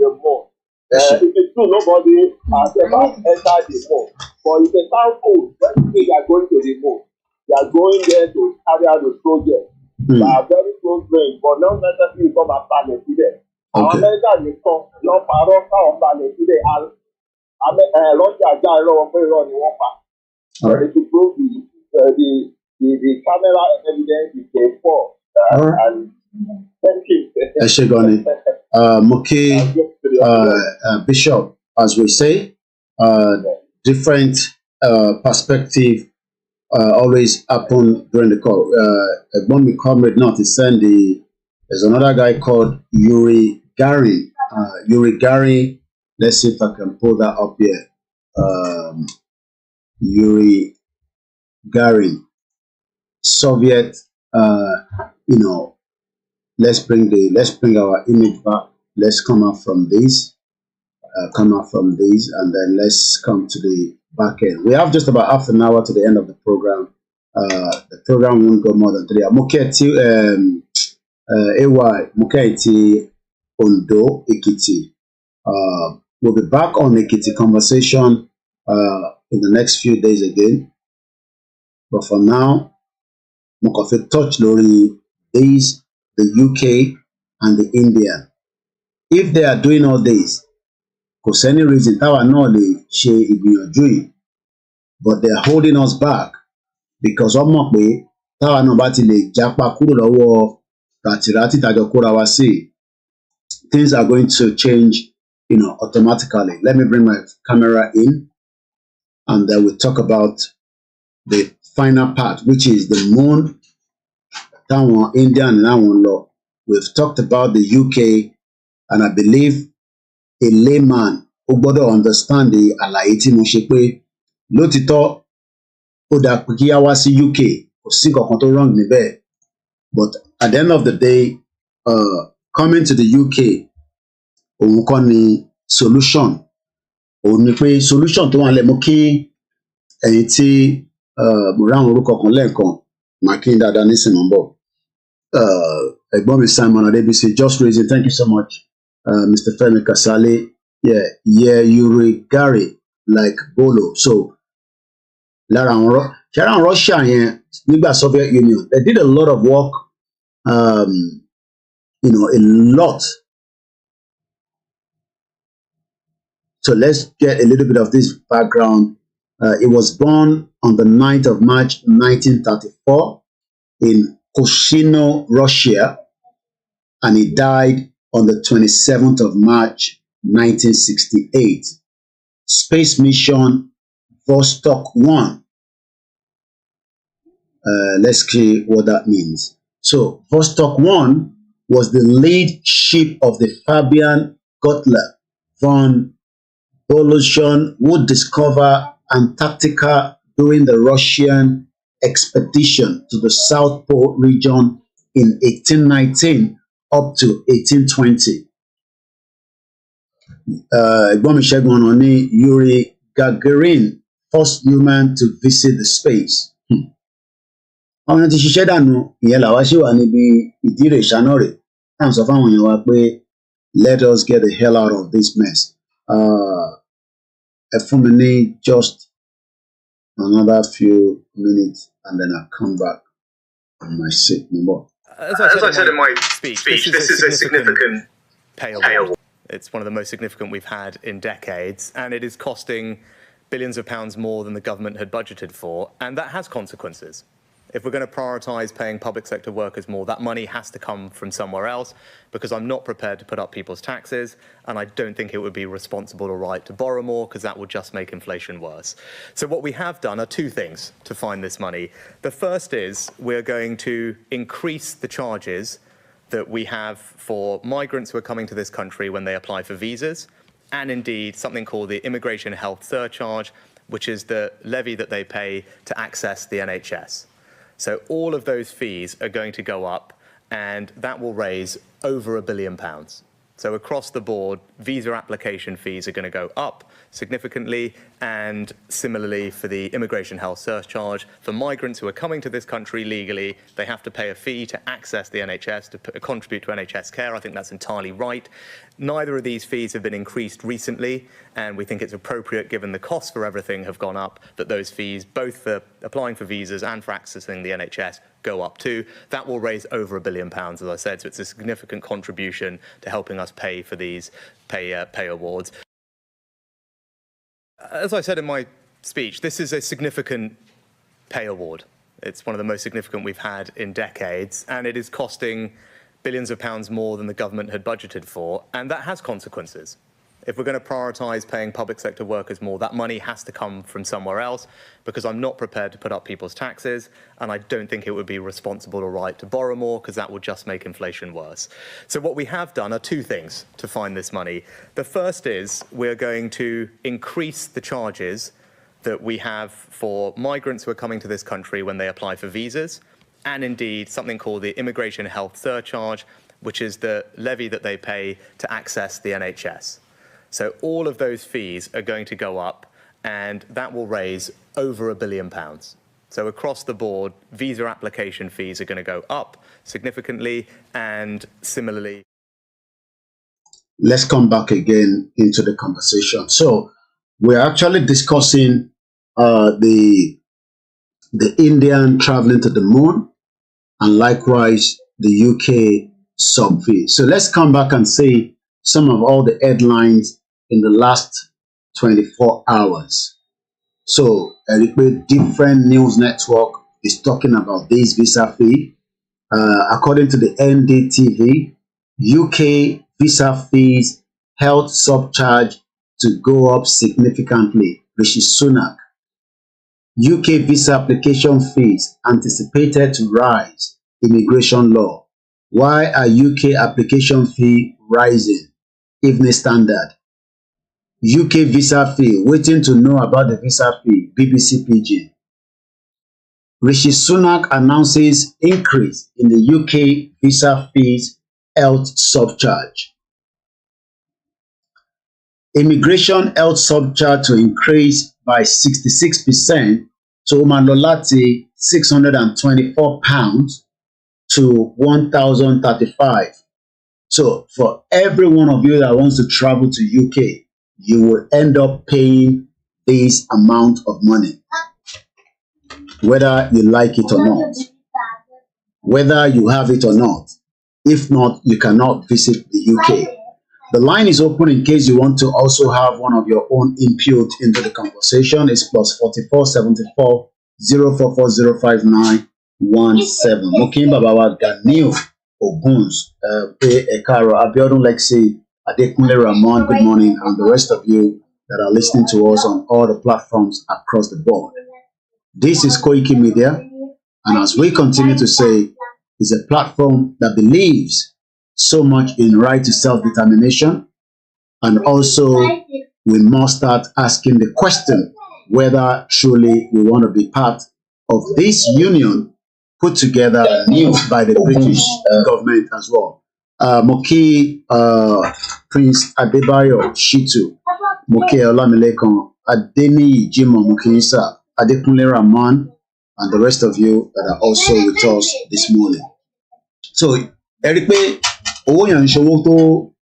the moon. If it's true, nobody has ever entered the moon. But it's a sound code when you say you are going to the moon. You are going there to carry out the project. They are very close range, but not necessarily come and balẹ̀ síbẹ̀. Àwọn Amẹ́ríkà nìkan lọ parọ́ káwọn balẹ̀ síbẹ̀. Lọ́jà ajá ìrọ̀wọ́ pé irọ́ ni wọ́n pa. Ready to prove the camera evidence is a false. And thank you.
Ẹ ṣé gan ni. Mo kí Bishop, as we say, different perspective always happen during the call. Ẹ̀gbọ́n mi comrade náà ti send there's another guy called Yuri Gary. Let's see if I can pull that up here. Yuri Gary, Soviet. Let's bring our image back. Let's come out from this. come out from these, and then let's come to the back end. We have just about half an hour to the end of the program. The program won't go more than 3 hours. Moketi, AY, Moketi, Ondo, Ekiti. We'll be back on Ekiti conversation in the next few days again. But for now, Mokofe touch Lori, these, the UK and the Indian. If they are doing all this, kò sẹ́ni reason táwa náà lè ṣe ìgbìyànjú yìí, but they are holding us back because wọ́n mọ̀ pé táwa náà bá ti lè jápa kúrò lọ́wọ́ ràtìràtì tàjọ kóra wa sí, things are going to change, automatically. Let me bring my camera in, and then we'll talk about the final part, which is the moon, táwọn Indian láwọn lọ. We've talked about the UK, and I believe a layman ó gbọ́dọ̀ understand the àlàyé tí mo ṣe pé lótìtọ́ ó dáa pé kí á wá sí UK, kò sí nǹkan tó wrong níbẹ̀, but at the end of the day, coming to the UK òun kọ́ ni solution. Òun ni pé solution tó wà lẹ̀ mú kí ẹ̀yin tí mo ráwọn orúkọ kan lẹ́ẹ̀kan máa kí n dáadáa nísìnyí ń bọ̀. Ẹ̀gbọ́n mi Simon Adébísí, just raising, thank you so much. Mr. Femi Kasale, Yuri Gary, like Bolo. So, lára àwọn Russia yẹn nígbà Soviet Union, they did a lot of work, a lot. So let's get a little bit of this background. It was born on the 9th of March, 1934 in Koshino, Russia, and he died on the 27th of March, 1968. Space mission Vostok 1. Let's see what that means. So Vostok 1 was the lead ship of the Fabian Gottlieb von Bologin, who discovered Antarctica during the Russian expedition to the South Pole region in 1819 up to 1820. Ẹ̀gbọ́n mi Ṣẹ́gun ọ̀nà ní Yuri Gagarin, first human to visit the space. Àwọn èèyàn ti ṣiṣẹ́ dànù, ìyẹn làwa ṣì wà níbi ìdírè ìṣáná rẹ̀. Táwọn sọ fáwọn èèyàn wa pé let us get the hell out of this mess. Ẹ fún mi ní just another few minutes and then I'll come back on my seat more.
As I said in my speech, this is a significant pay award. It's one of the most significant we've had in decades, and it is costing billions of pounds more than the government had budgeted for, and that has consequences. If we're going to prioritise paying public sector workers more, that money has to come from somewhere else, because I'm not prepared to put up people's taxes, and I don't think it would be responsible or right to borrow more, because that would just make inflation worse. So what we have done are two things to find this money. The first is we're going to increase the charges that we have for migrants who are coming to this country when they apply for visas, and indeed something called the Immigration Health Surcharge, which is the levy that they pay to access the NHS. So all of those fees are going to go up, and that will raise over £1 billion. So across the board, visa application fees are going to go up significantly, and similarly for the immigration health surcharge. For migrants who are coming to this country legally, they have to pay a fee to access the NHS, to contribute to NHS care. I think that's entirely right. Neither of these fees have been increased recently, and we think it's appropriate, given the costs for everything have gone up, that those fees, both for applying for visas and for accessing the NHS, go up too. That will raise over £1 billion, as I said, so it's a significant contribution to helping us pay for these pay awards. As I said in my speech, this is a significant pay award. It's one of the most significant we've had in decades, and it is costing billions of pounds more than the government had budgeted for, and that has consequences. If we're going to prioritise paying public sector workers more, that money has to come from somewhere else, because I'm not prepared to put up people's taxes, and I don't think it would be responsible or right to borrow more, because that would just make inflation worse. So what we have done are two things to find this money. The first is we're going to increase the charges that we have for migrants who are coming to this country when they apply for visas, and indeed something called the Immigration Health Surcharge, which is the levy that they pay to access the NHS. So all of those fees are going to go up, and that will raise over £1 billion. So across the board, visa application fees are going to go up significantly, and similarly.
Let's come back again into the conversation. So we're actually discussing the Indian traveling to the moon, and likewise the UK sub fee. So let's come back and see some of all the headlines in the last 24 hours. So a different news network is talking about this visa fee. According to the NDTV, UK visa fees held subcharge to go up significantly. Rishi Sunak. UK visa application fees anticipated to rise. Immigration law. Why are UK application fee rising? Evening Standard. UK visa fee. Waiting to know about the visa fee. BBC Pidgin. Rishi Sunak announces increase in the UK visa fees health subcharge. Immigration health subcharge to increase by 66% to Omalolati £624 to £1,035. So for every one of you that wants to travel to UK, you will end up paying this amount of money, whether you like it or not, whether you have it or not. If not, you cannot visit the UK. The line is open in case you want to also have one of your own input into the conversation. It's +44 74 044 059 17. Mokin Babawa Ganil Oguns, Ekaro Abiodun Lexi, Adekunle Ramon, good morning, and the rest of you that are listening to us on all the platforms across the board. This is Koikimedia, and as we continue to say, is a platform that believes so much in right to self-determination, and also we must start asking the question whether truly we want to be part of this union put together by the British government as well. Moki Prince Adebayo Shitu, Moki Olamilekan, Adeni Jimo Mokinisa, Adekunle Rahman, and the rest of you that are also with us this morning. So, Eric, owó yẹn ń ṣòwò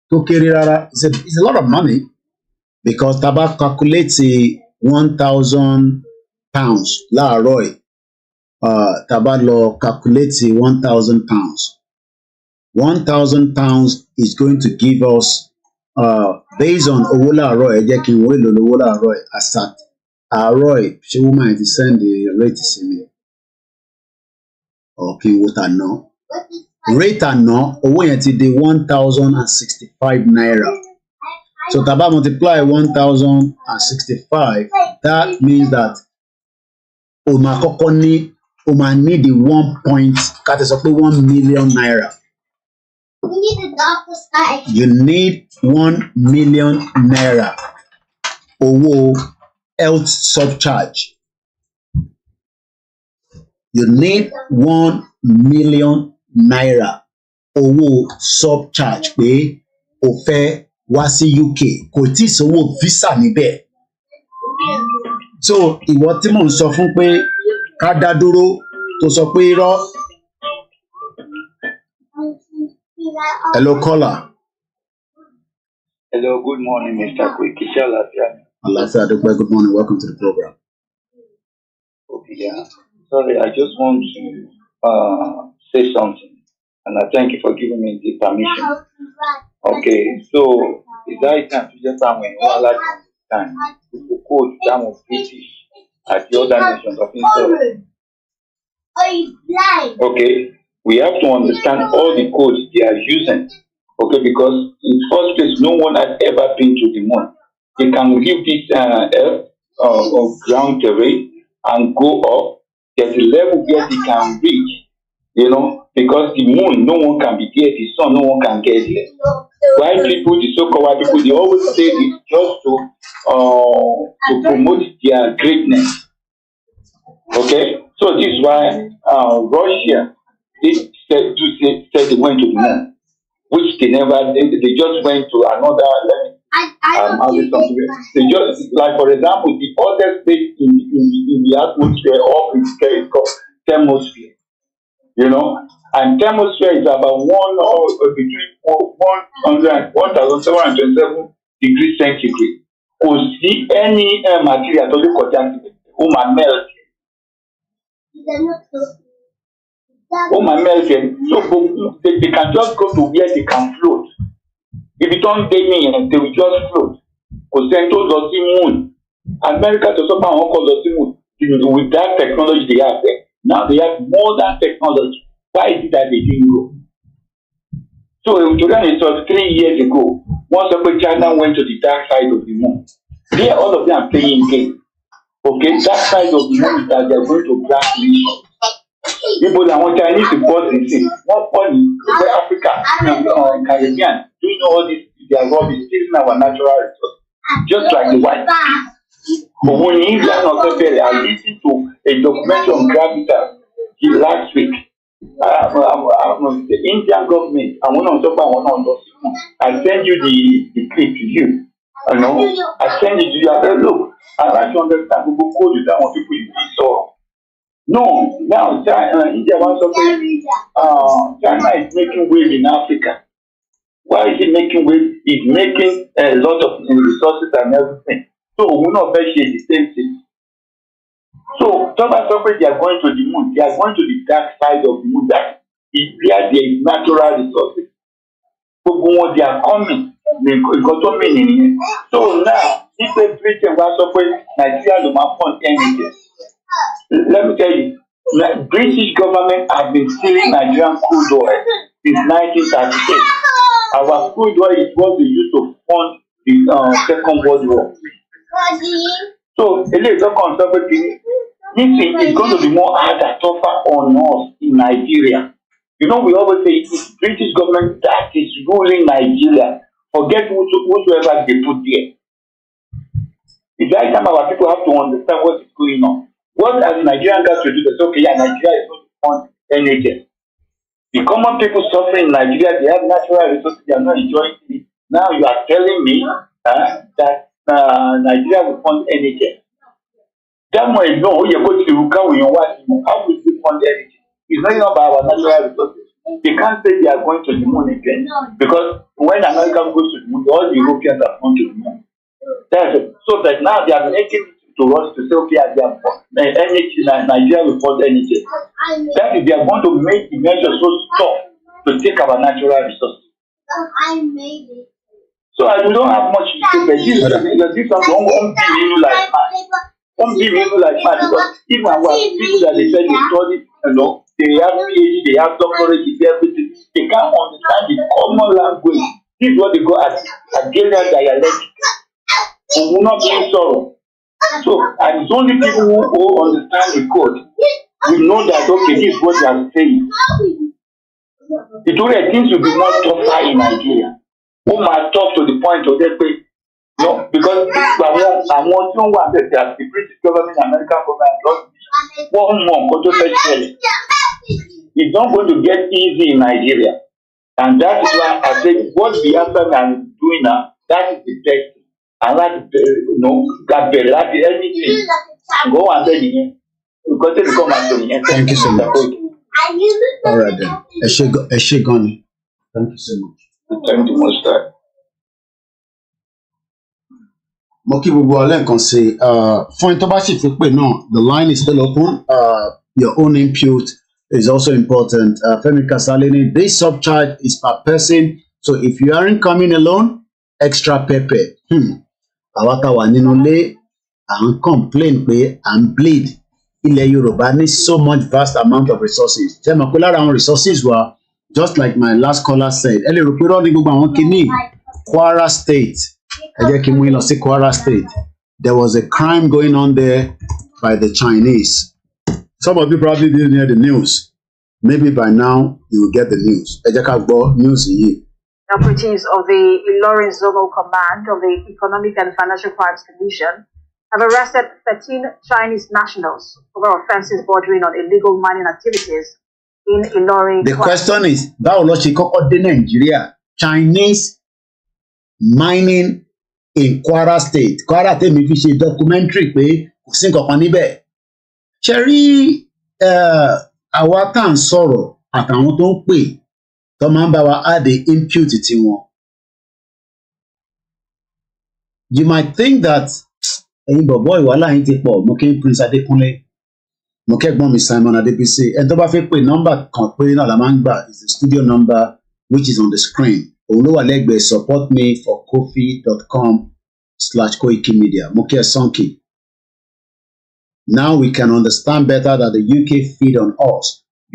tó kéré rárá. It's a lot of money, because taba calculate £1,000 láàárọ̀ yìí, taba lọ calculate £1,000. £1,000 is going to give us, based on owó láàárọ̀ ẹ jẹ́ kí n wo èlò lówó láàárọ̀ ẹ as at àárọ̀ ẹ ṣé woman ti send the rate sí mi or kí n wo tàná. Rate àná owó yẹn ti di £1,065. So taba multiply 1,065, that means that o máa kọ́kọ́ ní o máa need the 1 million naira.
We need the doctor's side.
You need 1 million naira owó health subcharge. You need 1 million naira owó subcharge pé o fẹ́ wá sí UK, kò tí ì sówó visa níbẹ̀. So ìwọ tí mò ń sọ fún pé ká dá dúró tó sọ pé irọ́. Hello, caller.
Hello, good morning, Mr. Koikisha Lafiani.
Alafia Adekwe, good morning. Welcome to the program.
Okay, yeah. Sorry, I just want to say something, and I thank you for giving me the permission. Okay, so is that time to just when you are like time to quote down of British at the other nations of Israel? Okay, we have to understand all the codes they are using. Okay, because in the first place, no one has ever been to the moon. They can leave this earth of ground terrain and go up. There's a level where they can reach, because the moon, no one can be there. The sun, no one can get there. Why people, the so-called people, they always say this just to promote their greatness. Okay, so this is why Russia said they went to the moon, which they never. They just went to another. Have responsibility. They just like, for example, the other state in the atmosphere of is called thermosphere. You know, and thermosphere is about between 1,727 degrees centigrade. Kò sí any material tó lè kọjá síbẹ̀, ó máa melt. Ó máa melt yẹn. So they can just go to where they can float. If you don't pay me, they will just float. Kò sẹ́ni tó lọ sí moon. America tó sọ pé àwọn kò lọ sí moon. With that technology they have there. Now they have modern technology. Why is it that they didn't go? So to them it was 3 years ago. Once China went to the dark side of the moon. Here all of them are playing games. Okay, dark side of the moon is that they are going to black nations. People that want Chinese to pause the thing. Not only Africa, Caribbean, doing all this, they are rubbish, stealing our natural resources. Just like the white people. But when India not prepared, I listened to a documentary on Gravitas last week. The Indian government, I send you the clip to you. You know, I send it to you. I said, look, I like to understand people code you down on people you saw. No, now China, India wants to say, China is making wave in Africa. Why is it making wave? It's making a lot of resources and everything. So we're not very the same thing. So Thomas Sophie, they are going to the moon. They are going to the dark side of the moon. That is where there is natural resources. So when they are coming, they got to meaning. So now, if they Britain was Sophie, Nigeria do not fund anything. Let me tell you, the British government has been stealing Nigerian crude oil since 1938. Our crude oil is what they used to fund the Second World War. So, it's going to be more hard and tougher on us in Nigeria. You know, we always say it's British government that is ruling Nigeria. Forget whosoever they put there. It's like time our people have to understand what is going on. What has Nigerian got to do? They say, okay, yeah, Nigeria is going to fund NHS. The common people suffering in Nigeria, they have natural resources, they are not enjoying it. Now you are telling me that Nigeria will fund NHS. That way, no, you go to the how will we fund NHS? It's not even about our natural resources. They can't say they are going to the moon again. Because when America goes to the moon, all the Europeans are going to the moon. That's it. So that now they are making to us to say, okay, Nigeria will fund NHS. That is, they are going to make the measures so tough to take our natural resources. So we don't have much to say, but this one won't be like mad because even our people that they said they study, you know, they have PhD, they have doctorate, they have everything. They can't understand the common language. This is what they go as Hegelian dialectic. We will not be sorrow. So, and it's only people who understand the code will know that, okay, this is what they are saying. It only things will be more tougher in Nigeria. Who might talk to the point of that way. No, because I want to know that the British government, American government, one more it's not going to get easy in Nigeria. And that is why I say what the answer I'm doing now, that is the best. I like that very like anything. Go and tell you. Because they come and tell you.
Thank you so much. All right then. Eshegoni. Thank you so much.
Thank you much, sir.
Mo kí gbogbo ọlẹ́ nǹkan ṣe fún tó bá sì fi pè náà the line is still open your own input is also important. Femi Kasalini, this subcharge is per person, so if you aren't coming alone, extra pepper. Àwa tá wà nínú ilé à ń complain pé à ń bleed. Ilẹ̀ Yorùbá ní so much vast amount of resources. Ṣé mo pé lára àwọn resources wa, just like my last caller said, ẹ lè rò pé rọ́ ní gbogbo àwọn kìíní Kwara State. Kwara State, there was a crime going on there by the Chinese. Some of you probably didn't hear the news. Maybe by now you will get the news. News here.
Operatives of the Ilorin Zonal Command of the Economic and Financial Crimes Commission have arrested 13 Chinese nationals over offences bordering on illegal mining activities in Ilorin.
The question is, báwo ló ṣe kọ́kọ́ dé Nigeria? Chinese mining in Kwara State. Kwara tèmi fi ṣe documentary pé kò sí nǹkan kan níbẹ̀. Ṣé rí àwa tá à ń sọ̀rọ̀ àtàwọn tó ń pè tó máa ń bá wa add the input tiwọn. You might think that ẹ̀yin bọ̀bọ́ ìwàhálà yín ti pọ̀, mo kí Prince Adékúnlé, mo kẹ́gbọ́n mi Simon Adébísí. Ẹni tó bá fẹ́ pè nọ́mbà kan pé náà la máa ń gbà is the studio number which is on the screen. Òun ló wà lẹ́gbẹ̀ẹ́ support me for kofi.com/koikimedia. Mo kí ẹ sọ́nkì. Now we can understand better that the UK feed on us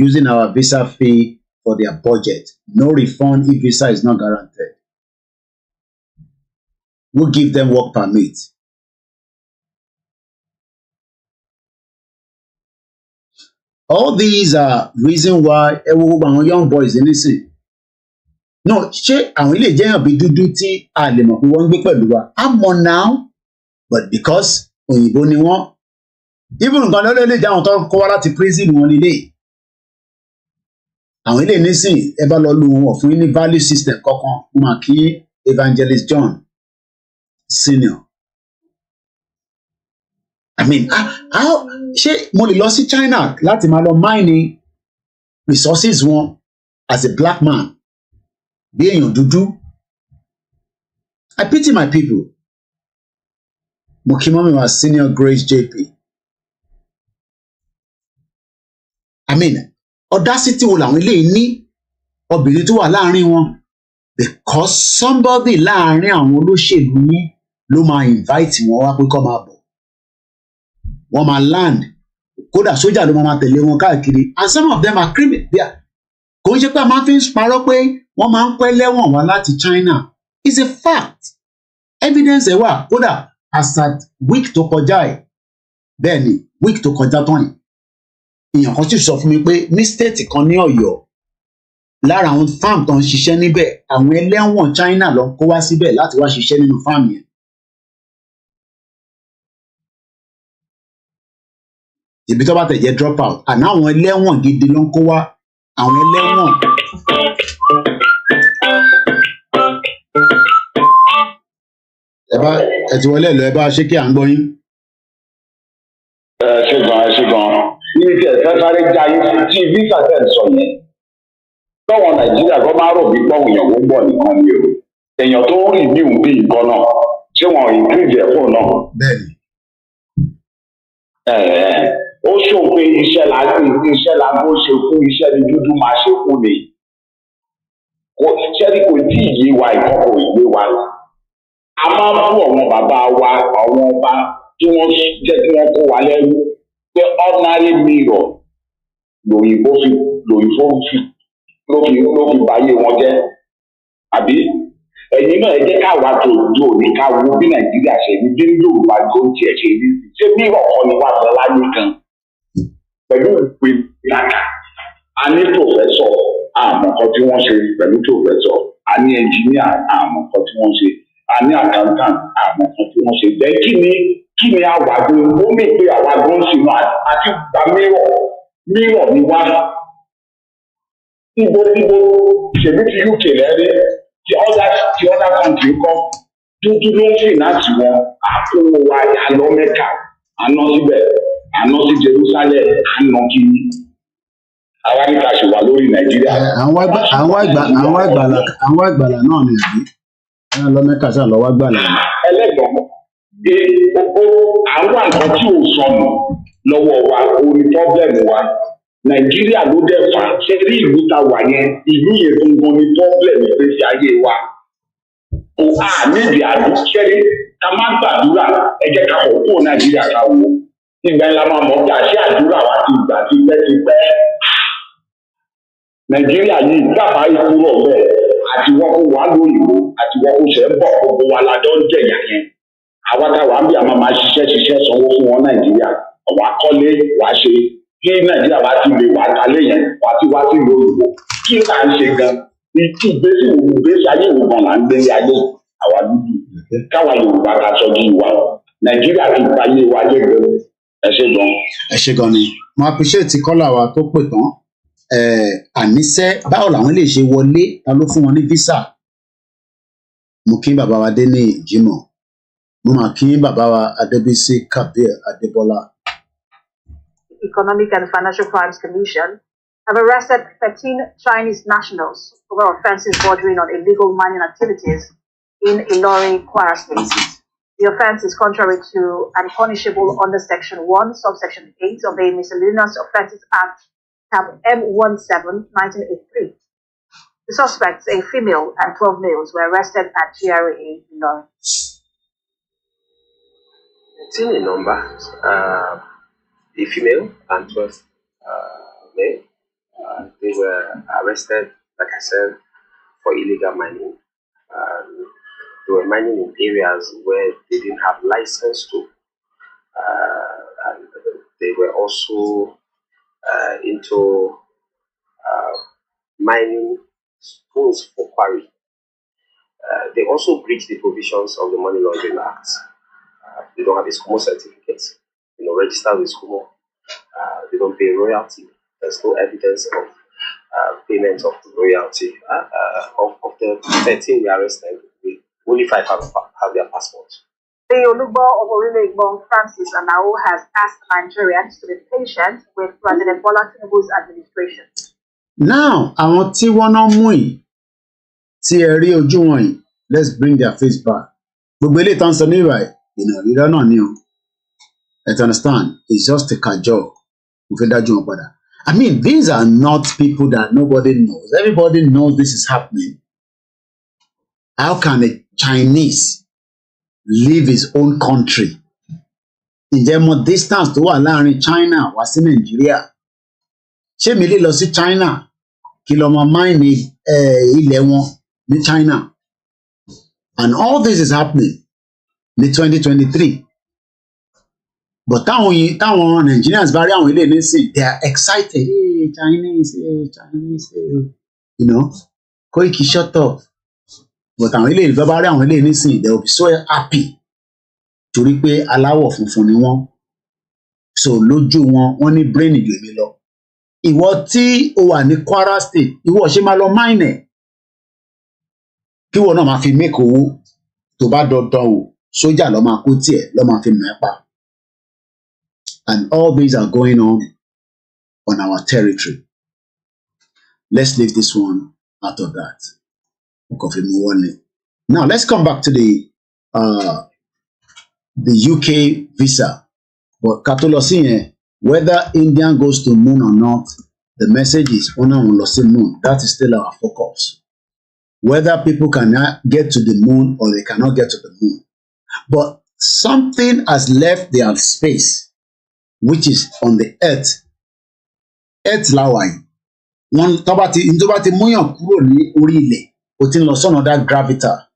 using our visa fee for their budget. No refund if visa is not guaranteed. We'll give them work permit. All these are reason why young boys innocent. No, ṣé àwọn ilé ìjẹyàn bí dúdú tí a lè mọ̀ pé wọ́n ń gbé pẹ̀lú wa. I'm on now, but because òyìnbó ni wọ́n. Even nǹkan lọ́lọ́ lè jẹ́ àwọn tó kó wá láti prison wọn nílé. Àwọn ilé nísìn ẹ bá lọ lu wọn fún ní value system kankan, mo máa kí Evangelist John Senior. I mean, how ṣé mo lè lọ sí China láti máa lọ mine resources wọn as a black man bí èèyàn dúdú? I pity my people. Mo kí mọ́mí wa Senior Grace JP. I mean, audacity wo làwọn eléyìí ní obìnrin tó wà láàrin wọn because somebody láàrin àwọn olóṣèlú yín ló máa invite wọn wá pé kó máa bọ̀. Wọ́n máa land, kódà sójà ló máa tẹ̀lé wọn káàkiri, and some of them are criminal. Kò ń ṣe pé a máa fi ń parọ́ pé wọ́n máa ń pẹ́ lẹ́wọ̀n wá láti China. It's a fact. Evidence ẹ̀ wà, kódà as at week tó kọjá ẹ̀, bẹ́ẹ̀ ni week tó kọjá tán yìí. Èèyàn kan sì sọ fún mi pé ní state kan ní Ọ̀yọ́ lára àwọn farm tó ń ṣiṣẹ́ níbẹ̀, àwọn ẹlẹ́wọ̀n China ló ń kó wá síbẹ̀ láti wá ṣiṣẹ́ nínú farm yẹn. Ibi tó bá tẹ̀ jẹ́ drop out, àná àwọn ẹlẹ́wọ̀n gidi ló ń kó wá, àwọn ẹlẹ́wọ̀n. Ẹ ti wọlé ẹ lọ, ẹ bá ṣé kí à ń gbọ́ yín.
Ṣé gan-an. Ní ti ẹ̀fẹ́ sáré já yín sí tí visa tẹ̀ ń sọ yẹn. Lọ́wọ́ Nàìjíríà kan máa rò bí pọ́ùn èèyàn ó gbọ́ nìkan ni o. Èèyàn tó ń rìn bí òun bí nǹkan náà, ṣé wọn increase ẹ̀ fún náà?
Bẹ́ẹ̀ni.
Ó ṣò pé iṣẹ́ la bó ṣe fún iṣẹ́ ni dúdú máa ṣe fún ni. Ṣẹ́ni kò tí ì yé wa ìkọ́kọ̀ ìwé wa. A máa ń bú àwọn bàbá wa, àwọn ọba tí wọ́n jẹ́ kí wọ́n kó wa lẹ́rú. Pé ordinary mirror lòyìnbó fi báyé wọn jẹ́. Àbí ẹ̀yin náà ẹ jẹ́ káwa tó dùn ní ká wo bí Nàìjíríà ṣe ní bí Yorùbá tó ń tiẹ̀ ṣe ní. Ṣé mirror kan ni wà bọ́ láyé kan? Pẹ̀lú ìpè ìlànà, a ní professor àmọ́ kan tí wọ́n ṣe pẹ̀lú professor, a ní engineer àmọ́ kan tí wọ́n ṣe, a ní accountant àmọ́ kan tí wọ́n ṣe. Bẹ́ẹ̀ kí ni àwàdùn ó mì pé àwàdùn sínú àti gba mirror ni wá. Ibo ìṣèlú ti UK lẹ́rí ti other country kọ́ dúdú ló ń fìnáàtì wọn àkówó wa àlọ Mẹ́kà àná síbẹ̀ àná sí Jerusalem àná kiri. Àwa ní ká ṣe wà lórí Nàìjíríà.
Àwọn àgbàlá náà ni àbí ẹ lọ Mẹ́kà sí àlọ́ wá gbàlà.
Ẹlẹ́gbọ̀n àwọn nǹkan tí ò sọnù lọ́wọ́ wa orí pọ́blẹ́mù wa Nàìjíríà ló dẹ̀ fà ṣe rí ìlú ta wà yẹn ìlú yẹn gbogbo ní pọ́blẹ́mù ìgbésí ayé wa. Kò á níbi àdúgbò ká má gbàdúrà ẹ jẹ́ ká kọ̀ kúrò Nàìjíríà ká wò. Ìgbà ńlá máa mọ̀ pé àṣẹ àdúrà wa ti gbà tipẹ́tipẹ́. Nàìjíríà yìí dábàá ìkúrò bẹ́ẹ̀ àti wọ́n kó wà lóyìnbó àti wọ́n kó ṣe ń bọ̀ gbogbo wa lájọ́ ń jẹ̀yà yẹn. Àwa táwa ń bí àmọ́ máa ṣiṣẹ́ sanwó fún wọn Nàìjíríà. Wàá kọ́lé wàá ṣe kí Nàìjíríà bá ti lè wà kálé yẹn wàá ti wá sí lóyìnbó. Kí là ń ṣe gan? Ìgbésí ayé wo gan là ń gbé ayé àwa dúdú? Káwa Yorùbá ká sọ́jú ìwà. Nàìjíríà ti gba ayé wa jẹ́ gan. Ẹ ṣé gan.
Ẹ ṣé gan ni. Mo appreciate kọ́là wa tó pè tán. Àníṣe báwo làwọn lè ṣe wọlé, ta ló fún wọn ní visa? Mo kí bàbá wa dé ní Ìjímọ̀. Mo mà kí bàbá wa Adébísí Kabir Adébọ́lá.
Economic and Financial Crimes Commission have arrested 13 Chinese nationals over offenses bordering on illegal mining activities in Ilori, Kwara State. The offense is contrary to and punishable under Section 1, subsection 8 of the Miscellaneous Offences Act, tab M17, 1983. The suspects, a female and 12 males, were arrested at GRA Ilori.
13 in number, a female and 12 male. They were arrested, like I said, for illegal mining. They were mining in areas where they didn't have license to. And they were also into mining stones for quarry. They also breached the provisions of the Money Laundering Act. They don't have a SCUMO certificate, registered with SCUMO. They don't pay royalty. There's no evidence of payment of royalty. Of the 13 we arrested, only 5 have their passports.
The Yoruba of Orile Francis Anao has asked Nigerians to be patient with President Bola Tinubu's administration.
Now, àwọn tí wọ́n náà mú yìí, tí ẹ rí ojú wọn yìí, let's bring their face back. Gbogbo eléyìí tán sọ ní ìwà ìrírá náà ni o. You understand? It's just a cajole. Mo fẹ́ dájú wọn padà. I mean, these are not people that nobody knows. Everybody knows this is happening. How can a Chinese leave his own country? Ǹjẹ́ mo distance tó wà láàrin China wá sí Nàìjíríà? Ṣé mi lè lọ sí China kí lọ máa mine ilẹ̀ wọn ní China? And all this is happening ní 2023. But táwọn Nigerians bá rí àwọn ilé nísìn, they are excited. Hey, Chinese, Koiki, shut up. But àwọn ilé ìlú bá rí àwọn ilé nísìn, they will be so happy. Torí pé aláwọ̀ funfun ni wọ́n. So lójú wọn, wọ́n ní brain ìjò mi lọ. Ìwọ tí o wà ní Kwara State, ìwọ ṣe máa lọ mine ẹ̀. Kí wọ́n náà máa fi make owó tó bá dandan o, sójà lọ́ máa kó tiẹ̀ lọ́ máa fi mọ̀ ẹ́ pa. And all these are going on our territory. Let's leave this one out of that. Now let's come back to the UK visa. But Katolosi, whether India goes to moon or not, the message is on moon. That is still our focus. Whether people can get to the moon or they cannot get to the moon. But something has left their space, which is on the earth. Earth lawai. One tobati múyàn kúrò ní orí ilẹ̀, ó ti ń lọ sọ́nà that gravitar.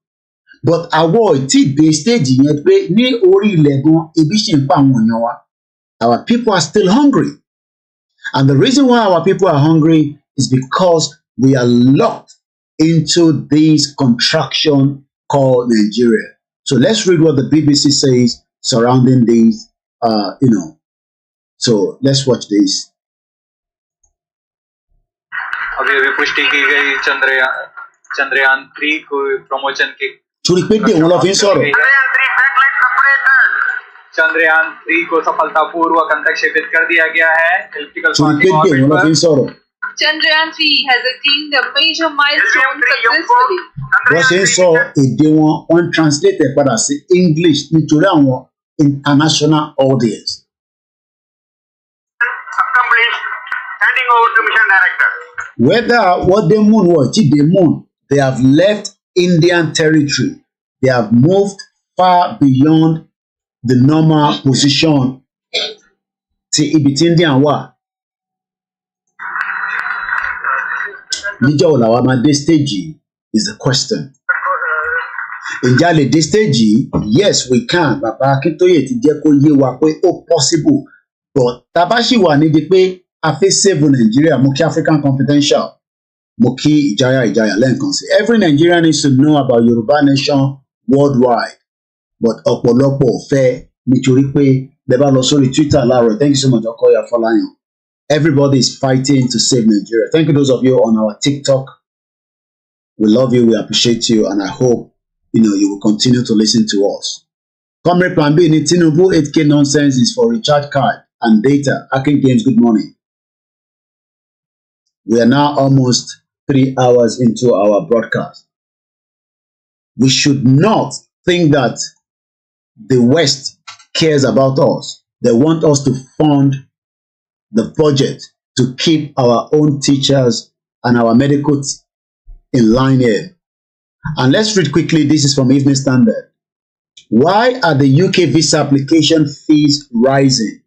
But àwọ̀ tí dé stage yẹn pé ní orí ilẹ̀ gan ebi ṣì ń pa àwọn èèyàn wa. Our people are still hungry. And the reason why our people are hungry is because we are locked into this contraction called Nigeria. So let's read what the BBC says surrounding these, So let's watch this.
अभी पुष्टि की गई चंद्रयान 3 को प्रमोशन की चंद्रयान 3 को सफलतापूर्वक अंतक्षेपित कर दिया गया है.
Chandrayaan 3 has attained a major milestone successfully.
Wọ́n ṣe ń sọ èdè wọn translate ẹ̀ padà sí English nítorí àwọn international audience.
Handing over to mission director.
Whether what they moon was, they have left Indian territory. They have moved far beyond the normal position. See, it's Indian war. This stage is the question. In this stage, yes, we can. Baba Akintoye ti jẹ́ kó yé wa pé ó possible. But tabashi wa ní di pé a fẹ́ save Nigeria, mo kí African Confidential, mo kí Ìjayà lẹ́ẹ̀kan sí. Every Nigerian needs to know about Yoruba Nation worldwide. But ọ̀pọ̀lọpọ̀ fẹ́ nítorí pé lè bá lọ sórí Twitter láàárọ̀. Thank you so much, Okoya Fọláyàn. Everybody is fighting to save Nigeria. Thank you those of you on our TikTok. We love you, we appreciate you, and I hope you will continue to listen to us. Comrade Plan B ní Tinubu 8K nonsense is for recharge card and data. Akin Games, good morning. We are now almost 3 hours into our broadcast. We should not think that the West cares about us. They want us to fund the budget to keep our own teachers and our medicals in line here. And let's read quickly. This is from Evening Standard. Why are the UK visa application fees rising?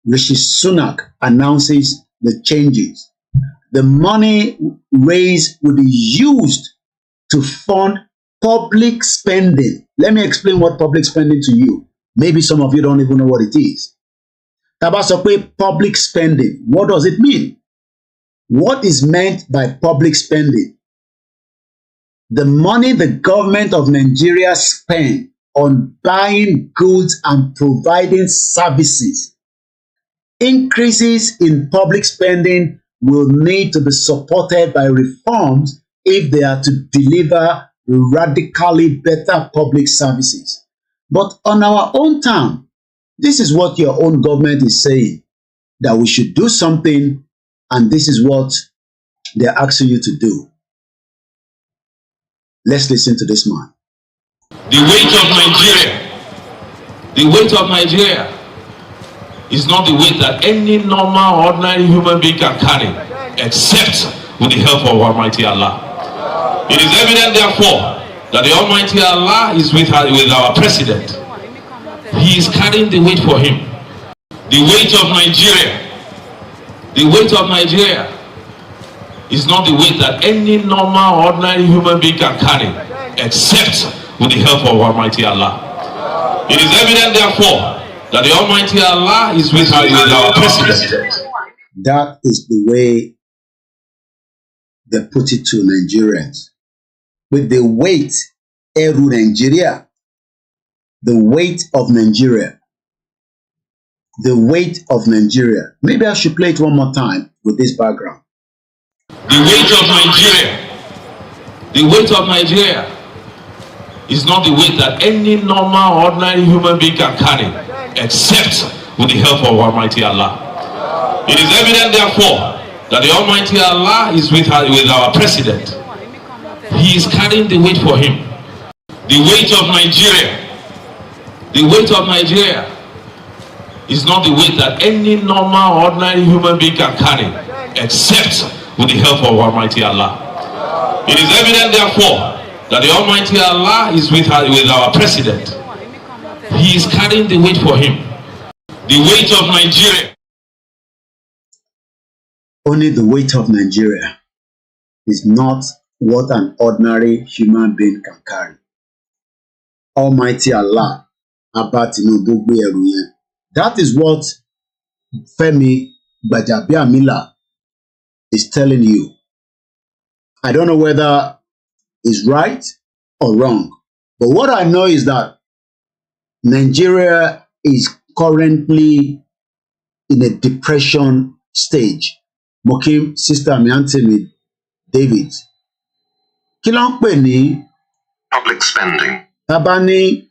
Rishi Sunak announces the changes. The money raised will be used to fund public spending. Let me explain what public spending to you. Maybe some of you don't even know what it is. Tá bá sọ pé public spending, what does it mean? What is meant by public spending? The money the government of Nigeria spend on buying goods and providing services. Increases in public spending will need to be supported by reforms if they are to deliver radically better public services. But on our own time, this is what your own government is saying, that we should do something, and this is what they're asking you to do. Let's listen to this man.
The weight of Nigeria is not the weight that any normal, ordinary human being can carry, except with the help of Almighty Allah. It is evident, therefore, that the Almighty Allah is with our president. He is carrying the weight for him. The weight of Nigeria is not the weight that any normal, ordinary human being can carry, except with the help of Almighty Allah. It is evident, therefore, that the Almighty Allah is with our president.
That is the way they put it to Nigerians. With the weight, Eru Nigeria, the weight of Nigeria, the weight of Nigeria. Maybe I should play it one more time with this background.
The weight of Nigeria is not the weight that any normal, ordinary human being can carry, except with the help of Almighty Allah. It is evident, therefore, that the Almighty Allah is with our president. He is carrying the weight for him. The weight of Nigeria is not the weight that any normal, ordinary human being can carry, except with the help of Almighty Allah. It is evident, therefore, that the Almighty Allah is with our president. He is carrying the weight for him. The weight of Nigeria.
Only the weight of Nigeria is not what an ordinary human being can carry. Almighty Allah, Abba Tinubu gbé ẹrù yẹn. That is what Femi Gbajabiamila is telling you. I don't know whether it's right or wrong, but what I know is that Nigeria is currently in a depression stage. Mokim, sister mi Anthony David. Kí ló ń pè ní
public spending?
Tábá ní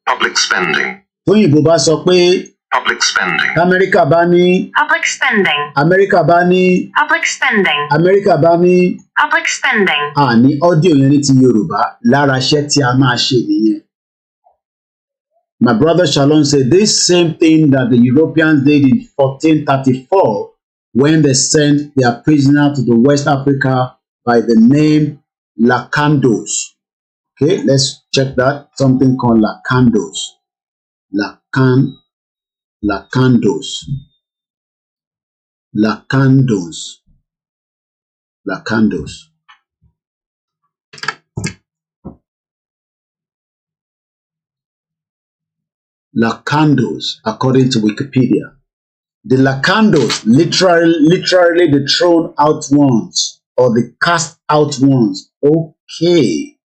Public spending.
tóyìnbó bá sọ pé
Public spending.
Amẹ́ríkà bá ní
Public spending.
Amẹ́ríkà bá ní
Public spending.
Amẹ́ríkà bá ní
Public spending.
àní ọ́díò yẹn ní ti Yorùbá lára iṣẹ́ tí a máa ṣe nìyẹn. My brother Shalom said this same thing that the Europeans did in 1434 when they sent their prisoner to the West Africa by the name Lacandos. Okay, let's check that. Something called Lacandos. Lacandos. Lacandos, according to Wikipedia. The Lacandos, literally the thrown out ones or the cast out ones, okay,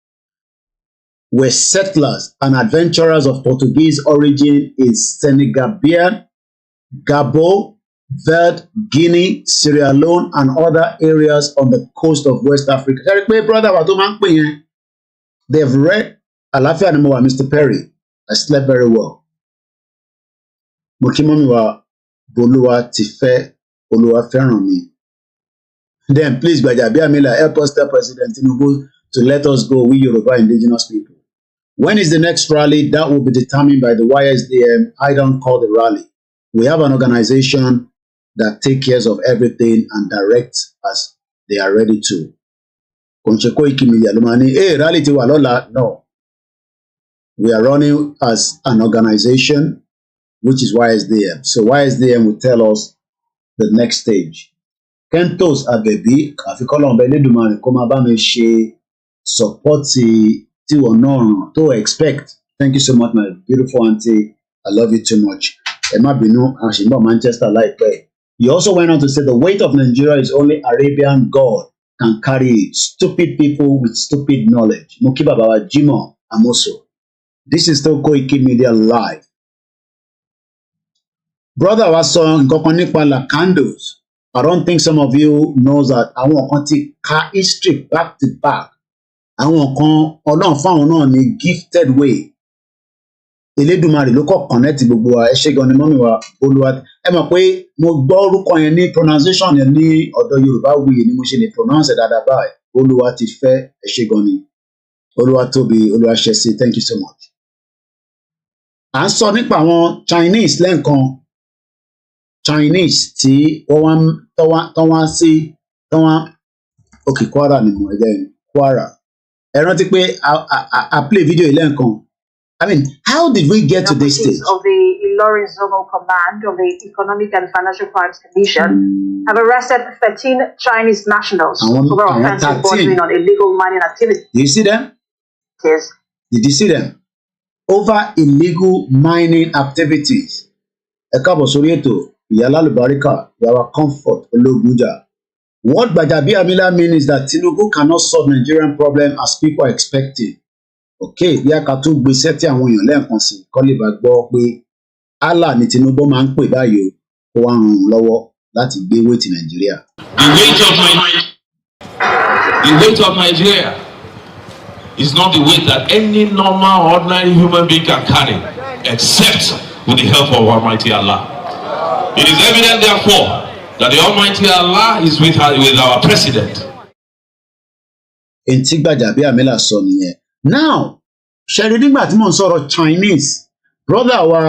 were settlers and adventurers of Portuguese origin in Senegambia, Gabon, Verde, Guinea, Sierra Leone, and other areas on the coast of West Africa. Brother, they've read Alafia Mr. Perry. I slept very well. Mokimomiwa Bolua Tife Olua Fermi. Then please, Gbajabiamila, help us tell President Tinubu to let us go, we Yoruba indigenous people. When is the next rally? That will be determined by the YSDM. I don't call the rally. We have an organization that takes care of everything and directs as they are ready to. Koikimedia Lumani, hey, rally ti wa lola. No. We are running as an organization, which is YSDM. So YSDM will tell us the next stage. Kentos Abebi, Afikolombe Ledumare, Koma Bame She, support to expect. Thank you so much, my beautiful auntie. I love you too much. Emma Binu, Ashimba Manchester like that. He also went on to say the weight of Nigeria is only Arabian God can carry it. Stupid people with stupid knowledge. Mukiba Baba Jimo Amoso. This is still Koikimedia Live. Brother was song Nkokonipa Candles. I don't think some of you knows that I want to take car history back to back. I want on a gifted way. Elédùmarè ló kọ́ connect gbogbo wa ẹ ṣé gan ni mọ́mí wa Olúwa ẹ mọ̀ pé mo gbọ́ orúkọ yẹn ní pronunciation yẹn ní ọ̀dọ̀ Yorùbá wuyì ni mo ṣe lè pronounce dáadáa báyìí Olúwa ti fẹ́ ẹ ṣé gan ni Olúwa tóbi Olúwa ṣe sí thank you so much. À ń sọ nípa àwọn Chinese lẹ́ǹkan Chinese tí wọ́n wá sí òkè Kwara ni mo ẹ̀jẹ̀ Kwara ẹ rántí pé a play video yìí lẹ́ǹkan. I mean, how did we get to this stage?
Of the Ilorin Zonal Command of the Economic and Financial Crimes Commission have arrested 13 Chinese nationals over offenses bordering on illegal mining activities.
Do you see them?
Yes.
Did you see them? Over illegal mining activities. Ekabo Sorieto, Yala Lubarika, Yawa Comfort, Ologuja. What Gbajabiamila means is that Tinubu cannot solve Nigerian problem as people are expecting. Okay, bí a ká tún gbé sẹ́tì àwọn èèyàn lẹ́ẹ̀kan sí kọ́ lè bá gbọ́ pé Allah ni Tinubu máa ń pè báyìí ó wá ràn lọ́wọ́ láti gbé wéètì Nàìjíríà.
The weight of Nigeria is not the weight that any normal, ordinary human being can carry, except with the help of Almighty Allah. It is evident, therefore, that the Almighty Allah is with our president.
Ntí Gbajabiamila sọ nìyẹn. Now, ṣẹ̀rí nígbà tí mò ń sọ̀rọ̀ Chinese, brother wa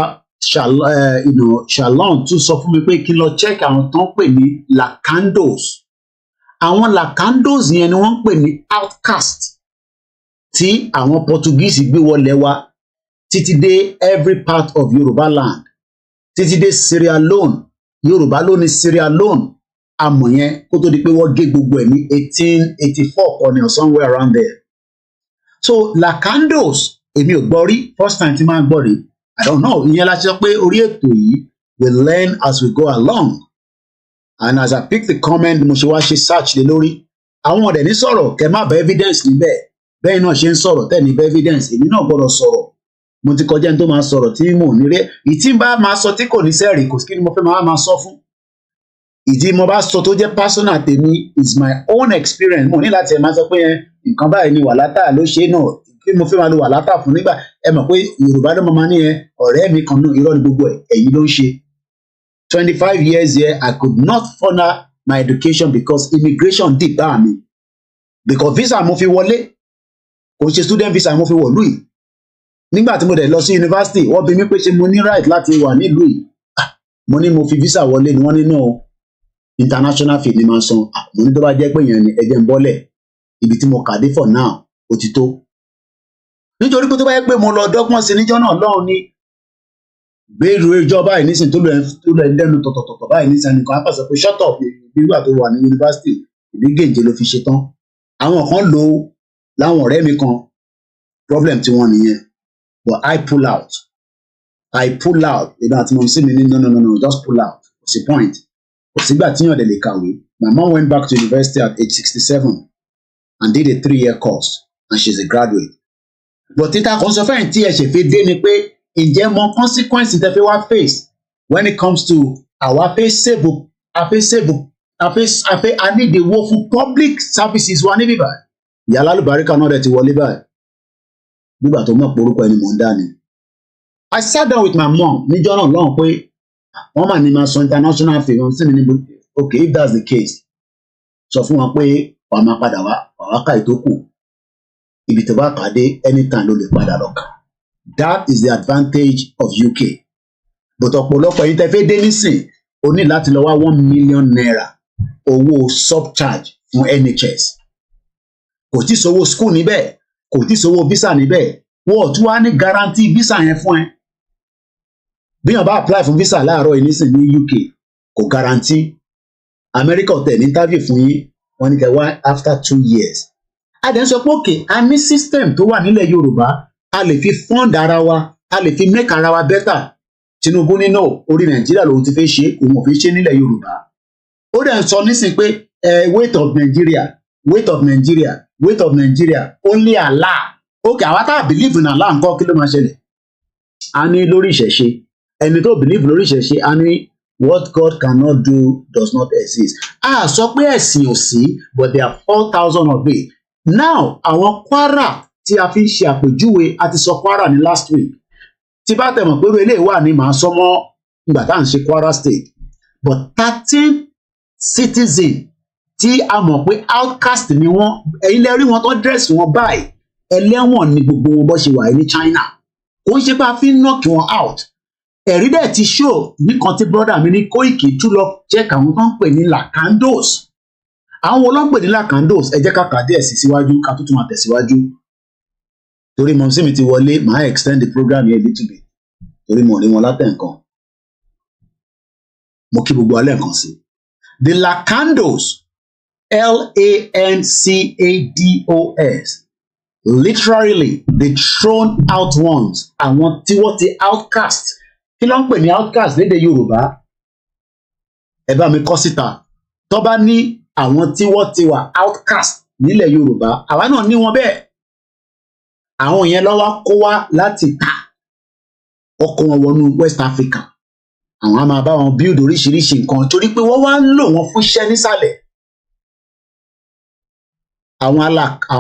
Shalom tún sọ fún mi pé kí n lọ check àwọn tó ń pè ní Lacandos. Àwọn Lacandos yẹn ni wọ́n ń pè ní outcast tí àwọn Portuguese gbé wọlé wa títí dé every part of Yoruba land títí dé Sierra Leone Yorùbá ló ní Sierra Leone àmọ́ yẹn kó tó di pé wọ́n gé gbogbo ẹ̀ ní 1884 kan ní or somewhere around there. So Lacandos èmi ò gbọ́ rí first time tí máa gbọ́ rí I don't know ìyẹn la sọ pé orí ètò yìí we learn as we go along and as I pick the comment mo ṣe wá ṣe search lé lórí àwọn ọ̀dẹ̀ ní sọ̀rọ̀ kẹ́ má bá evidence níbẹ̀ bẹ́ẹ̀ náà ṣe ń sọ̀rọ̀ tẹ́ ní bá evidence èmi náà gbọ́dọ̀ sọ̀rọ̀ mo ti kọjá ní tó máa sọ̀rọ̀ tí mò ní rẹ́ ìtí bá máa sọ tí kò ní sẹ́ẹ̀rì kò sí kí ni mo fẹ́ máa sọ fún ìdí mo bá sọ tó jẹ́ personal tèmi is my own experience mo ní láti ẹ̀ máa sọ pé nǹkan báyìí ni wàhálà ló ṣe náà kí mo fẹ́ máa lo wàhálà fún nígbà ẹ mọ̀ pé Yorùbá ló máa ní ọ̀rẹ́ mi kan náà irọ́ ni gbogbo ẹ̀ ẹ̀yin ló ń ṣe 25 years here I could not further my education because immigration dì bá mi because visa mo fi wọlé kò ṣe student visa mo fi wọ̀lú yìí nígbà tí mo dẹ̀ lọ sí university wọ́n bi mí pé ṣé mo ní right láti wà nílùú yìí mo ní mo fi visa wọlé ni wọ́n ní no international fee ni máa san mo ní tó bá jẹ́ pé èèyàn ni ẹ̀jẹ̀ ń bọ́lẹ̀ ibi tí mo kà dé for now ó ti tó nítorí pé tó bá yẹ pé mo lọ dọ́gbọ́n sí níjọ́ náà lọ́hùn ní gbèrú ìjọba báyìí nísìn tó lọ ẹ̀ńdẹ́nu tọ̀tọ̀tọ̀ báyìí nísìn nìkan á pàṣẹ pé shut up nígbà tó wà ní yunifásitì ìbí gèjè ló fi ṣe tán àwọn kan lò ó láwọn ọ̀rẹ́ mi kan problem tí wọ́n nìyẹn but I pull out ìgbà tí mo sì mí ní no just pull out what's the point kò sígbà tíyàn dẹ̀ lè kàwé my mom went back to university at age 67 and did a 3-year course and she's a graduate but títà kan sọ fẹ́yìn tí ẹ ṣe fi dé ni pé ǹjẹ́ mọ consequence tẹ́ fi wá face when it comes to àwa fẹ́ save a need owó fún public services wa níbí báyìí ìyá alálùbáríkà náà dẹ̀ ti wọlé báyìí nígbà tó mọ̀ pé orúkọ ẹni mọ̀ ń dá ni I sat down with my mom níjọ́ náà lọ́hùn pé wọ́n mà ní máa sọ international fee wọn sí mi níbo okay if that's the case sọ fún wọn pé wàá máa padà wá ká ìtókù ibi tó bá kà dé anytime ló lè padà lọ kà. That is the advantage of UK. But ọ̀pọ̀lọpọ̀ yìí tẹ́ fẹ́ dé nísìn o ní láti lọ wá 1 million naira owó subcharge fún NHS. Kò tí sówó school níbẹ̀, kò tí sówó visa níbẹ̀, wọ́n tún wá ní guarantee visa yẹn fún ẹ. Bí wọ́n bá apply fún visa láàárọ̀ yìí nísìn ní UK kò guarantee. America tẹ̀ ní interview fún yín wọ́n ní kẹ́ wá after 2 years. A dẹ̀ ń sọ pé òkè a ní system tó wà nílẹ̀ Yorùbá a lè fi fund ara wa a lè fi make ara wa better. Tinubu ní no orí Nàìjíríà lòun ti fẹ́ ṣe òun ò fi ṣe nílẹ̀ Yorùbá. Ó dẹ̀ ń sọ nísìn pé weight of Nigeria weight of Nigeria weight of Nigeria only Allah. Okay àwa tá a believe in Allah nǹkan kí ló máa ṣẹlẹ̀? A ní lórí ìṣẹ̀ṣe ẹni tó believe lórí ìṣẹ̀ṣe a ní what God cannot do does not exist. A sọ pé ẹ̀sìn ò sí but there are 4,000 of it. Now àwọn Kwara tí a fi ń ṣe àpèjúwe a ti sọ Kwara ní last week. Tí bá tẹ̀mọ̀ pé ilé wà ní màá sọ mọ́ ìgbà tá à ń ṣe Kwara state but 13 citizen tí a mọ̀ pé outcast ni wọ́n ẹ̀yin lẹ rí wọn tó dress wọn báyìí ẹlẹ́wọ̀n ni gbogbo wọn bó ṣe wà ní China kò ń ṣe pé a fi ń knock wọn out. Ẹ̀rí dẹ̀ ti show nìkan tí brother mi ní Koiki tún lọ check àwọn tó ń pè ní lakandos. Àwọn wo ló ń pè ní lakandos ẹ jẹ́ ká kà díẹ̀ sí síwájú ká tó tún máa tẹ̀síwájú. Torí mọ̀ sí mi ti wọlé màá extend the program here a little bit torí mo rí wọn látẹ̀ nǹkan. Mo kí gbogbo alẹ́ nǹkan sí. The lakandos Lancados literally the thrown out ones àwọn tí wọ́n ti outcast. Kí ló ń pè ní outcast lédè Yorùbá? Ẹ bá mi kọ síta. Tó bá ní àwọn tí wọ́n ti wà outcast nílẹ̀ Yorùbá àwa náà ní wọn bẹ́ẹ̀. Àwọn yẹn ló wá kó wá láti ta ọkọ̀ wọn wọnú West Africa. Àwọn á máa bá wọn build oríṣiríṣi nǹkan torí pé wọ́n wá ń lò wọ́n fún iṣẹ́ nísàlẹ̀. Àwọn alaka.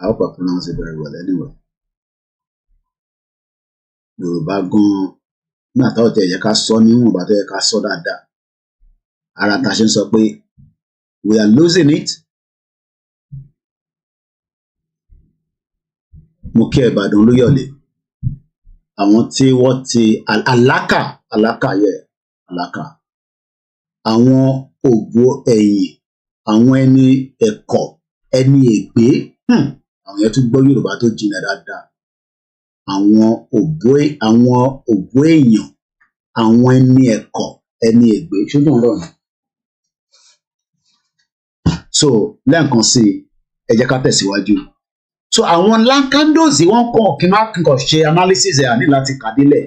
I hope I pronounce it very well anyway. Yorùbá gan-an nígbà táwọn tẹ̀ yẹ ká sọ níwọ̀n bá tó yẹ ká sọ dáadáa. Ara ta ṣe ń sọ pé we are losing it. Mo kí Ìbàdàn Olúyọ̀lé. Àwọn tí wọ́n ti Alaka. Àwọn ògbó ẹ̀yìn, àwọn ẹni ẹ̀kọ́, ẹni ègbé. Àwọn yẹn tún gbọ́ Yorùbá tó jinlẹ̀ dáadáa. Àwọn ògbó èèyàn, àwọn ẹni ẹ̀kọ́, ẹni ègbé. Ṣojú ọ̀rọ̀ ni. So lẹ́ẹ̀kan sí ẹ jẹ́ ká tẹ̀síwájú. So àwọn Lancados wọ́n kàn kí n má kàn ṣe analysis ẹ̀ àní láti kàdélẹ̀.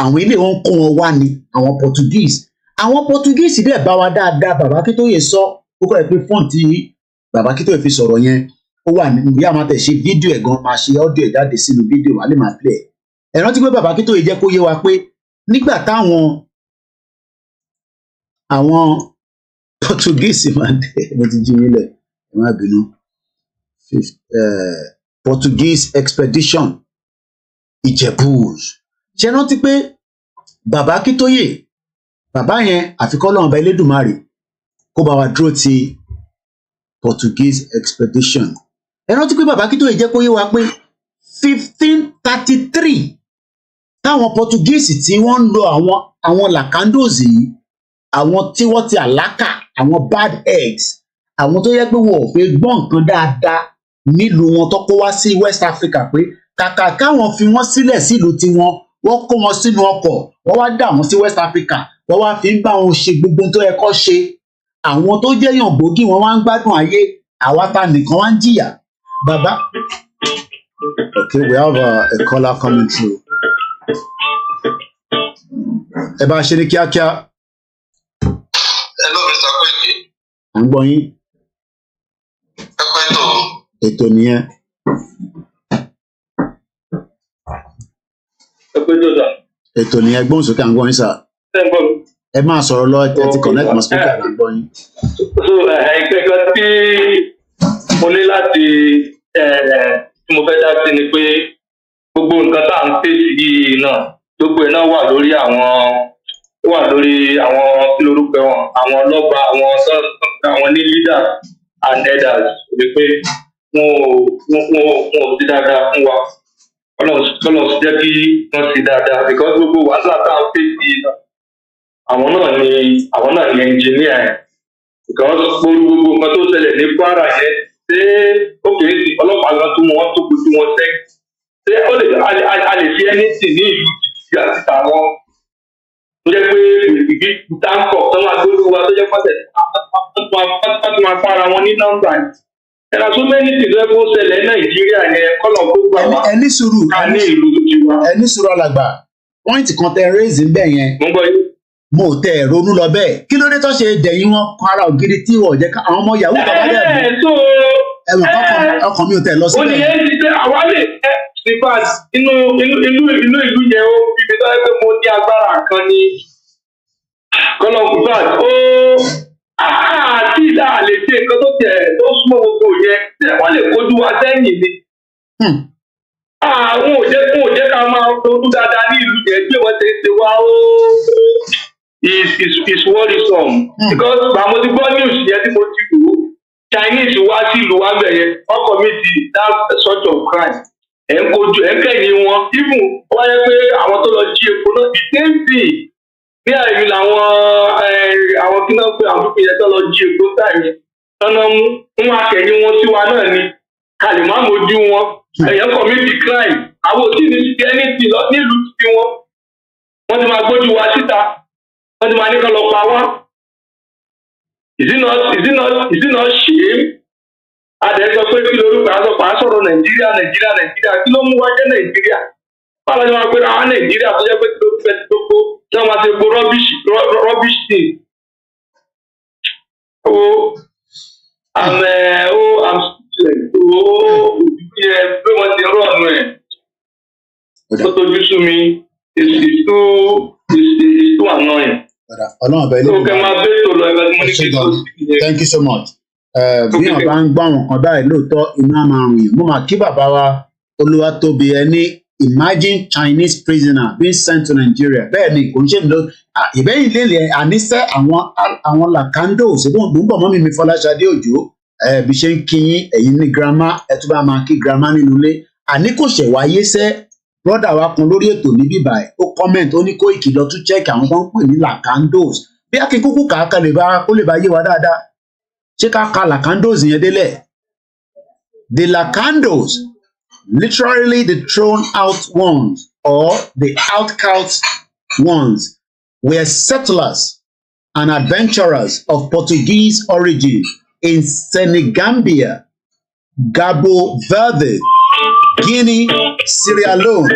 Àwọn ilé wọn kó wọn wá ní àwọn Portuguese. Àwọn Portuguese dẹ̀ bá wa dáadáa bàbá Akíntóyè sọ ó kọ́ ẹ̀ pé fọ́ọ̀n tí bàbá Akíntóyè fi sọ̀rọ̀ yẹn ó wà ní bí a máa tẹ̀ ṣe fídíò ẹ̀ gan máa ṣe ọ́díò ẹ̀ jáde sínú fídíò wà lè máa play ẹ̀. Ẹ rántí pé bàbá Akíntóyè jẹ́ kó yé wa pé nígbà táwọn Portuguese máa dẹ̀ mo ti jí nílẹ̀ ẹ má bínú Portuguese expedition Ìjẹ̀bú. Ṣé rántí pé bàbá Akíntóyè bàbá yẹn àfikọ́ lọ́wọ́ ọba Elédùmarè kó bá wa dúró ti Portuguese expedition. Ẹ rántí pé bàbá Akíntóyè jẹ́ kó yé wa pé 1533 táwọn Portuguese tí wọ́n ń lo àwọn lakandos yìí àwọn tí wọ́n ti àlákà àwọn bad eggs àwọn tó yẹ pé wọn ò fẹ́ gbọ́ nǹkan dáadáa nílùú wọn tó kó wá sí West Africa pé kàkà káwọn fi wọ́n sílẹ̀ sílùú tiwọn wọ́n kó wọn sínú ọkọ̀ wọ́n wá dà wọ́n sí West Africa wọ́n wá fi ń bá wọn ṣe gbogbo tó yẹ kó ṣe àwọn tó jẹ́ yàn gbòógì wọn wá ń gbádùn ayé àwa ta nìkan wá ń jìyà bàbá. Okay, we have a caller coming through. Ẹ bá ṣe ní kíákíá.
Hello, Mr. Koiki.
À ń gbọ́ yín.
Ẹ kọ́ ètò.
Ètò nìyẹn.
Ẹ kọ́ ètò sà.
Ètò nìyẹn gbóhùn sókè à ń gbọ́ yín sà. Ẹ máa sọ̀rọ̀ lọ ẹ ti connect mọ́ speaker à ń gbọ́ yín.
So ìkẹ́kọ̀ọ́ tí
mo ní láti tí mo fẹ́ dá sí ni pé gbogbo nǹkan tá à ń fèsì yìí náà gbogbo ẹ̀ náà wà lórí àwọn lórúkọ wọn àwọn ọlọ́ba àwọn ní leaders and elders wípé wọn ò sí dáadáa fún wa kọ́lọ̀ jẹ́ kí wọ́n sí dáadáa because gbogbo wàhálà tá à ń fèsì yìí náà àwọn náà ni engineer ẹ̀ because gbogbo nǹkan tó ṣẹlẹ̀ ní Kwara yẹn ṣé ó kéré sí ọlọ́pàá gan tó wọn tó gbogbo wọn sẹ́yìn ṣé a lè fi ẹni sìn ní ìlú títí àti tàwọn tó jẹ́ pé ìbí táǹkọ̀ tó máa gbójú wa tó jẹ́ pàtẹ́ tó máa para wọn ní nọ́mbà yìí. There are so many things that go ṣẹlẹ̀ ní Nàìjíríà yẹn kọ́lọ̀ gbogbo àwọn
ẹni sùúrù
ní ìlú tiwa.
ẹni sùúrù alàgbà pọ́ìntì kan tẹ rẹ́ẹ̀sì ń bẹ̀ yẹn mo tẹ ronú lọ bẹ́ẹ̀ kí ló dé tó ṣe dẹ̀yìn wọn Kwara Ògiri tí wọ́n jẹ́ àwọn ọmọ yahoo bàbá dẹ̀ mú ẹ̀wọ̀n ọkàn mi ò tẹ̀ lọ síbẹ̀.
ó ní yẹn ti tẹ àwa lè nípa inú ìlú yẹn ó ibi tó yẹ pé mo ní agbára kan ní kọlọkùnfà ó àti ìdá àlè ṣe nǹkan tó tẹ tó súnmọ́ gbogbo yẹn tí wọ́n lè kojú wa sẹ́yìn ni. àwọn ò jẹ́ ká máa ronú dáadáa ní ìlú yẹn bí wọ́n ṣe wá ó is worrisome because àmọ́ ti gbọ́ news yẹn tí mo ti wò ó Chinese wá sí ìlú wa bẹ̀yẹn wọ́n commit that sort of crime ẹ̀ ń kojú ẹ̀ ń kẹ́yìn wọn even wọ́n yẹ pé àwọn tó lọ jí epo náà the same thing ní àyè làwọn kí náà pé àwọn pípẹ́ yẹn tó lọ jí epo táyì tọ́nà ń wá kẹ́yìn wọn sí wa náà ni ká lè má mójú wọn ẹ̀yẹ́ commit crime àwọn òtí ní ti anything lọ nílùú ti wọn wọ́n ti máa gbójú wa síta wọ́n ti máa ní kán lọ pa wá. Is it not shame? Adé sọ pé kí lorúkọ àsọpọ̀ àsọ̀rọ̀ Nàìjíríà kí ló mú wá jẹ́ Nàìjíríà? Báwo ni wọ́n pe àwọn Nàìjíríà tó jẹ́ pé kí ló fẹ́ ti gbogbo tí wọ́n máa ṣe gbogbo rubbish thing? I'm pé wọ́n ti rọ̀ ọ̀nù ẹ̀. Ó tójú sú mi, it's too annoying.
Thank you so much. Bí wọn bá ń gbọ́ àwọn kan báyìí lóòótọ́ inú àmà àrùn yìí mo máa kí bàbá wa Olúwatóbi ẹni imagine Chinese prisoner being sent to Nigeria bẹ́ẹ̀ ni kò ń ṣe lọ ìbẹ́yìn lélẹ̀ àníṣe àwọn làkàndó ṣùgbọ́n mo ń bọ̀ mọ́mí mi Fọláṣadé Òjó bí ṣe ń kíyín ẹ̀yin ní girama ẹ̀ tún bá máa kí girama nínú ilé àní kò ṣẹ̀ wáyé sẹ́ brọ́dà wa kan lórí ètò níbí báyìí ó comment ó ní Kóìkì lọ tún check àwọn tó ń pè ní làkàndós bí akínkúkú kàákà kó lè bá yé wa dáadáa ṣé ká ka làkàndós yẹn délẹ̀. The Lakandos, literally the thrown out ones or the outcast ones, were settlers and adventurers of Portuguese origin in Senegambia, Cabo Verde, Guinea, Sierra Leone.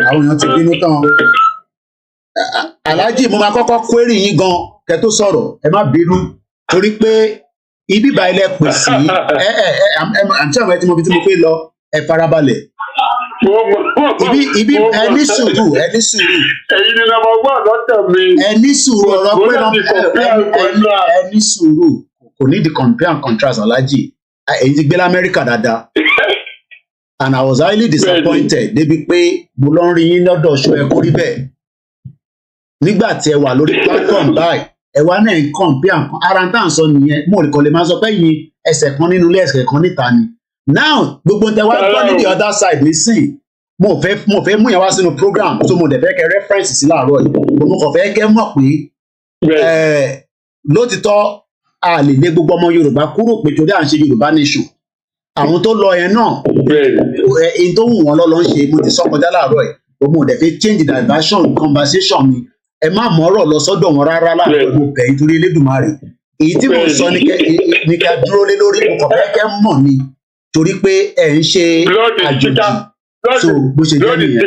Àwọn èèyàn ti bínú tán. Alhaji mo máa kọ́kọ́ query yín gan kẹ́ tó sọ̀rọ̀ ẹ má bínú torí pé ibi ìbá ilẹ̀ pè sí àǹtí àwọn ẹtí mo fi tí mo pé lọ ẹ farabalẹ̀. Ibi ẹni sùúrù.
Ẹ̀yin ni nàbọ̀ gbọ́ lọ́tọ̀ mi.
Ẹni sùúrù ọ̀rọ̀ pé ẹni sùúrù kò ní di compare and contrast Alhaji èyí ti gbé l'Amẹ́ríkà dáadáa. And I was highly disappointed débi pé mo lọ ń rí yín lọ́dọ̀ ṣó ẹ kó rí bẹ́ẹ̀. Nígbà tí ẹ wà lórí platform báyìí ẹ wá náà ń compare nǹkan ara ń tà ń sọ nìyẹn mo kò lè máa sọ pé yín ẹsẹ̀ kan nínú ilé ẹsẹ̀ kan níta ni. Now gbogbo tẹ wá gbọ́ ní the other side nísìn mo fẹ́ mú yẹn wá sínú program tó mo dẹ̀ fẹ́ kẹ́ reference sí láàárọ̀ yìí mo kàn fẹ́ kẹ́ mọ̀ pé lótìtọ́ a lè lé gbogbo ọmọ Yorùbá kúrò pé torí à ń ṣe Yoruba Nation àwọn tó lọ yẹn náà èyí tó wù wọ́n lọ ń ṣe mo ti sọ kọjá láàárọ̀ yìí mo dẹ̀ fẹ́ change the diversion conversation mi ẹ má mọ̀ọ́rọ̀ lọ sọ́dọ̀ wọn rárá láàárọ̀ mo bẹ̀ nítorí Elédùmarè èyí tí mo sọ ní kẹ́ dúró lé lórí mo kàn fẹ́ kẹ́ mọ̀ ni torí pé ẹ̀ ń ṣe àjòjì so bó ṣe jẹ́ nìyẹn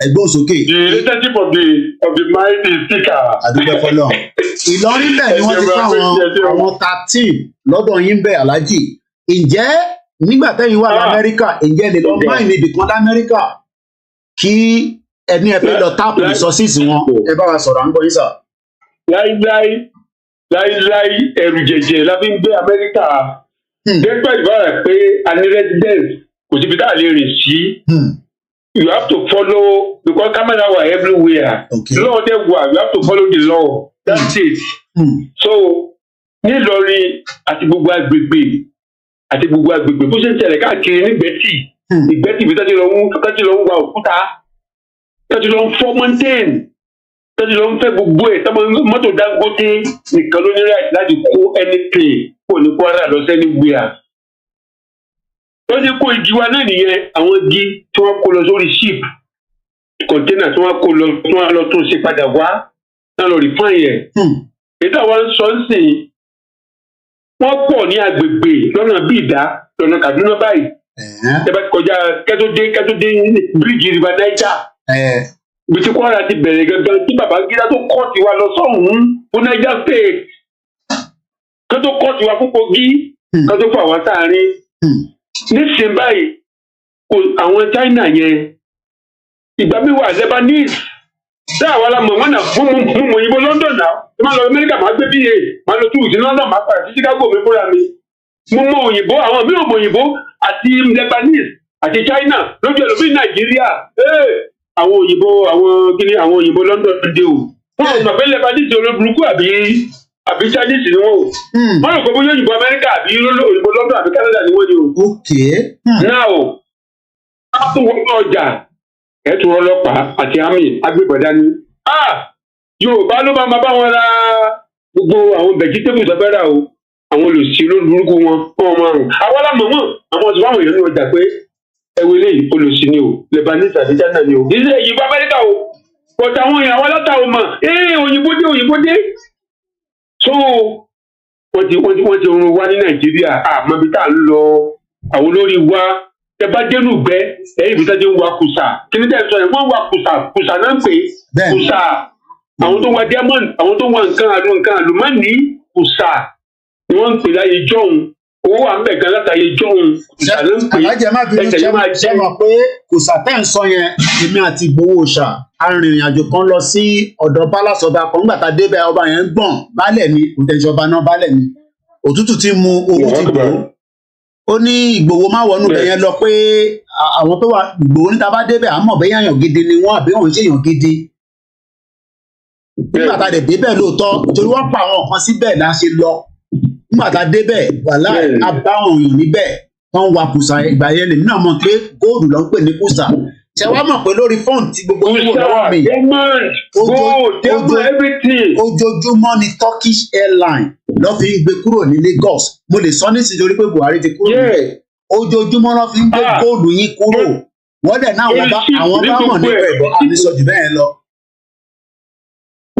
ẹgbẹ́ òsókè.
The relationship of the mind is thicker.
àdúgbò fọlọ́ Ìlọrin bẹ́ẹ̀ ni wọ́n ti fún àwọn 13 lọ́dọ̀ yín bẹ́ẹ̀ Alhaji ǹjẹ́ nígbà tẹ́yìn wà l'Amẹ́ríkà ǹjẹ́ lè lọ máì níbi kan l'Amẹ́ríkà kí ẹni ẹ fẹ́ lọ táàpù resources wọn ẹ bá wa sọ̀rọ̀ à ń gbọ́ yín sà.
láíláí ẹrù jẹjẹ la fi ń gbé Amẹ́ríkà Despite bára pé a ní residence kò síbi tá a lè rìn sí. You have to follow because cameras were everywhere. Law dey wà, you have to follow the law. That's it. So ní Ìlọrin àti gbogbo agbègbè bó ṣe ń ṣẹlẹ̀ káàkiri nígbẹ́tì ìgbẹ́tì bí tọ́jú lọ ń wa òkúta tọ́jú lọ ń fọ́ mountain tọ́jú lọ ń fẹ́ gbogbo ẹ̀ tọ́mọ mọ́tò Dangote nìkan ló ní right láti kó anything kó ní Kwara lọ sẹ́ni gbéra. Wọ́n ti kó igi wa náà nìyẹn àwọn igi tí wọ́n kó lọ sórí ship container tí wọ́n kó lọ tí wọ́n lọ tún ṣe padà wá náà lọ refine yẹn. Èyí táwọn sọ ń sìn wọ́n pọ̀ ní agbègbè lọ́nà bí ìdá lọ́nà Kaduna báyìí. Ẹ bá ti kọjá kẹ́tọ́dé bíríìjì River Niger. Ibi tí Kwara ti bẹ̀rẹ̀ gangan tí Babangida tó kọ́ tiwa lọ sọ́hùn-ún fún Niger State. Kán tó kọ́ tiwa fún Kogi. Kán tó fà wá sáárín. Nísìnyí báyìí àwọn China yẹn ìgbà mi wà Lebanese. Ṣé àwa la mọ̀ wọ́n náà fún mọ̀ òyìnbó London náà? Ẹ máa lọ Amẹ́ríkà máa gbé BA máa lọ tún ìsìn London máa padà sí Chicago mi fúnra mi. Mo mọ̀ òyìnbó àwọn mi ò mọ̀ òyìnbó àti Lebanese àti China lójú ẹlòmíì Nàìjíríà. Àwọn òyìnbó London dé o. Wọ́n ò mọ̀ pé Lebanese olóburúkú àbí Chinese ni wọ́n o. Wọ́n rò pé bóyá òyìnbó Amẹ́ríkà àbí òyìnbó London àbí Canada ni wọ́n ni o. Now a tún wọ́n ọjà ẹ̀tún ọlọ́pàá àti àmì agbébọ̀dá ni. Yorùbá ló máa bá wọn ra gbogbo àwọn vegetables ọ̀bẹ́rà o. Àwọn olùsí olórúkú wọn máa rùn. Àwọn alámọ̀mọ́ àwọn ọ̀sùn àwọn èèyàn ní ọjà pé ẹwọ eléyìí olùsí ni o Lebanese àti China ni o. Ìṣe ìyìnbó Amẹ́ríkà o. But àwọn èèyàn àwọn aláta o mọ̀ òyìnbó dé. So wọ́n ti rún wá ní Nàìjíríà àmọ́ bí tá à ń lọ àwọn olórí wa. Ẹ bá dénú gbẹ ẹ̀yìn ìbí tẹ́jú ń wa kùsà kí ni tẹ́ sọ yẹn wọ́n wa kùsà náà ń pè kùsà àwọn tó wa diamond àwọn tó wa nǹkan àlùmọ́ọ́nì kùsà ni wọ́n ń pè láyé jọ́hún owó wà ń bẹ̀ gan látàyè jọ́hún kùsà náà ń pè ẹ̀jẹ̀ máa jẹ́
mọ̀ pé kùsà tẹ́ ń sọ yẹn èmi àti Ìgbòho ṣà arìnrìn àjò kan lọ sí ọ̀dọ̀ palace ọba kan nígbà tá a débẹ̀ ọba yẹn ń gbọ̀n baálẹ̀ mi kò tẹ̀sí ọba náà baálẹ̀ mi òtútù ti mu owó ti gbòó ó ní Ìgbòho má wọnú bẹ̀ yẹn lọ pé àwọn tó wà Ìgbòho níta bá débẹ̀ àmọ́ bẹ́ẹ̀ yàn gidi ni wọ́n àbí wọ́n ń ṣèyàn gidi nígbà tá a dẹ̀ débẹ̀ lóòótọ́ torí wọ́n pa àwọn kan síbẹ̀ la ṣe lọ nígbà tá a débẹ̀ wàhálà a bá àwọn èèyàn níbẹ̀ wọ́n wa kùsà ìgbà yẹn lèmi náà mọ̀ pé góòlù ló ń pè ní kùsà ṣe wá mọ̀ pé lórí fóònù tí gbogbo wò lọ́wọ́ mi ojoojúmọ́ ni Turkish Airline lọ́ fi ń gbé kúrò ní Lagos mo lè sọ nísìnyí torí pé Buhari ti kúrò níbẹ̀ ojoojúmọ́ lọ́ fi ń gbé góòlù yín kúrò wọ́n dẹ̀ náà àwọn bá mọ̀ nípa ẹ̀bọ̀ àníṣọ́jú bẹ́ẹ̀ lọ.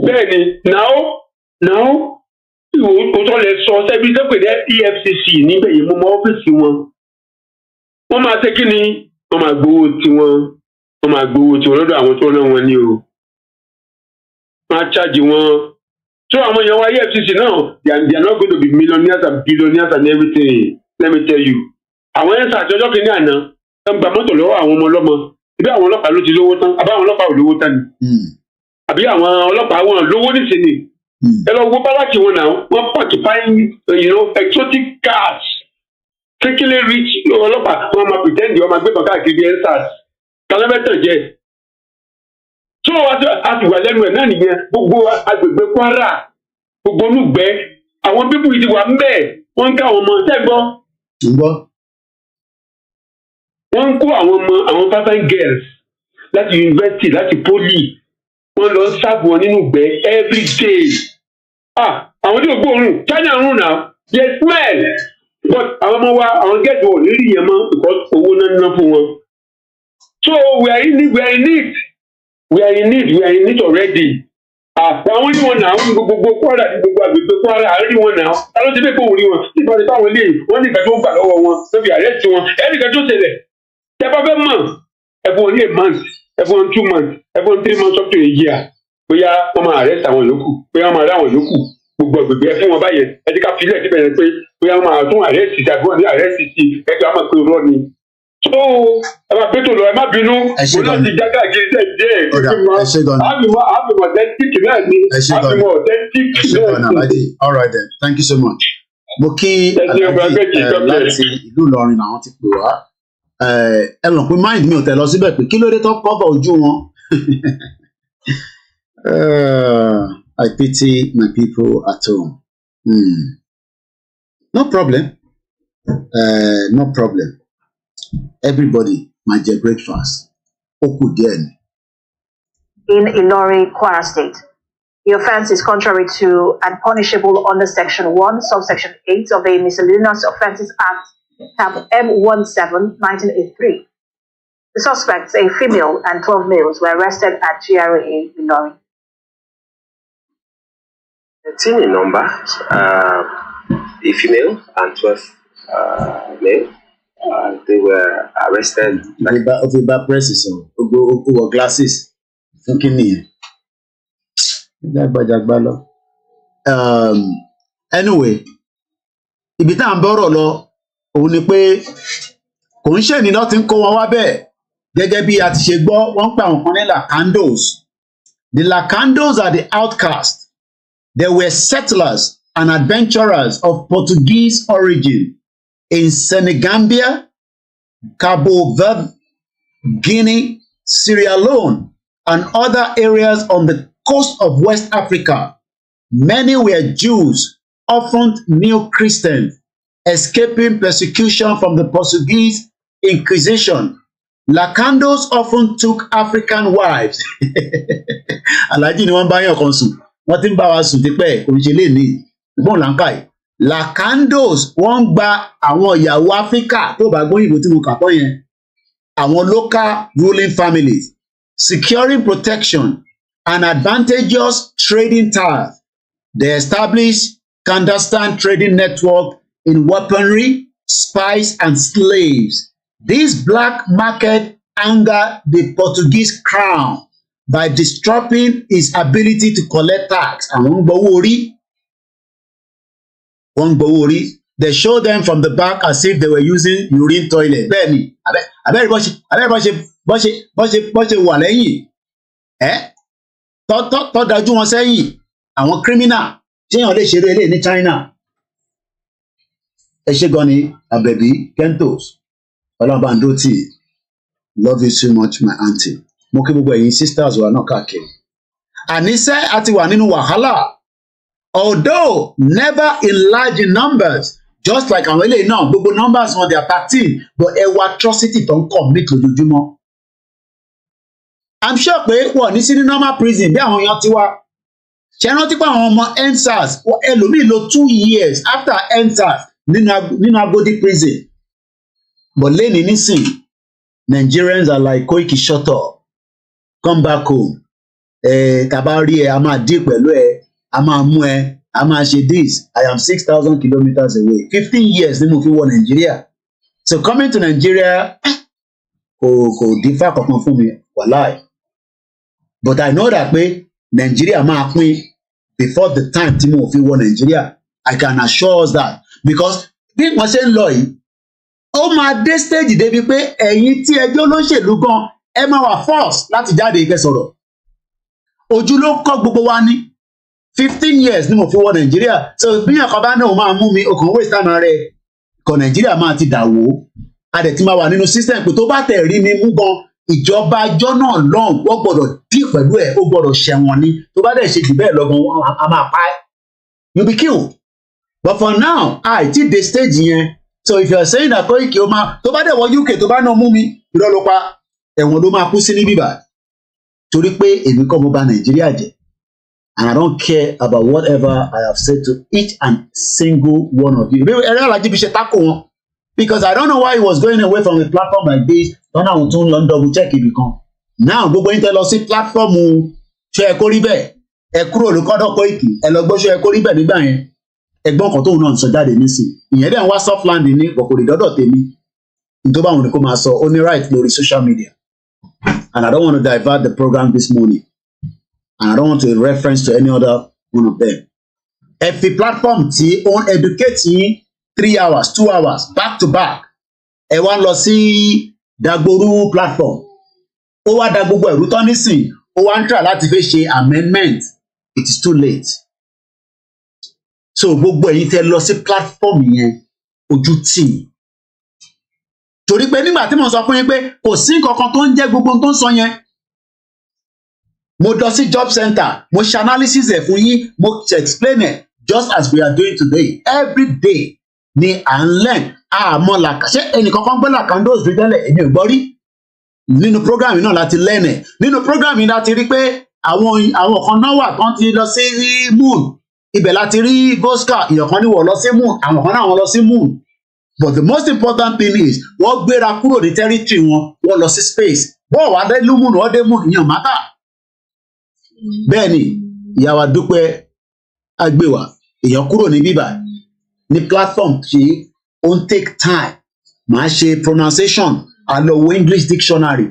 Bẹ́ẹ̀ni náà òótọ́ lẹ sọ sẹ́bi sẹ́pẹ̀ dẹ́ EFCC níbẹ̀ yìí mo mọ ọ́fíìsì wọn wọ́n máa ṣe kí ni wọ́n máa gbowó tiwọn lọ́dọ̀ àwọn tó rán wọn ní o wọ́n á ṣáàjì wọn so àwọn èèyàn wa EFCC náà they are not going to be millionaires and billionaires and everything let me tell you àwọn ẹ̀sà àti ọjọ́ kìíní àná ń gba mọ́tò lọ́wọ́ àwọn ọmọ ọlọ́mọ ibi àwọn ọlọ́pàá ló ti lówó tán àbí àwọn ọlọ́pàá ò lówó tán ni àbí àwọn ọlọ́pàá wọn lówó nísìnyí ẹ lọ wo bálákì wọn náà wọ́n pàkì fine exotic cars kékeré rich ọlọ́pàá wọn máa pretend wọn máa gbé bọ̀ káàkiri bí ensars kalamẹ́tàn jẹ́ tó a ti wà lẹ́nu ẹ̀ náà nìyẹn gbogbo agbègbè Kwara gbogbo olùgbẹ́ àwọn bíbù yìí ti wà ń bẹ̀ wọ́n ń ká àwọn ọmọ tẹ́gbọ́ wọ́n ń kó àwọn ọmọ àwọn fine girls láti yunifásitì láti poli wọ́n lọ sáàbù wọn nínú ìgbẹ́ every day àwọn tí ò gbóòórùn China ń rùn náà yes smell but àwọn ọmọ wa àwọn gẹ́gẹ́ wọn ò ní rí yẹn mọ́ because owó náà ná fún wọn so we are in it already àwọn orí wọn náà gbogbo Kwara gbogbo àgbègbè Kwara àárín wọn náà alọ́ ti bẹ́ẹ̀ kó orí wọn nípa nípa àwọn eléyìí wọ́n ní ìgbà tó ń gbà lọ́wọ́ wọn lóbi àrẹ́sì wọn ẹnìkan tó ṣẹlẹ̀ tẹ́ bá fẹ́ mọ̀ ẹ̀fọn wọn ní a month ẹ̀fọn 2 months ẹ̀fọn 3 months up to a year bóyá wọ́n máa àrẹ́sì àwọn yòókù bóyá wọ́n máa rí àwọn yòókù gbogbo àgbègbè ẹ fún wọn báyẹn ẹ ti ká filẹ̀ síbẹ̀ yẹn pé bóyá wọ́n máa tún àrẹ́sì tàbí wọ́n ní àrẹ́sì sí ẹgbẹ́ àmọ̀ pé rọ́ ni. so ẹ máa bẹ́tò lọ ẹ má bínú mo náà ti já káàkiri díẹ̀ àbímọ authentic náà ni àbímọ authentic náà ni.
All right then, thank you so much. mo kí láti ìlú Ìlọrin làwọn ti pè wá ẹ lọ pé mind mi ò tẹ̀ lọ síbẹ̀ pé kí ló dé tó cover ojú wọn. I pity my people at home. No problem. No problem. Everybody might get breakfast. In
Ilori, Kwara State. The offence is contrary to and punishable under Section 1, subsection 8 of the Miscellaneous Offences Act, tab M17, 1983. The suspects, a female and 12 males, were arrested at GRA Ilori.
13 in number, a female and 12 male. They were arrested.
Over presses, over glasses. Anyway, ibi tá à ń bọ́rọ̀ lọ òun ni pé kò ń ṣe ní náà ti ń kó wọn wá bẹ́ẹ̀ gẹ́gẹ́ bí a ti ṣe gbọ́ wọ́n ń pa àwọn kan ní Lacandos. The Lacandos are the outcasts. They were settlers and adventurers of Portuguese origin in Senegambia, Cabo Verde, Guinea, Sierra Leone, and other areas on the coast of West Africa. Many were Jews, often neo-Christians, escaping persecution from the Portuguese Inquisition. Lacandos often took African wives. Alhaji ni wọ́n bá yàn kan sùn. Wọ́n ti ń bá wa sùn tipẹ́ oríṣiríṣi lè ní ìbọn làǹkà yìí. Lacandos wọ́n ń gba àwọn ìyàwó Áfíríkà tó bá gbóyìnbó tí mo kà tán yẹn. Àwọn local ruling families, securing protection and advantageous trading ties. They established clandestine trading network in weaponry, spice, and slaves. This black market angered the Portuguese crown by disrupting its ability to collect tax. And wọ́n gbowó orí. They showed them from the back as if they were using urine toilet. Bẹ́ẹ̀ni, abẹ́rẹ́ bọ́ ṣe wà lẹ́yìn. Tọ́ dájú wọn sẹ́yìn. Àwọn criminal ṣéyàn lè ṣeré ilé ní China. Ẹ ṣé gan ni Àbẹ̀bí Kentos. Ọlọ́bàndótì. Love you so much, my auntie. Mo kí gbogbo ẹ̀yin sisters wa náà káàkiri. Àníṣe àti wà nínú wàhálà. Although never in large numbers, just like àwọn eléyìí náà, gbogbo numbers wọn they are 13, but ẹ wo atrocity tó ń commit lójoojúmọ́. I'm sure pé wọ́n ní sí ní normal prison bí àwọn èèyàn ti wá. Ṣé rántí pé àwọn ọmọ EndSARS ẹlòmíì lò 2 years after EndSARS nínú Agodi prison. But lẹ́ni nísìn, Nigerians are like Koiki shut up, come back home. Tàbá rí ẹ, a máa dé pẹ̀lú ẹ, a máa mú ẹ, a máa ṣe this. I am 6,000 kilometers away. 15 years ni mo fi wọ Nigeria. So coming to Nigeria, kò differ kankan fún mi, wàláì. But I know that pé Nigeria máa pín before the time tí mo fi wọ Nigeria. I can assure us that because bí wọ́n ṣe ń lọ yìí, ó máa dé stage débi pé ẹ̀yin tí ẹjọ́ olóṣèlú gan ẹ máa wà force láti jáde ìfẹ́ sọ̀rọ̀. Ojú ló kọ́ gbogbo wa ní 15 years ni mo fi wọ Nigeria. So bí yàn kan bá náà máa mú mi ọkàn waste time rẹ̀ kọ Nigeria máa ti dàwó. A dẹ̀ ti máa wà nínú system pé tó bá tẹ̀ rí mi mú gan ìjọba ajọ́ náà lọ́hùn wọ́n gbọ́dọ̀ dí pẹ̀lú ẹ̀ ó gbọ́dọ̀ ṣẹ̀wọ̀n ni tó bá dẹ̀ ṣe jù bẹ́ẹ̀ lọ́gàn a máa pa ẹ́. You be killed. But for now àìtí dé stage yẹn. So if you are saying that Koiki o máa tó bá dẹ̀ wọ UK tó bá náà mú mi irọ́ ló pa ẹ̀wọ̀n ló máa kú sí ní bíbá torí pé èmi kọ́ mo bà Nàìjíríà jẹ́. And I don't care about whatever I have said to each and single one of you. Because I don't know why he was going away from a platform like this. Don't know to double check it become. Now, gbogbo yín tẹ́ lọ sí platform ṣé ẹ kó rí bẹ́ẹ̀. Ẹ kúrò lókọ́dọ̀ Koiki. Ẹ lọ gbọ́ ṣé ẹ kó rí bẹ́ẹ̀ nígbà yẹn. Ẹgbọ́n kan tóun náà sọ jáde nísìn. Ìyẹn dẹ̀ ń wá soft landing ní kòkòrò ìdọ́dọ̀ tèmi. Nítorí báwọn ni kò máa sọ, ó ní right lórí social media. And I don't want to divert the program this morning. And I don't want to reference to any other one of them. Ẹ fi platform tí ó ń educate yín 3 hours, 2 hours, back to back. Ẹ wá lọ sí Dagboru platform. Ó wá da gbogbo ẹ̀rú tán nísìn. Ó wá ń try láti fẹ́ ṣe amendment. It is too late. so gbogbo ẹ̀yin tẹ́ lọ sí platform yẹn ojú tì mí torí pé nígbà tí mo sọ fún yín pé kò sí nǹkan kan tó ń jẹ́ gbogbo tó ń sọ yẹn mo lọ sí job center mo ṣe analysis ẹ̀ fún yín mo explain it just as we are doing today every day ni à ń learn àmọ́ làkà ṣé ẹnìkan kan gbé làkàndóòsì rí tẹ́lẹ̀ èmi ò gbọ́ rí nínú program yìí náà láti learn ẹ̀ nínú program yìí láti rí pé àwọn kan náà wà tán ti lọ sí moon ibẹ̀ láti rí Voska ìyọ̀kan níwọ̀ lọ sí moon àwọn kan náà wọ́n lọ sí moon but the most important thing is wọ́n gbéra kúrò ní territory wọn wọ́n lọ sí space bọ́ọ̀ wá dé moon wọ́n dé moon ìyẹn mátà bẹ́ẹ̀ ni ìyàwó Dúpẹ́ Agbéwà èèyàn kúrò ní bíbà ní platform tí ó ń take time máa ṣe pronunciation àlọ́wọ́ English dictionary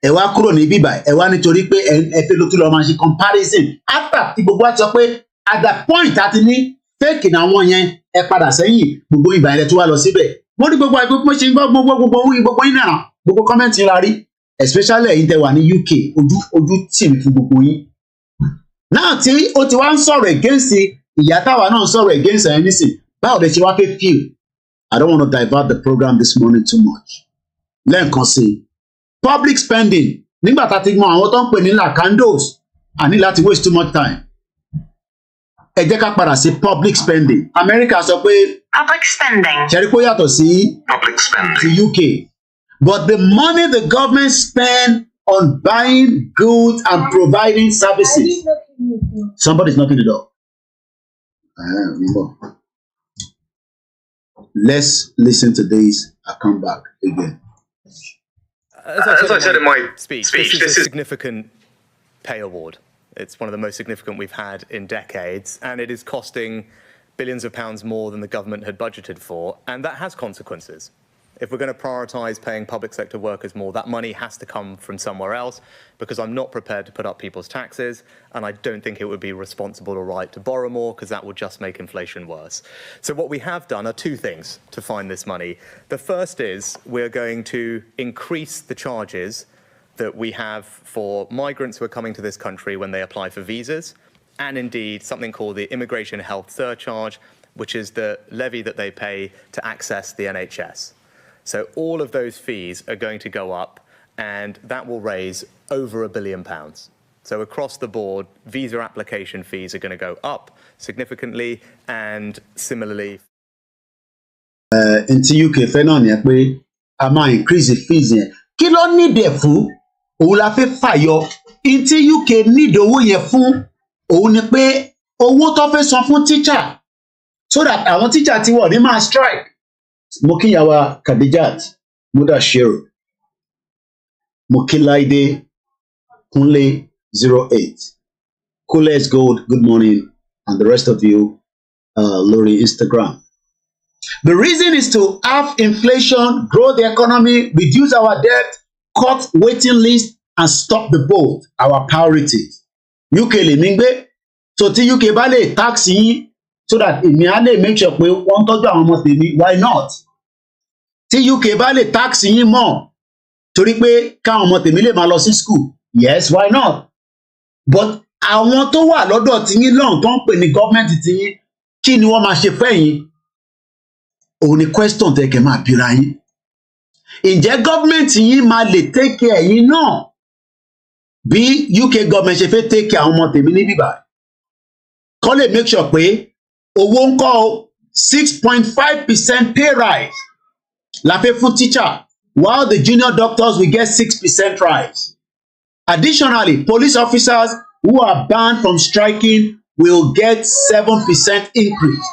ẹ wá kúrò ní bíbà ẹ wá nítorí pé ẹ fẹ́ ló tún lọ́ọ́ máa ṣe comparison after tí gbogbo wa sọ pé at that point àti ní fake ní àwọn yẹn ẹ padà sẹ́yìn gbogbo ìgbà yẹn tó wá lọ síbẹ̀ mo ní gbogbo àìgbó mo ṣe ń gbọ́ gbogbo yín náà gbogbo comment yín la rí especially ẹ̀yin tẹ́ wà ní UK ojú tì mí fún gbogbo yín náà tí ó ti wá ń sọ̀rọ̀ against ìyá táwa náà ń sọ̀rọ̀ against ẹ̀ nísìn báwo lè ṣe wá fẹ́ feel I don't want to divert the program this morning too much lẹ́ẹ̀kan sí public spending nígbà tá a ti mọ àwọn tó ń pè ní lacandos àní láti waste too much time ẹ jẹ́ ká padà sí public spending America sọ pé public spending ṣẹ́rí pé ó yàtọ̀ sí public spending ti UK but the money the government spend on buying goods and providing services somebody's knocking the door let's listen to this. I'll come back again.
As I said in my speech, this is a significant pay award. It's one of the most significant we've had in decades, and it is costing billions of pounds more than the government had budgeted for, and that has consequences. If we're going to prioritise paying public sector workers more, that money has to come from somewhere else, because I'm not prepared to put up people's taxes, and I don't think it would be responsible or right to borrow more, because that would just make inflation worse. So what we have done are two things to find this money. The first is we're going to increase the charges that we have for migrants who are coming to this country when they apply for visas, and indeed something called the Immigration Health Surcharge, which is the levy that they pay to access the NHS. So all of those fees are going to go up, and that will raise over £1 billion. So across the board, visa application fees are going to go up significantly, and similarly.
Into UK fẹ́ náà ni ẹ pé a máa increase the fees yẹn. Kí ló need ẹ̀ fún? Òun la fẹ́ fàyọ. Into UK need owó yẹn fún. Òun ni pé owó tó fẹ́ san fún teacher, so that àwọn teacher tí wọ́n ní máa strike. Mokiyawa Kadijat, Mudashiru, Mokilaide, Kunle 08, Coolest Gold, good morning, and the rest of you, Lori Instagram. The reason is to have inflation, grow the economy, reduce our debt, cut waiting list, and stop the boat, our priorities. UK lè mí gbé, so tí UK bá lè tax yín, so that èmi á lè make sure pé wọ́n tọ́jú àwọn ọmọ tèmi, why not? Tí UK bá lè tax yín mọ́ torí pé káwọn ọmọ tèmi lè máa lọ sí school, yes, why not? But àwọn tó wà lọ́dọ̀ tiyín lọ́hùn tó ń pè ní government tiyín, kí ni wọ́n máa ṣe fẹ́yìn? Òun ni question tẹ́ kẹ́ máa bira yín. Ǹjẹ́ government yín máa lè take care yín náà bí UK government ṣe fẹ́ take care àwọn ọmọ tèmi ní bíbá? Kọ́ lè make sure pé owó ń kọ́ 6.5% pay rise la fẹ́ fún teacher, while the junior doctors will get 6% rise. Additionally, police officers who are banned from striking will get 7% increase.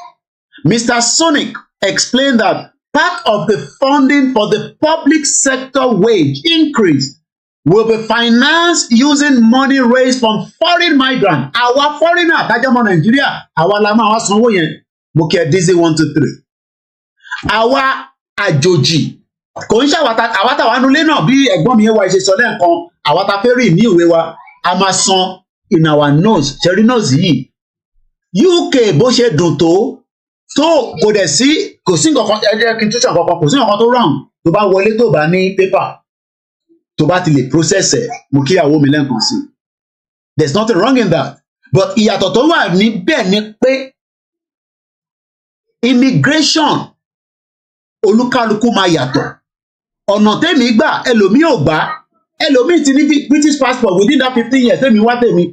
Mr. Sunak explained that part of the funding for the public sector wage increase will be financed using money raised from foreign migrants. Our foreigner, tajamo Nigeria, àwa la máa wá sanwó yẹn. Mo kí ẹ dízé 1 2 3. Àwa àjòjì kò ń ṣàwátà wà nulẹ̀ náà bí ẹ̀gbọ́n mi yẹn wá ṣe sọ lẹ́ẹ̀kan, àwátà fẹ́ rí ní ìwé wa a máa san in our nose ṣẹ́rí nose yìí. UK bó ṣe dùn tó kò dẹ̀ sí kò sí nǹkan kan ẹ̀jẹ̀ kí n túṣàn kankan kò sí nǹkan tó wrong tó bá wọlé tó bá ní paper tó bá ti lè process ẹ̀ mo kí ìyàwó mi lẹ́ẹ̀kan sí. There's nothing wrong in that, but ìyàtọ̀ tó wà níbẹ̀ ni pé immigration olúkálukú máa yàtọ̀. Ọ̀nà tèmi gbà ẹlòmíì ò gbà, ẹlòmíì ti ní British passport within that 15 years tèmi wá tèmi,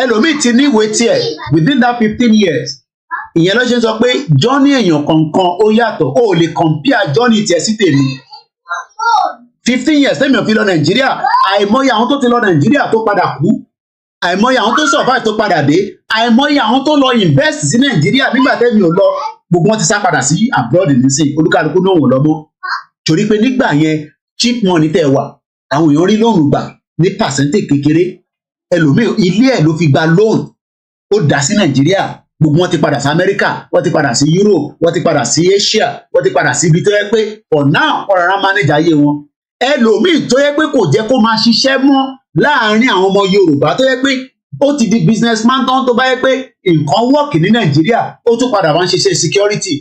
ẹlòmíì ti ní ìwé tiẹ̀ within that 15 years. Ìyẹn ló ṣe ń sọ pé journey èèyàn kọ̀ọ̀kan ó yàtọ̀, ó lè compare journey tiẹ̀ sí tèmi. 15 years tèmi ò fi lọ Nàìjíríà, àìmọye àwọn tó ti lọ Nàìjíríà tó padà kú, àìmọye àwọn tó survive tó padà dé, àìmọye àwọn tó lọ invest sí Nàìjíríà nígbà tèmi ò lọ, gbogbo wọn ti sá padà sí abroad nísìnyí, olúkálukú náà wò lọ́mọ́. Torí pé nígbà yẹn cheap money tẹ̀ wà, àwọn èèyàn rí lóònù gbà ní percentage kékeré, ẹlòmíì ilé ẹ̀ ló fi gba loan, ó dá sí Nàìjíríà, gbogbo wọn ti padà sí Amẹ́ríkà, wọ́n ti padà sí Europe, wọ́n ti padà sí Asia, wọ́n ti padà sí ibi tó yẹ pé for now ọ̀rọ̀ ara manage ayé wọn. Ẹlòmíì tó yẹ pé kò jẹ́ kó máa ṣiṣẹ́ mọ́ láàárín àwọn ọmọ Yorùbá tó yẹ pé ó ti di businessman tán, tó bá yẹ pé nǹkan work ní Nàìjíríà ó tún padà wá ń ṣiṣẹ́ security.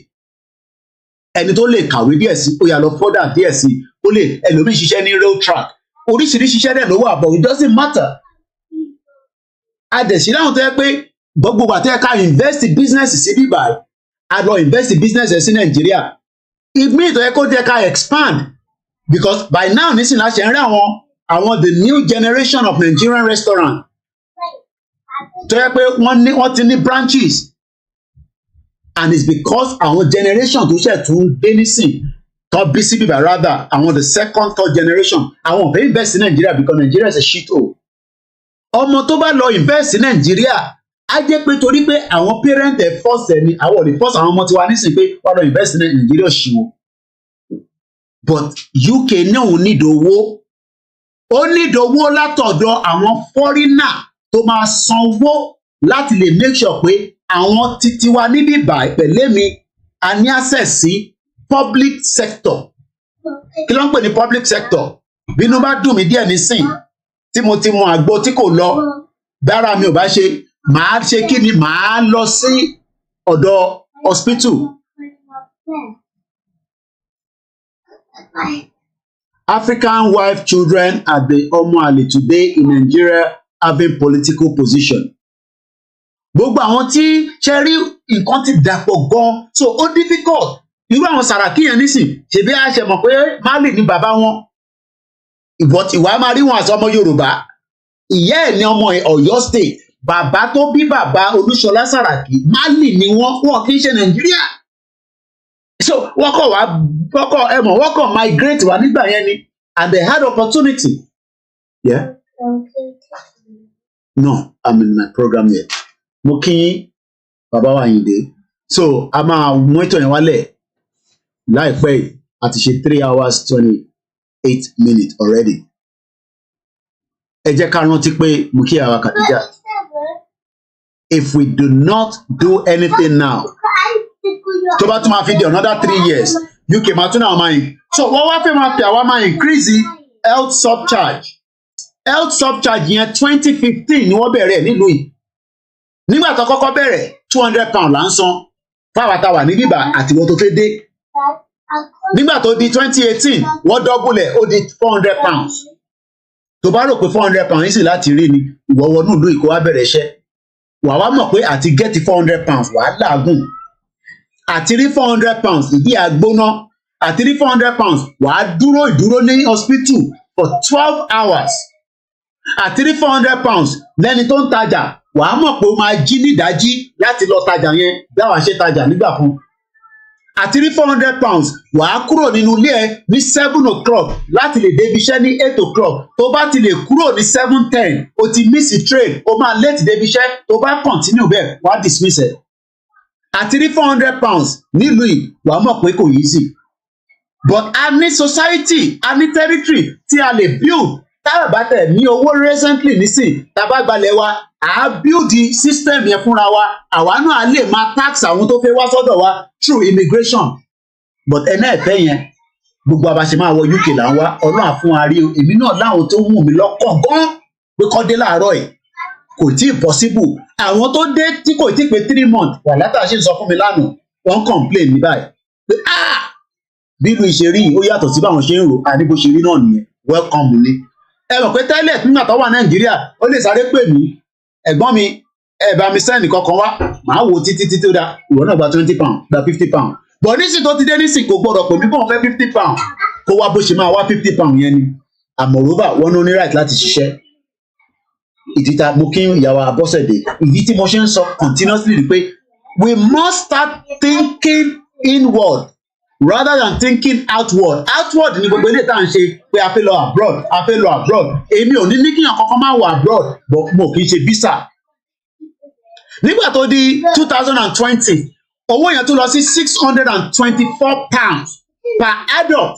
Ẹni tó lè kàwé díẹ̀ sí ó yá lọ further díẹ̀ sí, ó lè ẹlòmíì ṣiṣẹ́ ní rail track, oríṣiríṣi iṣẹ́ dẹ̀ ló wà, but it doesn't matter. Adẹ̀sí láwọn tó yẹ pé gbogbo àti ẹ̀ka invest business sí bíbá a lọ invest business sí Nàìjíríà, ìmí tó yẹ kó jẹ́ ká expand, because by now nísìnyí láṣẹ ń rí àwọn the new generation of Nigerian restaurant tó yẹ pé wọ́n ti ní branches, and it's because àwọn generation tó ṣẹ̀ tún dé nísìn tó bí sí bíbá, rather àwọn the second third generation àwọn ò fẹ́ invest in Nigeria because Nigeria is a shit hole. Ọmọ tó bá lọ invest in Nigeria á jẹ́ pé torí pé àwọn parent ẹ̀ force ẹ̀ ni, àwọn ò lè force àwọn ọmọ tiwa nísìn pé wọ́n lọ invest in Nigeria ṣìwò. But UK náà ò need owó, ó need owó látọ̀dọ̀ àwọn foreigner tó máa sanwó láti lè make sure pé àwọn títí wa níbí báyìí pẹ̀lẹ́ mi a ní access sí public sector. Kí ló ń pè ní public sector? Bínú bá dùn mí díẹ̀ nísìn tí mo ti mu àgbo tí kò lọ, bára mi ò bá ṣe, màá ṣe kí ni, màá lọ sí ọ̀dọ̀ hospital. African wife children are the ọmọ àlè today in Nigeria having political position. Gbogbo àwọn tí ṣe rí nǹkan ti dàpọ̀ gan, so ó difficult. Irú àwọn Sàràkí yẹn nísìn ṣèbí a ṣe mọ̀ pé Málì ní bàbá wọn, ìwà máa rí wọn àti ọmọ Yorùbá, ìyá ẹ̀ ní ọmọ Ọ̀yọ́ state, bàbá tó bí bàbá Olúṣọlá Sàràkí Málì ni wọ́n kì í ṣe Nàìjíríà. So wọ́n kọ̀ migrate wá nígbà yẹn ni, and they had opportunity. Yeah? No, I'm in my program here. Mo kí bàbá wa Àyìndé. So a máa mú ètò yẹn wálẹ̀ láìpẹ́ yìí, a ti ṣe 3 hours 28 minutes already. Ẹ jẹ́ ká rántí pé mo kí àwa Kàdíjà. If we do not do anything now, tó bá tún máa fi di another 3 years, UK máa tún náà máa yìn. So wọ́n wá fẹ́ máa fi àwa máa increase health subcharge. Health subcharge yẹn 2015 ni wọ́n bẹ̀rẹ̀ nílùú yìí. Nígbà tó kọ́kọ́ bẹ̀rẹ̀ £200 là ń san fáwọn àtàwà ní bíbà àti wọ́n tó fẹ́ dé. Nígbà tó di 2018 wọ́n dọ́bùlẹ̀ ó di £400. Tó bá rò pé £400 yìí sì láti rí ni, ìwọ wọnú ìlú ìkó wá bẹ̀rẹ̀ iṣẹ́. Wà wá mọ̀ pé àti gẹ́tì £400 wà á làágùn. Àti rí £400 ìdí àgbóná, àti rí £400 wà á ìdúró ní hospital for 12 hours. Àti rí £400 lẹ́ni tó ń tajà, wà á mọ̀ pé ó máa jí nídàájí láti lọ tajà yẹn bí àwa ṣe tajà nígbà fún. Àti rí £400 wà á kúrò nínú ilé ẹ ní 7 o'clock láti lè débi iṣẹ́ ní 8 o'clock. Tó bá ti lè kúrò ní 7:10 o ti miss train, o máa late débi iṣẹ́, tó bá continue bẹ́ẹ̀ wà á dismiss ẹ̀. Àti rí £400 nílùú yìí wà á mọ̀ pé kò easy. But a ní society, a ní territory tí a lè build. Tábà bá tẹ̀ ní owó recently nísìn, tàbá gbalẹ̀ wa, à á build the system yẹn fúnra wa, àwa náà á lè máa tax àwọn tó fẹ́ wá sọ́dọ̀ wa through immigration. But ẹ̀nà ẹ̀fẹ́ yẹn, gbogbo àbáṣe máa wọ UK là ń wá, Ọlọ́run á fún wa rí o. Èmi náà láwọn tó wù mí lọ́kàn gan pé kọ́ dé láàárọ̀ yìí, kò tí ì possible. Àwọn tó dé tí kò tí ì pé 3 months wà látà ṣe ń sọ fún mi lánàá, wọ́n complain ní báyìí pé bí ìlú ìṣerí ó yàtọ̀ sí báwọn ṣe ń rò, àní bó ṣe rí náà nìyẹn, welcome ni. Ẹ mọ̀ pé tẹ́lẹ̀ nígbà tó wà Nàìjíríà ó lè sáré pè mí, ẹ̀gbọ́n mi ẹ bá mi sẹ́ndì kankan wá, màá wò títí tó dáa ìwọ náà gba £20 gba £50 but nísìnyí tó ti dé nísìnyí kò gbọdọ̀ pè mí kó wọn fẹ́ £50 kó wá bó ṣe máa wá £50 yẹn ni àmọ̀rúbà wọn ló ní right láti ṣiṣẹ́ ìdí ta mo kí ìyàwó Abọ́sẹ̀dé ìdí tí mo ṣe ń sọ continuously ni pé we must start thinking inward rather than thinking outward ni gbogbo ilé tá à ń ṣe pé a fẹ́ lọ abroad èmi ò ní kíyàn kankan máa wọ abroad but mo kì í ṣe visa nígbà tó di 2020 owó yẹn tó lọ sí £624 per adult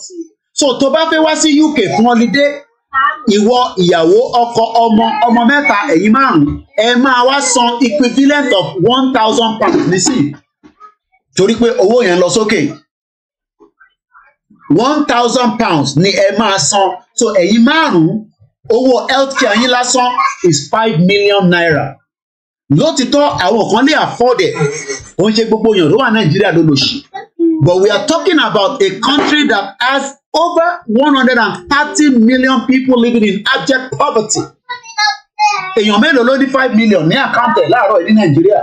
so tó bá fẹ́ wá sí UK fún holiday ìwọ ìyàwó ọkọ ọmọ mẹ́ta ẹ̀yin márùn-ún ẹ máa wá san equivalent of £1,000 nísìnyí torí pé owó yẹn lọ sókè £1,000 ni ẹ máa san so ẹ̀yin márùn-ún owó healthcare yín lásán is £5 million lótìtọ́ àwọn kan lè afford it ó ń ṣe gbogbo èèyàn ló wà Nàìjíríà ló lò sí but we are talking about a country that has over 130 million people living in abject poverty èèyàn mélòó ló ní 5 million ní àkáǹtì láàárọ̀ ní Nàìjíríà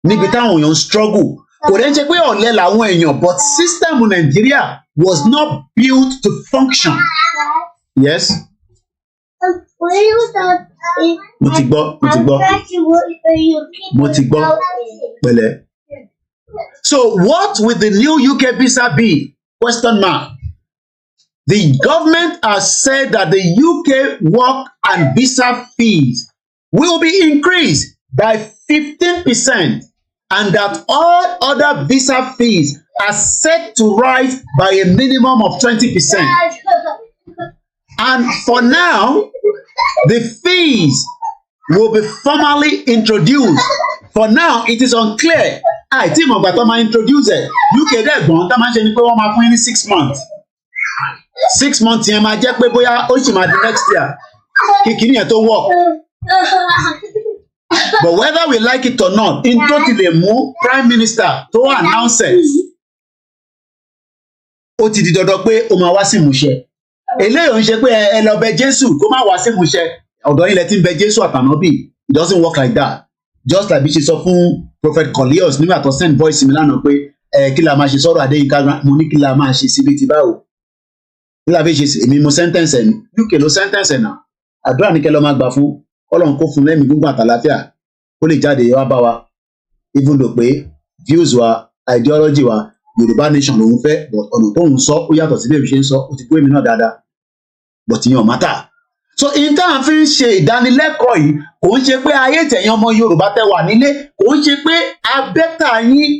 níbi táwọn èèyàn struggle kò dẹ́ ṣe pé ọ̀lẹ làwọn èèyàn but system Nàìjíríà was not built to function yes. mo ti gbọ́ pẹ̀lẹ́. So what will the new UK visa be? Question mark. The government has said that the UK work and visa fees will be increased by 15% and that all other visa fees are set to rise by a minimum of 20%. And for now, the fees will be formally introduced. For now, it is unclear. Àìtí ìmọ̀gbà tó máa introduce ẹ̀ UK dẹ́gbọ̀n tó máa ń ṣe ni pé wọ́n máa fún yín ní 6 months. 6 months yẹn máa jẹ́ pé bóyá ó sì máa di next year kí kìíní yẹn tó work. But whether we like it or not, in tó ti lè mú prime minister tó announce ẹ̀ ó ti di dandan pé ó máa wá sí ìmúṣẹ. Eléyìí ò ń ṣe pé ẹ lọ bẹ Jésù kó má wá sí ìmúṣẹ ọ̀dọ̀ yín lẹ ti ń bẹ Jésù àtànábì. It doesn't work like that. Just like bí ṣe sọ fún Prophet Cornelius nígbà tó send voice mi lánàá pé kí la máa ṣe sọ̀rọ̀ Adéyínká mo ní kí la máa ṣe síbi tí báwo kí la fi ṣe èmi mo sentence ẹ̀ ní UK ló sentence ẹ̀ náà àdúrà ní kẹ́ lọ́ máa gbà fún Ọlọ́run kó fún lẹ́mìí gúngbà àtàláfíà kó lè jáde wá bá wa even though pé views wa ideology wa Yoruba Nation lòun fẹ́ but ọ̀nà tóun sọ ó yàtọ̀ sí bí èmi ṣe ń sọ ó ti kó èmi náà dáadáa but ìyẹn ò mátà. So in tá à ń fi ń ṣe ìdánilẹ́kọ̀ọ́ yìí kò ń ṣe pé ayé tẹ̀yìn ọmọ Yorùbá tẹ wà nílé kò ń ṣe pé abẹ́tà yín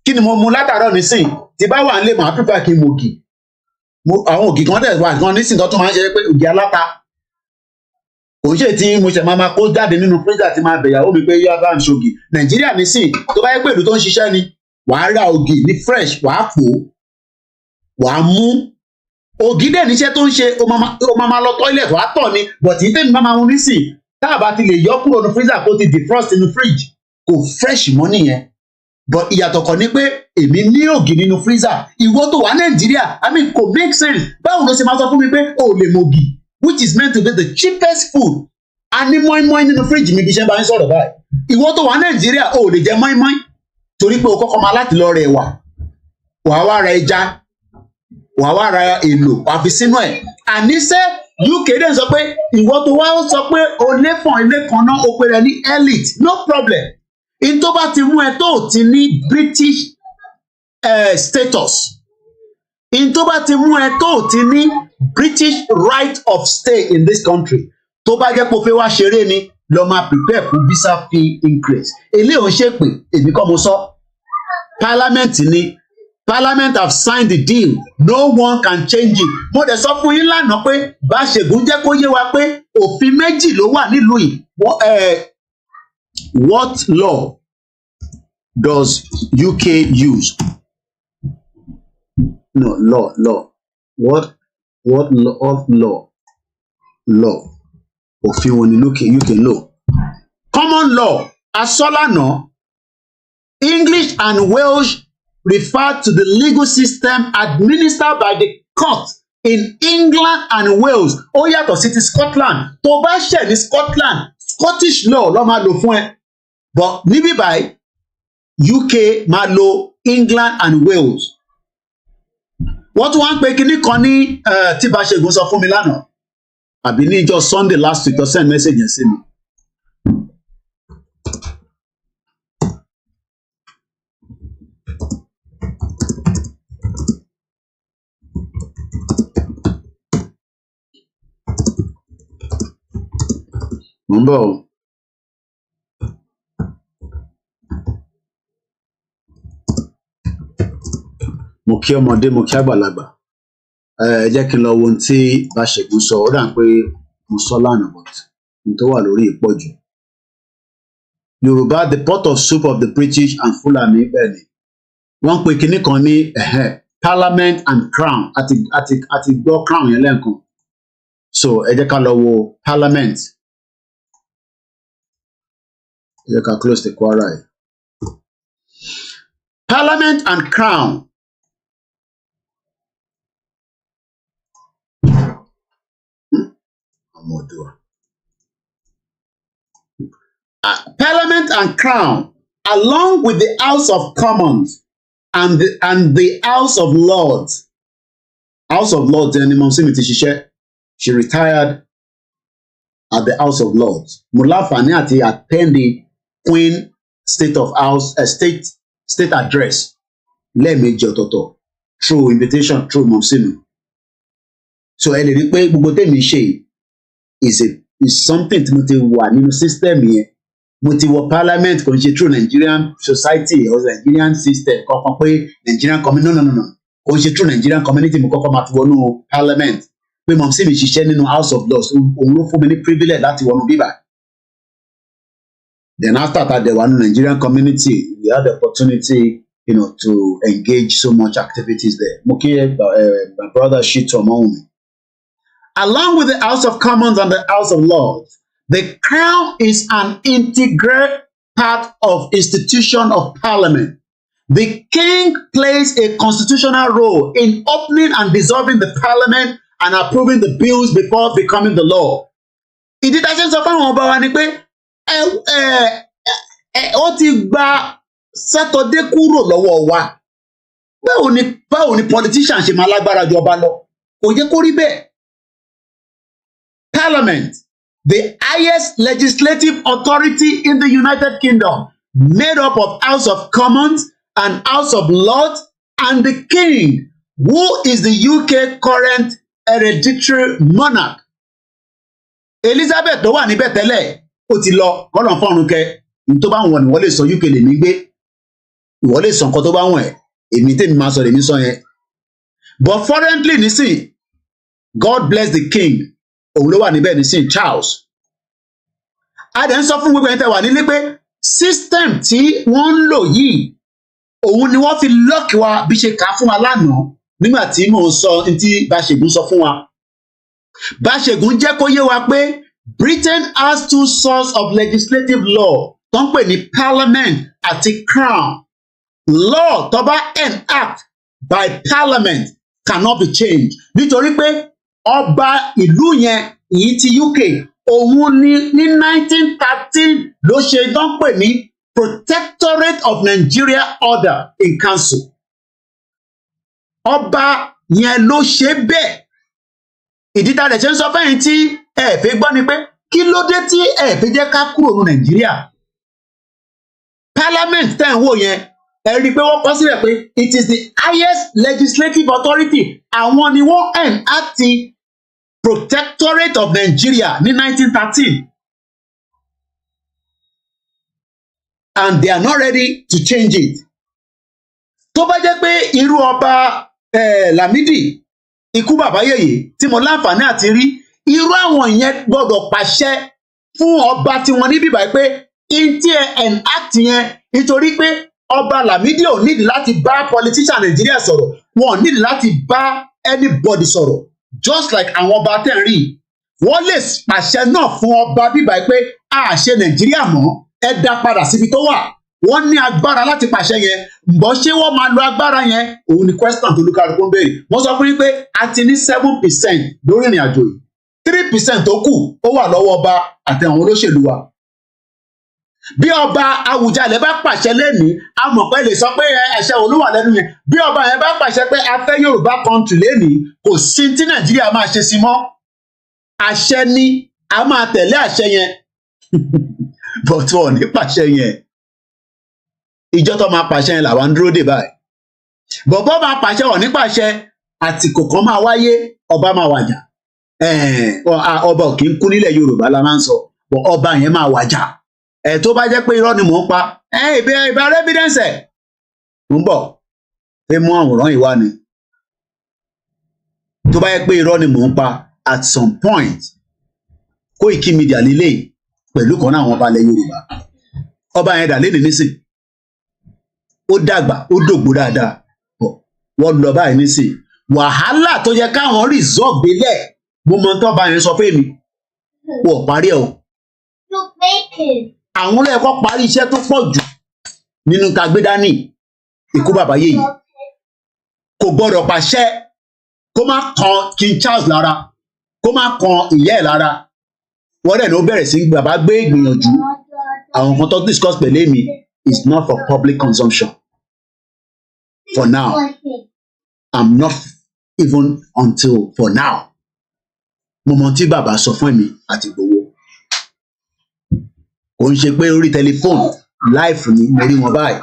kí ni mo mu látàárọ̀ nísìn tí bá wà nílé màá pípa kí n mo gì àwọn ògì kan tẹ̀ wà gan nísìn tó tún máa ń ṣe pé ògì aláta kò ń ṣe tí mo ṣe máa kó jáde nínú freezer tí máa bẹ̀yàwó mi pé yóò bá ń ṣògì Nàìjíríà nísìn tó bá yẹ pé ìlú tó ń ṣiṣẹ́ ni wàá ra ògì ní fresh wàá pò wàá mú ògì dẹ̀ níṣẹ́ tó ń ṣe ó máa lọ toilet wàá tọ̀ ni but ní tèmi máa mú nísìn tá a bá ti lè yọ kúrò ní freezer kó ti defrost nínú fridge kò fresh mọ́ nìyẹn but ìyàtọ̀ kan ní pé èmi ní ògì nínú freezer ìwọ tó wà Nàìjíríà I mean kò make sense báwo ló ṣe máa sọ fún mi pé o lè mọ ògì which is meant to be the cheapest food a ní mọ́ínmọ́ín nínú fridge mi bí iṣẹ́ bá ń sọ̀rọ̀ báyìí ìwọ tó wà Nàìjíríà o lè jẹ mọ́ínmọ́ín torí pé o kọ́kọ́ máa láti lọ rẹ̀ wàá wá ra ẹja wàá wá ra èlò wàá fi sínú ẹ̀ àníṣe UK dẹ̀ sọ pé ìwọ tó wá sọ pé o lé fún ilé kan náà o pè rẹ ní elite no problem in tó bá ti mú ẹ tó ti ní British status in tó bá ti mú ẹ tó ti ní British right of stay in this country tó bá jẹ́ pé o fẹ́ wá ṣeré ni lọ máa prepare fún visa fee increase eléyìí ò ń ṣe pé èmi kọ́ mo sọ Parliament have signed the deal no one can change it mo dẹ̀ sọ fún yín lánàá pé Báṣẹ̀gún jẹ́ kó yé wa pé òfin méjì ló wà nílùú yìí what law does UK use no law what law òfin wo ni UK law common law asọ́lànà English and Welsh refer to the legal system administered by the court in England and Wales ó yàtọ̀ sí ti Scotland tó bá ṣẹ̀ ní Scotland Scottish law ló máa lò fún ẹ but níbí báyìí UK máa lo England and Wales. Wọ́n tún wá ń pe kinní kan ní tí Báṣẹ̀gùn sọ fún mi lánàá àbí ní ìjọ Sunday last week tó send message yẹn sí mi. Mo ń bọ̀ o. Mo kí ọmọdé mo kí àgbàlagbà ẹ jẹ́ kí n lọ wo ohun tí Báṣẹ̀gùn sọ ó dà pé mo sọ lánàá but n tó wà lórí ìpọ̀jù. Yorùbá the pot of soup of the British and Fulani bẹ́ẹ̀ ni wọ́n ń pe kinní kan ní Parliament and Crown àti gbọ́ Crown yẹn lẹ́ẹ̀kan so ẹ jẹ́ ká lọ wo Parliament ẹ jẹ́ ká close the Quora yìí. Parliament and Crown. Parliament and Crown, along with the House of Commons and the House of Lords. House of Lords, she retired at the House of Lords. Mula Faniati attended Queen State of House state address. Lẹ́ẹ̀mejì ọ̀tọ̀ọ̀tọ̀ through invitation through Monsinu. So ẹ lè rí pé gbogbo tèmi ṣe is something tí mo ti wà nínú system yẹn. Mo ti wọ parliament kò ń ṣe through Nigerian society or Nigerian system kankan pé Nigerian community no kò ń ṣe through Nigerian community mo kọ́kọ́ máa fi wọnú parliament pé Monsinu ṣiṣẹ́ nínú House of Lords òun ló fún mi ní privilege láti wọnú bíbá. Then after that there were no Nigerian community we had the opportunity to engage so much activities there. My brother Shito Moumi. Along with the House of Commons and the House of Lords, the Crown is an integral part of institution of Parliament. The King plays a constitutional role in opening and dissolving the Parliament and approving the bills before becoming the law. Ìdí tá a ṣe ń sọ fáwọn ọba wa ni pé ó ti gba Sátọdé kúrò lọ́wọ́ wa. Báwo ni politician ṣe máa lágbára ju ọba lọ? Kò yẹ kó rí bẹ́ẹ̀. Parliament, the highest legislative authority in the United Kingdom, made up of House of Commons and House of Lords and the King, who is the UK current hereditary monarch. Elizabeth tó wà níbẹ̀ tẹ́lẹ̀ ó ti lọ kọ́nà fọ́run kẹ́ ní tó bá wọn ni wọ́n lè sọ UK lè mí gbé ìwọ lè sọ nǹkan tó bá wọn ẹ̀ èmi tèmi máa sọ lèmi sọ yẹn. But currently nísìn God bless the King òun ló wà níbẹ̀ nísìn Charles. A dẹ̀ ń sọ fún gbogbo ẹni tẹ́ wà nílé pé system tí wọ́n ń lò yìí òun ni wọ́n fi lọ́ọ̀kì wa bí ṣe kà á fún wa lánàá nígbà tí mò ń sọ tí Báṣẹ̀gùn sọ fún wa. Báṣẹ̀gùn jẹ́ kó yé wa pé Britain has two sources of legislative law tó ń pè ní Parliament àti Crown. Law tó bá enact by Parliament cannot be changed nítorí pé ọba ìlú yẹn èyí ti UK òun ní 1913 ló ṣe dán pè ní Protectorate of Nigeria Order in Council. Ọba yẹn ló ṣe bẹ́ẹ̀. Ìdí tá a lè ṣe ń sọ fẹ́yìn tí ẹ fẹ́ gbọ́ ni pé kí ló dé tí ẹ fẹ́ jẹ́ ká kúrò ní Nàìjíríà. Parliament tẹ̀ ń wò yẹn ẹ rí i pé wọ́n kọ sílẹ̀ pé it is the highest legislative authority. Àwọn ni wọ́n enact Protectorate of Nigeria ní 1913. And they are not ready to change it. Tó bá jẹ́ pé irú ọba Lámídì ikú bàbá yèyé tí mo láǹfààní àti rí irú àwọn yẹn gbọ́dọ̀ pàṣẹ fún ọba tí wọ́n ní bíbá pé intí enact yẹn nítorí pé ọba Lámídì ò nídìí láti bá politician Nàìjíríà sọ̀rọ̀ wọn ò nídìí láti bá anybody sọ̀rọ̀ just like àwọn ọba tẹ̀ ń rí wọ́n lè pàṣẹ náà fún ọba bíbá pé a ṣe Nàìjíríà mọ́ ẹ dá padà síbi tó wà wọ́n ní agbára láti pàṣẹ yẹn ǹbọ̀ ṣé wọ́n máa lo agbára yẹn òun ni question tó lùkàlùkù ń béèrè wọ́n sọ fún yín pé a ti ní 7% lórí ìrìn àjò yìí 3% tó kù ó wà lọ́wọ́ ọba àti àwọn olóṣèlú wa bí ọba Awùjalẹ̀ bá pàṣẹ lẹ́nìí a mọ̀ pé lè sọ pé ẹ̀ṣẹ̀ olúwa lẹ́nu yẹn bí ọba yẹn bá pàṣẹ pé a fẹ́ Yorùbá country lẹ́nìí kò sí tí Nàìjíríà máa ṣe sí mọ́ àṣẹ ni a máa tẹ̀lé àṣẹ yẹn but wọn ò ní pàṣẹ yẹn ìjọ tó máa pàṣẹ yẹn làwọn ń dúró dè báyìí bọ̀bọ́ máa pàṣẹ wọn ní pàṣẹ àtìkò kan máa wáyé ọba máa wàjà ọba ò kì í kú nílẹ̀ Yorùbá la máa ń sọ bọ̀ ọba yẹn máa wàjà tó bá jẹ́ pé irọ́ ni mò ń pa ìbá evidence ẹ̀ ń bọ̀ ẹ mú àwòrán ìwá ni tó bá jẹ́ pé irọ́ ni mò ń pa at some point koikimedia lílé pẹ̀lú kan náà àwọn ọba ilẹ̀ Yorùbá ọba yẹn dà léde nísìn ó dàgbà ó dògbó dáadáa wọ́n lọ báyìí nísìn wàhálà tó yẹ káwọn resolve délẹ̀ mo mọ tọ́ba yẹn sọ fún mi wọ́n parí ẹ̀ o àwọn lẹ́ẹ̀kọ́ parí iṣẹ́ tó pọ̀ jù nínú ká gbé dání ikú bàbá yèyí kò gbọ́dọ̀ pàṣẹ kó má kan King Charles lára kó má kan ìyá ẹ̀ lára wọ́n dẹ̀ ní ó bẹ̀rẹ̀ sí bàbá gbé ìgbìyànjú àwọn kan tó discuss pẹ̀lú mi is not for public consumption for now I'm not even until for now mo mọ tí bàbá sọ fún mi àti gbowó kò ń ṣe pé orí tẹlifóònù láìfù ni mo rí wọn báyìí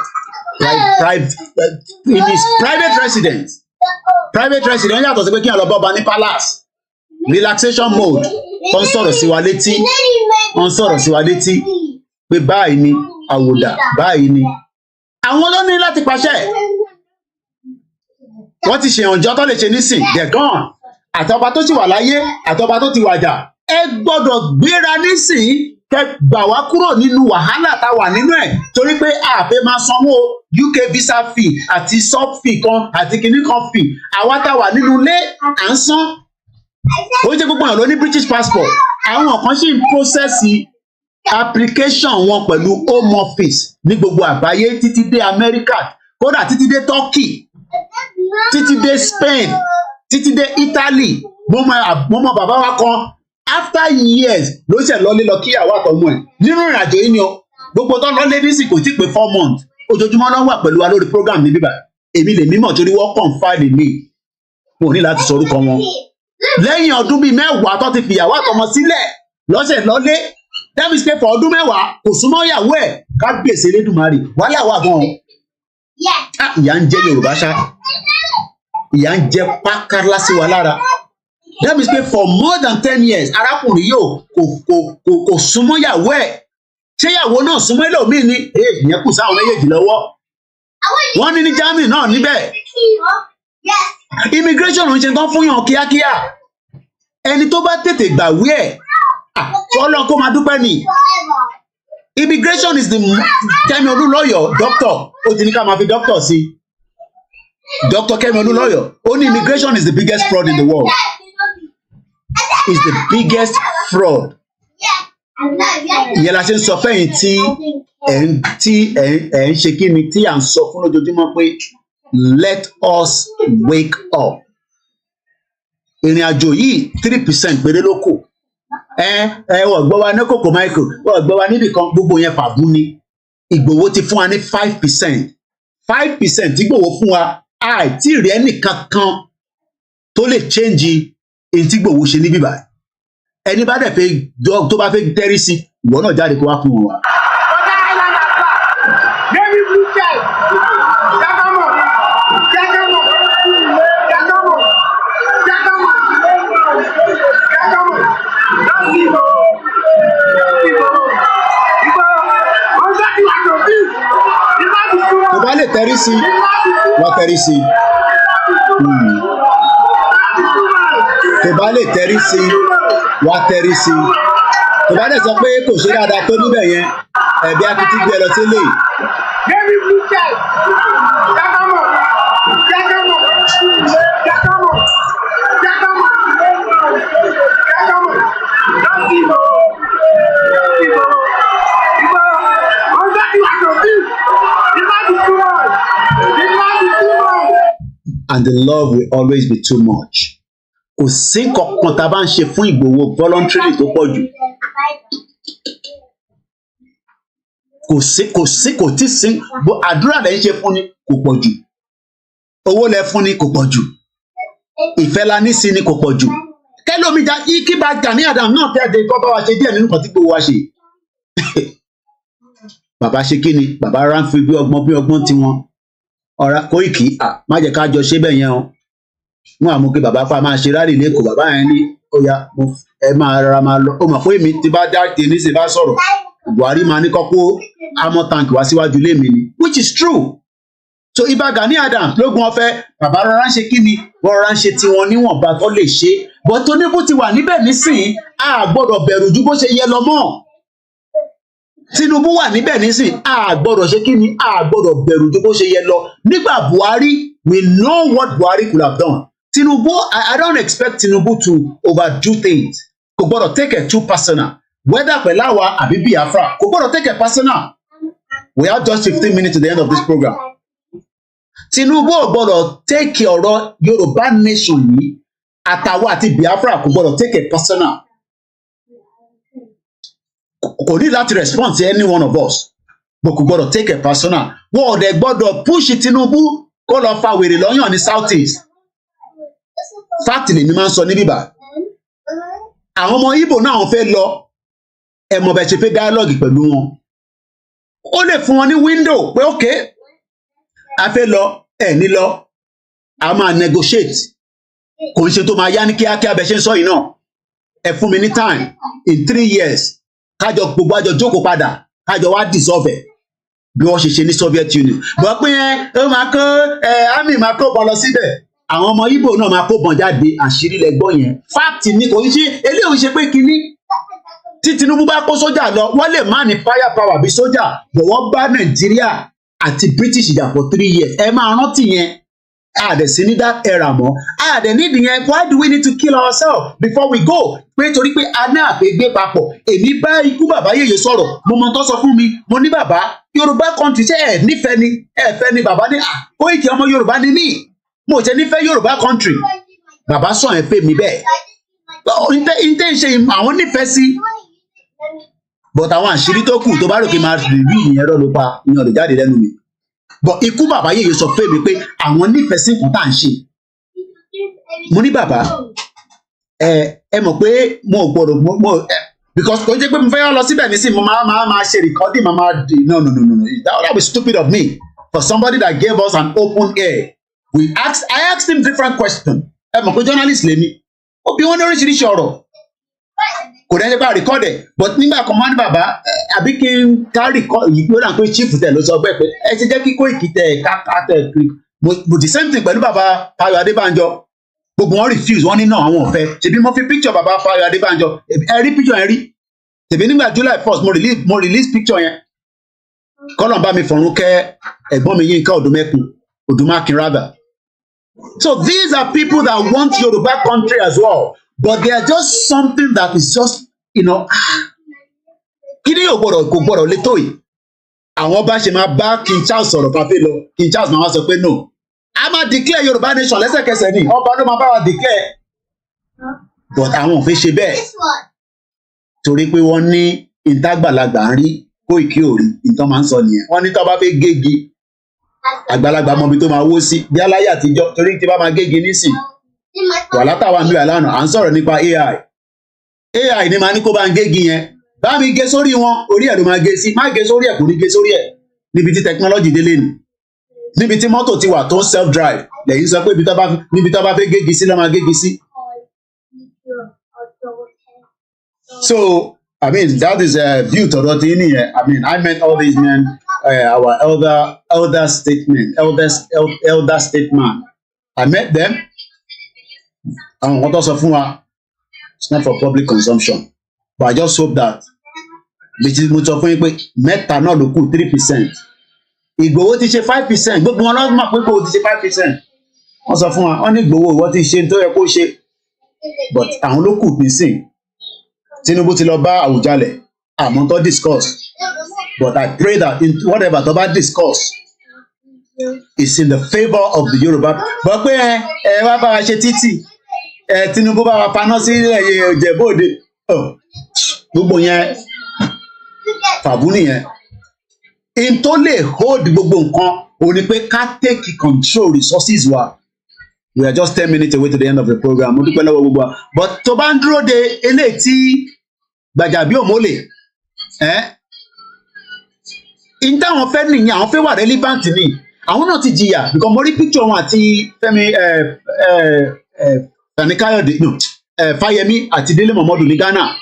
in his private residence yàtọ̀ sí pé kí n lọ bọ́ ọba ní palace relaxation mode tó ń sọ̀rọ̀ sí wa létí pé báyìí ni àwòdà báyìí ni àwọn ló ní láti pàṣẹ wọ́n ti ṣe ìrànjọ́ tó lè ṣe nísìn they're gone àtọba tó ti wà láyé àtọba tó ti wàjà ẹ gbọ́dọ̀ gbéra nísìn kẹ gbà wá kúrò nínú wàhálà tá a wà nínú ẹ̀ torí pé àfẹ máa sanwó UK visa fee àti sub fee kan àti kinní kan fee àwa tá a wà nínú ilé à ń san ó jẹ́ gbogbo àwọn ló ní British passport àwọn kan sì ń process application wọn pẹ̀lú home office ní gbogbo àgbáyé títí dé America kódà títí dé Turkey títí dé Spain títí dé Italy mo mọ bàbá wa kan after years ló ṣe lọlé lọ kíyàwó àtọmọ ẹ̀ nínú ìrìnàjò yìí ni o gbogbo tó lọlé nísì kò tí pé 4 months ojoojúmọ́ náà wà pẹ̀lú wa lórí program ní bíbá èmi lè mímọ̀ torí wọ́n confide in me mo ní láti sọ orúkọ wọn lẹ́yìn ọdún bíi 10 tó ti fìyàwó àtọmọ sílẹ̀ lọ́sẹ̀ lọlé that is pé for ọdún 10 kò súnmọ́ ìyàwó ẹ̀ ká gbèsè Elédùmarè wàhálà wà gan-an ìyà ń jẹ Yorùbá ṣá ìyà ń jẹ pákálá sí wa lára that means pé for more than 10 years arákùnrin yóò kò súnmọ́ ìyàwó ẹ̀ ṣé ìyàwó náà súnmọ́ ẹlòmíì ni ìyẹn kù sáwọn méjèèjì lọ́wọ́ wọ́n ní Germany náà níbẹ̀ immigration ń ṣe tán fún yàn kíákíá ẹni tó bá tètè gbàwé ẹ̀ Ọlọ́run kó máa dúpẹ́ ni immigration is the Kẹ́mi Olúlọ́yọ̀ doctor ó ti ní ká máa fi doctor sí Dr. Kẹ́mi Olúlọ́yọ̀ ó ní immigration is the biggest fraud in the world is the biggest fraud ìyẹn la ṣe ń sọ fẹ́yìn tí ẹ̀ ń ṣe kí ni tí à ń sọ fún lójoojúmọ́ pé let us wake up ìrìn àjò yìí 3% péré ló kù wọ́n gbọ́ wa ní kòkó michael wọ́n gbọ́ wa níbì kan gbogbo yẹn fàbú ni Ìgbòho ti fún wa ní 5% tí Ìgbòho fún wa àìtí rí ẹnì kankan tó lè change èyí tí Ìgbòho ṣe ní bíbá ẹni bá dẹ̀ fẹ́ tó bá fẹ́ tẹ́rí sí ìwọ náà jáde kó wá fún wọn wa. tó bá lè tẹ́rí sí wá tẹ́rí sí tó bá lè tẹ́rí sí wá tẹ́rí sí tó bá dẹ̀ sọ pé kò ṣe dáadáa tó níbẹ̀ yẹn ẹ̀bí akitì gbé lọ sílé. And the love will always be too much. Kò sí kankan tá a bá ń ṣe fún Ìgbòho voluntarily tó pọ̀ jù. kò tí sí àdúrà lẹ́yìn ṣe fún ni kò pọ̀ jù, owó lẹ fún ni kò pọ̀ jù, ìfẹ́ la ní sí ni kò pọ̀ jù. Kẹ́lómi kí bá Gani Adams náà tẹ́ẹ̀dé kọ́ bá wa ṣe díẹ̀ nínú kan tí gbogbo wa ṣe. Bàbá ṣe kí ni bàbá ránfẹ́ bí ọgbọ́n tiwọn ọ̀rá Koiki má jẹ́ ká jọ ṣe bẹ́ẹ̀ yẹn o. Wọ́n àmú kí bàbá fa máa ṣe rárì lẹ́kọ̀ọ́ bàbá yẹn ní ọ̀yà ẹ máa rárá máa lọ. Ó mọ̀ pé èmi ti bá dá tèmi ṣe bá sọ̀rọ̀ Buhari máa ní kọ́kọ́ amọ̀ tank wá síwájú lémi ni, which is true. So ibà Gani Adams lógun ọ̀fẹ́ bàbá rọra ń ṣe kí ni wọ́n rọra ń ṣe tiwọn níwọ̀nba tó lè ṣe, bọ́ Tinubu ti wà níbẹ̀ nísìnyí a gbọ́dọ̀ bẹ̀rù ju bó ṣe yẹ lọ mọ́. Tinubu wà níbẹ̀ nísìnyí a gbọ́dọ̀ ṣe kí ni a gbọ́dọ̀ bẹ̀rù ju bó ṣe yẹ lọ. Nígbà Buhari we know what Buhari could have done. Tinubu I don't expect Tinubu to overdo things. Kò gbọ́dọ̀ take it too personal. Whether pẹ̀lú àwa àbí Biafra kò gbọ́dọ̀ take it personal. We have just 15 minutes to the end of this program. Tinubu ò gbọ́dọ̀ take ọ̀rọ̀ Yoruba Nation yìí àtàwọn àti Biafra kò gbọ́dọ̀ take it personal. Kò ní láti respond to any one of us, but kò gbọ́dọ̀ take it personal. Wọ́n ò dẹ̀ gbọ́dọ̀ push Tinubu kó lọ fa wèrè lọ́yàn ní South East. Fact lèmi máa ń sọ ní bíbá. Àwọn ọmọ Igbo náà wọ́n fẹ́ lọ ẹ mọ̀ bẹ́ẹ̀ ṣe fẹ́ dialogue pẹ̀lú wọn. Ó lè fún wọn ní window pé okay a fẹ́ lọ ẹ̀ ní lọ a máa negotiate, kò ń ṣe tó máa yá ní kíákíá bẹ́ẹ̀ ṣe ń sọ yìí náà. Ẹ fún mi ní time in 3 years kájọ gbogbo àjọ jókòó padà kájọ wá dissolve ẹ̀ bí wọ́n ṣe ṣe ní Soviet Union. Bọ́ pé ó máa kó army máa kó bọ́ lọ síbẹ̀, àwọn ọmọ Igbo náà máa kó bọ́n jáde, àṣírí lẹ́gbọ́n yẹn. Fact ni kò ń ṣe eléyìí ṣe pé kínní tí Tinubu bá kó sójà lọ wọ́n lè má ní fire power bí sójà, bọ̀ wọ́n bá Nàìjíríà àti British jà for 3 years. Ẹ máa rántí yẹn. Àdẹ̀ sí ní that era mọ́. Àdẹ̀ nídìí yẹn, why do we need to kill ourselves before we go? Pé torí pé a ní àgbègbè papọ̀. Èmi bá ikú bàbá yèyé sọ̀rọ̀, mo mọ tó sọ fún mi, mo ní bàbá Yorùbá country ṣé ẹ̀ nífẹ̀ẹ́ ni ẹ̀ fẹ́ ni bàbá ní Koiki ọmọ Yorùbá ni mí. Mo ṣe nífẹ̀ẹ́ Yorùbá country. Bàbá sọ ẹ̀ fẹ́ mi bẹ́ẹ̀. Ìtẹ́ ìṣe àwọn nífẹ̀ẹ́ sí. But àwọn àṣírí tó kù tó bá rò kí n máa rìbí ìyẹn rọ́ ló pa ìyẹn lè jáde lẹ́nu mi. But ikú bàbá yèyé sọ fún mi pé àwọn nífẹ̀ẹ́ sí nǹkan tá à ń ṣe. Mo ní bàbá ẹ mọ̀ pé mo ò gbọ́dọ̀ because kò jẹ́ pé mo fẹ́ lọ síbẹ̀ ní sí mo máa ṣe recording máa no that was stupid of me for somebody that gave us an open air. I asked him different questions. Ẹ mọ̀ pé journalist lè ní ó bí wọ́n ní oríṣiríṣi ọ̀rọ̀ kò dẹ́ni bá record ẹ̀, but nígbà kan máa ní bàbá àbí kí n ká record yìí pé ó dà pé chief tẹ̀ ló sọ bẹ́ẹ̀ pé ẹ ti jẹ́ kí Koiki tẹ̀ ká tẹ̀ mo the same thing pẹ̀lú bàbá Fáyọ̀ Adébánjọ gbogbo wọn refuse wọn ní náà àwọn ọ̀fẹ́ ṣèbí mo fi picture bàbá Fáyọ̀ Adébánjọ ẹ rí picture yẹn rí ṣèbí nígbà July 1st mo release picture yẹn kọ́lọ̀ bá mi fọ̀run kẹ́ ẹ̀gbọ́n mi Yínká Odùmákin rather. So these are people that want Yoruba country as well, but they are just something that is just kí ni kò gbọ́dọ̀ létò yìí àwọn bá ṣe máa bá King Charles sọ̀rọ̀ káfí lọ King Charles máa wá sọ pé no a máa declare Yoruba Nation lẹ́sẹ̀kẹsẹ̀ ni ọba ló máa bá wa declare, but àwọn ò fi ṣe bẹ́ẹ̀ torí pé wọ́n ní ìdágbàlagbà ń rí Koiki ò rí ìtàn máa ń sọ nìyẹn. Wọ́n ní tó bá fẹ́ gégi àgbàlagbà mọbi tó máa wó sí bí aláyé àtijọ́ torí tí bá máa gégi nísìn wà látàwọn àmì àlànà à ń sọ̀rọ̀ nípa AI ni máa ní kó bá ń gégi yẹn bá mi gé sórí wọn orí ẹ̀ ló máa gé sí má gé sórí ẹ̀ kò ní gé sórí ẹ̀ níbi tí technology délé ni níbi tí mọ́tò ti wà tó ń self drive lẹ́yìn sọ pé níbi tó bá fẹ́ gégi sí ló máa gégi sí. So I mean that is a view tọ̀dọ̀ tí nìyẹn. I mean I met all these men our elder statesman I met them àwọn nǹkan tó sọ fún wa it's not for public consumption but I just hope that mo sọ fún yín pé mẹ́ta náà ló kù 3%. Ìgbòho ti ṣe 5%. Gbogbo wọn lọ́dún mọ̀ pé Ìgbòho ti ṣe 5%. Wọ́n sọ fún wa wọ́n ní Ìgbòho ìwọ ti ṣe tó yẹ kó ṣe but àwọn ló kù pín sí. Tinubu ti lọ bá Àwùjalẹ̀ àmọ́ tó discuss but I pray that in whatever tó bá discuss is in the favour of the Yoruba. Bọ́ pé ẹ wá bá wa ṣe títì Tinubu bá wa paná sí Ìjẹ̀bú Òde gbogbo yẹn fàbú nìyẹn in tó lè hold gbogbo nǹkan ó ní pé ká take control resources wa. We are just 10 minutes away to the end of the program. Mo dúpẹ́ lọ́wọ́ gbogbo wa. But tó bá ń dúró de eléyìí tí Gbajabiamila in táwọn fẹ́ nìyẹn, àwọn fẹ́ wà relevant ni. Àwọn náà ti jìyà because mo rí picture wọn àti Fẹ́mi Fani Káyọ̀dé no Fáyẹmí àti Délé Momodu ní Ghana.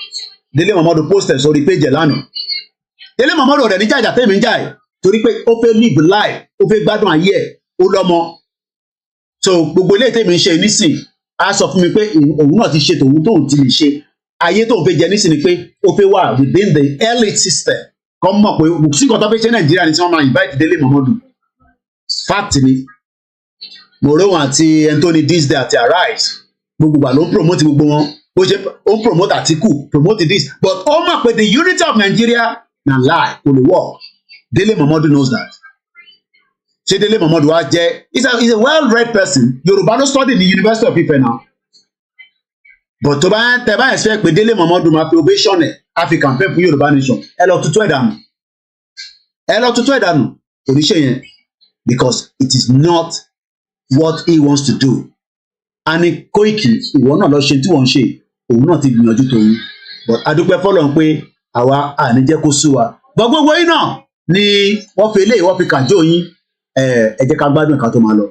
Délé Momodu posted sórí page lánàá. Délé Momodu ọ̀rẹ́ ní jàjà tẹ́mi ń jà ẹ̀ torí pé ó fẹ́ live life, ó fẹ́ gbádùn ayé ẹ̀, ó lọ́mọ. So gbogbo ilé tèmi ń ṣe nísìn á sọ fún mi pé òun náà ti ṣe tòun tóun ti lè ṣe. Ayé tóun fẹ́ jẹ nísìn ni pé ó fẹ́ wà within the elite system. Kọ́ mọ̀ pé sí nǹkan tó fẹ́ ṣe Nàìjíríà ni tí wọ́n máa invite Délé Momodu. Fact ni Morowan àti Anthony Disney àti Arise gbogbo wa ló ń promote gbogbo wọn bó ṣe ó ń promote Atiku promote this but ó mọ̀ pé the unity of Nigeria na lie kò lè work. Délé Momodu knows that. Ṣé Délé Momodu wa jẹ́ he's a well-read person. Yorùbá ló study ní University of Ife now. But tó bá tẹ bá expect pé Délé Momodu máa fi ovation ẹ̀ á fi campaign fún Yorùbá Nation ẹ lọ tutù ẹ̀ dànù. Ẹ lọ tutù ẹ̀ dànù oníṣẹ́ yẹn because it is not what he wants to do. Ani Koiki ìwọ náà lọ ṣe tí wọ́n ń ṣe òun náà ti gbìyànjú tòun but adúpẹ́ fọ́lọ́run pé àwa àníjẹ́ kó sú wa. But gbogbo yín náà ni wọ́n fi eléyìí wọ́n fi kàjọ yín ẹ jẹ́ ká gbádùn ká tó máa lọ.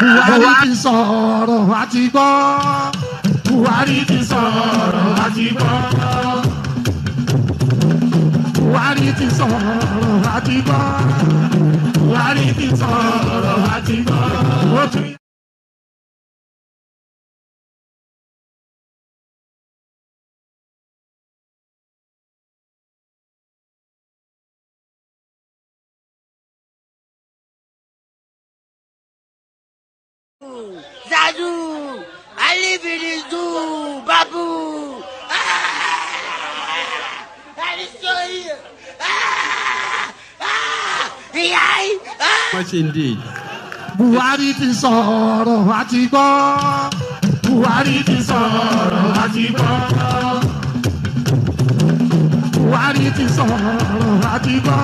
Buhari ti sọ̀rọ̀ àti gbọ́. Buhari ti sọ̀rọ̀ àti gbọ́. Buhari ti sọ̀rọ̀ àti gbọ́. Buhari ti sọ̀rọ̀ àti gbọ́.
Zadu, I live in this zoo, Babu. I destroy you.
Much indeed. Buhari ti sọ̀rọ̀ àti gbọ́. Buhari ti sọ̀rọ̀ àti gbọ́. Buhari ti sọ̀rọ̀ àti gbọ́.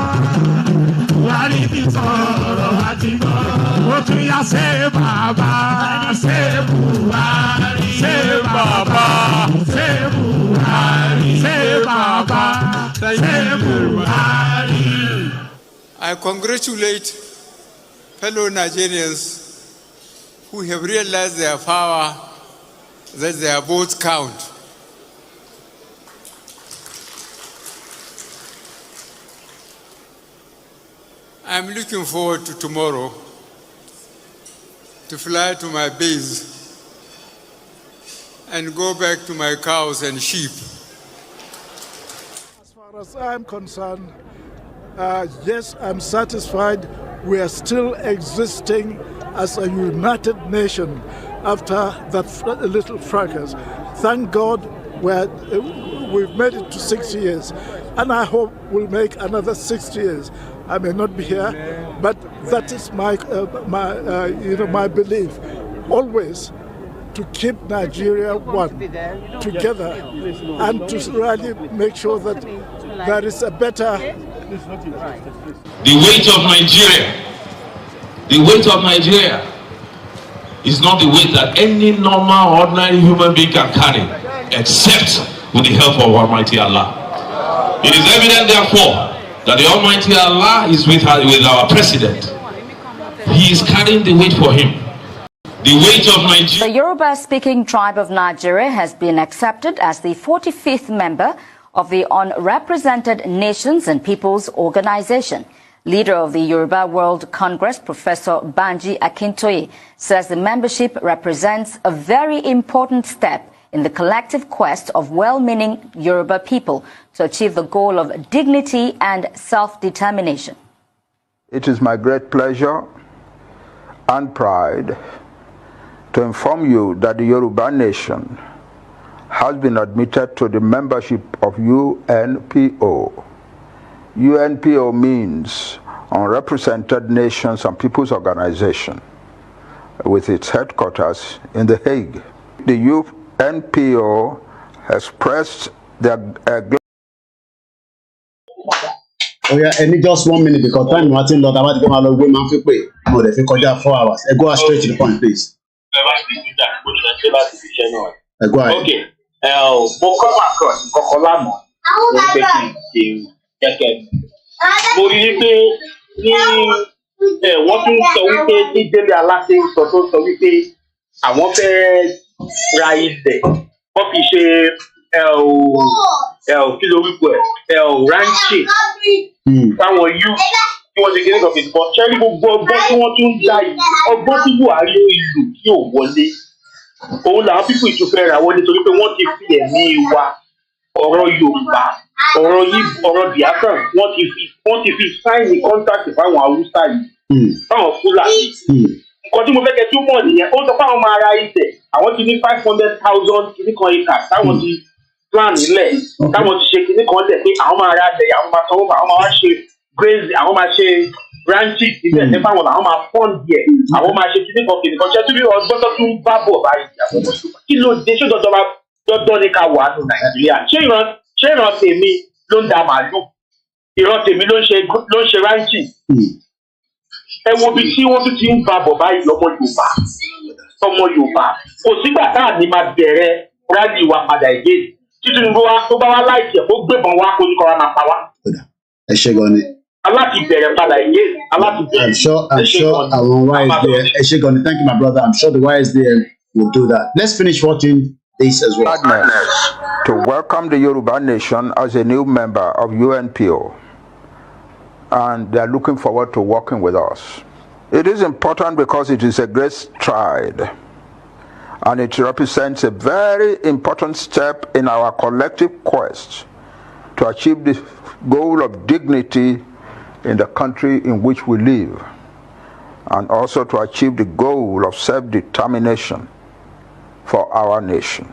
Buhari ti sọ̀rọ̀ àti gbọ́. Ó tún yá ṣe bàbá, ṣe Buhari, ṣe bàbá, ṣe Buhari, ṣe bàbá, ṣe Buhari.
I congratulate fellow Nigerians who have realized their power, that their votes count. I'm looking forward to tomorrow to fly to my base and go back to my cows and sheep.
As far as I'm concerned, yes, I'm satisfied we are still existing as a united nation after that little fracas. Thank God we've made it to 6 years, and I hope we'll make another 6 years. I may not be here, but that is my belief. Always to keep Nigeria one, together, and to really make sure that there is a better.
The weight of Nigeria is not the weight that any normal, ordinary human being can carry, except with the help of Almighty Allah. It is evident, therefore, that the Almighty Allah is with our president. He is carrying the weight for him. The weight of Nigeria.
The Yoruba-speaking tribe of Nigeria has been accepted as the 45th member of the Unrepresented Nations and Peoples Organization. Leader of the Yoruba World Congress, Professor Banji Akintoye, says the membership represents a very important step in the collective quest of well-meaning Yoruba people to achieve the goal of dignity and self-determination.
It is my great pleasure and pride to inform you that the Yoruba Nation has been admitted to the membership of UNPO. UNPO means Unrepresented Nations and Peoples Organization, with its headquarters in The Hague. The UNPO expressed their
Oh yeah, and just 1 minute because time Martin Lord about to come out of women fit pay. No, they fit call 4 hours. Go straight to the point, please. Go ahead.
Okay. Mo come across Kokolamo. Mo rí i pé ní wọ́n tún sọ wípé ní Délé Aláké sọ wípé àwọn fẹ́ ra ilẹ̀ wọ́n fi ṣe kí ló wípé ranchi fáwọn youth tí wọ́n ṣe kí ní kan fèsì kan ṣẹ́rí gbogbo ọgbọ́n tí wọ́n tún dá yìí ọgbọ́n tí Buhari ìlú tí ò wọlé òun làwọn pípò ìtúfẹ́ ra wọlé torí pé wọ́n ti fi ẹ̀mí wa ọ̀rọ̀ Yorùbá ọ̀rọ̀ Biafra wọ́n ti fi sáìnì kọ́ńtàkì fáwọn Haúsá yìí fáwọn Fúlàní nǹkan tí mo fẹ́ kẹ́ tún mọ̀ nìyẹn ó sọ pé àwọn máa ra ilẹ̀ àwọn ti ní 500,000 kìíní kan acres táwọn ti plan nílẹ̀ táwọn ti ṣe kìíní kan lẹ̀ pé àwọn máa ra ilẹ̀ àwọn máa sanwó àwọn máa wá ṣe graze àwọn máa ṣe branches níbẹ̀ ní fáwọn làwọn máa fund yẹ àwọn máa ṣe kìíní kan ṣe tún bí ọgbọ́n tó tún bá bọ̀ báyìí àwọn ọmọ ṣùgbọ́n kí ló dé ṣé dandan ní ká wà nù Nàìjíríà ṣé ìran tèmi ló ń da màálù ìran tèmi ló ń ṣe ranches ẹ wo bí tí wọ́n tún ti ń ba bọ̀ báyìí ọmọ Yorùbá kò sígbà tá à ní máa bẹ̀rẹ̀ rálì wa padà ìgbé títí ní wa tó bá wá láìsí ẹ̀ kó gbébọn wá kó ní kọ́ra máa pa wá.
ẹ ṣe gan ni.
aláti bẹ̀rẹ̀ padà ìgbé aláti bẹ̀rẹ̀.
I'm sure àwọn YSDM ẹ ṣe gan ni. Thank you my brother. I'm sure the YSDM will do that. Let's finish watching this as well.
To welcome the Yoruba Nation as a new member of UNPO. And they are looking forward to working with us. It is important because it is a great stride and it represents a very important step in our collective quest to achieve the goal of dignity in the country in which we live and also to achieve the goal of self-determination for our nation.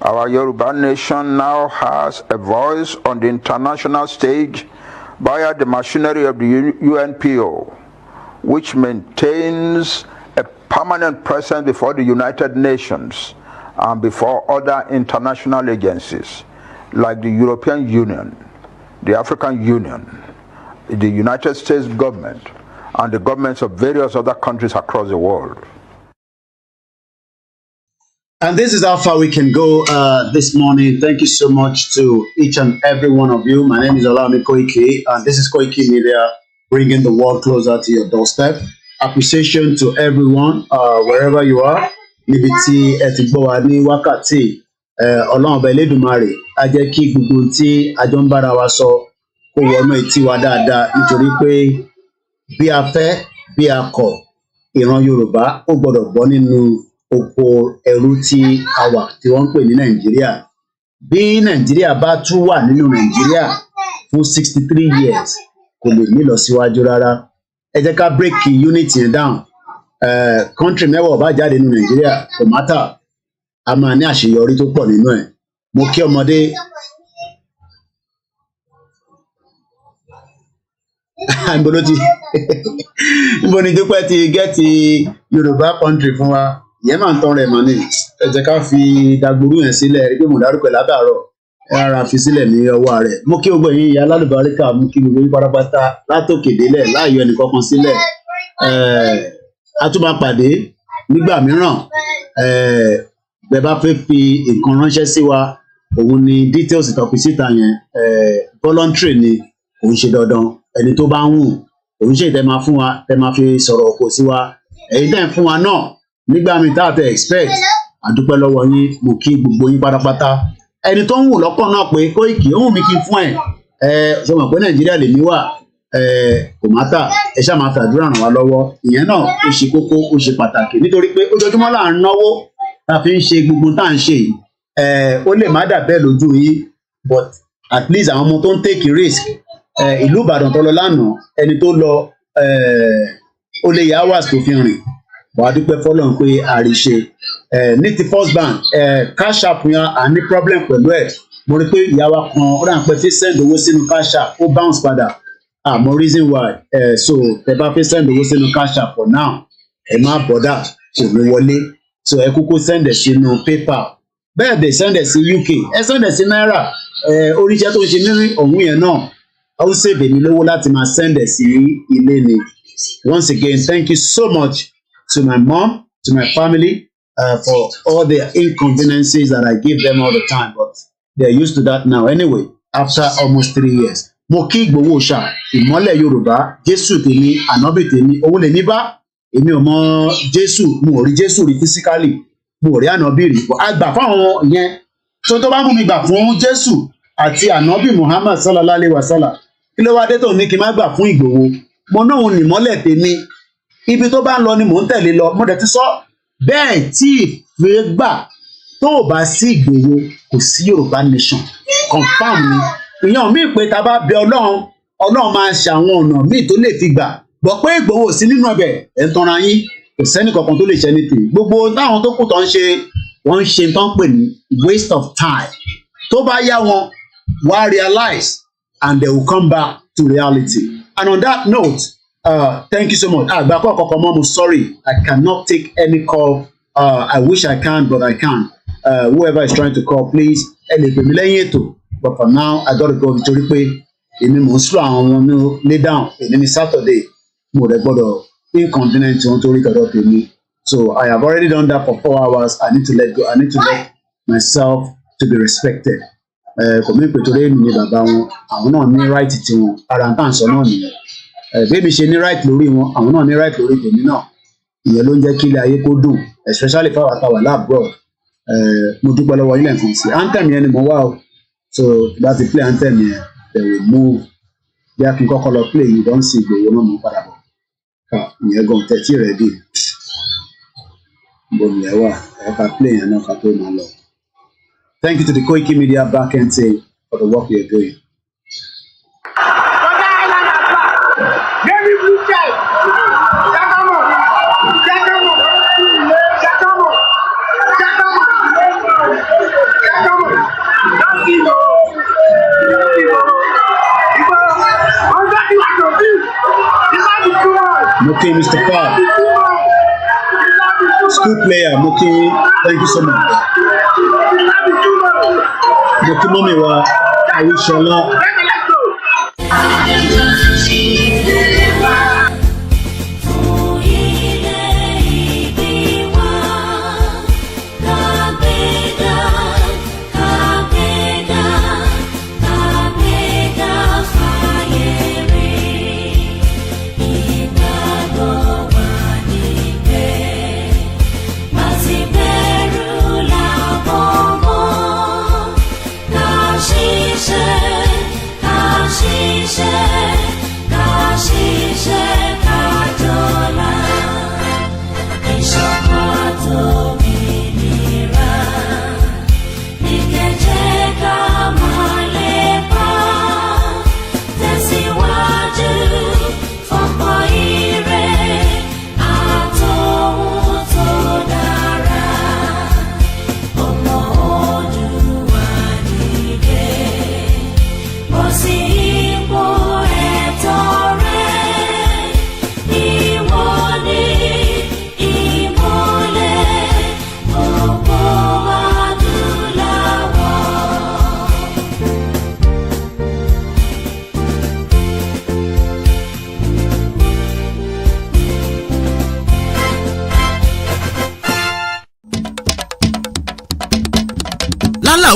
Our Yoruba Nation now has a voice on the international stage via the machinery of the UNPO, which maintains a permanent presence before the United Nations and before other international agencies like the European Union, the African Union, the United States government, and the governments of various other countries across the world.
And this is how far we can go this morning. Thank you so much to each and every one of you. My name is Olami Koiki, and this is Koikimedia, bringing the world closer to your doorstep. Appreciation to everyone, wherever you are. Níbi tí ẹ ti gbọ́ wa ní wákàtí, Ọlọ́run Ọba Elédùmarè á jẹ́ kí gbogbo tí a jọ ń bára wa sọ kó wọnú etí wa dáadáa, nítorí pé bí a fẹ́ bí a kọ̀, ìran Yorùbá ó gbọ́dọ̀ bọ́ nínú oko ẹrú tí a wà tí wọ́n ń pè ní Nàìjíríà. Bí Nàìjíríà bá tún wà nínú Nàìjíríà fún 63 years kò lè ní lọ síwájú rárá. Ẹ jẹ́ ká break unity yẹn down. Country mẹ́wàá bá jáde nínú Nàìjíríà kò mátà, a máa ní àṣeyọrí tó pọ̀ nínú ẹ̀. Mo kí ọmọdé níbo ni Dúpẹ́ ti gẹ́ẹ̀tì Yorùbá country fún wa. Ìyẹn máa ń tán rẹ̀ mọ́ ni. Ẹ jẹ́ ká fi dagboru yẹn sílẹ̀ rí pé mo dárúkọ látàárọ̀. Ẹ rárá fi sílẹ̀ ní ọwọ́ rẹ̀. Mo kí gbogbo yín ìyá alálùbáríkà, mo kí gbogbo yín pátápátá látòkè délẹ̀ láàyò ẹnìkankan sílẹ̀. A tún máa pàdé nígbà mìíràn. Bẹ́ẹ̀ bá fẹ́ fi nǹkan ránṣẹ́ sí wa, òun ni details ìtọ́pin síta yẹn. Voluntary ni, kò ń ṣe dandan. Ẹni tó bá ń wù, òun ṣe tẹ́ máa fún wa, tẹ́ máa fi sọ̀rọ̀ òkò sí wa. Ẹ̀yin tẹ́ ń fún wa náà nígbà míì tá a tẹ expect. Àdúpẹ́ lọ́wọ́ yín, mo kí gbogbo yín pátápátá. Ẹni tó ń wù lọ́kàn náà pé Kóìkì ó wù mí kí n fún ẹ̀. Ṣé o mọ̀ pé Nàìjíríà lèmi wà? Kò mátà, ẹ ṣáà máa fàdúrà ràn wá lọ́wọ́. Ìyẹn náà ó ṣe kókó, ó ṣe pàtàkì nítorí pé ojoojúmọ́ là ń náwó tá a fi ń ṣe gbogbo tá à ń ṣe yìí. Ó lè má dà bẹ́ẹ̀ lójú yín, but at least àwọn ọmọ tó ń take risk. Ìlú Ìbàdàn tó lọ lánàá, ẹni tó lọ ó lè yá hours tó fi rìn. Wàá dúpẹ́ fọ́lọ́run pé àríṣe. Ní ti First Bank, cash app yẹn à ní problem pẹ̀lú ẹ̀. Mo rí pé ìyá wa kan ó dà ń pẹ́ fi send owó sínú cash app ó bounce padà. Àmọ́ reason why. So tẹ bá fi send owó sínú cash app for now, ẹ má bọ́dà kò ní wọlé. So ẹ kúkú send ẹ̀ sínú PayPal. Bẹ́ẹ̀ dẹ̀ send ẹ̀ sí UK, ẹ send ẹ̀ sí náírà. Oríṣẹ́ tó ń ṣe nínú ọ̀hún yẹn náà ó ń save èmi lówó láti máa send ẹ̀ sí ilé ni. Once again, thank you so much to my mom, to my family, for all the inconveniences that I give them all the time, but they're used to that now anyway, after almost 3 years. Mo kí Ìgbòho Òòṣà, ìmọ́lẹ̀ Yorùbá, Jésù tèmi, ànábì tèmi, òun lè ní bá, èmi ò mọ Jésù, mo ò rí Jésù rí physically, mo ò rí ànábì rí, a gbà fáwọn yẹn, tó bá mú mi gbà fún Jésù àti ànábì Muhammad sallallahu alayhi wa sallam, kí ló wá dé tó ní kí n má gbà fún Ìgbòho? Mo náà òun nìmọ́lẹ̀ tèmi, ibi tó bá ń lọ ni mò ń tẹ̀lé lọ, mo dẹ̀ ti sọ bẹ́ẹ̀ tí ìfẹ́ gbà tó o bá sí Ìgbòho kò sí Yorùbá nation, confam ni. Ìyẹn míì pé ta bá bẹ Ọlọ́run máa ṣe àwọn ọ̀nà míì tó lè fi gbà, bọ̀ pé Ìgbòho sí nínú ọbẹ̀ ẹ̀ ń tanra yín, kò sẹ́ni kankan tó lè ṣe anything. Gbogbo táwọn tó kù tó ń ṣe, wọ́n ń ṣe tán pè ní waste of time. Tó bá yá wọn, wá realize and they will come back to reality. And on that note, thank you so much. Àgbàkọ́ ọ̀kọ̀ọ̀kan mọ́, I'm sorry, I cannot take any call. I wish I can, but I can't. Whoever is trying to call, please, ẹ lè pè mí lẹ́yìn ètò. But for now, I gotta go nítorí pé èmi mò ń slow àwọn ọmọ mi lay down. Èmi ní Saturday, mo rẹ̀ gbọ́dọ̀ inconvenient wọn torí tọ̀dọ̀ tèmi. So I have already done that for 4 hours. I need to let go. I need to let myself to be respected. Kò mí pé torí èmi ni bàbá wọn, àwọn náà ní right tiwọn, ara ń tà ń sọ náà nìyẹn. Bébí ṣe ní right lórí wọn, àwọn náà ní right lórí tèmi náà. Ìyẹn ló ń jẹ́ kí ilé ayé kó dùn, especially fáwọn àtàwà láàbùrọ̀. Mo dúpẹ́ lọ́wọ́ ilé nǹkan sí. Anthem yẹn ni mo wá o. So bá ti play anthem yẹn, they will move. Bí a kì í kọ́kọ́ lọ play, you don see Ìgbòho náà mú padà bọ̀. Ìyẹn gan tẹ̀tí rẹ̀ dì. Bó ni ẹ wà, ẹ ká play yẹn náà ká tó máa lọ. Thank you to the koikimedia back-end team for the work you're doing. Moki, Mr. Park. School player, Moki, thank you so much. Moki Momiwa, Aishala.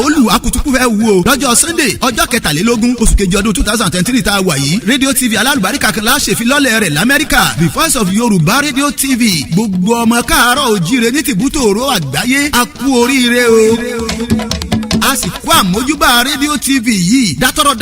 olù akutuku fẹ́ wú o lọ́jọ́ sunday ọjọ́ kẹtàlélógún oṣù kejì ọdún 2023 tá a wà yìí rédíò tv alálùbáríkà kan láṣẹ ìfilọ́lẹ̀ rẹ̀ lamẹ́ríkà the voice of yorùbá rédíò tv gbogbo ọmọ káàárọ̀ òjíire ní tìbútò òró àgbáyé a kú oríire o. a sì kó àmójúbà rédíò tv yìí dátọ́rọ́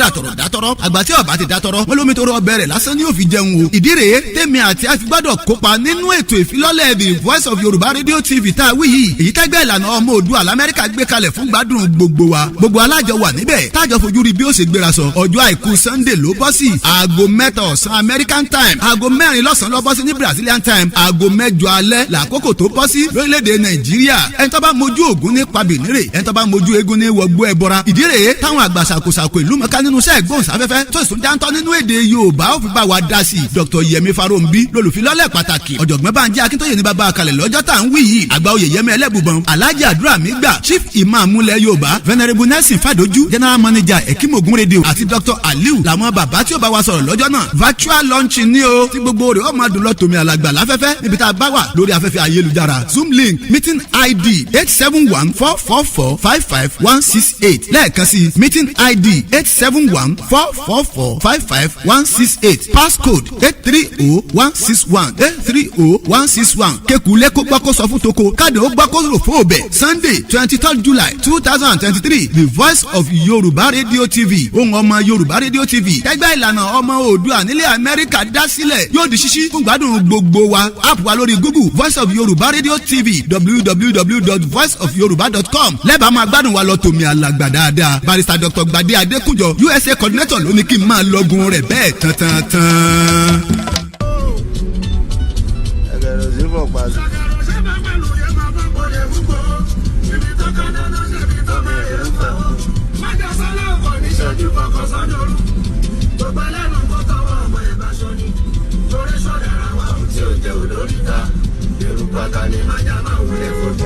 àgbà tí ọba ti dátọ́rọ́ wọn lómi tó rọ bẹ̀rẹ̀ lásán ní òfin jẹun o. ìdí rèé tèmi àti àfigbádọ̀ kópa nínú ètò ìfilọ́lẹ̀ the voice of yorùbá rédíò tv tá a wí yìí èyí tẹ́gbẹ́ ìlànà ọmọ òdua lamẹ́ríkà gbé kalẹ̀ fún gbádùn gbogbo wa gbogbo alájọ wà níbẹ̀ tájọ fojú rí bí ó ṣe gbéra sọ ọjọ́ àìkú sunday ló bọ́ sí aago 3 ọ̀sán american time aago 4 lọ́sàn-án ló bọ́ sí ní brazilian time aago 8 alẹ́ làkókò tó bọ́ sí lórílẹ̀‐èdè nàìjíríà ẹni tó bá mojú ògún ní pabìnírè ẹni tó bá mojú eégún ní wọgbó ẹbọra ìdí rèé táwọn àgbà ṣàkóṣàkó ìlú mọ̀ká nínú iṣẹ́ ìgbóhùnsáfẹ́fẹ́ tó ìsún dáńtọ́ nínú èdè Yorùbá ó fi bá wa dá sí i Dr. Yẹmi Farounbi lólùfilọ́lẹ̀ pàtàkì ọ̀jọ̀gbọ́n Bánjí Akíntóyè ní bàbá àkàlẹ̀ lọ́jọ́ tá à ń wí yìí àgbà oyè Yẹmi Ẹlẹ́bùbọn Alhaji Àdúrà mi gbà Chief Imam múlẹ̀ Yorùbá Venerable Nelson Fadoju General Manager Ekimogun Radio àti Dr. Aliu làwọn bàbá tí ó bá wa sọ̀rọ̀ lọ́jọ́ náà virtual launching ní o tí gbogbo rẹ̀ ó máa dùn lọ tòmí alàgbà láfẹ́fẹ́ níbi tá a bá wà lórí afẹ́fẹ́ ayélujára Zoom link meeting ID 871-444-55168 lẹ́ẹ̀kan sí meeting ID 871-444-55168 passcode 830161 830161 kékulé kó gbọ́ kó sọ fún toko káàdì ó gbọ́ kó rò fún òbẹ̀ Sunday 23rd July 2023 the voice of Yoruba Radio TV ohùn ọmọ Yoruba Radio TV tẹ́gbẹ́ ìlànà ọmọ Oòduà nílẹ̀ Amẹ́ríkà dá sílẹ̀ yóò di ṣíṣí fún gbádùn gbogbo wa app wa lórí Google voice of Yoruba Radio TV www.voiceofyoruba.com lẹ́bàá máa gbádùn wa lọ tòmí alàgbà dáadáa barrister Dr. Gbadé Adékúnjọ USA coordinator ló ní kí n máa lọ́gun rẹ̀ bẹ́ẹ̀ tán.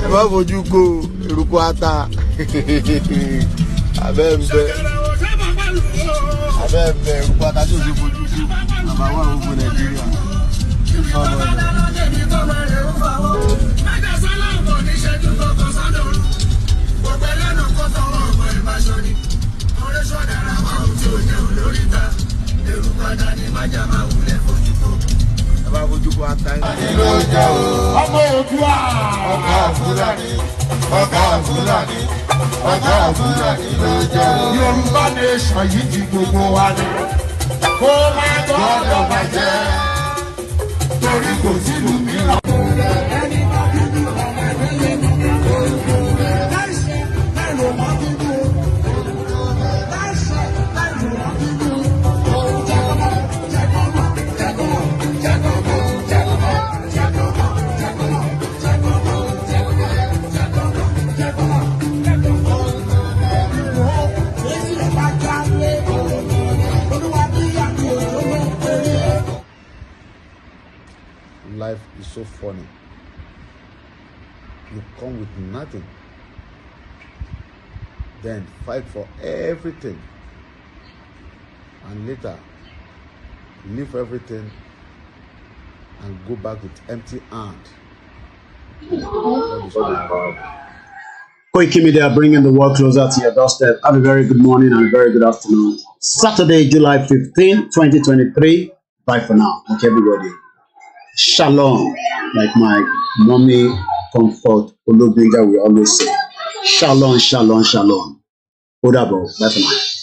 ẹ má fojú ko eruku ata abẹ́ ń bẹ eruku ata tí o ti fojú ko bàbá wà gbogbo Nàìjíríà. Bàbá fojú ko ata yẹn.
Ọmọ Oòduà. Ọ̀gá Fúlàní ló jẹ́ o. Yorùbá Nation yìí ti gbogbo wa ni. Kó má gbọ́dọ̀ bàjẹ́. Torí kò sílùú mìíràn.
Life is so funny. You come with nothing, then fight for everything, and later leave everything and go back with empty hand.
Koikimedia bringing the world closer to your doorstep. Have a very good morning and a very good afternoon. Saturday, July 15, 2023. Bye for now. Okay, everybody. Shalom, like my mommy comfort Olobinga will always say. Shalom, shalom, shalom. Odabo, bye for now.